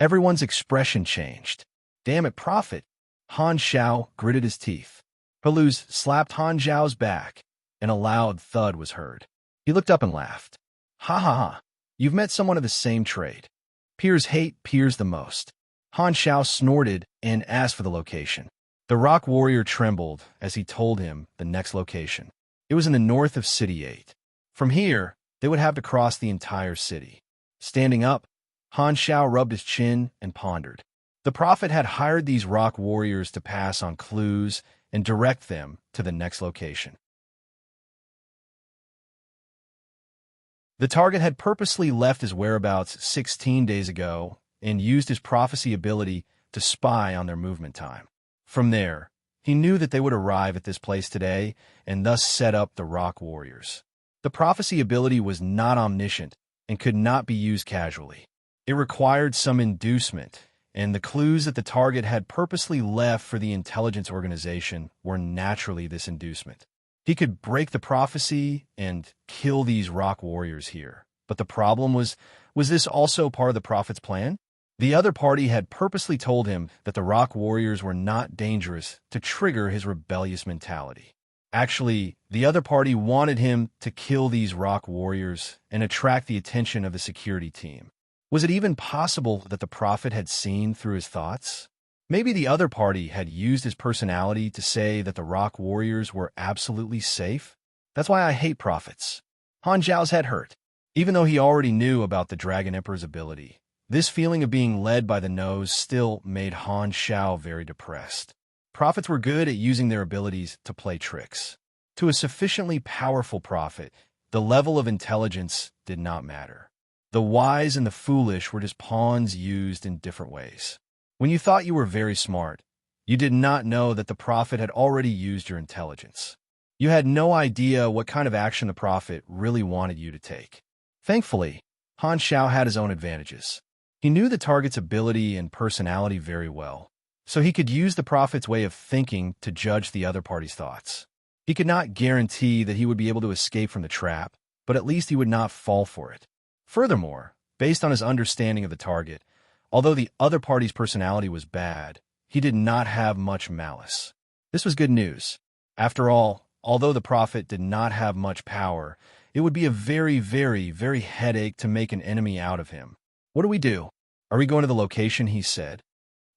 Everyone's expression changed. Damn it, Prophet. Han Xiao gritted his teeth. Haluz slapped Han Zhao's back, and a loud thud was heard. He looked up and laughed. Ha ha ha. You've met someone of the same trade. Peers hate peers the most. Han Xiao snorted and asked for the location. The rock warrior trembled as he told him the next location. It was in the north of City 8. From here, they would have to cross the entire city. Standing up, Han Xiao rubbed his chin and pondered. The Prophet had hired these rock warriors to pass on clues and direct them to the next location. The target had purposely left his whereabouts 16 days ago and used his prophecy ability to spy on their movement time. From there, he knew that they would arrive at this place today and thus set up the rock warriors. The prophecy ability was not omniscient and could not be used casually. It required some inducement, and the clues that the target had purposely left for the intelligence organization were naturally this inducement. He could break the prophecy and kill these rock warriors here. But the problem was this also part of the Prophet's plan? The other party had purposely told him that the rock warriors were not dangerous to trigger his rebellious mentality. Actually, the other party wanted him to kill these rock warriors and attract the attention of the security team. Was it even possible that the Prophet had seen through his thoughts? Maybe the other party had used his personality to say that the rock warriors were absolutely safe? That's why I hate prophets. Han Zhao's head hurt. Even though he already knew about the Dragon Emperor's ability, this feeling of being led by the nose still made Han Xiao very depressed. Prophets were good at using their abilities to play tricks. To a sufficiently powerful prophet, the level of intelligence did not matter. The wise and the foolish were just pawns used in different ways. When you thought you were very smart, you did not know that the prophet had already used your intelligence. You had no idea what kind of action the prophet really wanted you to take. Thankfully, Han Xiao had his own advantages. He knew the target's ability and personality very well, so he could use the prophet's way of thinking to judge the other party's thoughts. He could not guarantee that he would be able to escape from the trap, but at least he would not fall for it. Furthermore, based on his understanding of the target, although the other party's personality was bad, he did not have much malice. This was good news. After all, although the prophet did not have much power, it would be a very, very, very headache to make an enemy out of him. What do we do? Are we going to the location, he said?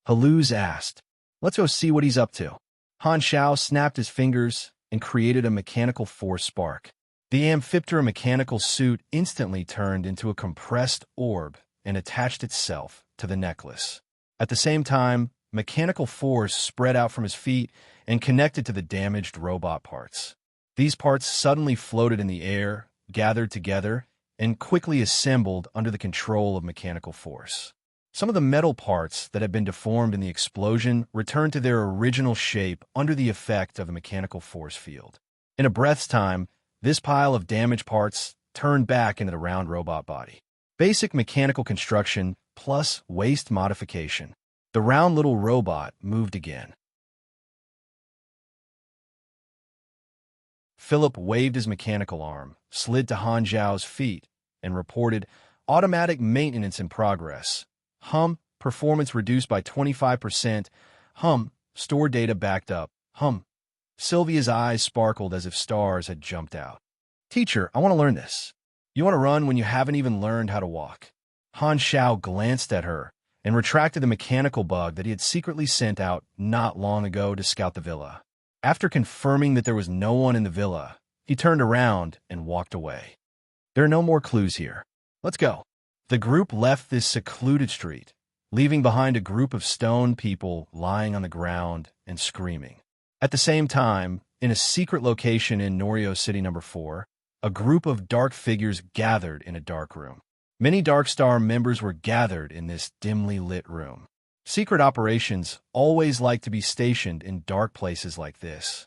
Haluz asked. Let's go see what he's up to. Han Xiao snapped his fingers and created a mechanical force spark. The Amphiptera mechanical suit instantly turned into a compressed orb and attached itself to the necklace. At the same time, mechanical force spread out from his feet and connected to the damaged robot parts. These parts suddenly floated in the air, gathered together, and quickly assembled under the control of mechanical force. Some of the metal parts that had been deformed in the explosion returned to their original shape under the effect of a mechanical force field. In a breath's time, this pile of damaged parts turned back into the round robot body. Basic mechanical construction plus waste modification. The round little robot moved again. Philip waved his mechanical arm, slid to Han Zhao's feet, and reported, automatic maintenance in progress. Performance reduced by 25%. Store data backed up. Sylvia's eyes sparkled as if stars had jumped out. Teacher, I want to learn this. You want to run when you haven't even learned how to walk. Han Xiao glanced at her and retracted the mechanical bug that he had secretly sent out not long ago to scout the villa. After confirming that there was no one in the villa, he turned around and walked away. There are no more clues here. Let's go. The group left this secluded street, leaving behind a group of stone people lying on the ground and screaming. At the same time, in a secret location in Norio City No. 4, a group of dark figures gathered in a dark room. Many Dark Star members were gathered in this dimly lit room. Secret operations always like to be stationed in dark places like this.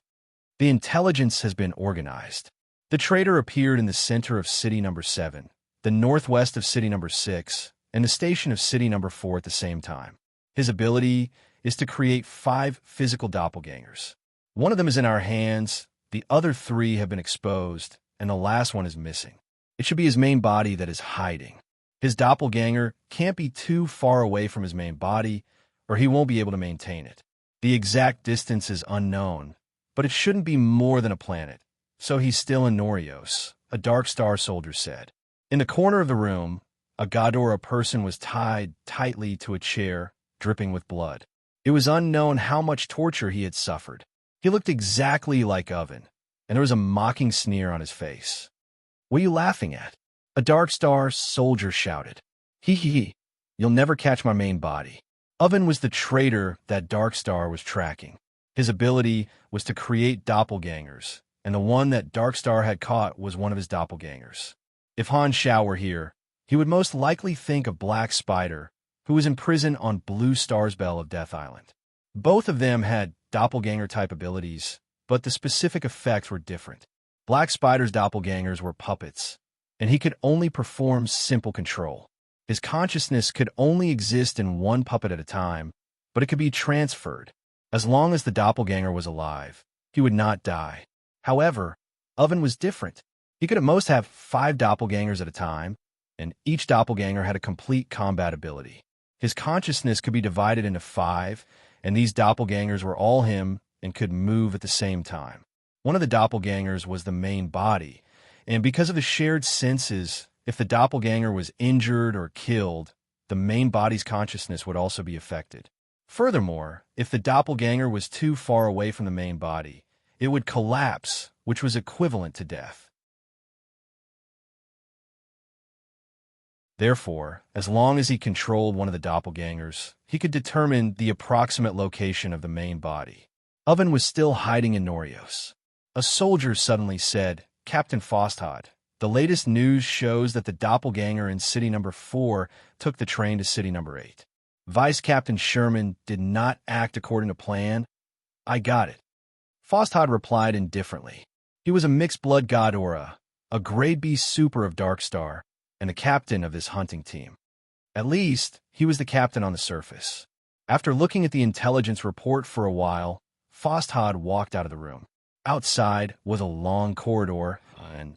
The intelligence has been organized. The traitor appeared in the center of City No. 7, the northwest of City No. 6, and the station of City No. 4 at the same time. His ability is to create 5 physical doppelgangers. One of them is in our hands, The other three have been exposed, and the last one is missing. It should be his main body that is hiding. His doppelganger can't be too far away from his main body, or he won't be able to maintain it. The exact distance is unknown, but it shouldn't be more than a planet. So he's still in Norios, a Dark Star soldier said. In the corner of the room, a Ghidorah person was tied tightly to a chair, dripping with blood. It was unknown how much torture he had suffered. He looked exactly like Oven, and there was a mocking sneer on his face. "What are you laughing at?" A Dark Star soldier shouted. "Hee hee hee, you'll never catch my main body." Oven was the traitor that Dark Star was tracking. His ability was to create doppelgangers, and the one that Dark Star had caught was one of his doppelgangers. If Han Shao were here, he would most likely think of Black Spider, who was in prison on Blue Star's Bell of Death Island. Both of them had doppelganger-type abilities, but the specific effects were different. Black Spider's doppelgangers were puppets, and he could only perform simple control. His consciousness could only exist in one puppet at a time, but it could be transferred. As long as the doppelganger was alive, he would not die. However, Oven was different. He could at most have 5 doppelgangers at a time, and each doppelganger had a complete combat ability. His consciousness could be divided into 5, and these doppelgangers were all him and could move at the same time. One of the doppelgangers was the main body, and because of the shared senses, if the doppelganger was injured or killed, the main body's consciousness would also be affected. Furthermore, if the doppelganger was too far away from the main body, it would collapse, which was equivalent to death. Therefore, as long as he controlled one of the doppelgangers, he could determine the approximate location of the main body. Oven was still hiding in Norios. A soldier suddenly said, "Captain Fostod, the latest news shows that the doppelganger in city number 4 took the train to city number 8. Vice Captain Sherman did not act according to plan." "I got it." Fostod replied indifferently. He was a mixed-blood Ghidorah, a grade B super of Dark Star, and the captain of this hunting team. At least, he was the captain on the surface. After looking at the intelligence report for a while, Fostod walked out of the room. Outside was a long corridor, and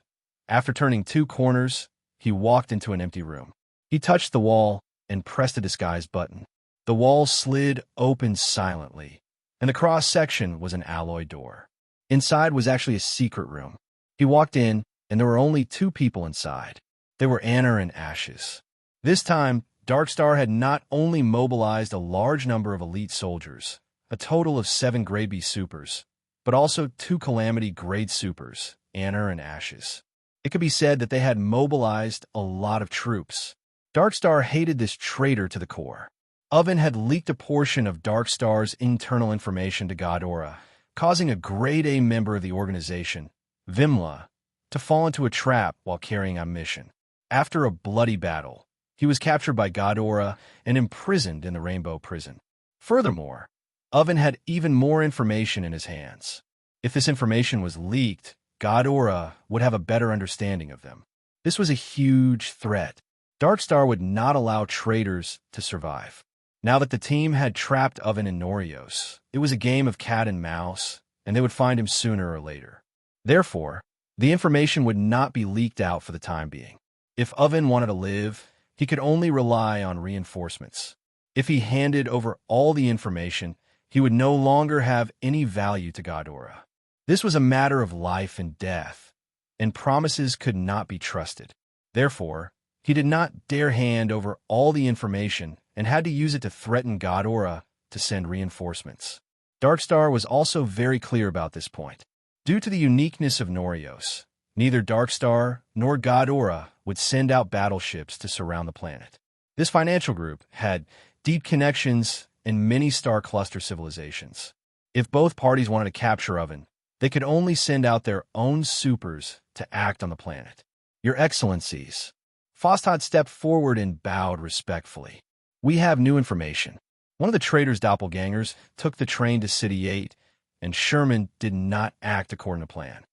after turning 2 corners, he walked into an empty room. He touched the wall and pressed a disguise button. The wall slid open silently, and the cross-section was an alloy door. Inside was actually a secret room. He walked in, and there were only 2 people inside. They were Anna and Ashes. This time, Dark Star had not only mobilized a large number of elite soldiers, a total of 7 grade B supers, but also 2 Calamity grade supers, Anna and Ashes. It could be said that they had mobilized a lot of troops. Dark Star hated this traitor to the core. Oven had leaked a portion of Dark Star's internal information to Ghidorah, causing a grade A member of the organization, Vimla, to fall into a trap while carrying out a mission. After a bloody battle, he was captured by Ghidorah and imprisoned in the Rainbow Prison. Furthermore, Oven had even more information in his hands. If this information was leaked, Ghidorah would have a better understanding of them. This was a huge threat. Dark Star would not allow traitors to survive. Now that the team had trapped Oven in Norios, it was a game of cat and mouse, and they would find him sooner or later. Therefore, the information would not be leaked out for the time being. If Oven wanted to live, he could only rely on reinforcements. If he handed over all the information, he would no longer have any value to Ghidorah. This was a matter of life and death, and promises could not be trusted. Therefore, he did not dare hand over all the information and had to use it to threaten Ghidorah to send reinforcements. Dark Star was also very clear about this point. Due to the uniqueness of Norios, neither Dark Star nor Ghidorah would send out battleships to surround the planet. This financial group had deep connections in many star cluster civilizations. If both parties wanted to capture Oven, they could only send out their own supers to act on the planet. "Your Excellencies." Fostod stepped forward and bowed respectfully. "We have new information. One of the traitor's doppelgangers took the train to City 8, and Sherman did not act according to plan."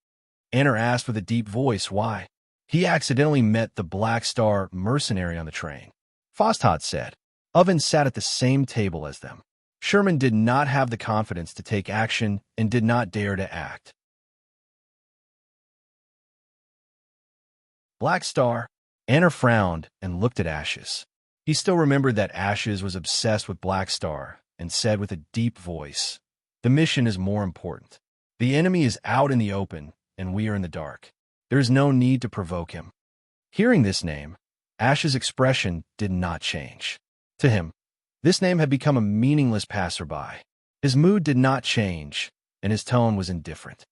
Anna asked with a deep voice why. "He accidentally met the Black Star mercenary on the train." Fostod said. Oven sat at the same table as them. Sherman did not have the confidence to take action and did not dare to act. Black Star. Anna frowned and looked at Ashes. He still remembered that Ashes was obsessed with Black Star and said with a deep voice, "The mission is more important. The enemy is out in the open, and we are in the dark. There is no need to provoke him." Hearing this name, Ash's expression did not change. To him, this name had become a meaningless passerby. His mood did not change, and his tone was indifferent.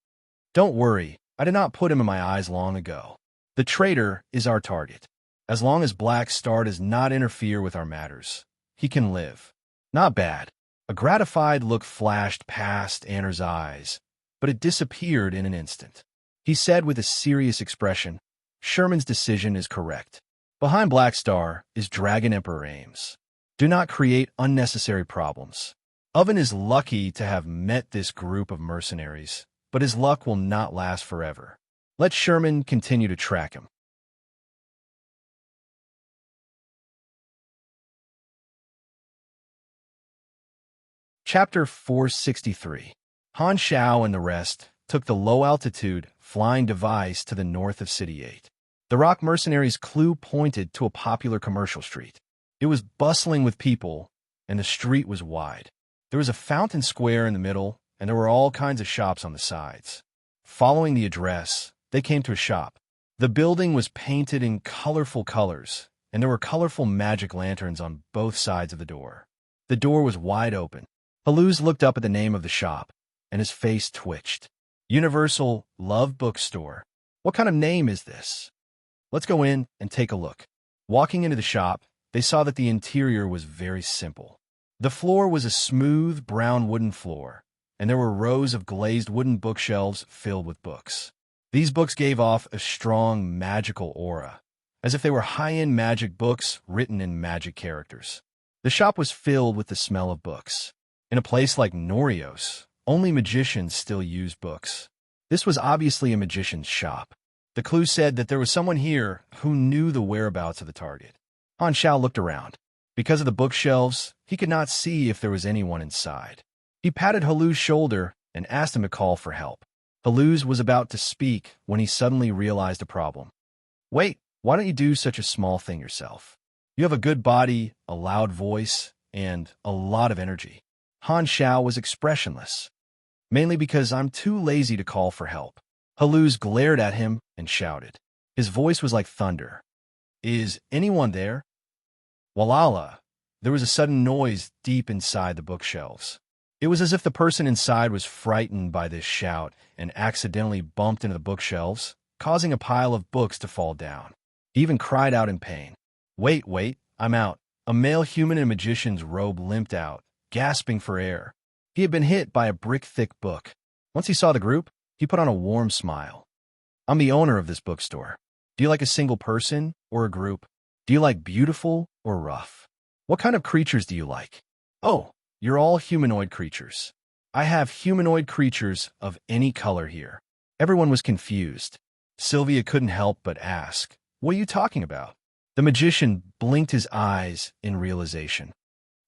"Don't worry, I did not put him in my eyes long ago. The traitor is our target. As long as Black Star does not interfere with our matters, he can live." Not bad. A gratified look flashed past Anna's eyes, but it disappeared in an instant. He said with a serious expression, "Sherman's decision is correct. Behind Black Star is Dragon Emperor Ames. Do not create unnecessary problems. Oven is lucky to have met this group of mercenaries, but his luck will not last forever. Let Sherman continue to track him." Chapter 463. Han Xiao and the rest took the low-altitude flying device to the north of City 8. The rock mercenaries' clue pointed to a popular commercial street. It was bustling with people, and the street was wide. There was a fountain square in the middle, and there were all kinds of shops on the sides. Following the address, they came to a shop. The building was painted in colorful colors, and there were colorful magic lanterns on both sides of the door. The door was wide open. Haluz looked up at the name of the shop, and his face twitched. Universal Love Bookstore. What kind of name is this? Let's go in and take a look. Walking into the shop, they saw that the interior was very simple. The floor was a smooth brown wooden floor, and there were rows of glazed wooden bookshelves filled with books. These books gave off a strong magical aura, as if they were high-end magic books written in magic characters. The shop was filled with the smell of books. In a place like Norios, only magicians still use books. This was obviously a magician's shop. The clue said that there was someone here who knew the whereabouts of the target. Han Xiao looked around. Because of the bookshelves, he could not see if there was anyone inside. He patted Haluz's shoulder and asked him to call for help. Haluz was about to speak when he suddenly realized a problem. "Wait, why don't you do such a small thing yourself? You have a good body, a loud voice, and a lot of energy." Han Xiao was expressionless. "Mainly because I'm too lazy to call for help." Haluz glared at him and shouted. His voice was like thunder. "Is anyone there?" Walala! There was a sudden noise deep inside the bookshelves. It was as if the person inside was frightened by this shout and accidentally bumped into the bookshelves, causing a pile of books to fall down. He even cried out in pain. Wait, I'm out." A male human in a magician's robe limped out, gasping for air. He had been hit by a brick-thick book. Once he saw the group, he put on a warm smile. "I'm the owner of this bookstore. Do you like a single person or a group? Do you like beautiful or rough? What kind of creatures do you like?" "Oh, you're all humanoid creatures. I have humanoid creatures of any color here." Everyone was confused. Sylvia couldn't help but ask, "What are you talking about?" The magician blinked his eyes in realization.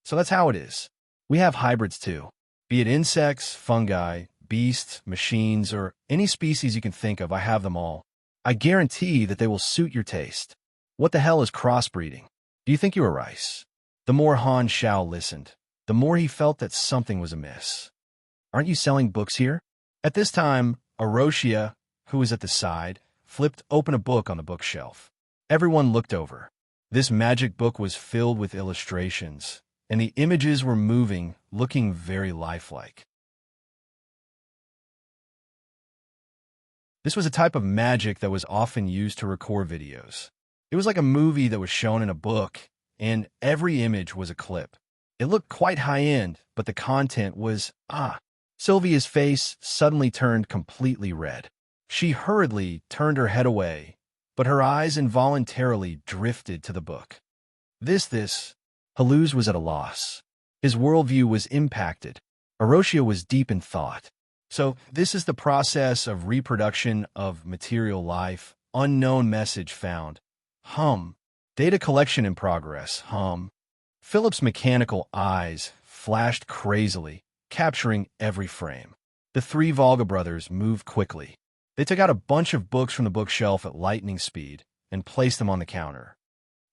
"So that's how it is. We have hybrids too. Be it insects, fungi, beasts, machines, or any species you can think of, I have them all. I guarantee that they will suit your taste." "What the hell is crossbreeding? Do you think you are rice?" The more Han Xiao listened, the more he felt that something was amiss. "Aren't you selling books here?" At this time, Aroshia, who was at the side, flipped open a book on the bookshelf. Everyone looked over. This magic book was filled with illustrations, and the images were moving, looking very lifelike. This was a type of magic that was often used to record videos. It was like a movie that was shown in a book, and every image was a clip. It looked quite high-end, but the content was, Sylvia's face suddenly turned completely red. She hurriedly turned her head away, but her eyes involuntarily drifted to the book. Haluz was at a loss. His worldview was impacted. Aroshia was deep in thought. "So this is the process of reproduction of material life. Unknown message found. Data collection in progress. Philip's mechanical eyes flashed crazily, capturing every frame. The three Volga brothers moved quickly. They took out a bunch of books from the bookshelf at lightning speed and placed them on the counter.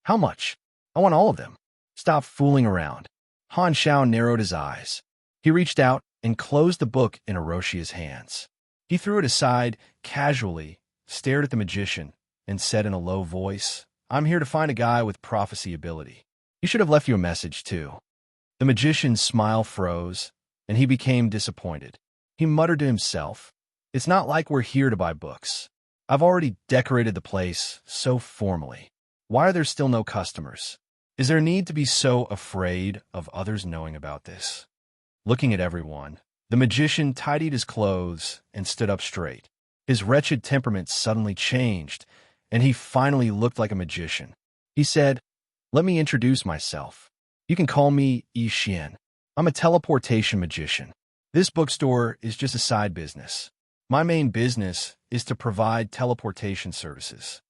How much? I want all of them. Stop fooling around. Han Xiao narrowed his eyes. He reached out and closed the book in Aroshia's hands. He threw it aside casually, stared at the magician, and said in a low voice, "I'm here to find a guy with prophecy ability. He should have left you a message, too." The magician's smile froze, and he became disappointed. He muttered to himself, "It's not like we're here to buy books. I've already decorated the place so formally. Why are there still no customers? Is there a need to be so afraid of others knowing about this?" Looking at everyone, the magician tidied his clothes and stood up straight. His wretched temperament suddenly changed, and he finally looked like a magician. He said, "Let me introduce myself. You can call me Yi Xian. I'm a teleportation magician. This bookstore is just a side business. My main business is to provide teleportation services.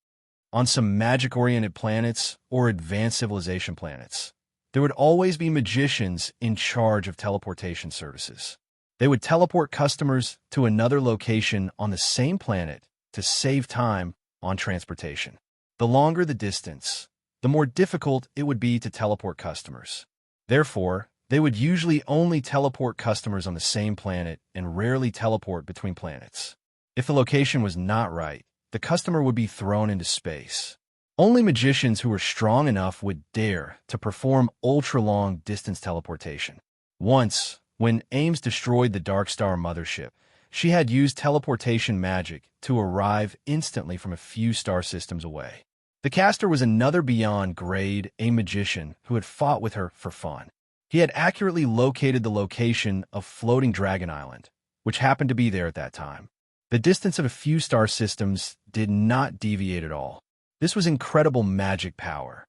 On some magic-oriented planets or advanced civilization planets, there would always be magicians in charge of teleportation services. They would teleport customers to another location on the same planet to save time on transportation. The longer the distance, the more difficult it would be to teleport customers. Therefore, they would usually only teleport customers on the same planet and rarely teleport between planets. If the location was not right, the customer would be thrown into space. Only magicians who were strong enough would dare to perform ultra-long distance teleportation. Once, when Ames destroyed the Dark Star mothership, she had used teleportation magic to arrive instantly from a few star systems away. The caster was another beyond grade A magician who had fought with her for fun. He had accurately located the location of Floating Dragon Island, which happened to be there at that time. The distance of a few star systems did not deviate at all. This was incredible magic power.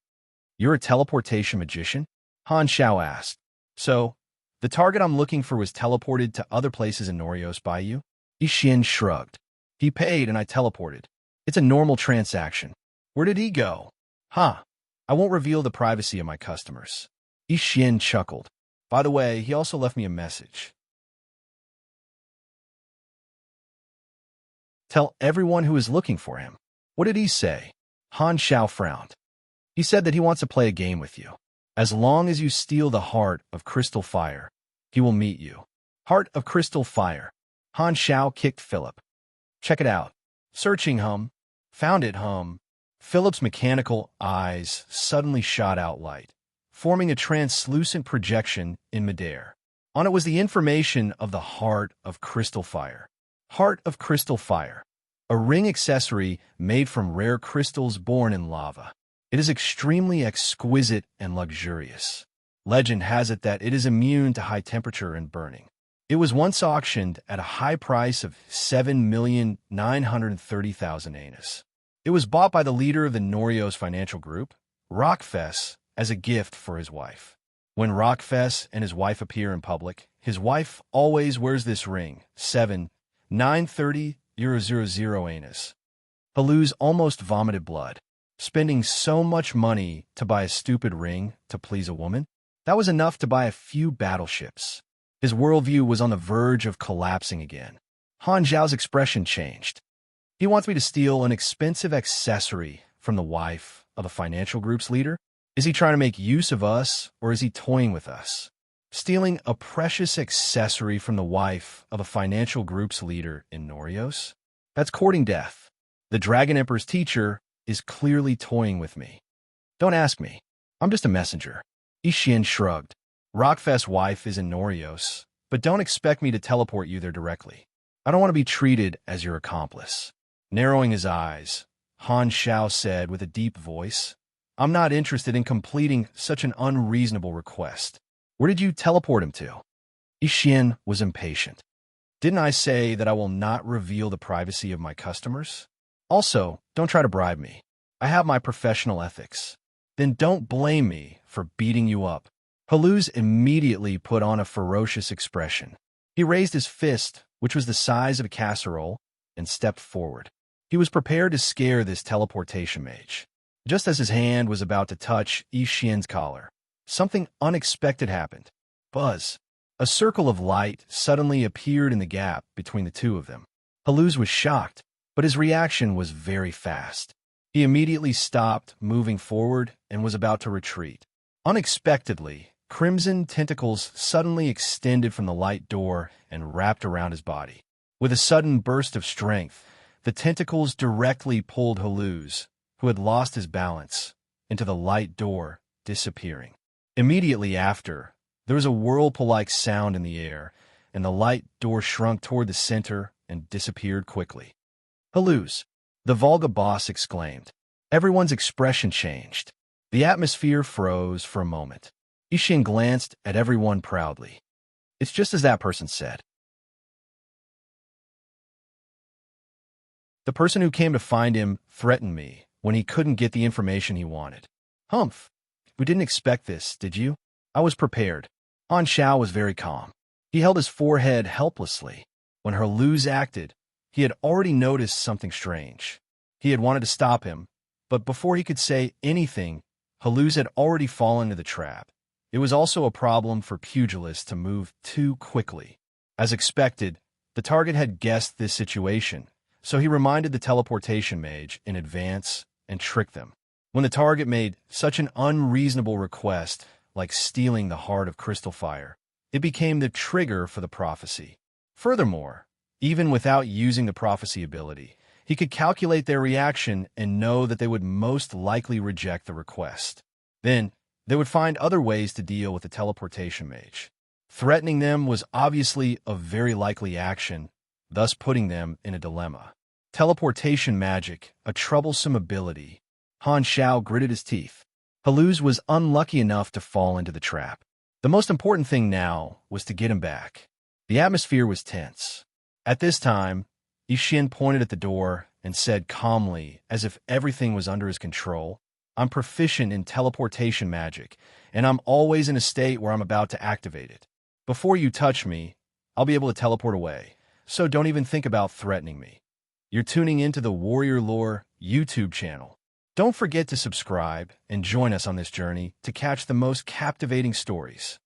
"You're a teleportation magician?" Han Xiao asked. "So, the target I'm looking for was teleported to other places in Norios by you?" Yi Xian shrugged. "He paid and I teleported. It's a normal transaction." "Where did he go?" "Huh. I won't reveal the privacy of my customers." Yi Xian chuckled. "By the way, he also left me a message. Tell everyone who is looking for him." "What did he say?" Han Xiao frowned. "He said that he wants to play a game with you. As long as you steal the heart of crystal fire, he will meet you." Heart of crystal fire. Han Xiao kicked Philip. "Check it out." Searching hum. Found it hum. Philip's mechanical eyes suddenly shot out light, forming a translucent projection in midair. On it was the information of the Heart of Crystal Fire. Heart of Crystal Fire. A ring accessory made from rare crystals born in lava. It is extremely exquisite and luxurious. Legend has it that it is immune to high temperature and burning. It was once auctioned at a high price of 7,930,000 anus. It was bought by the leader of the Norios financial group, Rockfess, as a gift for his wife. When Rockfess and his wife appear in public, his wife always wears this ring, 7,930,000 anus. Haluz almost vomited blood. Spending so much money to buy a stupid ring to please a woman? That was enough to buy a few battleships. His worldview was on the verge of collapsing again. Han Zhao's expression changed. "He wants me to steal an expensive accessory from the wife of a financial group's leader? Is he trying to make use of us, or is he toying with us? Stealing a precious accessory from the wife of a financial group's leader in Norios? That's courting death. The Dragon Emperor's teacher is clearly toying with me. Don't ask me. I'm just a messenger." Yi Xian shrugged. "Rockfest's wife is in Norios, but don't expect me to teleport you there directly. I don't want to be treated as your accomplice." Narrowing his eyes, Han Xiao said with a deep voice, "I'm not interested in completing such an unreasonable request. Where did you teleport him to?" Yi Xian was impatient. "Didn't I say that I will not reveal the privacy of my customers? Also, don't try to bribe me. I have my professional ethics. Then don't blame me for beating you up." Haluz immediately put on a ferocious expression. He raised his fist, which was the size of a casserole, and stepped forward. He was prepared to scare this teleportation mage. Just as his hand was about to touch Yi Xian's collar, something unexpected happened. Buzz. A circle of light suddenly appeared in the gap between the two of them. Haluz was shocked, but his reaction was very fast. He immediately stopped moving forward and was about to retreat. Unexpectedly, crimson tentacles suddenly extended from the light door and wrapped around his body. With a sudden burst of strength, the tentacles directly pulled Haluz, who had lost his balance, into the light door, disappearing. Immediately after, there was a whirlpool-like sound in the air, and the light door shrunk toward the center and disappeared quickly. Haluz, the Volga boss exclaimed. Everyone's expression changed. The atmosphere froze for a moment. Ishin glanced at everyone proudly. It's just as that person said. The person who came to find him threatened me when he couldn't get the information he wanted. Humph! We didn't expect this, did you? I was prepared. Han Xiao was very calm. He held his forehead helplessly. When Haluz acted, he had already noticed something strange. He had wanted to stop him, but before he could say anything, Haluz had already fallen into the trap. It was also a problem for pugilists to move too quickly. As expected, the target had guessed this situation, so he reminded the teleportation mage in advance and tricked them. When the target made such an unreasonable request, like stealing the heart of Crystal Fire, it became the trigger for the prophecy. Furthermore, even without using the prophecy ability, he could calculate their reaction and know that they would most likely reject the request. Then, they would find other ways to deal with the teleportation mage. Threatening them was obviously a very likely action, thus putting them in a dilemma. Teleportation magic, a troublesome ability. Han Xiao gritted his teeth. Haluz was unlucky enough to fall into the trap. The most important thing now was to get him back. The atmosphere was tense. At this time, Ishin pointed at the door and said calmly, as if everything was under his control, I'm proficient in teleportation magic, and I'm always in a state where I'm about to activate it. Before you touch me, I'll be able to teleport away, so don't even think about threatening me. You're tuning into the Warrior Lore YouTube channel. Don't forget to subscribe and join us on this journey to catch the most captivating stories.